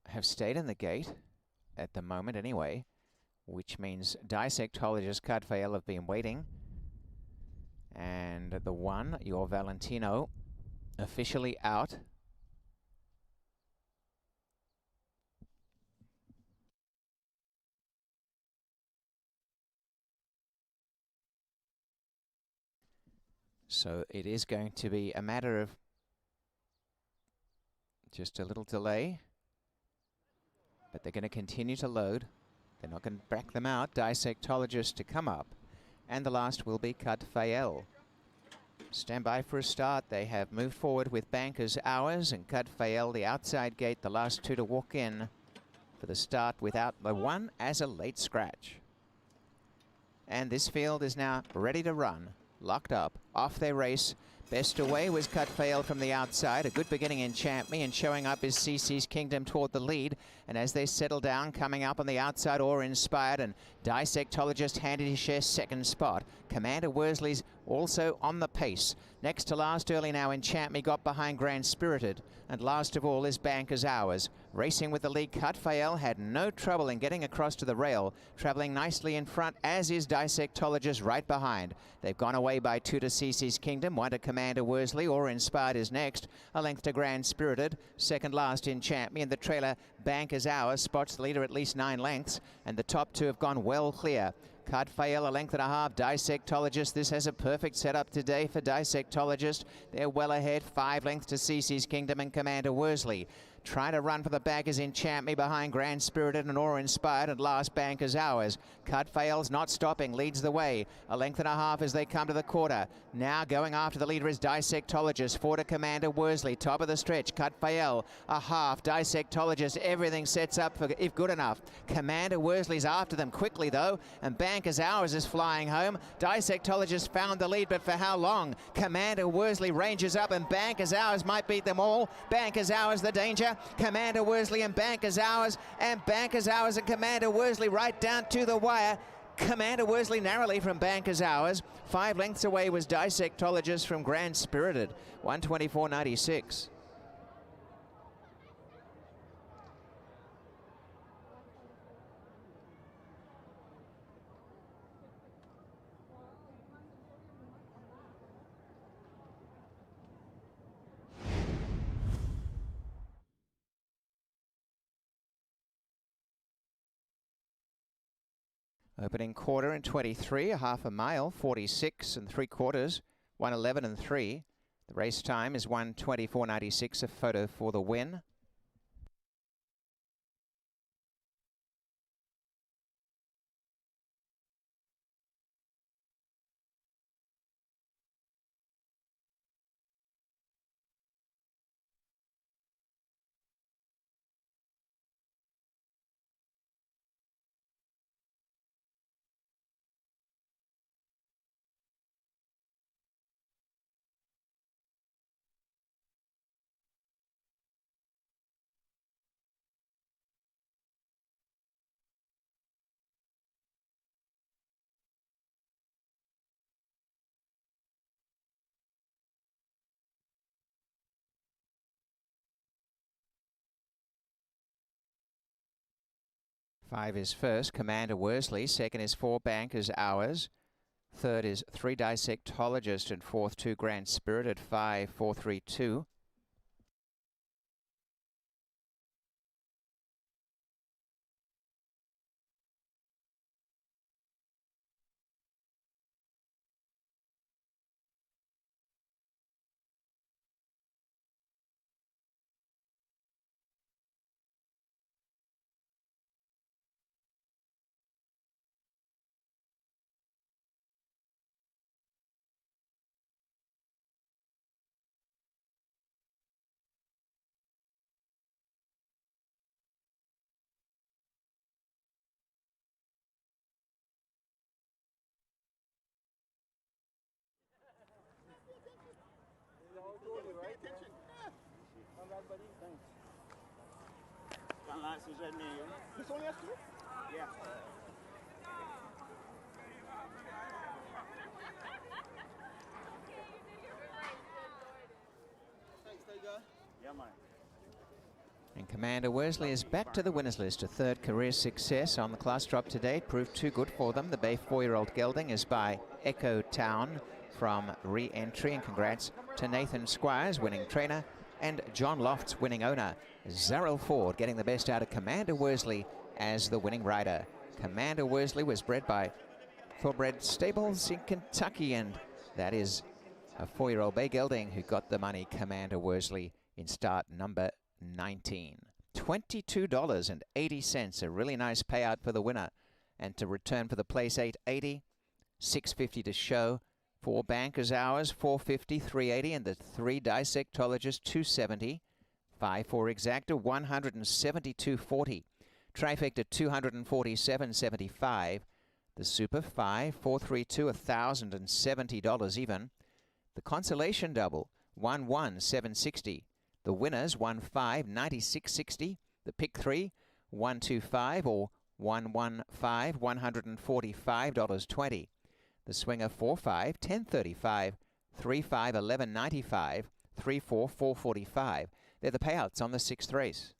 have stayed in the gate at the moment anyway, which means dissectologist Cadfael have been waiting. And the 1, your Valentino, officially out. So it is going to be a matter of just a little delay, but they're going to continue to load. They're not going to back them out. Dissectologist to come up, and the last will be Cadfael. Stand by for a start. They have moved forward with Bankers Hours and Cadfael, the outside gate, the last 2 to walk in for the start without the 1 as a late scratch. And this field is now ready to run. Locked up, off their race. Best away was Cadfael from the outside. A good beginning in Champ Me, and showing up is CC's Kingdom toward the lead. And as they settle down, coming up on the outside, Awe Inspired, and Dissectologist handed his share second spot. Commander Worsley's also on the pace. Next to last early now in Champ Me, got behind Grand Spirited. And last of all is Bankers Hours. Racing with the lead, Cadfael had no trouble in getting across to the rail. Traveling nicely in front, as is Dissectologist right behind. They've gone away by 2 to CC's Kingdom, 1 to Commander Worsley. Awe Inspired is next. A length to Grand Spirited. Second last in Champ Me, and the trailer Bankers Hours spots the leader at least 9 lengths. And the top 2 have gone well clear. Cadfael, a length and a half. Dissectologist, this has a perfect setup today for Dissectologist. They're well ahead, 5 lengths to CC's Kingdom and Commander Worsley. Trying to run for the backers in Champ Me behind Grand Spirited and Awe Inspired, and last Bankers Hours. Cadfael's not stopping, leads the way. A length and a half as they come to the quarter. Now going after the leader is Dissectologist. 4 to Commander Worsley, top of the stretch. Cadfael, a half. Dissectologist, everything sets up for if good enough. Commander Worsley's after them quickly though, and Bankers Hours is flying home. Dissectologist found the lead, but for how long? Commander Worsley ranges up, and Bankers Hours might beat them all. Bankers Hours the danger. Commander Worsley and Bankers Hours, and Bankers Hours and Commander Worsley right down to the wire. Commander Worsley narrowly from Bankers Hours. 5 lengths away was Dissectologist from Grand Spirited, 124.96. Opening quarter in 23, a half a mile, 46 3/4, 1:11 3. The race time is 1:24.96, a photo for the win. Five is first, Commander Worsley. Second is 4 Bankers Hours. Third is 3 Dissectologist, and fourth 2 Grand Spirited, 5, 4, 3, 2. thanks. Kind of nice to meet you. This only has two? Yeah. Thanks, Tiger. Yeah, man. And Commander Worsley is back to the winners list. A third career success on the class drop to date. Proved too good for them. The Bay 4-year-old gelding is by Echo Town from re-entry. And congrats to Nathan Squires, winning trainer, and John Lofts, winning owner. Zarrell Ford getting the best out of Commander Worsley as the winning rider. Commander Worsley was bred by Thorbred Stables in Kentucky, and that is a 4-year-old bay gelding who got the money. Commander Worsley in start number 19. $22.80, a really nice payout for the winner. And to return for the place, $8.80, $6.50 to show. 4 bankers hours, $4.50, $3.80, and the 3 dissectologists, $2.70. 5 for exacta, $172.40. Trifecta, $247.75. The Super 5, 432, $1,070 even. The Consolation Double, 11760. The winners, 15, 9660. The Pick 3, 125 or 115, $145.20. The Swinger 4-5, 1035, 3-5, 1195, 3-4, 445. They're the payouts on the 6th race.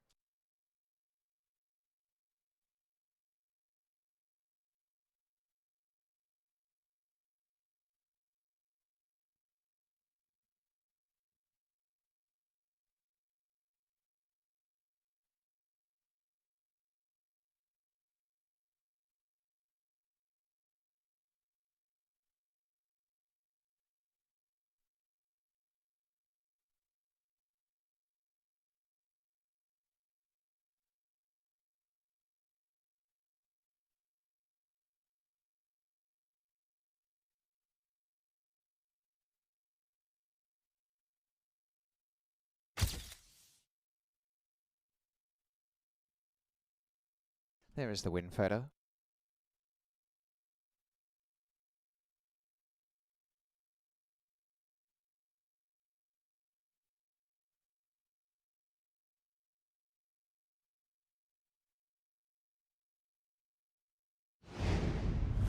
There is the win photo.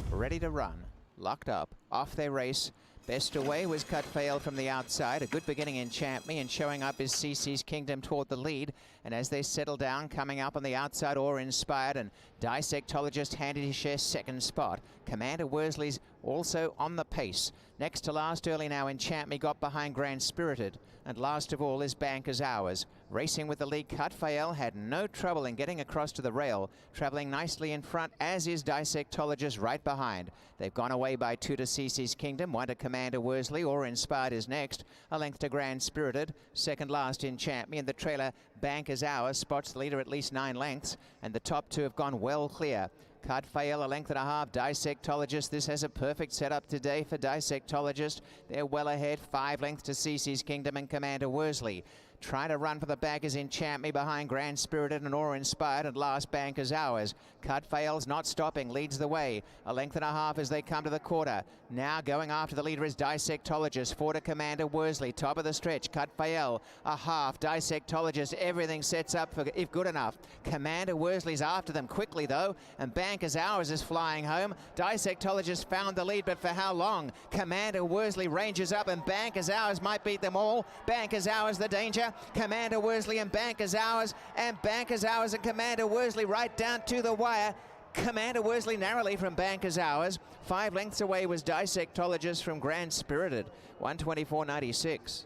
Ready to run, locked up, off their race. Best away was Cut Fail from the outside. A good beginning in Champ Me, and showing up is CC's Kingdom toward the lead. And as they settle down, coming up on the outside, Awe Inspired, and Dissectologist handed his share second spot. Commander Worsley's also on the pace. Next to last early now in Champ Me, got behind Grand Spirited. And last of all is Banker's Hours. Racing with the lead, Cut Fail had no trouble in getting across to the rail. Travelling nicely in front, as is Dissectologist right behind. They've gone away by 2 to CC's Kingdom, 1 to Commander Worsley. Awe Inspired is next. A length to Grand Spirited. Second last in Champ Me, and the trailer Banker's Hour spots the leader at least 9 lengths. And the top 2 have gone well clear. Cut Fail, a length and a half. Dissectologist, this has a perfect setup today for Dissectologist. They're well ahead, 5 lengths to CC's Kingdom and Commander Worsley. Trying to run for the backers in Champ Me behind Grand Spirited and Awe Inspired, and last Banker's Hours. Cut Fails not stopping, leads the way. A length and a half as they come to the quarter. Now going after the leader is Dissectologist. 4 to Commander Worsley, top of the stretch. Cut Fail, a half. Dissectologist, everything sets up for if good enough. Commander Worsley's after them quickly though, and Banker's Hours is flying home. Dissectologist found the lead, but for how long? Commander Worsley ranges up, and Banker's Hours might beat them all. Banker's Hours the danger. Commander Worsley and Banker's Hours, and Banker's Hours and Commander Worsley right down to the wire. Commander Worsley narrowly from Banker's Hours. 5 lengths away was Dissectologist from Grand Spirited, 124.96.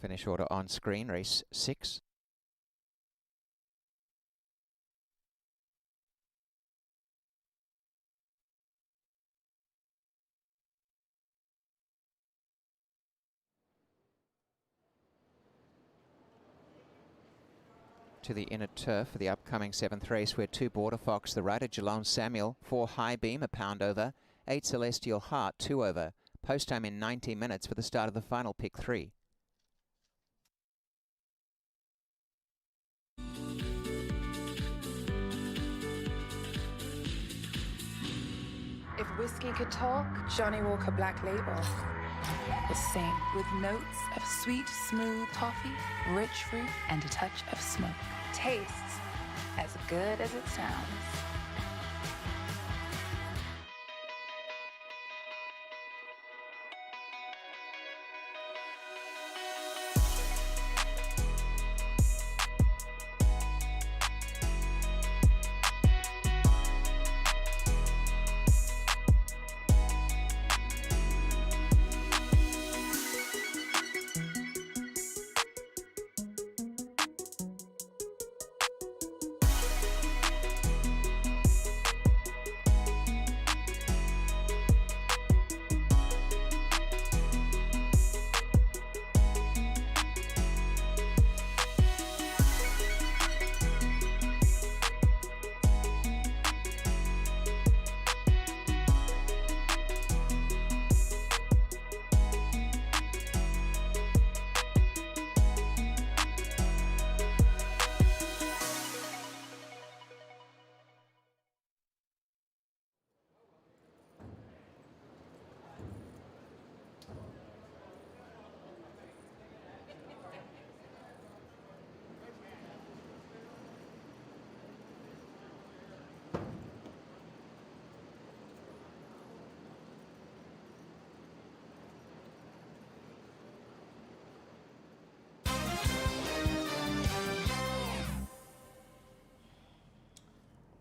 Finish order on screen, race 6. To the inner turf for the upcoming 7th race, where 2 Border Fox, the rider Geelong Samuel, 4 High Beam, a pound over, 8 Celestial Heart, 2 over. Post time in 90 minutes for the start of the final pick 3. If whiskey could talk, Johnny Walker Black Label would sing with notes of sweet, smooth toffee, rich fruit, and a touch of smoke. Tastes as good as it sounds.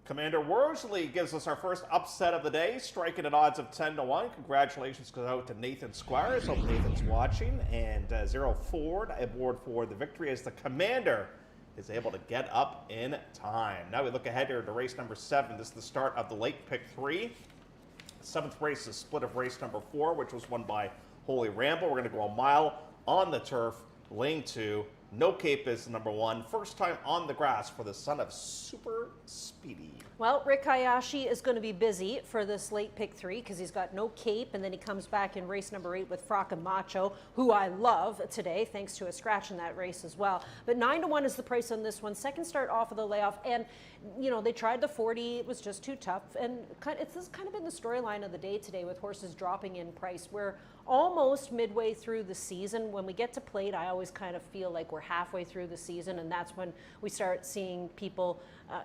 Commander Worsley gives us our first upset of the day, striking at odds of 10-1. Congratulations goes out to Nathan Squires. Hope Nathan's watching. And Zero Ford aboard for the victory as the Commander is able to get up in time. Now we look ahead here to race number 7. This is the start of the late pick 3. 7th race is split of race number 4, which was won by Holy Ramble. We're going to go a mile on the turf, lane 2. No Cape is number 1. First time on the grass for the son of Super Speedy. Well, Rick Hayashi is going to be busy for this late pick 3 because he's got No Cape, and then he comes back in race number 8 with Frock and Macho, who I love today, thanks to a scratch in that race as well. But 9-1 is the price on this one. Second start off of the layoff, and you know, they tried the 40, it was just too tough. And this has kind of been the storyline of the day today with horses dropping in price. We're almost midway through the season. When we get to plate, I always kind of feel like we're halfway through the season, and that's when we start seeing people,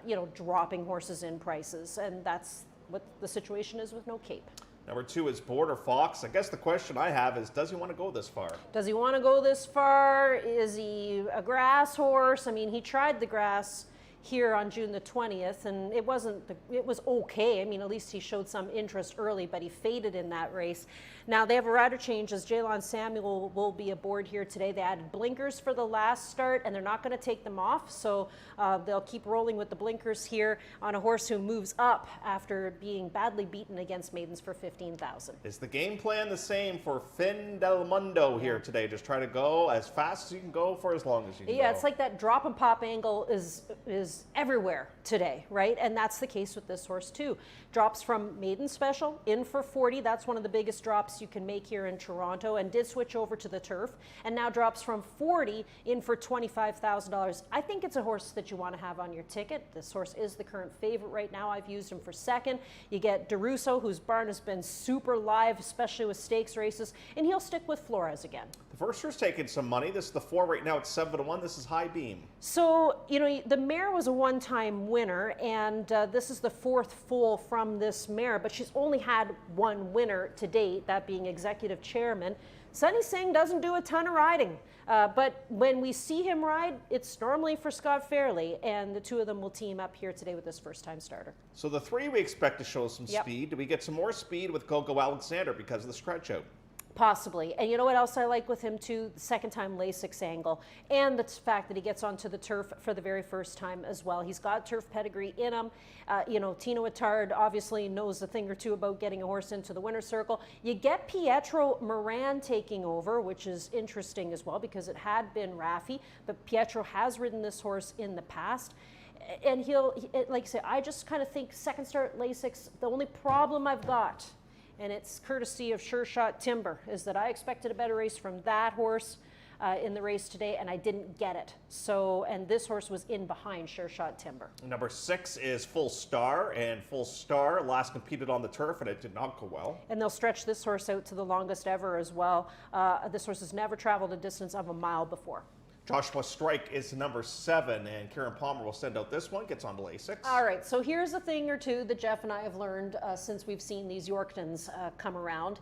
you know, dropping horses in prices. And that's what the situation is with No Cape. Number 2 is Border Fox. I guess the question I have is, does he want to go this far? Does he want to go this far? Is he a grass horse? I mean, he tried the grass here on June the 20th, and it was okay. I mean, at least he showed some interest early, but he faded in that race. Now they have a rider change as Jalon Samuel will be aboard here today. They added blinkers for the last start, and they're not going to take them off, so they'll keep rolling with the blinkers here on a horse who moves up after being badly beaten against Maidens for 15,000. Is the game plan the same for Fin Del Mundo here today? Just try to go as fast as you can go for as long as you can go. Yeah, it's like that drop and pop angle is everywhere today, right? And that's the case with this horse too. Drops from maiden special in for 40. That's one of the biggest drops you can make here in Toronto, and did switch over to the turf, and now drops from 40 in for $25,000. I think it's a horse that you want to have on your ticket. This horse is the current favorite right now. I've used him for second. You get DeRusso, whose barn has been super live, especially with stakes races, and he'll stick with Flores again. The first year's taking some money. This is the 4 right now. It's 7-1. This is High Beam. So, you know, the mare was a one-time winner, and this is the 4th foal from this mare, but she's only had one winner to date, that being executive chairman. Sunny Singh doesn't do a ton of riding, but when we see him ride, it's normally for Scott Fairley, and the two of them will team up here today with this first-time starter. So the 3 we expect to show some speed. Do we get some more speed with Coco Alexander because of the stretch out? Possibly. And you know what else I like with him too? The second time Lasix angle, and the fact that he gets onto the turf for the very first time as well. He's got turf pedigree in him. You know, Tino Attard obviously knows a thing or two about getting a horse into the winner's circle. You get Pietro Moran taking over, which is interesting as well because it had been Raffi, but Pietro has ridden this horse in the past. And like I said, I just kind of think second start Lasix, the only problem I've got, and it's courtesy of Sure Shot Timber, is that I expected a better race from that horse in the race today, and I didn't get it. So, and this horse was in behind Sure Shot Timber. Number 6 is Full Star, and Full Star last competed on the turf, and it did not go well. And they'll stretch this horse out to the longest ever as well. This horse has never traveled a distance of a mile before. Joshua Strike is number 7, and Karen Palmer will send out this one, gets on to Lasix. All right, so here's a thing or two that Jeff and I have learned since we've seen these Yorktons come around.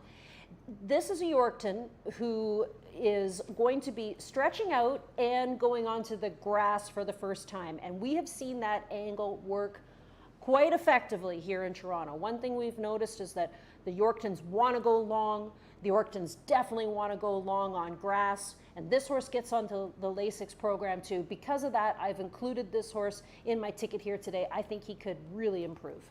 This is a Yorkton who is going to be stretching out and going onto the grass for the first time, and we have seen that angle work quite effectively here in Toronto. One thing we've noticed is that the Yorktons want to go long. The Yorktons definitely want to go long on grass, and this horse gets onto the Lasix program too. Because of that, I've included this horse in my ticket here today. I think he could really improve.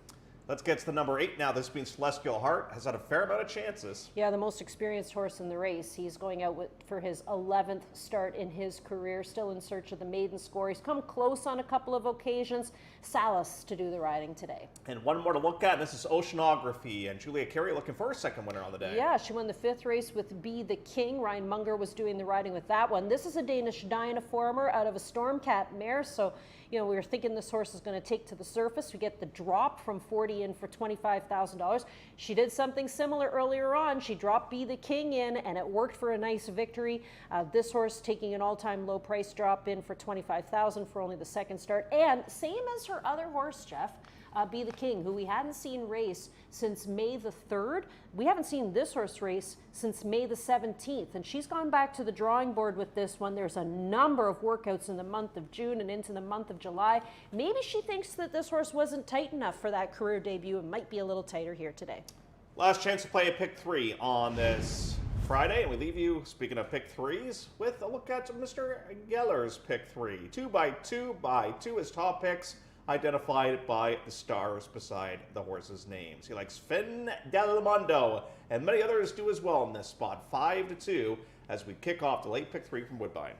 Let's get to the number 8 now. This means Celestial Heart has had a fair amount of chances. Yeah, the most experienced horse in the race. He's going out for his 11th start in his career, still in search of the maiden score. He's come close on a couple of occasions. Salas to do the riding today. And one more to look at, and this is Oceanography, and Julia Carey looking for her second winner on the day. Yeah, she won the 5th race with Be the King. Ryan Munger was doing the riding with that one. This is a Danish Dynaformer out of a Stormcat mare, so you know, we were thinking this horse is going to take to the surface. We get the drop from 40 in for $25,000. She did something similar earlier on. She dropped Be the King in, and it worked for a nice victory. This horse taking an all-time low price drop in for $25,000 for only the second start. And same as her other horse, Jeff, Be the King, who we hadn't seen race since May the 3rd. We haven't seen this horse race since May the 17th, and she's gone back to the drawing board with this one. There's a number of workouts in the month of June and into the month of July. Maybe she thinks that this horse wasn't tight enough for that career debut. It might be a little tighter here today. Last chance to play a pick 3 on this Friday, and we leave you, speaking of pick 3s, with a look at Mr. Geller's pick 3. 2 by 2 by 2 is top picks, identified by the stars beside the horses' names. He likes Fin del Mondo, and many others do as well in this spot. 5-2 as we kick off the late pick 3 from Woodbine.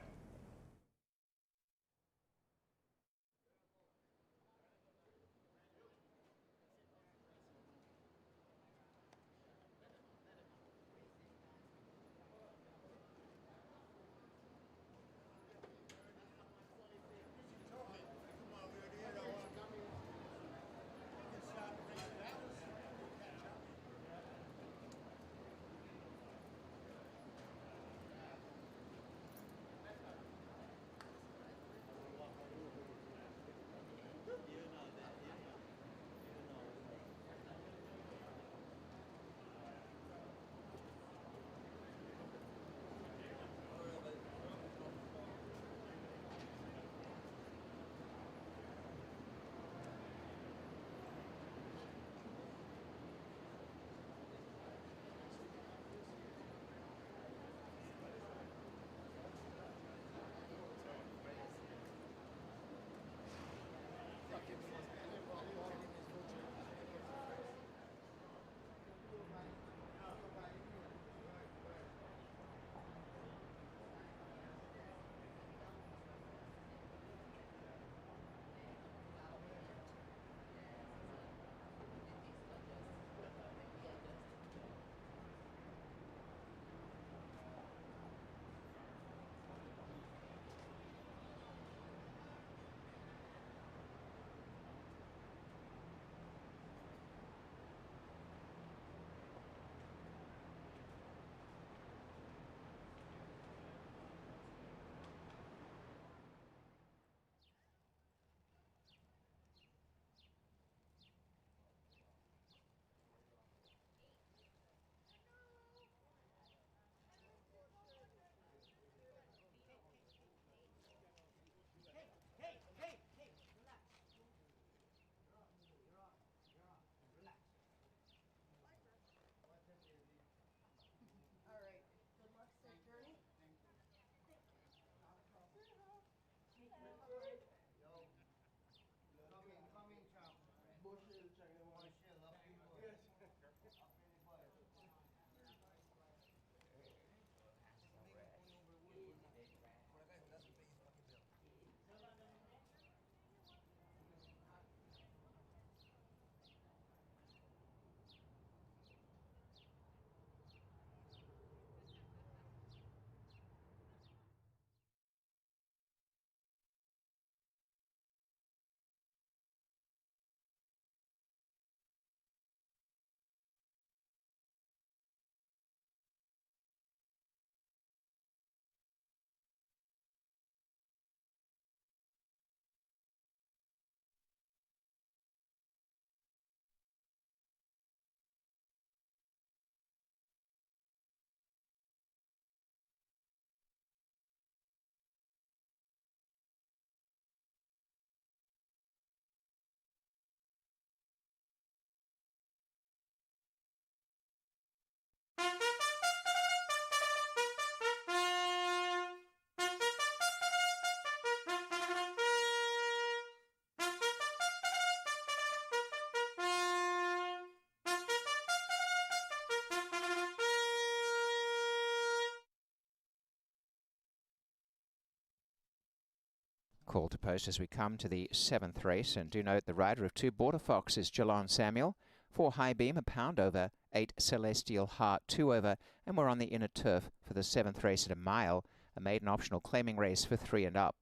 Call to post as we come to the 7th race, and do note the rider of 2 Border Fox is Jalon Samuel, 4 High Beam, a pound over, 8 Celestial Heart, 2 over, and we're on the inner turf for the 7th race at a mile, a maiden optional claiming race for 3 and up.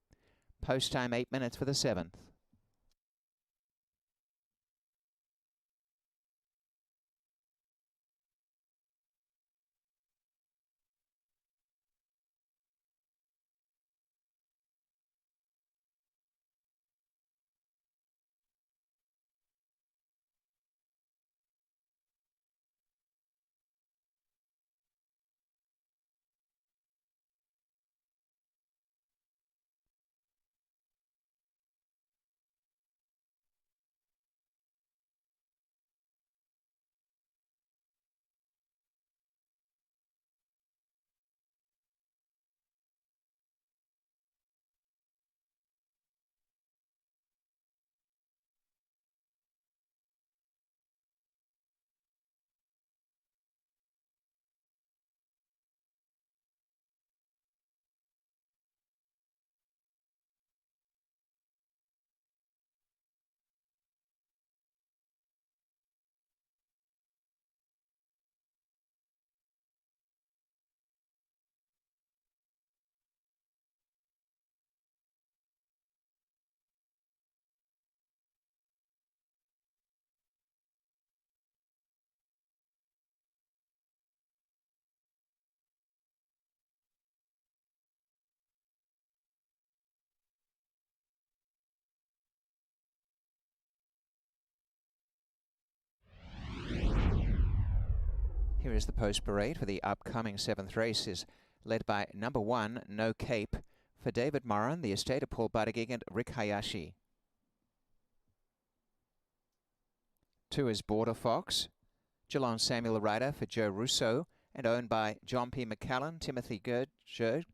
Post time 8 minutes for the 7th. Here is the post parade for the upcoming 7th race, is led by number 1, No Cape, for David Moran, the estate of Paul Buttigieg and Rick Hayashi. 2 is Border Fox, Jalon Samuel the rider for Joe Russo, and owned by John P. McCallan, Timothy Gerg,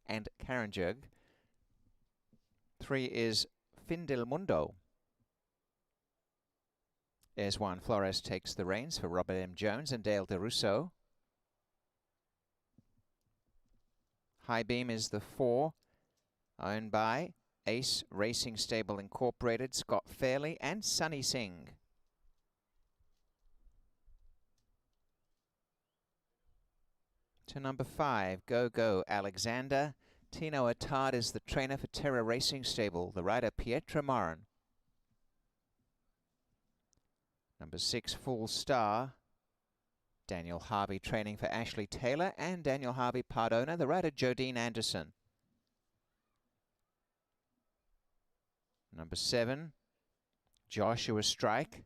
and Karen Gerg. 3 is Fin del Mundo. As Juan Flores takes the reins for Robert M. Jones and Dale DeRusso. High Beam is the 4, owned by Ace Racing Stable Incorporated, Scott Fairley and Sunny Singh. To number 5, Go Go Alexander. Tino Attard is the trainer for Terra Racing Stable, the rider Pietro Moran. Number 6, Full Star. Daniel Harvey training for Ashley Taylor and Daniel Harvey Pardona, the rider Jodine Anderson. Number 7, Joshua Strike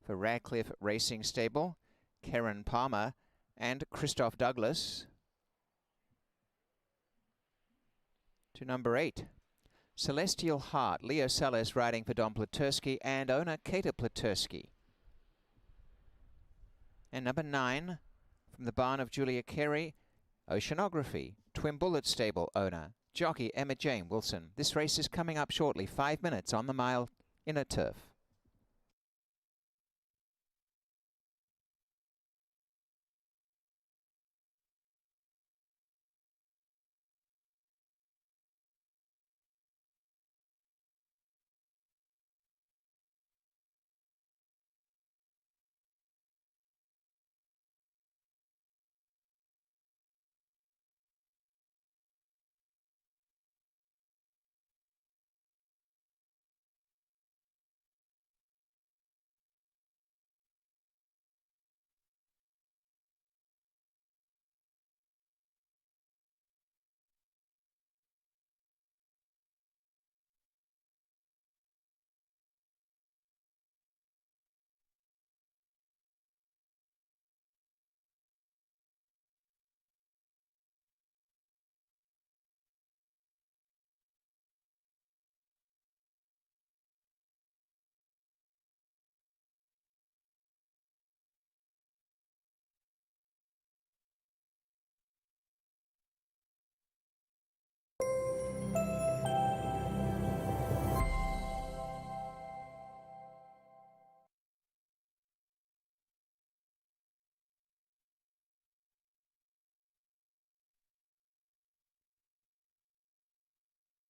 for Radcliffe Racing Stable, Karen Palmer and Christoph Douglas. To number 8, Celestial Heart, Leo Salas riding for Don Platursky and owner Kater Platursky. And number 9, from the barn of Julia Carey, Oceanography, Twin Bullet Stable owner, jockey Emma Jane Wilson. This race is coming up shortly, 5 minutes on the mile inner turf.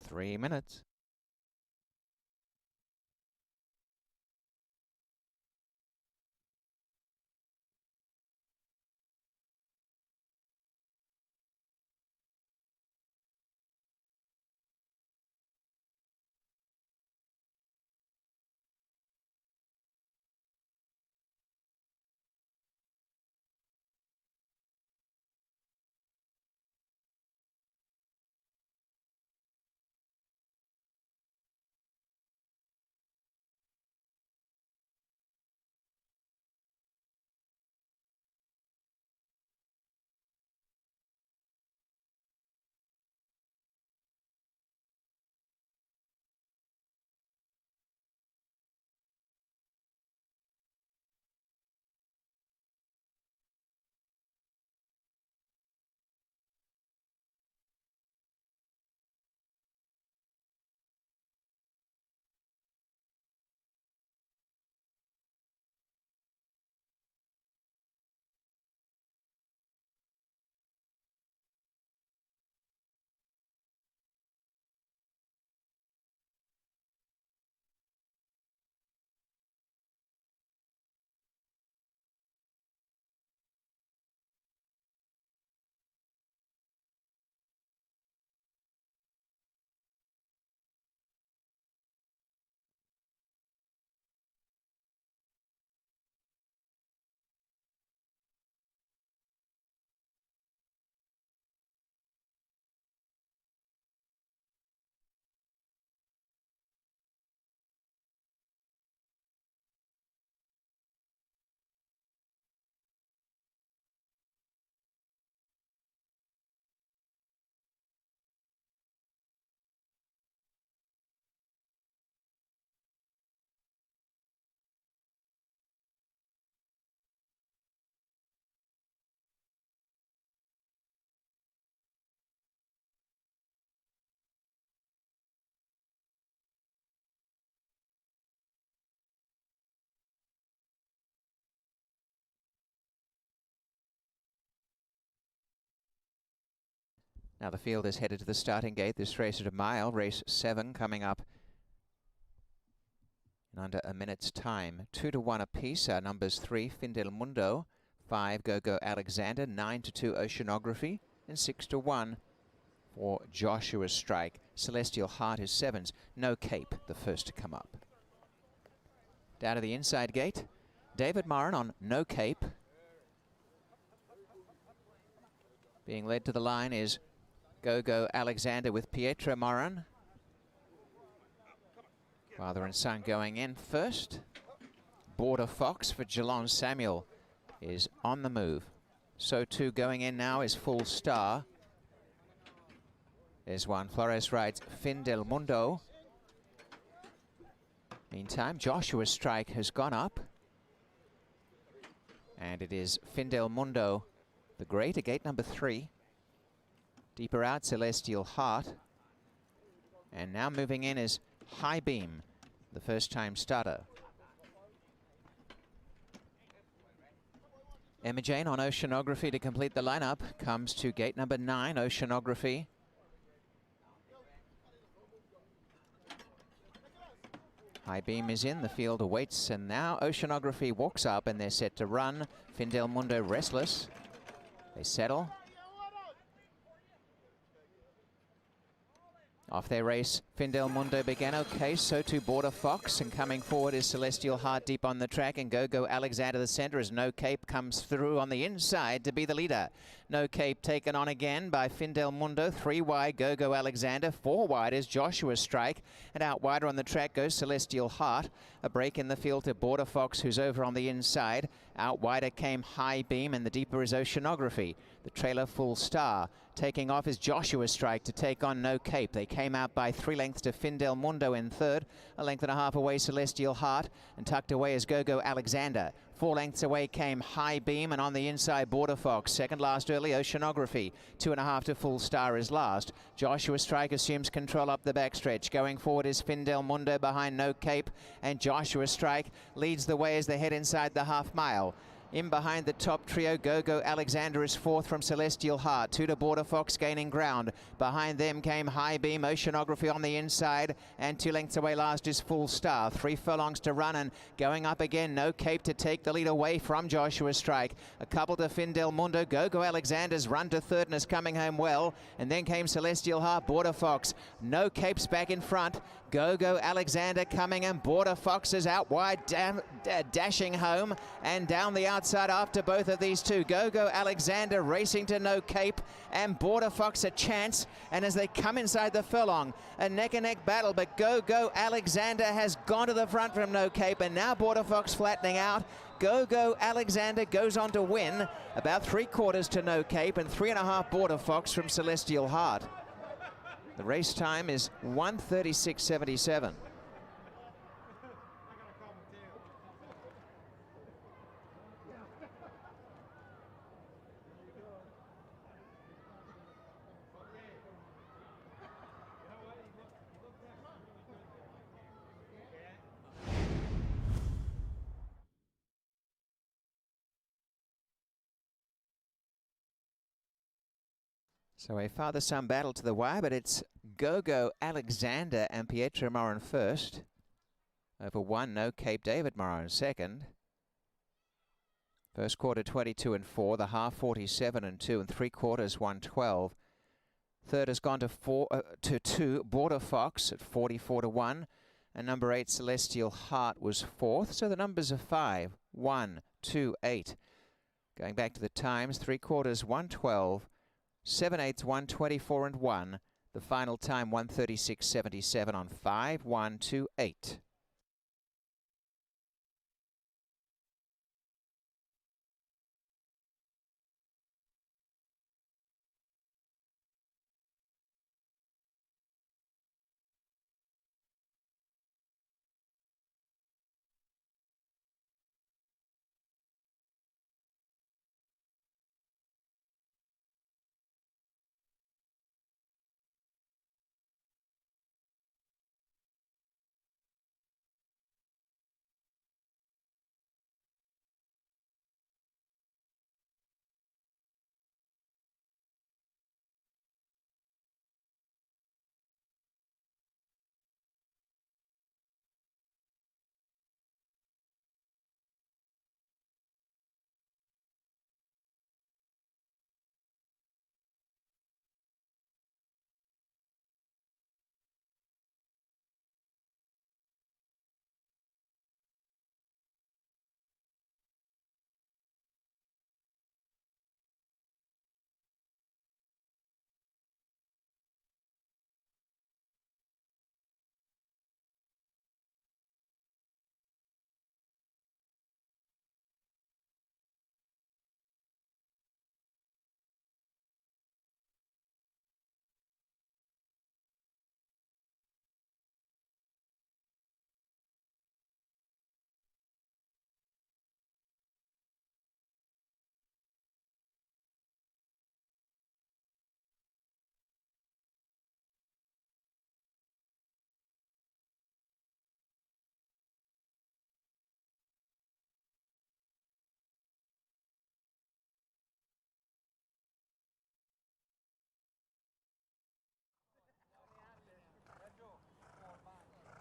Three minutes. Now the field is headed to the starting gate. This race at a mile, race 7 coming up in under a minute's time. 2-1 apiece. Numbers 3, Findel Mundo, 5, Go-Go Alexander, 9-2, Oceanography, and 6-1 for Joshua Strike. Celestial Heart is 7s. No Cape, the first to come up. Down to the inside gate. David Moran on No Cape. Being led to the line is Go-Go Alexander with Pietro Moran. Father and son going in first. Border Fox for Geelong Samuel is on the move. So too going in now is Full Star. There's one. Flores rides Fin del Mundo. Meantime, Joshua Strike has gone up. And it is Fin del Mundo, the Great, at gate number 3. Deeper out, Celestial Heart. And now moving in is High Beam, the first-time starter. Emma Jane on Oceanography to complete the lineup. Comes to gate number 9, Oceanography. High Beam is in, the field awaits, and now Oceanography walks up and they're set to run. Fin del Mundo restless. They settle. Off their race, Fin del Mundo began okay, so too Border Fox, and coming forward is Celestial Heart deep on the track, and Go-Go Alexander the center as No Cape comes through on the inside to be the leader. No Cape taken on again by Fin del Mundo, 3 wide Go-Go Alexander, 4 wide is Joshua Strike, and out wider on the track goes Celestial Heart. A break in the field to Border Fox, who's over on the inside. Out wider came High Beam, and the deeper is Oceanography. The trailer Full Star. Taking off is Joshua Strike to take on No Cape. They came out by 3 lengths to Fin del Mundo in third. A length and a half away Celestial Heart, and tucked away is Go-Go Alexander. 4 lengths away came High Beam, and on the inside Border Fox. Second last early Oceanography. 2.5 to Full Star is last. Joshua Strike assumes control up the backstretch. Going forward is Fin del Mundo behind No Cape, and Joshua Strike leads the way as they head inside the half mile. In behind the top trio, Go-Go Alexander is 4th from Celestial Heart. 2 to Border Fox gaining ground. Behind them came High Beam, Oceanography on the inside, and 2 lengths away last is Full Star. 3 furlongs to run, and going up again, No Cape to take the lead away from Joshua Strike. A couple to Fin del Mundo. Go-Go Alexander's run to third and is coming home well. And then came Celestial Heart, Border Fox. No Cape's back in front. Go-Go Alexander coming, and Border Fox is out wide, dashing home and down the outside after both of these two. Go-Go Alexander racing to No Cape, and Border Fox a chance. And as they come inside the furlong, a neck-and-neck battle, but Go-Go Alexander has gone to the front from No Cape, and now Border Fox flattening out. Go-Go Alexander goes on to win, about 3/4 to No Cape, and 3.5 Border Fox from Celestial Heart. The race time is 1:36.77. So a father-son battle to the wire, but it's Go-Go Alexander and Pietro Moran first. Over 1, No Cape, David Moran second. First quarter 22 and 4, the half 47 and 2, and 3/4 112. Third has gone to 2, Border Fox at 44 to 1, and number 8 Celestial Heart was 4th. So the numbers are 5, 1, 2, 8. Going back to the times, 3/4 112. 7/8 124 and 1. The final time 1:36.77 on 5, 1, 2, 8.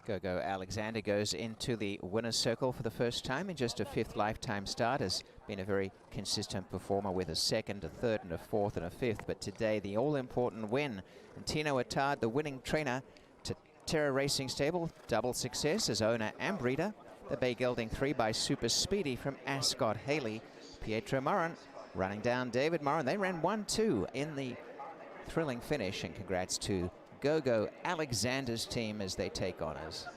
Gogo Alexander goes into the winner's circle for the first time in just a 5th lifetime start. Has been a very consistent performer with a 2nd, a 3rd and a 4th and a 5th. But today the all-important win. And Tino Attard, the winning trainer to Terra Racing Stable, double success as owner and breeder. The Bay Gelding 3 by Super Speedy from Ascot Haley. Pietro Moran running down David Moran. They ran 1-2 in the thrilling finish, and congrats to Gogo Alexander's team as they take honors.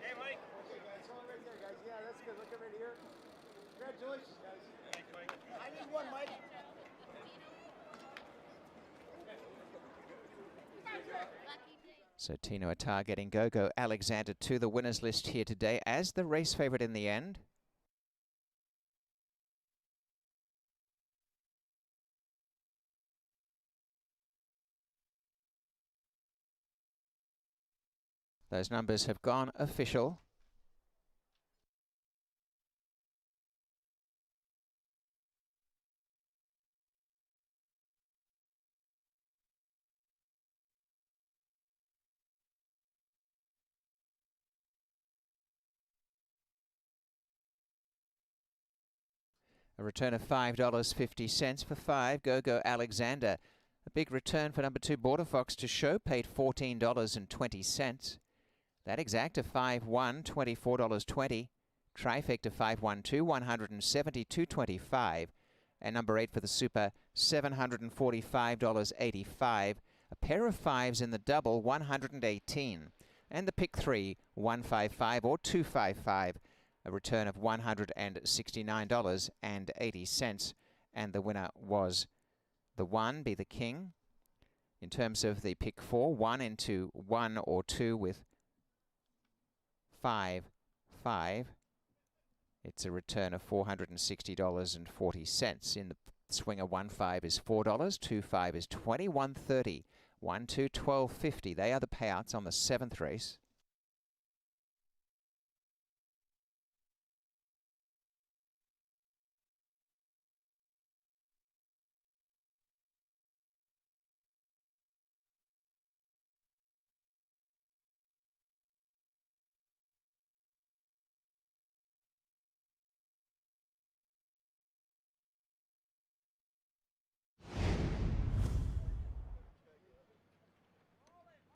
Hey, Mike. Okay, guys. Hold it right there, guys. Yeah, that's good. Look right here. Congratulations, guys. Thanks, Mike. I need one, Mike. So Tino Attard getting Gogo Alexander to the winners list here today as the race favorite in the end. Those numbers have gone official. A return of $5.50 for 5, Gogo Alexander. A big return for number 2, Border Fox to show, paid $14.20. That exacta 5-1, $24.20. Trifecta 5-1-2, $172.25. And number 8 for the Super, $745.85. A pair of 5s in the double, $118. And the pick 3, 155 or 255. A return of $169.80. And the winner was the 1, be the king. In terms of the pick 4, 1 into 1 or 2 with 5, 5. It's a return of $460.40. In the swinger, 1-5 is $4, 2-5 is $21.30, 1-2, $12.50. They are the payouts on the 7th race.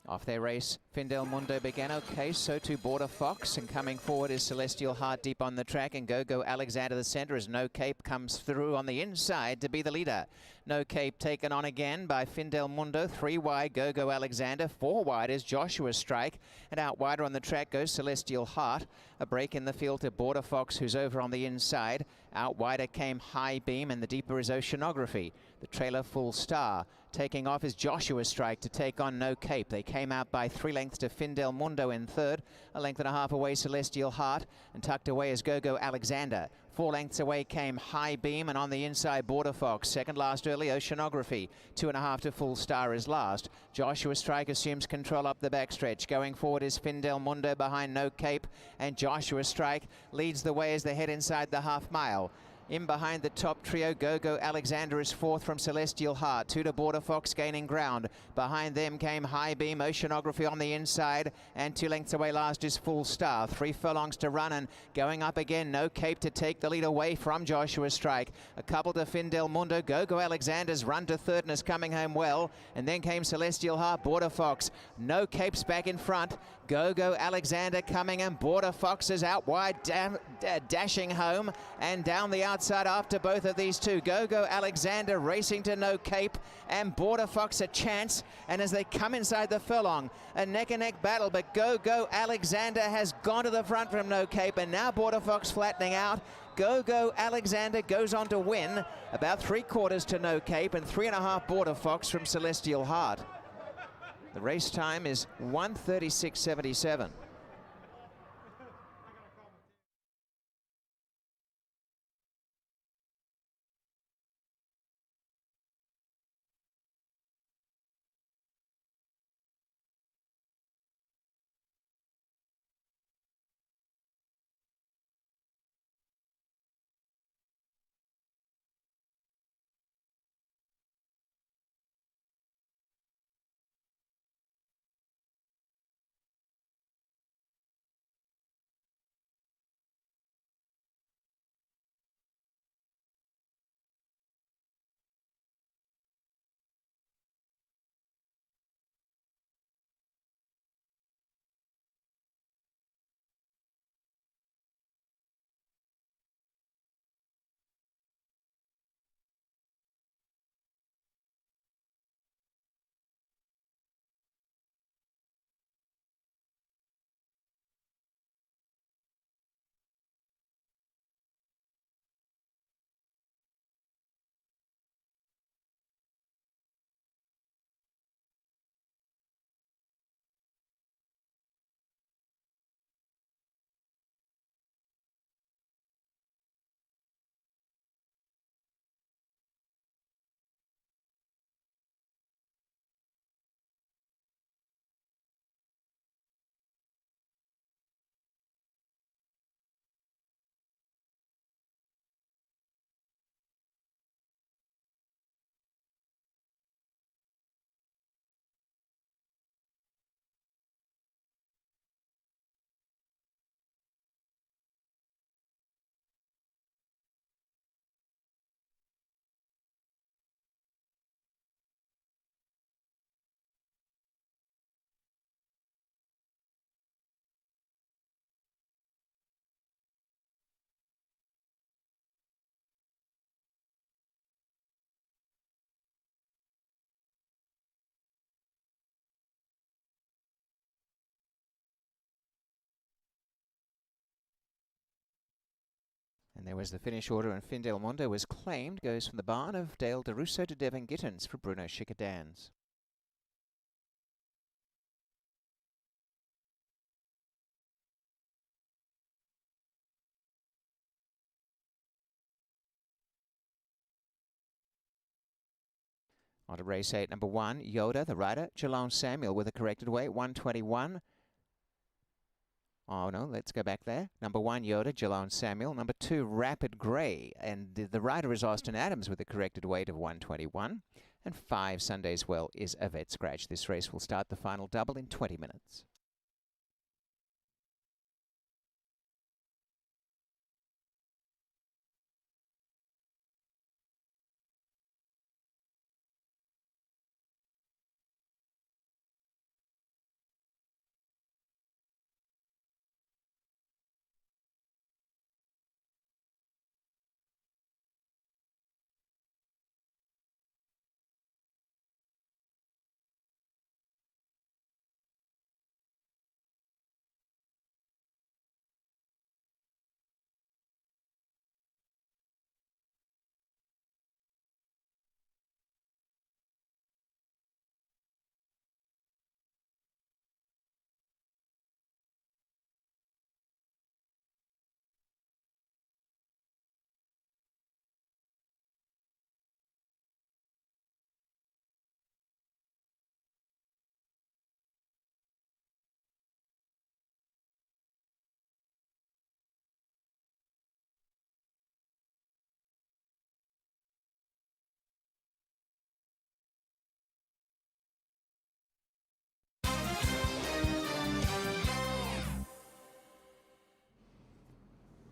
Off their race, Findel Mundo began okay, so too Border Fox, and coming forward is Celestial Heart deep on the track, and Gogo Alexander the centre as No Cape comes through on the inside to be the leader. No Cape taken on again by Findel Mundo, 3 wide Gogo Alexander, 4 wide is Joshua Strike, and out wider on the track goes Celestial Heart. A break in the field to Border Fox, who's over on the inside. Out wider came High Beam, and the deeper is Oceanography. The trailer Full Star. Taking off is Joshua Strike to take on No Cape. They came out by 3 lengths to Findel Mundo in 3rd. A length and a half away Celestial Heart, and tucked away is Gogo Alexander. 4 lengths away came High Beam, and on the inside Border Fox. Second last early Oceanography. 2.5 to Full Star is last. Joshua Strike assumes control up the backstretch. Going forward is Findel Mundo behind No Cape, and Joshua Strike leads the way as they head inside the half mile. In behind the top trio, Gogo Alexander is 4th from Celestial Heart. 2 to Border Fox gaining ground. Behind them came High Beam, Oceanography on the inside, and 2 lengths away last is Full Star. 3 furlongs to run, and going up again, No Cape to take the lead away from Joshua Strike. A couple to Findel Mundo. Gogo Alexander's run to 3rd and is coming home well. And then came Celestial Heart, Border Fox. No Cape's back in front. Gogo Alexander coming, and Border Fox is out wide, dashing home and down the outside after both of these two. Gogo Alexander racing to No Cape, and Border Fox a chance. And as they come inside the furlong, a neck-and-neck battle, but Gogo Alexander has gone to the front from No Cape, and now Border Fox flattening out. Gogo Alexander goes on to win, about 3/4 to No Cape, and 3.5 Border Fox from Celestial Heart. The race time is 1:36.77. And there was the finish order, and Fin Del Mondo was claimed. Goes from the barn of Dale DeRusso to Devon Gittins for Bruno Schickedanz. On to race 8, number 1, Yoda, the rider. Jalon Samuel with a corrected weight, 121. Oh, no, let's go back there. Number 1, Yoda, Jalon Samuel. Number 2, Rapid Grey. And the rider is Austin Adams with a corrected weight of 121. And 5, Sunday's Well, is a vet scratch. This race will start the final double in 20 minutes.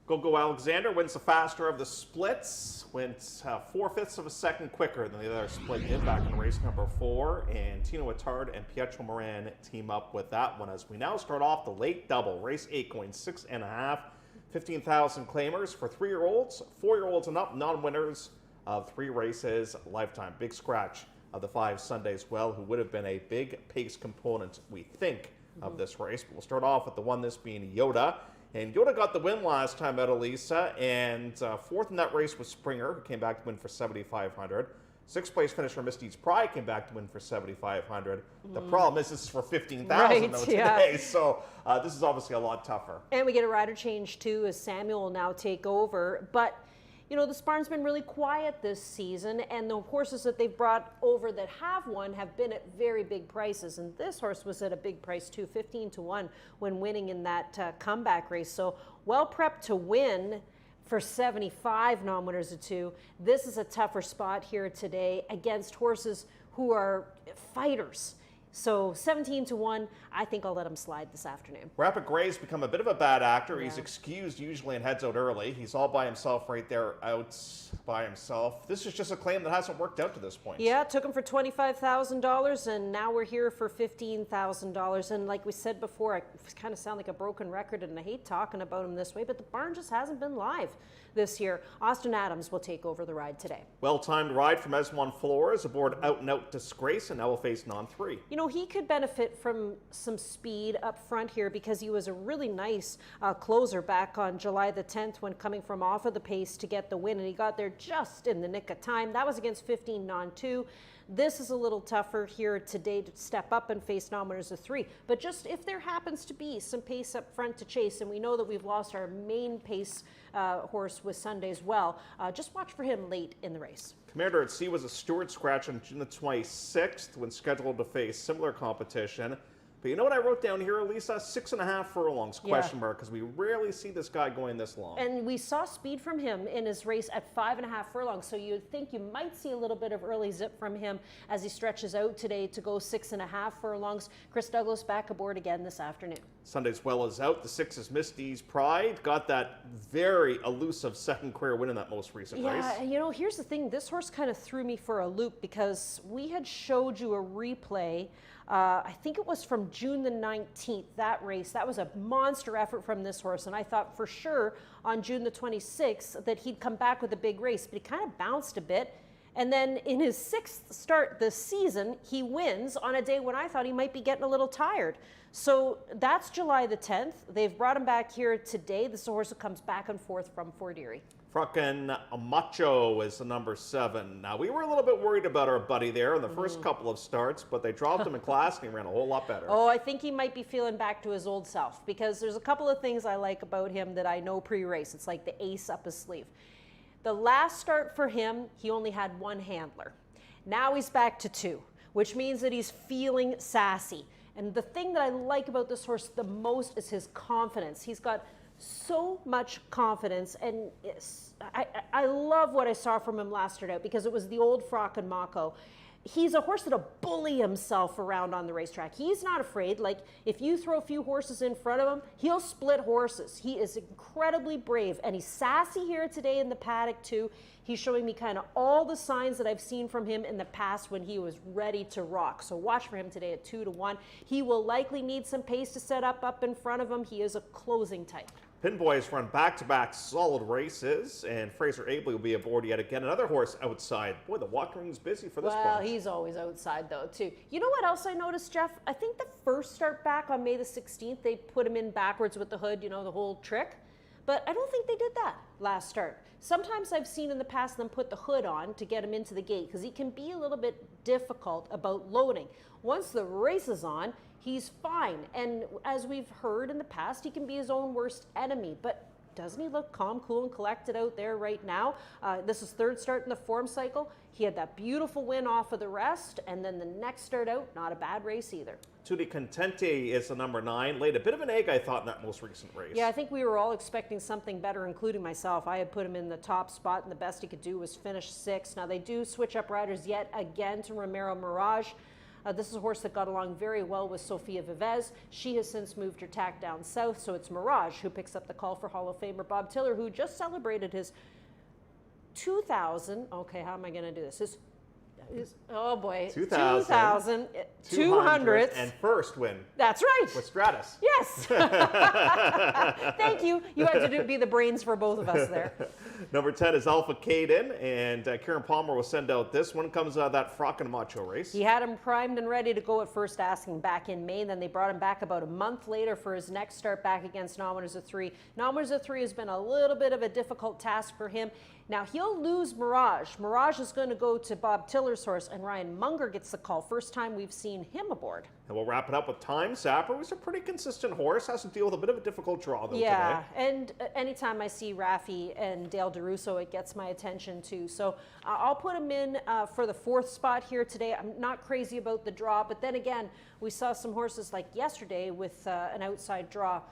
Go Alexander wins the faster of the splits, went 4/5 of a second quicker than the other split did back in race number 4. And Tino Attard and Pietro Moran team up with that one as we now start off the late double. Race 8 going 6.5, 15,000 claimers for 3-year-olds, 4-year-olds and up, non-winners of 3 races lifetime. Big scratch of the 5 Sundays Well, who would have been a big pace component, we think, of this race. But we'll start off with the one, this being Yoda. And Yoda got the win last time out, Elisa, and 4th in that race was Springer, who came back to win for 7,500. 6th place finisher Misty's Pride came back to win for 7,500. The problem is this is for 15,000 today, so this is obviously a lot tougher. And we get a rider change too, as Samuel will now take over. But you know, this barn's been really quiet this season, and the horses that they've brought over that have won have been at very big prices. And this horse was at a big price too, 15-1 when winning in that comeback race. So well prepped to win for 75 non-winners of 2. This is a tougher spot here today against horses who are fighters. So 17-1, I think I'll let him slide this afternoon. Rapid Grey's become a bit of a bad actor. He's excused usually and heads out early. He's all by himself right there, out by himself. This is just a claim that hasn't worked out to this point. Yeah, it took him for $25,000, and now we're here for $15,000. And like we said before, I kind of sound like a broken record, and I hate talking about him this way, but the barn just hasn't been live this year. Austin Adams will take over the ride today. Well-timed ride from Esmond Flores aboard Out and Out Disgrace, and now will face Non-3. You know, he could benefit from some speed up front here because he was a really nice closer back on July the 10th when coming from off of the pace to get the win, and he got there just in the nick of time. That was against 15 Non-2. This is a little tougher here today to step up and face non-winners of 3. But just if there happens to be some pace up front to chase, and we know that we've lost our main pace horse with Sunday's Well, just watch for him late in the race. Commander at Sea was a Stewart scratch on June the 26th when scheduled to face similar competition. But you know what I wrote down here, Elisa? 6.5 furlongs, question mark, because we rarely see this guy going this long. And we saw speed from him in his race at 5.5 furlongs, so you'd think you might see a little bit of early zip from him as he stretches out today to go 6.5 furlongs. Chris Douglas back aboard again this afternoon. Sunday's Well is out. The 6 is Misty's Pride. Got that very elusive second career win in that most recent race. Yeah, you know, here's the thing. This horse kind of threw me for a loop because we had showed you a replay. I think it was from June the 19th, that race. That was a monster effort from this horse, and I thought for sure on June the 26th that he'd come back with a big race, but he kind of bounced a bit. And then in his 6th start this season, he wins on a day when I thought he might be getting a little tired. So that's July the 10th. They've brought him back here today. This is a horse that comes back and forth from Fort Erie. Frickin' Macho is the number 7. Now, we were a little bit worried about our buddy there in the first couple of starts, but they dropped him in class and he ran a whole lot better. Oh, I think he might be feeling back to his old self because there's a couple of things I like about him that I know pre-race. It's like the ace up his sleeve. The last start for him, he only had 1 handler. Now he's back to 2, which means that he's feeling sassy. And the thing that I like about this horse the most is his confidence. He's got so much confidence, and I love what I saw from him last start out because it was the old Frock and Mako. He's a horse that'll bully himself around on the racetrack. He's not afraid. Like, if you throw a few horses in front of him, he'll split horses. He is incredibly brave, and he's sassy here today in the paddock too. He's showing me kind of all the signs that I've seen from him in the past when he was ready to rock. So watch for him today at 2-1. He will likely need some pace to set up in front of him. He is a closing type. Pinboy has run back-to-back solid races, and Fraser Abley will be aboard yet again. Another horse outside. Boy, the walking ring's busy for this one. Well, he's always outside, though, too. You know what else I noticed, Jeff? I think the first start back on May the 16th, they put him in backwards with the hood, you know, the whole trick. But I don't think they did that last start. Sometimes I've seen in the past them put the hood on to get him into the gate because he can be a little bit difficult about loading. Once the race is on, he's fine. And as we've heard in the past, he can be his own worst enemy. But doesn't he look calm, cool, and collected out there right now? This is 3rd start in the form cycle. He had that beautiful win off of the rest, and then the next start out, not a bad race either. Tutti Contente is the number 9. Laid a bit of an egg, I thought, in that most recent race. Yeah, I think we were all expecting something better, including myself. I had put him in the top spot, and the best he could do was finish 6th. Now, they do switch up riders yet again to Romero Mirage. This is a horse that got along very well with Sofia Vivez. She has since moved her tack down south, so it's Mirage who picks up the call for Hall of Famer Bob Tiller, who just celebrated his 2,000. Okay, how am I going to do this? Oh boy, 2,200th and first win. That's right. With Stratus. Yes. Thank you. You had to be the brains for both of us there. Number 10 is Alpha Caden, and Kieran Palmer will send out this one. Comes out of that Frock and Macho race. He had him primed and ready to go at first asking back in May, and then they brought him back about a month later for his next start back against Nominers of 3. Nominers of 3 has been a little bit of a difficult task for him. Now, he'll lose Mirage. Mirage is going to go to Bob Tiller's horse, and Ryan Munger gets the call. First time we've seen him aboard. And we'll wrap it up with Time Sapper. He's a pretty consistent horse. Has to deal with a bit of a difficult draw, though, yeah, today. And anytime I see Raffi and Dale DeRusso, it gets my attention, too. So I'll put him in for the 4th spot here today. I'm not crazy about the draw, but then again, we saw some horses like yesterday with an outside draw.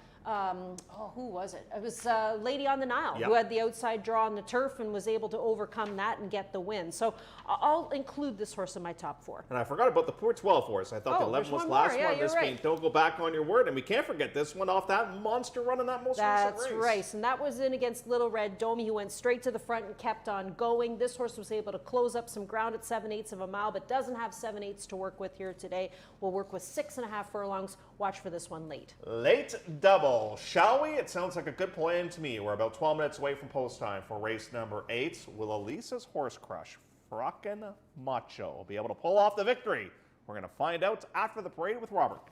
Who was it? It was Lady on the Nile, who had the outside draw on the turf and was able to overcome that and get the win. So I'll include this horse in my top 4. And I forgot about the poor 12 horse. I thought the 11 was last one. This means don't go back on your word. And we can't forget this one off that monster run in that most recent race. That's right. And that was in against Little Red Domi, who went straight to the front and kept on going. This horse was able to close up some ground at 7/8 of a mile, but doesn't have 7/8 to work with here today. We'll work with 6.5 furlongs. Watch for this one late. Late double. Shall we? It sounds like a good plan to me. We're about 12 minutes away from post time for race number 8. Will Elisa's Horse Crush, Frockin' Macho, be able to pull off the victory? We're going to find out after the parade with Robert.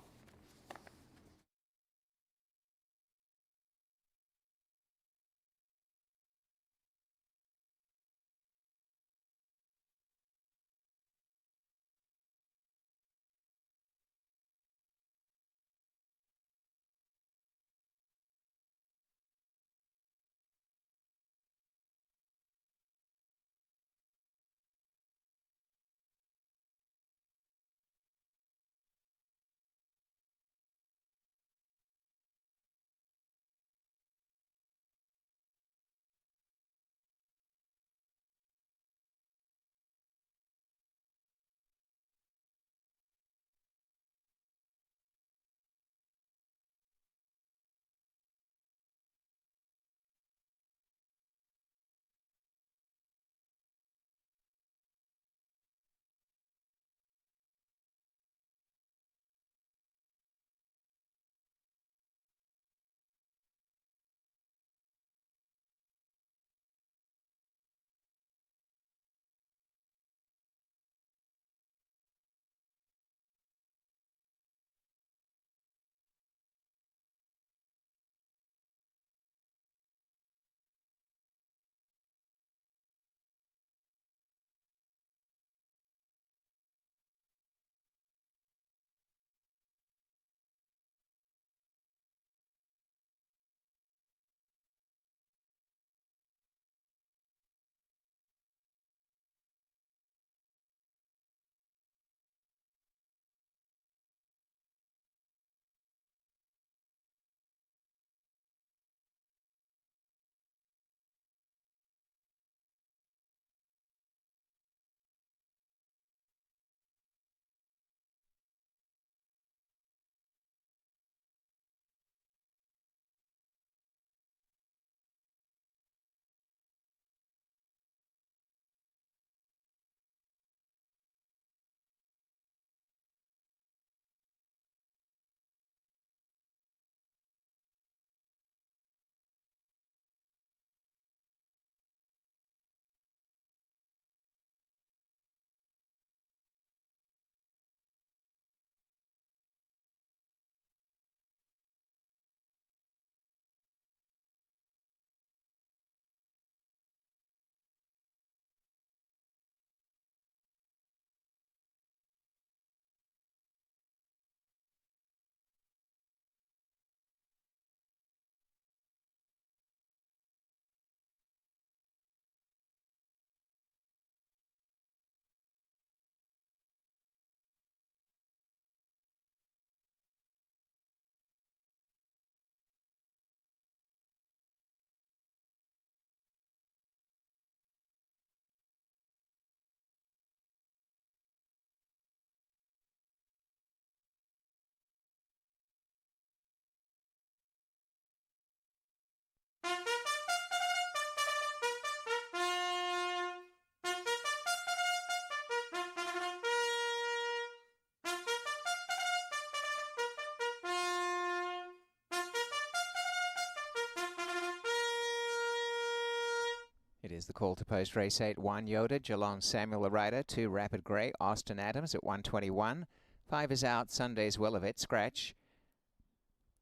It is the call to post race 8, 1 Yoda, Geelong Samuel the rider, 2 Rapid Grey, Austin Adams at 121. 5 is out, Sunday's Wellevet, scratch.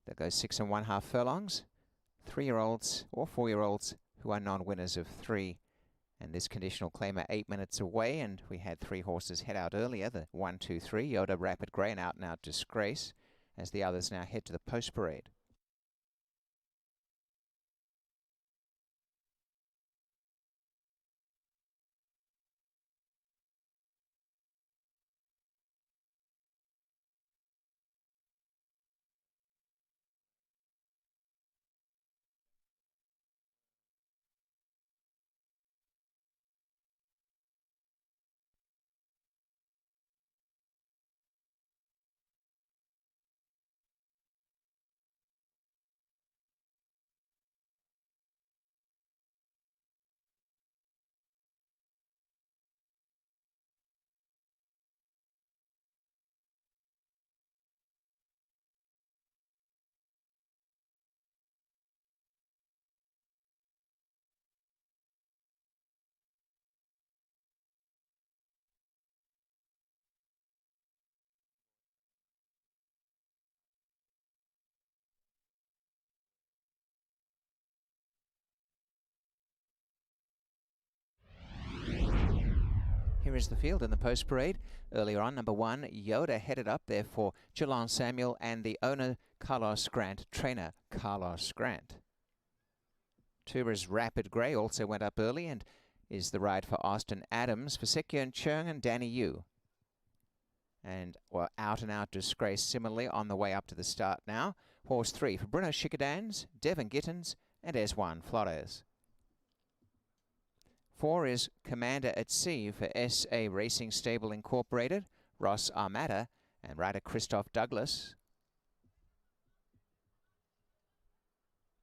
That goes 6 1/2 furlongs. 3-year-olds or 4-year-olds who are non-winners of 3. And this conditional claimer 8 minutes away, and we had 3 horses head out earlier, the 1, 2, 3, Yoda, Rapid Grey, and Out Disgrace, as the others now head to the post parade. Here is the field in the post parade. Earlier on, number 1, Yoda headed up there for Geelong Samuel and the owner, Carlos Grant, trainer Carlos Grant. 2 is Rapid Grey, also went up early and is the ride for Austin Adams, for Sekyun Chung and Danny Yu. And well, Out Disgrace similarly on the way up to the start now. Horse 3 for Bruno Schickedans, Devon Gittins and S1 Flores. 4 is Commander at Sea for SA Racing Stable Incorporated, Ross Armata and rider Christoph Douglas.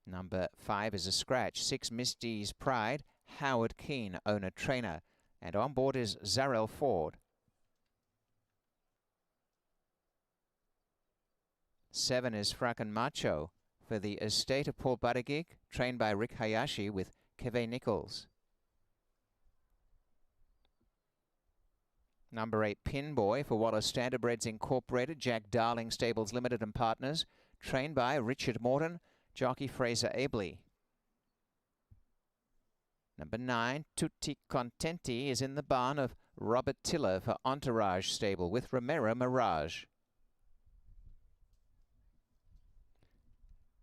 Number 5 is a scratch. 6 Misty's Pride, Howard Keane, owner-trainer. And on board is Zarel Ford. 7 is Frakken Macho for the estate of Paul Buttigieg, trained by Rick Hayashi with Keve Nichols. Number 8, Pinboy for Wallace Standardbreds Incorporated, Jack Darling Stables Limited and Partners, trained by Richard Morton, jockey Fraser Abley. Number 9, Tutti Contenti is in the barn of Robert Tiller for Entourage Stable with Romero Mirage.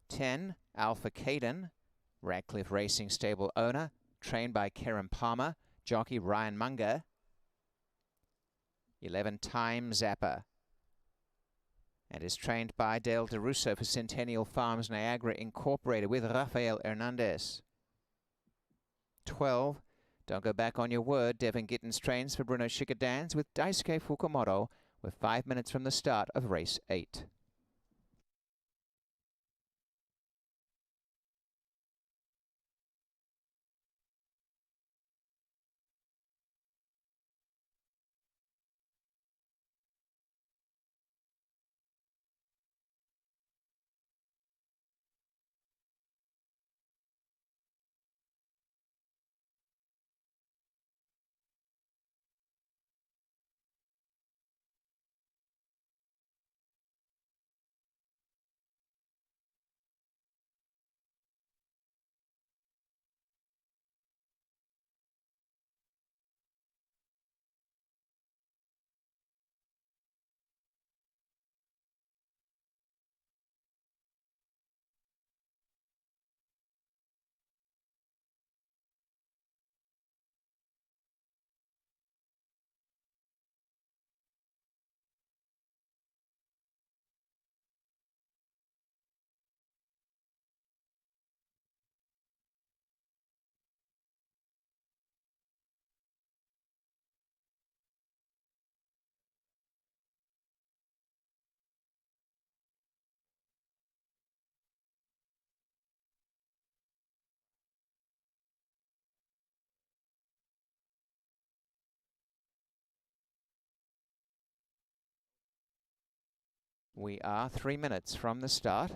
10, Alpha Caden, Radcliffe Racing Stable owner, trained by Karen Palmer, jockey Ryan Munger. 11, Time Zapper, and is trained by Dale DeRusso for Centennial Farms Niagara Incorporated with Rafael Hernandez. 12, Don't Go Back on Your Word, Devon Gittins trains for Bruno Schickedans with Daisuke Fukumoto with 5 minutes from the start of race 8. We are 3 minutes from the start.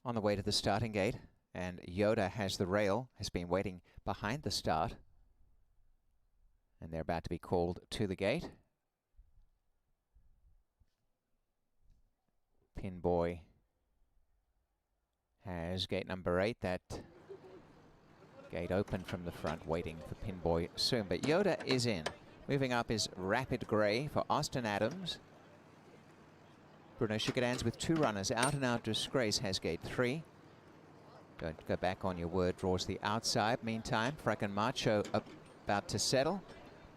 On the way to the starting gate, and Yoda has the rail, has been waiting behind the start, and they're about to be called to the gate. Pinboy has gate number 8. That gate open from the front, waiting for Pinboy soon, but Yoda is in. Moving up is Rapid Grey for Austin Adams. Bruno Schickedanz with 2 runners. Out and Out Disgrace has gate 3. Don't Go Back on Your Word draws the outside. Meantime, Frackin' Macho about to settle.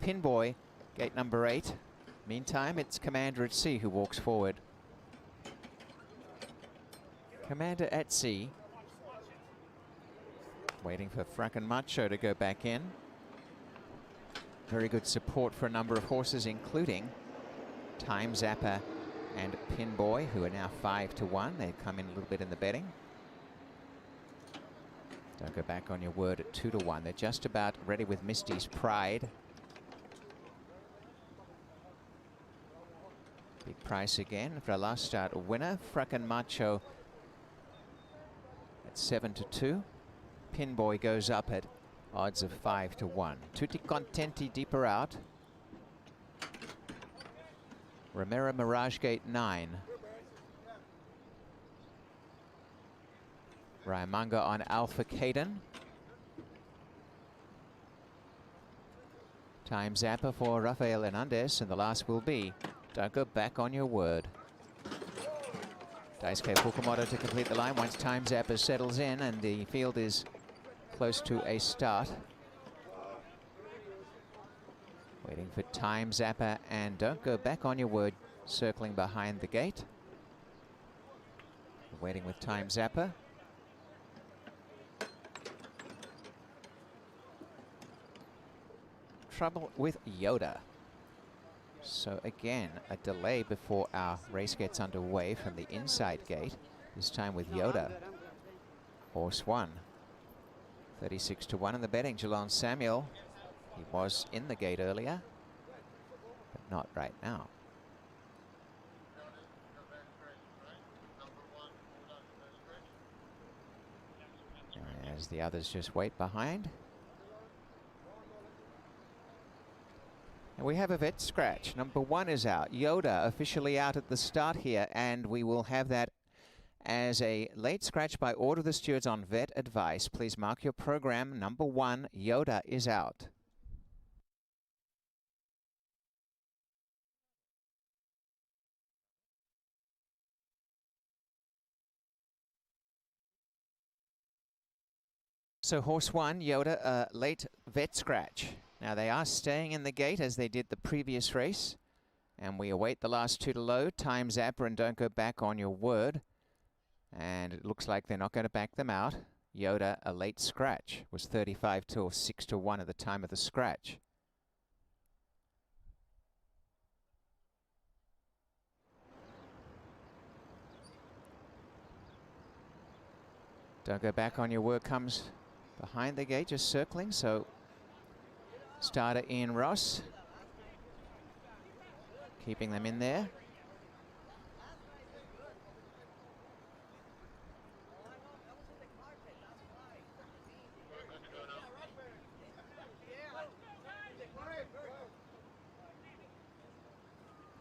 Pinboy, gate number 8. Meantime, it's Commander at Sea who walks forward. Commander at Sea, waiting for Frackin' Macho to go back in. Very good support for a number of horses, including Time Zapper and Pinboy, who are now 5-1. They've come in a little bit in the betting. Don't Go Back on Your Word at 2-1. They're just about ready with Misty's Pride. Big price again for a last start winner. Frackin' Macho at 7-2. Pinboy goes up at odds of 5-1. Tutti Contenti deeper out. Romero Mirage gate 9. Rayamanga on Alpha Caden. Time Zapper for Rafael Hernandez, and the last will be Don't Go Back on Your Word. Daisuke Fukumoto to complete the line once Time Zapper settles in and the field is close to a start. Waiting for Time Zapper and Don't Go Back on Your Word circling behind the gate. Waiting with Time Zapper. trouble with Yoda. So again, a delay before our race gets underway from the inside gate, this time with Yoda. Horse 1. 36-1 in the betting. Geelong Samuel, he was in the gate earlier, but not right now. As the others just wait behind. And we have a vet scratch. Number 1 is out. Yoda officially out at the start here, and we will have that as a late scratch by order of the stewards on vet advice. Please mark your program. Number 1, Yoda is out. So horse 1, Yoda, a late vet scratch. Now they are staying in the gate as they did the previous race. And we await the last 2 to load. Time Zapper and Don't Go Back on Your Word. And it looks like they're not going to back them out. Yoda, a late scratch, was 35 to 6-1 at the time of the scratch. Don't Go Back on Your Word comes behind the gate, just circling. So starter Ian Ross keeping them in there.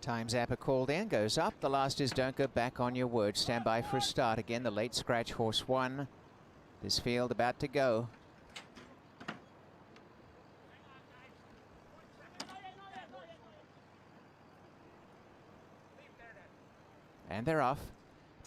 Time Zapper called in, goes up. The last is Don't Go Back on Your Word. Stand by for a start. Again, the late scratch, horse 1. This field about to go. And they're off.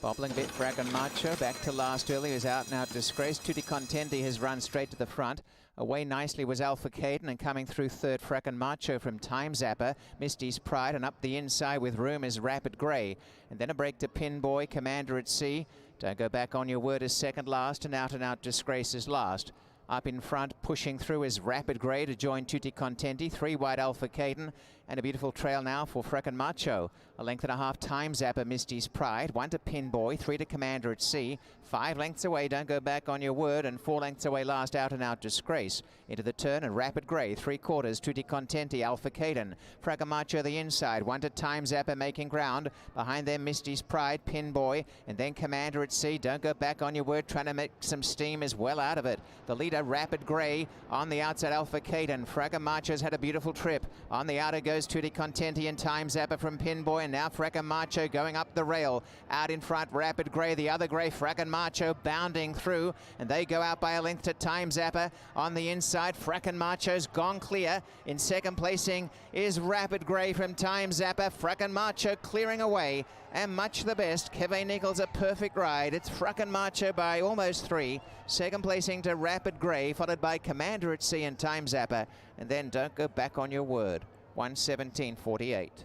Bobbling bit, Dragon Macho back to last early, is out now. Disgrace. Tutti Contenti has run straight to the front. Away nicely was Alpha Caden, and coming through third, Frackin' Macho from Time Zapper. Misty's Pride, and up the inside with room is Rapid Grey. And then a break to Pin Boy, Commander at Sea. Don't Go Back on Your Word is second last, and out Disgrace is last. Up in front, pushing through is Rapid Grey to join Tutti Contenti. 3 wide Alpha Caden, and a beautiful trail now for Frackin' Macho. A length and a half Time Zapper, Misty's Pride. 1 to Pin Boy, 3 to Commander at Sea. 5 lengths away, Don't Go Back on Your Word, and 4 lengths away last, out Disgrace. Into the turn, and Rapid Grey, 3/4, Tutti Contenti, Alpha Caden. Frackin' Macho the inside, 1 to Time Zapper making ground. Behind them, Misty's Pride, Pin Boy, and then Commander at Sea. Don't Go Back on Your Word, trying to make some steam, is well out of it. The leader, Rapid Grey, on the outside, Alpha Caden. Frackin' Macho's had a beautiful trip. On the outer goes Tutti Contenti and Time Zapper from Pin Boy, and now Frackin' Macho going up the rail. Out in front, Rapid Grey, the other Grey, Frackin' Macho bounding through, and they go out by a length to Time Zapper. On the inside, Frackin' Macho's gone clear. In second placing is Rapid Grey from Time Zapper. Frackin' Macho clearing away, and much the best. Kevin Nichols, a perfect ride. It's Frackin' Macho by almost 3. Second placing to Rapid Grey, followed by Commander at Sea and Time Zapper, and then Don't Go Back on Your Word. 1:17:48.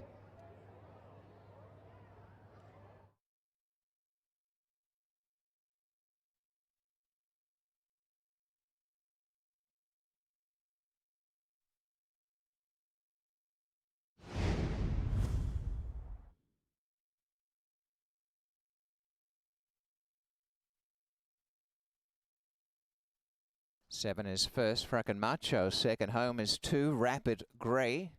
Seven is first, Frackin' Macho. Second home is 2, Rapid Grey.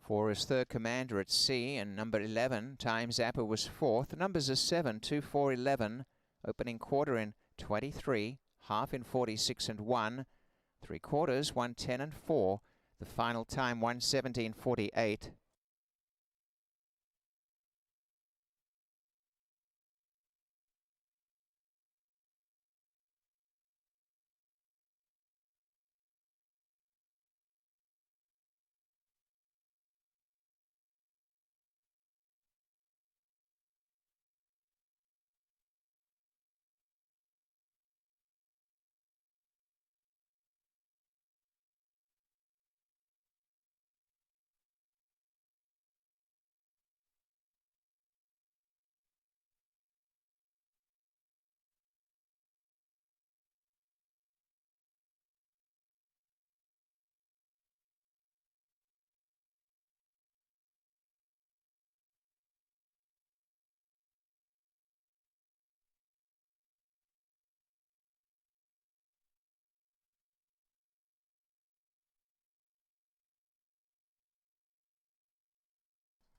4 is third, Commander at Sea, and number 11, Time Zapper, was fourth. The numbers are 7, 2, 4, 11. Opening quarter in 23, half in 46 and 1. 3/4, 1:10 and 4. The final time 1:17:48.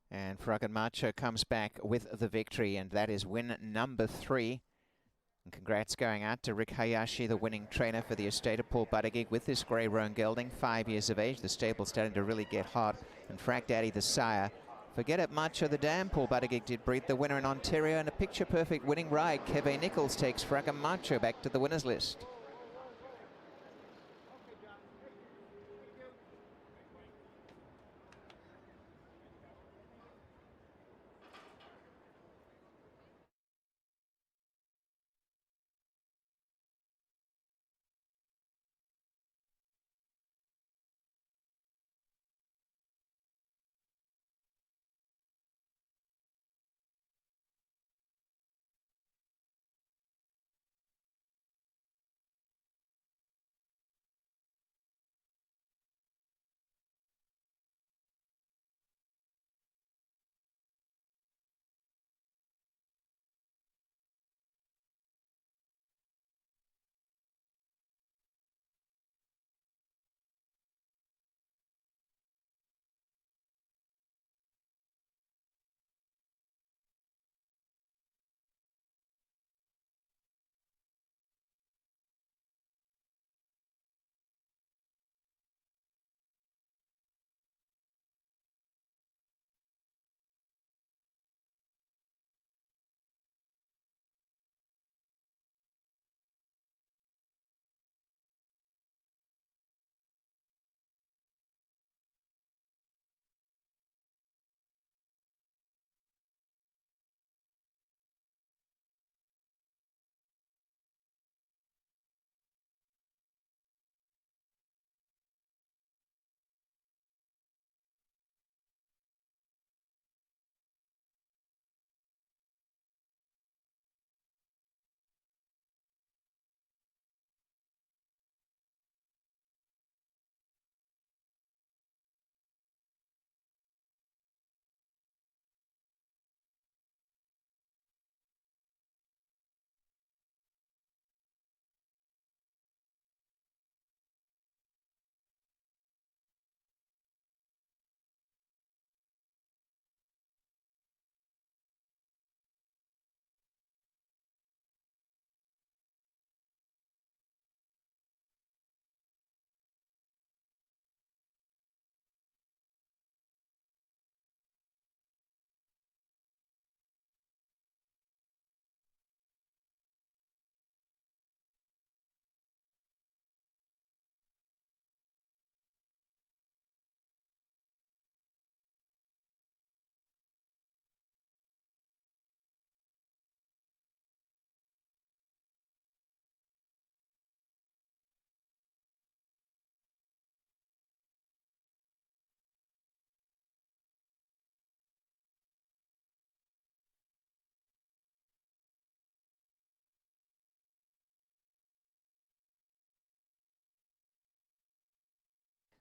And Frackan Macho comes back with the victory, and that is win number 3. And congrats going out to Rick Hayashi, the winning trainer for the estate of Paul Buttigieg with this grey roan gelding, 5 years of age. The stable's starting to really get hot. And Frack Daddy, the sire. Forget it, Macho the dam. Paul Buttigieg did breed the winner in Ontario, and a picture-perfect winning ride. Keve Nichols takes Frackan Macho back to the winners list.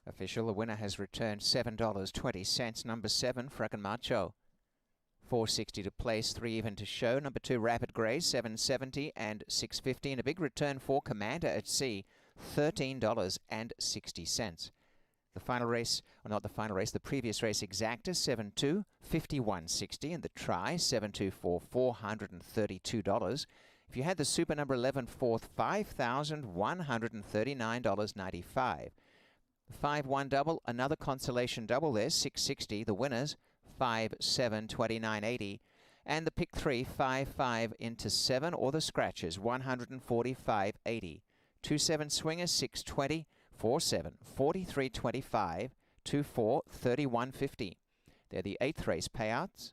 Official, the winner has returned $7.20. Number 7, Frackan Macho. $4.60 to place, 3 even to show. Number 2, Rapid Grey, $7.70 and $6.50. And a big return for Commander at Sea, $13.60. The final race, or not the final race, the previous race, Exacta, 7-2, $51.60. And the Try, 7-2 for $432. If you had the Super number 11 fourth, $5,139.95. The 5-1 double, another consolation double there, $6.60. The winners, 5-7, $29.80. And the pick 3, 5-5 into 7, or the scratches, $145.80. 2-7 swingers, $6.20. 4-7, $43.25. 2-4, $31.50. They're the 8th race payouts.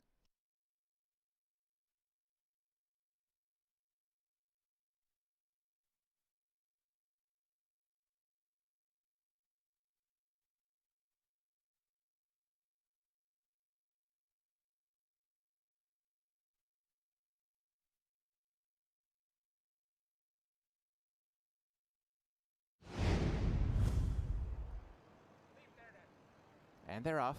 And they're off.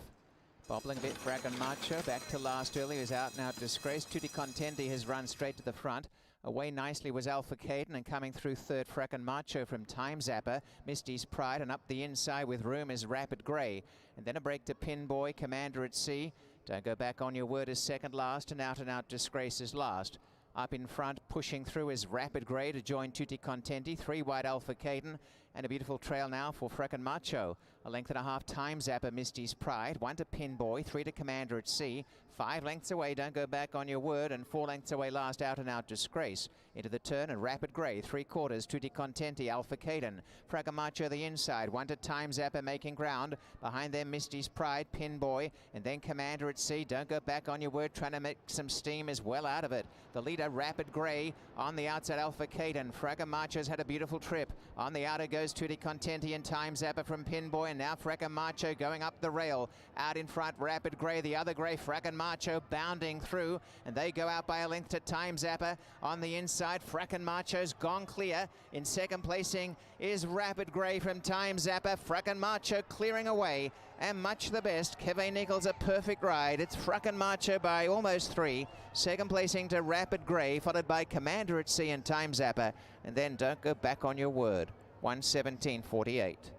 Bobbling a bit, Frackan Macho back to last early. He was out now disgraced. Tutti Contendi has run straight to the front. Away nicely was Alpha Caden, and coming through third, Frackan Macho from Time Zapper. Misty's Pride, and up the inside with room is Rapid Grey. And then a break to Pin Boy, Commander at Sea. Don't Go Back on Your Word is second last, and Out Disgrace is last. Up in front, pushing through, is Rapid Grey to join Tutti Contenti. 3 wide Alpha Caden, and a beautiful trail now for Frickin' Macho. A length and a half, Time Zapper, Misty's Pride. 1 to Pinboy, 3 to Commander at Sea. 5 lengths away, Don't Go Back on Your Word, and 4 lengths away last, Out Disgrace. Into the turn, and Rapid Grey, 3/4, Tutti Contenti, Alpha Caden. Frickin' Macho the inside, 1 to Time Zapper making ground. Behind them, Misty's Pride, Pinboy, and then Commander at Sea. Don't Go Back on Your Word, trying to make some steam, is well out of it. The leader, Rapid Grey, on the outside, Alpha Caden. Frickin' Macho's had a beautiful trip. On the outer goes Tutti Contenti and Time Zapper from Pinboy, and now Frickin' Macho going up the rail. Out in front, Rapid Grey, the other Grey, Frickin' Macho bounding through, and they go out by a length to Time Zapper. On the inside, Frickin' Macho's gone clear. In second placing is Rapid Grey from Time Zapper. Frickin' Macho clearing away, and much the best. Kevin Nichols, a perfect ride. It's Frickin' Macho by almost 3. Second placing to Rapid Grey, followed by Commander at Sea and Time Zapper, and then Don't Go Back on Your Word. 1:17:48.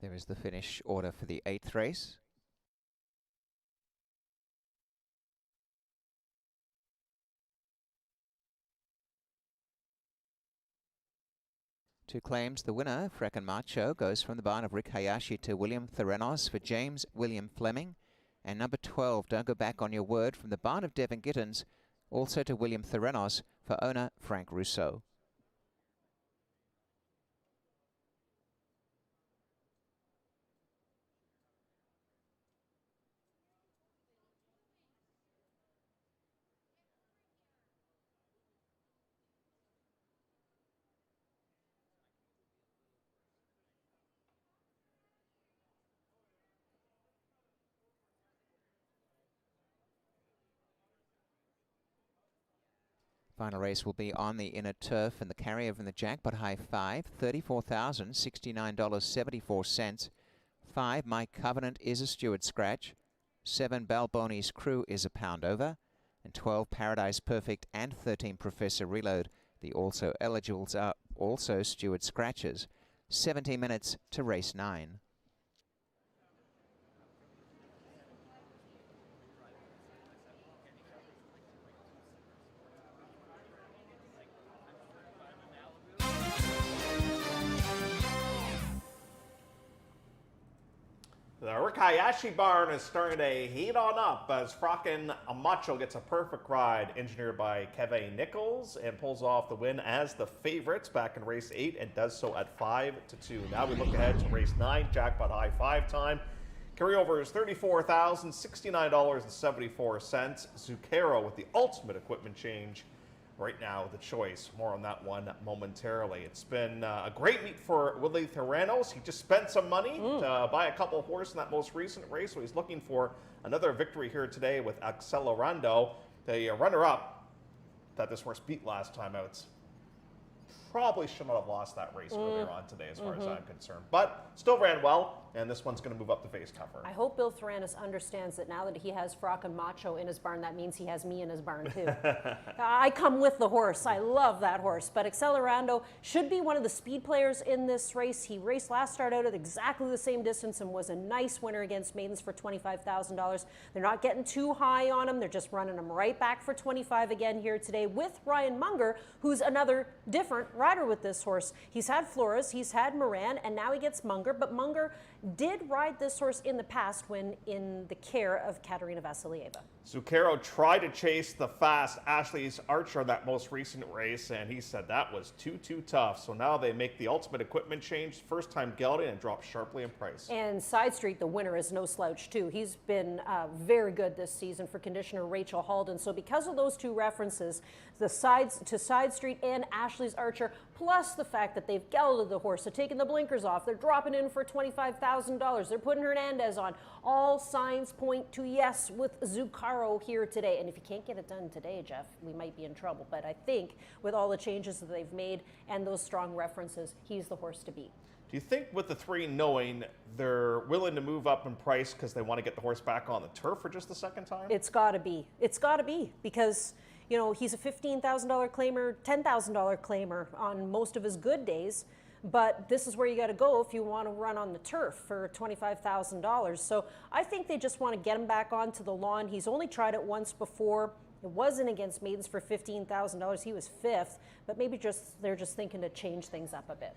There is the finish order for the 8th race. Two claims. The winner, Frickin' Macho, goes from the barn of Rick Hayashi to William Theranos for James William Fleming. And number 12, Don't Go Back on Your Word, from the barn of Devin Gittins, also to William Theranos for owner Frank Rousseau. Final race will be on the inner turf, and the carrier from the jackpot high 5, $34,069.74. 5, My Covenant is a Stewart scratch. 7, Balboni's Crew is a pound over. And 12, Paradise Perfect, and 13, Professor Reload. The also eligibles are also Stewart scratches. 17 minutes to race 9. The Rick Hayashi barn is starting to heat on up as Frickin' Macho gets a perfect ride, engineered by Kevin Nichols, and pulls off the win as the favorites back in race 8 and does so at 5-2. Now we look ahead to race 9, jackpot high 5 time. Carryover is $34,069.74. Zucchero with the ultimate equipment change. Right now, the choice. More on that one momentarily. It's been a great meet for Willie Theranos. He just spent some money to buy a couple of horses in that most recent race, so he's looking for another victory here today with Accelerando, the runner-up that this horse beat last time out. Probably should not have lost that race earlier on today as far as I'm concerned, but still ran well. and this one's going to move up to face tougher. I hope Bill Theranis understands that now that he has Frock and Macho in his barn, that means he has me in his barn too. I come with the horse. I love that horse. But Accelerando should be one of the speed players in this race. He raced last start out at exactly the same distance and was a nice winner against Maidens for $25,000. They're not getting too high on him. They're just running him right back for 25 again here today with Ryan Munger, who's another different rider with this horse. He's had Flores, he's had Moran, and now he gets Munger. But Munger did ride this horse in the past when in the care of Katerina Vasilieva. Zucchero tried to chase the fast Ashley's Archer in that most recent race, and he said that was too tough. So now they make the ultimate equipment change, first time gelding, and drop sharply in price. And Side Street, the winner, is no slouch too. He's been very good this season for conditioner Rachel Halden. So because of those two references, the sides to Side Street and Ashley's Archer, plus the fact that they've gelded the horse, they're taking the blinkers off, they're dropping in for $25,000, they're putting Hernandez on. All signs point to yes with Zucchero here today. And if you can't get it done today, Jeff, we might be in trouble. But I think with all the changes that they've made and those strong references, he's the horse to beat. Do you think with the three knowing they're willing to move up in price because they want to get the horse back on the turf for just the second time? It's got to be. It's got to be because, you know, he's a $15,000 claimer, $10,000 claimer on most of his good days. But this is where you got to go if you want to run on the turf for $25,000. So I think they just want to get him back onto the lawn. He's only tried it once before. It wasn't against Maidens for $15,000. He was fifth, but maybe they're just thinking to change things up a bit.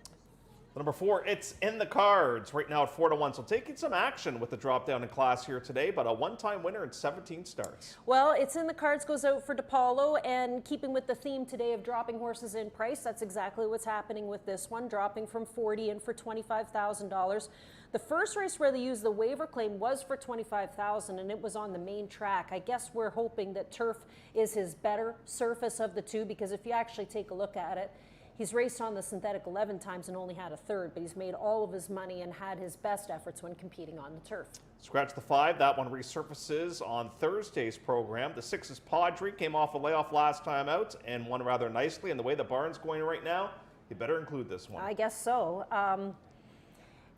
Number 4, it's in the cards right now at 4-1. So taking some action with the drop down in class here today, but a one-time winner in 17 starts. Well, it's in the cards goes out for DePaulo, and keeping with the theme today of dropping horses in price, that's exactly what's happening with this one, dropping from $40,000 in for $25,000. The first race where they used the waiver claim was for $25,000, and it was on the main track. I guess we're hoping that turf is his better surface of the two, because if you actually take a look at it, he's raced on the synthetic 11 times and only had a third, but he's made all of his money and had his best efforts when competing on the turf. Scratch the 5. That one resurfaces on Thursday's program. The 6 is Padre, came off a layoff last time out and won rather nicely. And the way the barn's going right now, you better include this one. I guess so.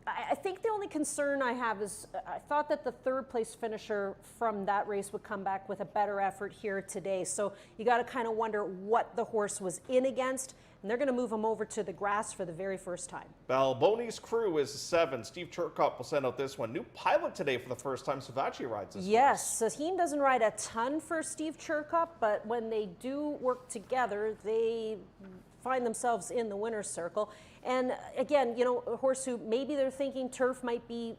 I think the only concern I have is I thought that the third place finisher from that race would come back with a better effort here today. So you got to kind of wonder what the horse was in against. And they're going to move him over to the grass for the very first time. Balboni's Crew is 7. Steve Churkop will send out this one. New pilot today for the first time. Savachi rides this Yes, Saheen doesn't ride a ton for Steve Churkop, but when they do work together, they find themselves in the winner's circle. And again, you know, a horse who maybe they're thinking turf might be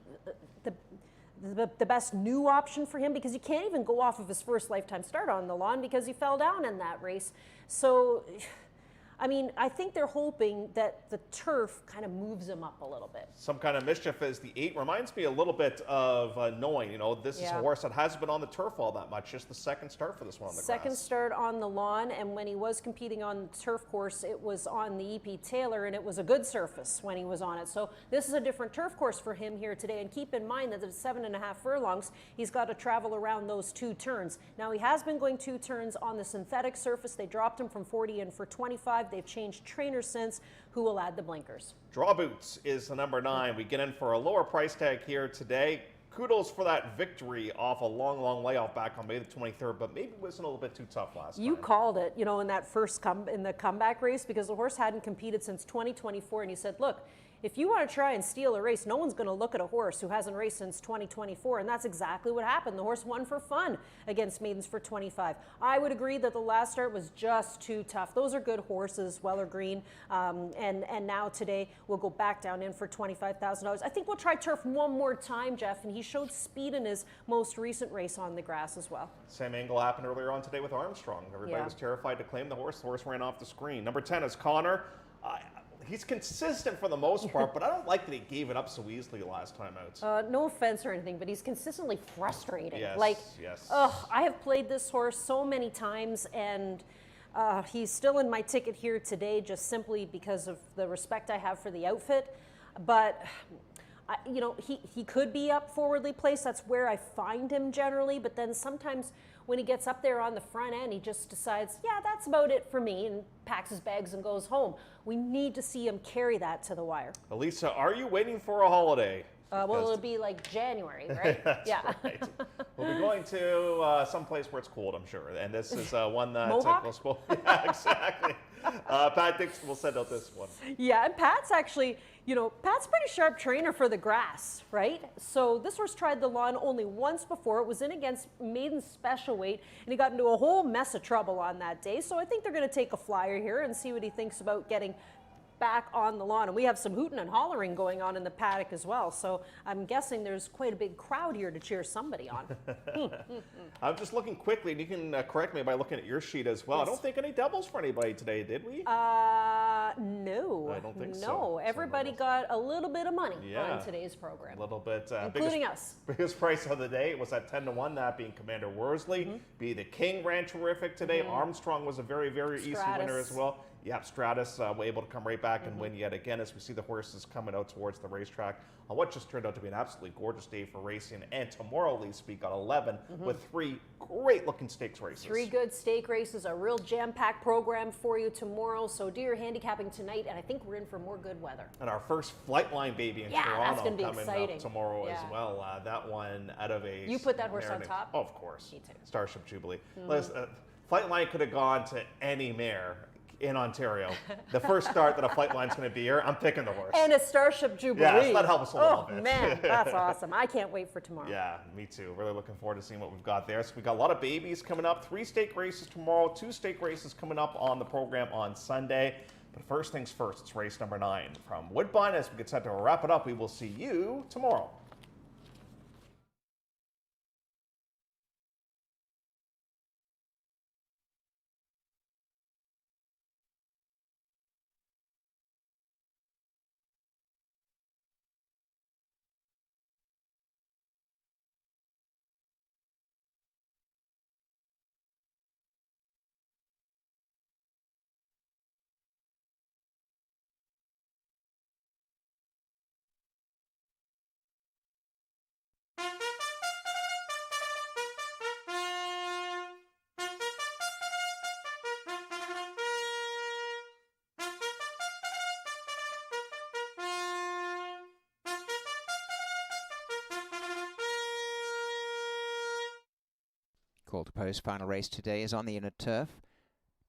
the best new option for him, because you can't even go off of his first lifetime start on the lawn because he fell down in that race. So, I mean, I think they're hoping that the turf kind of moves him up a little bit. Some kind of mischief as the 8 reminds me a little bit of knowing, you know, this is a horse that hasn't been on the turf all that much. Just the second start for this one on the Second grass. start on the lawn, and when he was competing on the turf course, it was on the EP Taylor, and it was a good surface when he was on it. So this is a different turf course for him here today, and keep in mind that at 7.5 furlongs, he's got to travel around those 2 turns. Now, he has been going 2 turns on the synthetic surface. They dropped him from 40 in for 25. They've changed trainers since, who will add the blinkers. Draw Boots is the number 9. We get in for a lower price tag here today. Kudos for that victory off a long layoff back on May the 23rd, but maybe it was a little bit too tough last time. You called it, you know, in that first in the comeback race, because the horse hadn't competed since 2024, and you said, look, if you want to try and steal a race, no one's going to look at a horse who hasn't raced since 2024, and that's exactly what happened. The horse won for fun against Maidens for 25. I would agree that the last start was just too tough. Those are good horses, Weller Green, and now today we'll go back down in for $25,000. I think we'll try turf one more time, Jeff, and he showed speed in his most recent race on the grass as well. Same angle happened earlier on today with Armstrong. Everybody was terrified to claim the horse. The horse ran off the screen. Number 10 is Connor. He's consistent for the most part, but I don't like that he gave it up so easily last time out. No offense or anything, but he's consistently frustrating. Yes, I have played this horse so many times, and he's still in my ticket here today just simply because of the respect I have for the outfit. But, you know, he could be up forwardly placed. That's where I find him generally, but then sometimes when he gets up there on the front end, he just decides, yeah, that's about it for me, and packs his bags and goes home. We need to see him carry that to the wire. Elisa, are you waiting for a holiday? Well, it'll be like January, right? That's yeah. right. We'll be going to some place where it's cold, I'm sure. And this is one that Mohawk? will spoil. Yeah, exactly. Pat Dixon will send out this one. Yeah, and Pat's actually, Pat's pretty sharp trainer for the grass, right? So this horse tried the lawn only once before. It was in against maiden special weight, and he got into a whole mess of trouble on that day. So I think they're going to take a flyer here and see what he thinks about getting back on the lawn. And we have some hooting and hollering going on in the paddock as well. So I'm guessing there's quite a big crowd here to cheer somebody on. I'm just looking quickly, and you can correct me by looking at your sheet as well. Yes. I don't think any doubles for anybody today, did we? No. I don't think so. No, everybody got a little bit of money Yeah. on today's program. A little bit. Including us. Biggest price of the day was at 10-1, that being Commander Worsley. Be the King ran terrific today. Armstrong was a very, very easy winner as well. Yep, Stratus were able to come right back and win yet again as we see the horses coming out towards the racetrack on what just turned out to be an absolutely gorgeous day for racing. And tomorrow, Lisa, we got 11 with 3 great-looking stakes races. 3 good stake races, a real jam-packed program for you tomorrow. So do your handicapping tonight, and I think we're in for more good weather. And our first Flightline baby in that's Toronto gonna be coming exciting. up tomorrow as well. That one out of a... You put that horse on top? Oh, of course. Me too. Starship Jubilee. Listen, Flightline could have gone to any mare in Ontario. The first start that a Flightline's going to be here, I'm picking the horse. And a Starship Jubilee. Yeah, so that helps a little bit. Oh, man, that's awesome. I can't wait for tomorrow. Yeah, me too. Really looking forward to seeing what we've got there. So we got a lot of babies coming up. 3 stake races tomorrow, 2 stake races coming up on the program on Sunday. But first things first, it's race number 9 from Woodbine. As we get set to wrap it up, we will see you tomorrow. Call to post. Final race today is on the inner turf.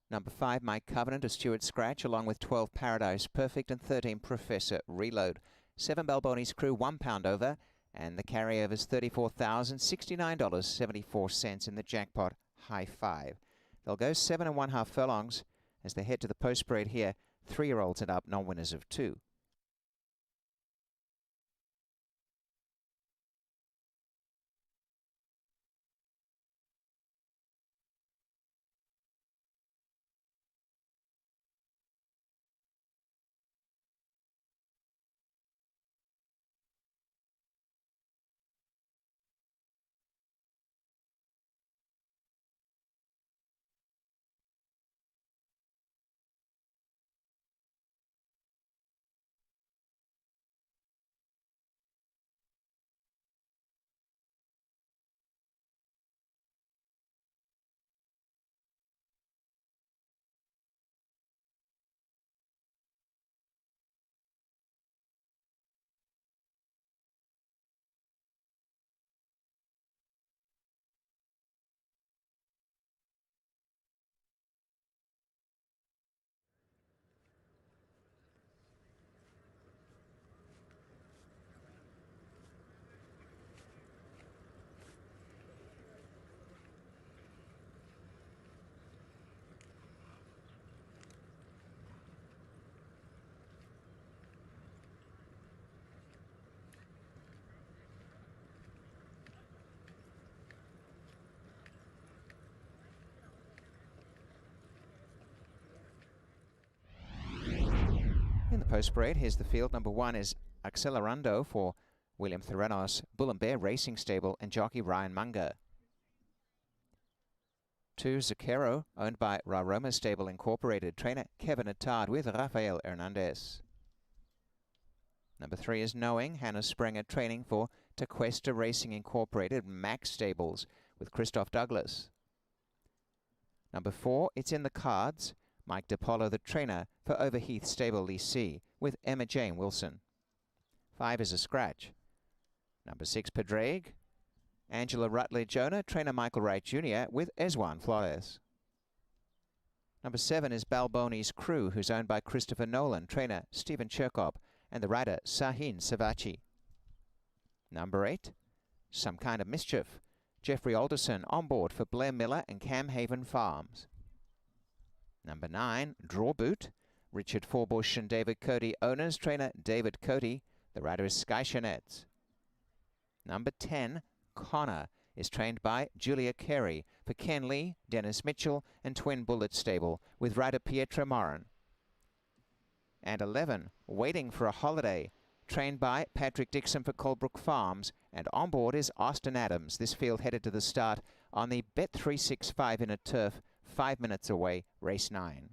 Number 5, My Covenant, a Stewart Scratch, along with 12 Paradise Perfect and 13 Professor Reload. 7 Balboni's Crew, £1 over, and the carryover is $34,069.74 in the jackpot high 5. They'll go 7 1/2 furlongs as they head to the post parade here. 3-year-olds and up, non-winners of 2. In the post parade, here's the field. Number 1 is Accelerando for William Theranos, Bull and Bear Racing Stable, and jockey Ryan Munger. 2, Zucchero, owned by Raroma Stable Incorporated, trainer Kevin Attard with Rafael Hernandez. Number 3 is Knowing, Hannah Springer, training for Tequesta Racing Incorporated, Max Stables, with Christoph Douglas. Number 4, It's in the Cards, Mike DiPaolo, the trainer for Overheath Stable Lee C, with Emma Jane Wilson. 5 is a scratch. Number 6, Padraig. Angela Rutledge owner, trainer Michael Wright Jr. with Eswan Flores. Number 7 is Balboni's Crew, who's owned by Christopher Nolan, trainer Stephen Cherkop, and the rider Sahin Savachi. Number 8, Some Kind of Mischief. Jeffrey Alderson on board for Blair Miller and Cam Haven Farms. Number 9, Draw Boot. Richard Forbush and David Cody owners, trainer David Cody. The rider is Sky Shanetz. Number 10, Connor, is trained by Julia Carey for Ken Lee, Dennis Mitchell, and Twin Bullet Stable with rider Pietra Morin. And 11, Waiting for a Holiday, trained by Patrick Dixon for Colebrook Farms, and on board is Austin Adams. This field headed to the start on the Bet365 in a turf, 5 minutes away, race 9.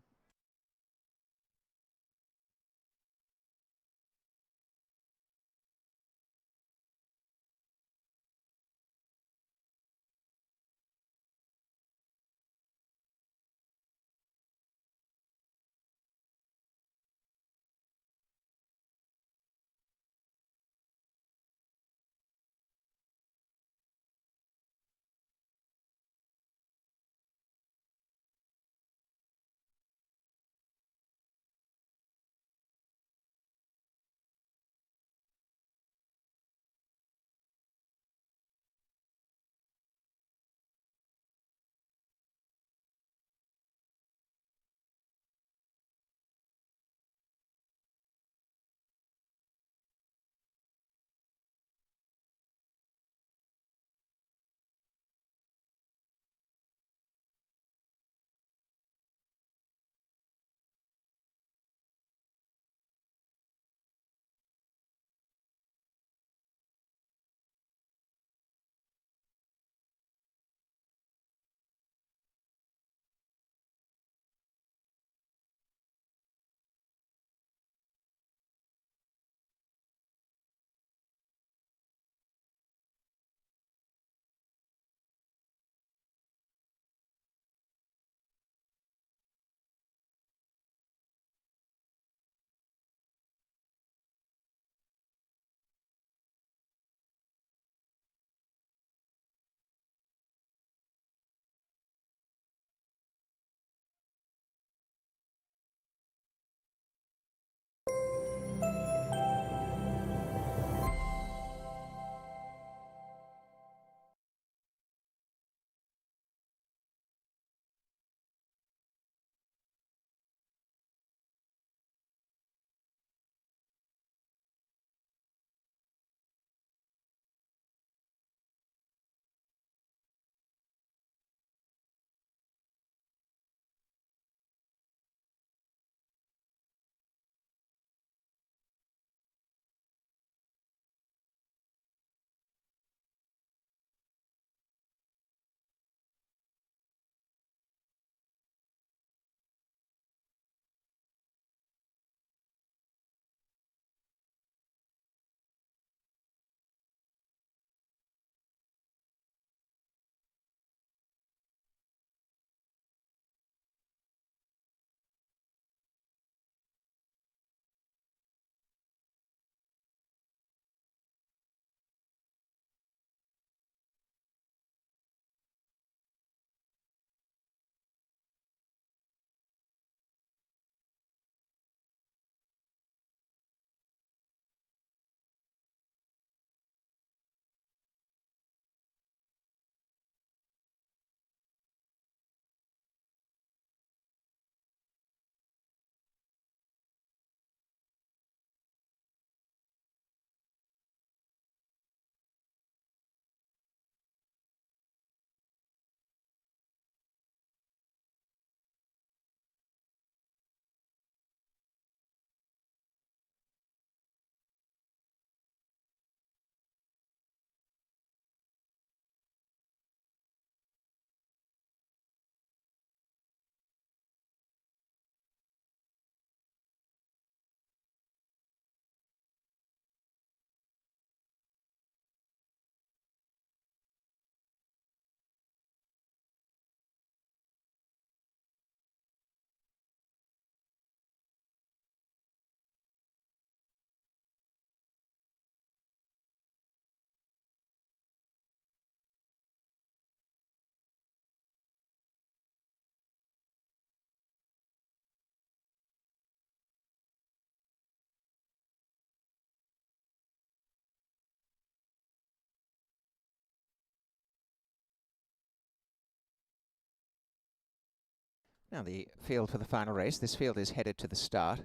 Now the field for the final race. This field is headed to the start.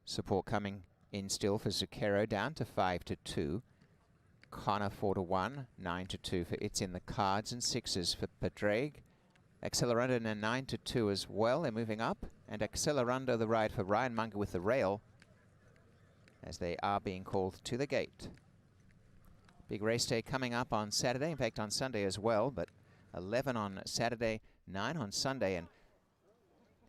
Support coming in still for Zucchero, down to 5-2. Connor 4-1, 9-2 for It's in the Cards, and 6s for Padraig. Accelerando and 9-2 as well. They're moving up, and Accelerando the ride for Ryan Munger with the rail, as they are being called to the gate. Big race day coming up on Saturday, in fact on Sunday as well, but 11 on Saturday, 9 on Sunday, and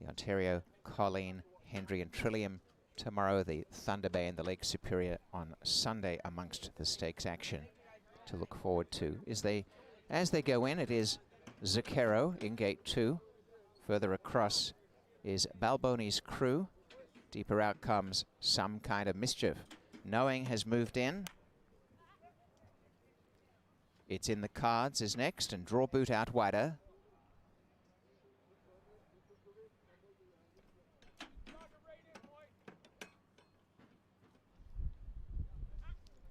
the Ontario, Colleen, Hendry and Trillium tomorrow, the Thunder Bay and the Lake Superior on Sunday amongst the stakes action to look forward to. As they go in, it is Zucchero in gate 2. Further across is Balboni's Crew. Deeper out comes Some Kind of Mischief. Knowing has moved in. It's in the Cards is next, and Draw Boot out wider.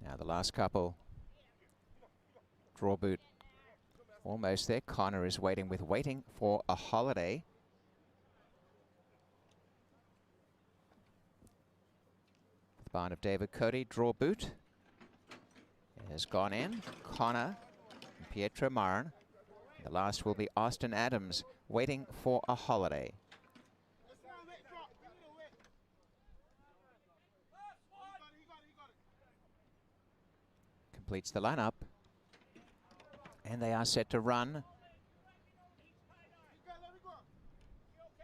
Now the last couple. Draw Boot almost there. Connor is waiting for a Holiday. The barn of David Cody. Draw Boot has gone in. Connor and Pietro Marn. The last will be Austin Adams, Waiting for a Holiday. Completes the lineup, and they are set to run.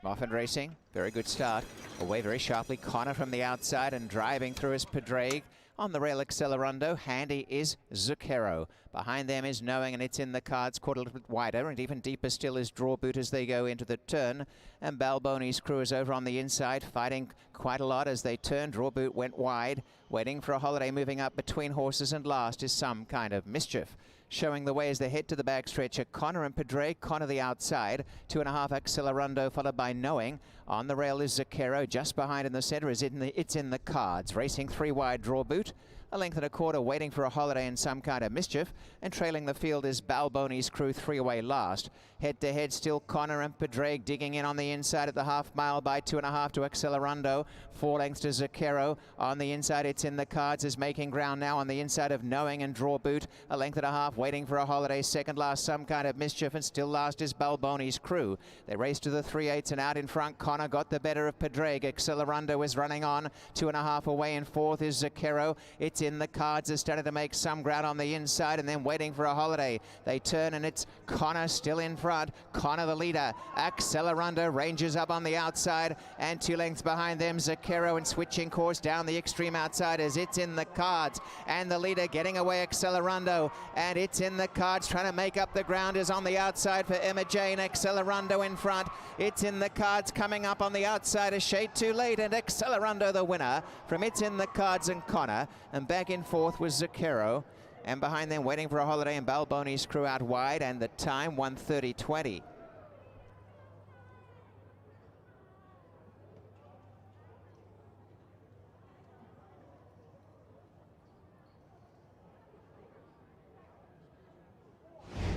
Moffin Racing, very good start. Away very sharply, Connor from the outside, and driving through is Padraig. On the rail, Accelerando. Handy is Zucchero. Behind them is Knowing, and It's in the Cards, caught a little bit wider, and even deeper still is Draw Boot as they go into the turn. And Balboni's Crew is over on the inside, fighting quite a lot as they turn. Draw Boot went wide, Waiting for a Holiday, moving up between horses, and last is Some Kind of Mischief. Showing the way as they head to the backstretch are Connor and Padraig. Connor the outside, 2.5 Accelerando, followed by Knowing. On the rail is Zucchero. Just behind in the center is It's in the Cards. Racing 3 wide, Draw Boot. 1.25 length, Waiting for a Holiday and Some Kind of Mischief. And trailing the field is Balboni's Crew, 3 away last. Head to head still Connor and Padraig, digging in on the inside at the half mile by 2.5 to Accelerando. 4 lengths to Zucchero. On the inside, It's in the Cards is making ground now on the inside of Knowing and Draw Boot. 1.5 length, Waiting for a Holiday. Second last, Some Kind of Mischief, and still last is Balboni's Crew. They race to the 3/8 and out in front. Connor got the better of Padraig. Accelerando is running on. 2.5 away, and fourth is Zucchero. It's in the Cards has started to make some ground on the inside, and then Waiting for a Holiday. They turn, and it's Connor still in front. Connor the leader. Accelerando ranges up on the outside, and 2 lengths behind them Zucchero, and switching course down the extreme outside as It's in the Cards, and the leader getting away Accelerando, and It's in the Cards trying to make up the ground is on the outside for Emma Jane. Accelerando in front. It's in the Cards coming up on the outside, a shade too late, and Accelerando the winner from It's in the Cards and Connor, and back in fourth was Zucchero, and behind them Waiting for a Holiday and Balboni's Crew out wide, and the time 1:30.20.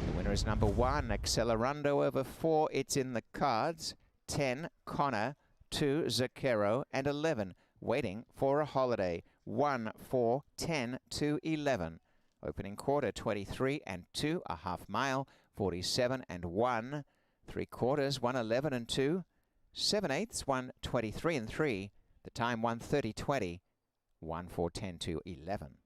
The winner is number 1, Accelerando over 4, It's in the Cards, 10, Connor, 2, Zucchero, and 11, Waiting for a Holiday. 1, 4, 10 to 11. Opening quarter 23 and 2, a half mile 47 and 1, 3/4 1:11 and 2, 7/8 1:23 and 3. The time 1:30.20, 1, 4, 10 to 11.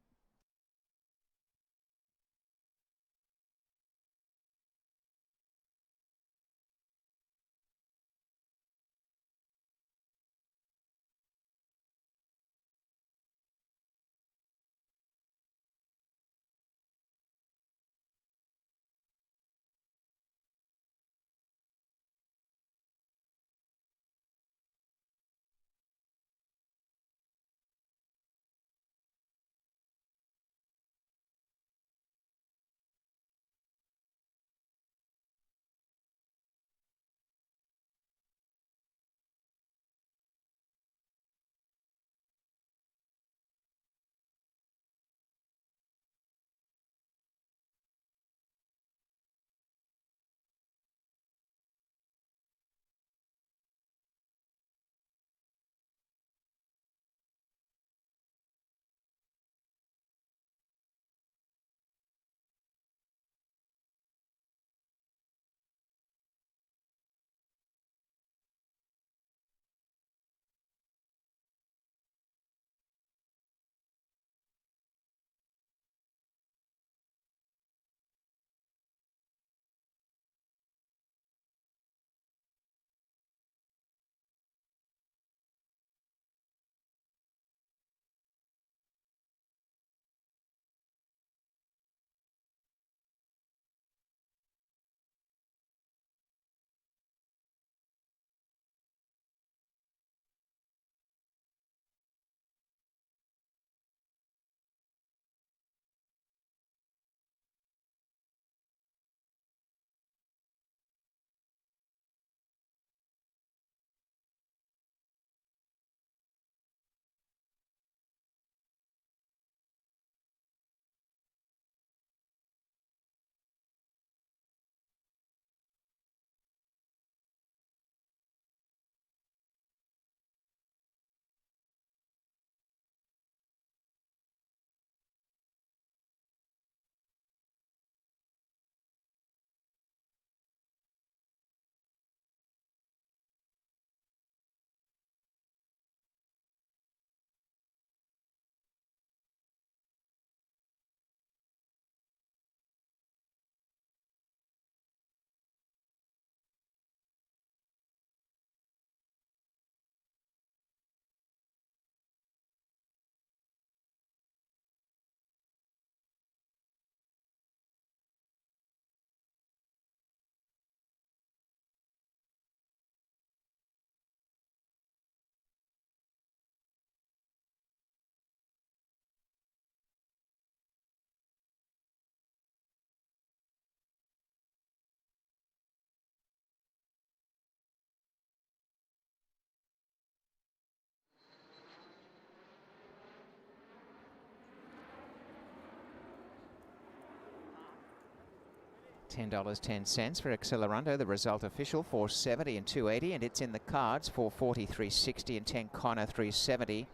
$10.10 for Accelerando. The result official, 470 and 280, and it's in the cards, 440, 360 and 10 Connor, 370.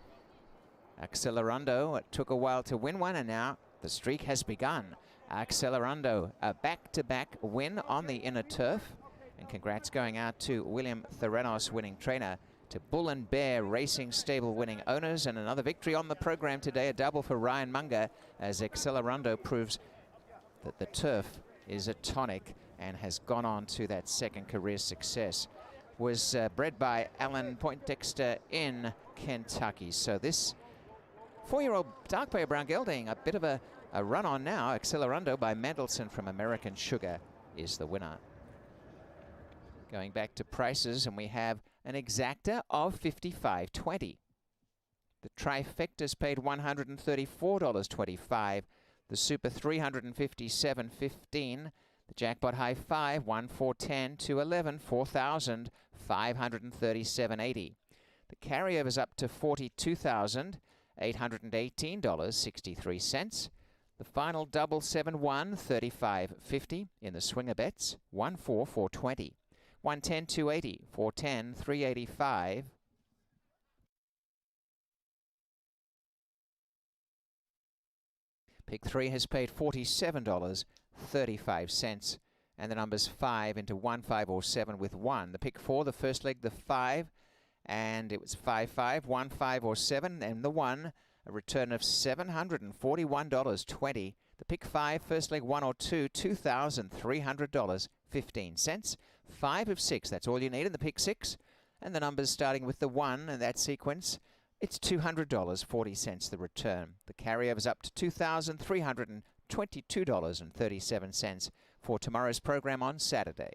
Accelerando, it took a while to win one, and now the streak has begun. Accelerando, a back-to-back win on the inner turf. And congrats going out to William Theranos, winning trainer, to Bull and Bear Racing Stable winning owners, and another victory on the program today, a double for Ryan Munger, as Accelerando proves that the turf is a tonic and has gone on to that second career success. Was bred by Alan Poindexter in Kentucky. So this 4-year-old dark bay brown gelding, a bit of a run on now. Accelerando by Mendelssohn from American Sugar is the winner. Going back to prices, and we have an exacta of $55.20. The trifecta's paid $134.25. The super $357.15. The jackpot high 5, 1, 4, 10, 2, 11, $4,537.80. The carryover's up to $42,818.63. The final double 7-1, $35.50 in the swinger bets, 1, 4, 420. 110, 280, 410, 385. Pick 3 has paid $47.35. And the numbers 5 into 1, 5, or 7 with 1. The pick 4, the first leg, the 5, and it was 5, 5, 1, 5, or 7, and the 1, a return of $741.20. The pick 5, first leg 1 or 2, $2,300.15. 5 of 6, that's all you need in the pick 6. And the numbers starting with the 1 in that sequence, it's $200.40 the return. The carryover's up to $2,322.37 for tomorrow's program on Saturday.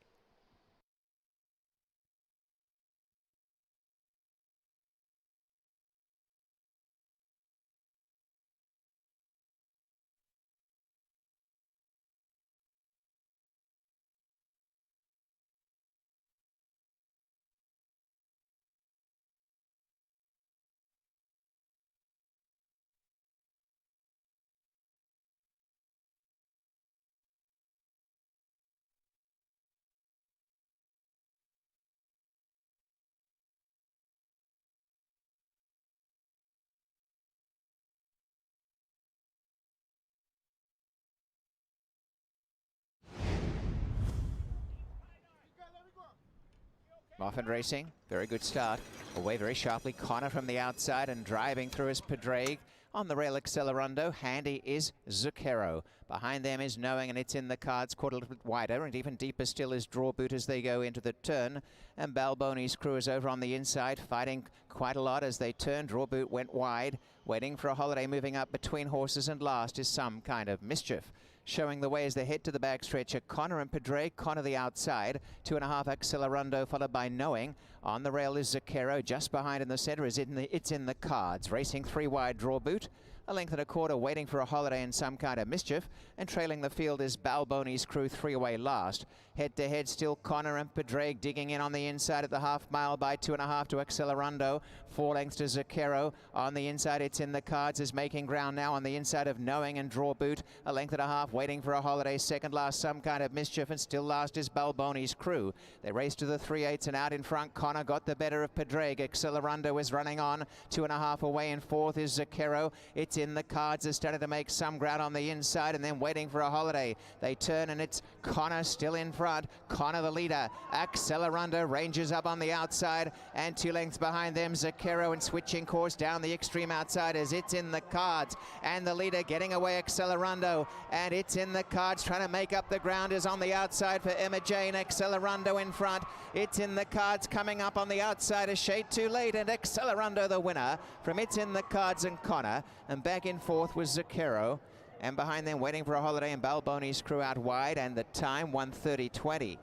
Moffin racing, very good start. Away very sharply, Connor from the outside, and driving through is Padraig. On the rail, Accelerando. Handy is Zucchero. Behind them is Knowing, and it's in the cards, caught a little bit wider, and even deeper still is Drawboot as they go into the turn. And Balboni's crew is over on the inside, fighting quite a lot as they turn. Drawboot went wide, waiting for a holiday, moving up between horses, and last is Some Kind of Mischief. Showing the way as they head to the backstretch are Connor and Padraig. Connor the outside, 2.5 Accelerando, followed by Knowing. On the rail is Zucchero. Just behind in the center is It's in the Cards. Racing 3 wide, Drawboot. A length and a quarter, waiting for a holiday and Some Kind of Mischief. And trailing the field is Balboni's crew, 3 away last. Head to head still Connor and Padraig, digging in on the inside at the half mile by 2.5 to Accelerando. 4 lengths to Zucchero. On the inside, It's in the Cards is making ground now on the inside of Knowing and Drawboot. A length and a half, waiting for a holiday. Second last, Some Kind of Mischief, and still last is Balboni's crew. They race to the 3/8 and out in front. Connor got the better of Padraig. Accelerando is running on. 2.5 away, and fourth is Zucchero. It's in the Cards has started to make some ground on the inside, and then waiting for a holiday. They turn, and it's Connor still in front. Connor the leader. Accelerando ranges up on the outside, and 2 lengths behind them Zucchero, and switching course down the extreme outside as It's in the Cards, and the leader getting away Accelerando, and It's in the Cards trying to make up the ground is on the outside for Emma Jane. Accelerando in front. It's in the Cards coming up on the outside, a shade too late, and Accelerando the winner from It's in the Cards and Connor. And back in fourth was Zucchero, and behind them waiting for a holiday and Balboni's crew out wide, and the time 1:30.20.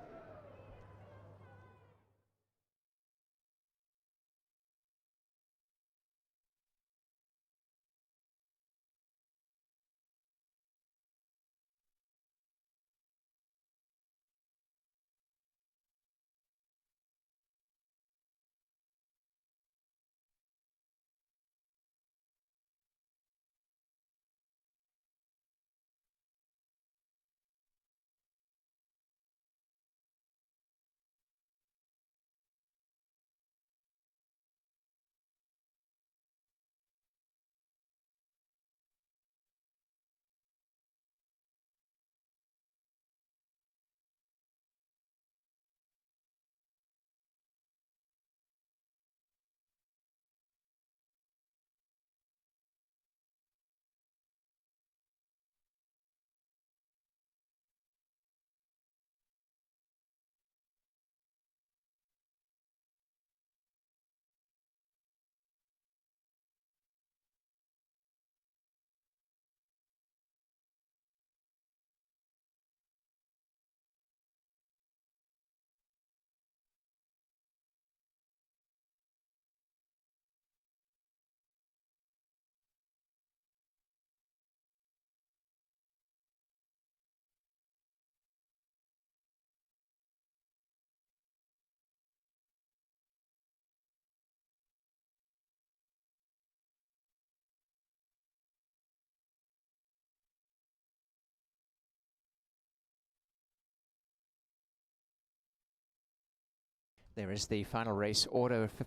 There is the final race order for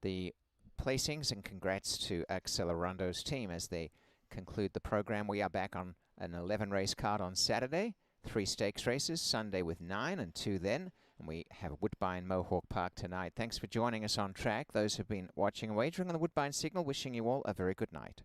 the placings, and congrats to Accelerando's team as they conclude the program. We are back on an 11-race card on Saturday, 3 stakes races, Sunday with 9 and 2 then, and we have Woodbine Mohawk Park tonight. Thanks for joining us on track. Those who've been watching and wagering on the Woodbine Signal, wishing you all a very good night.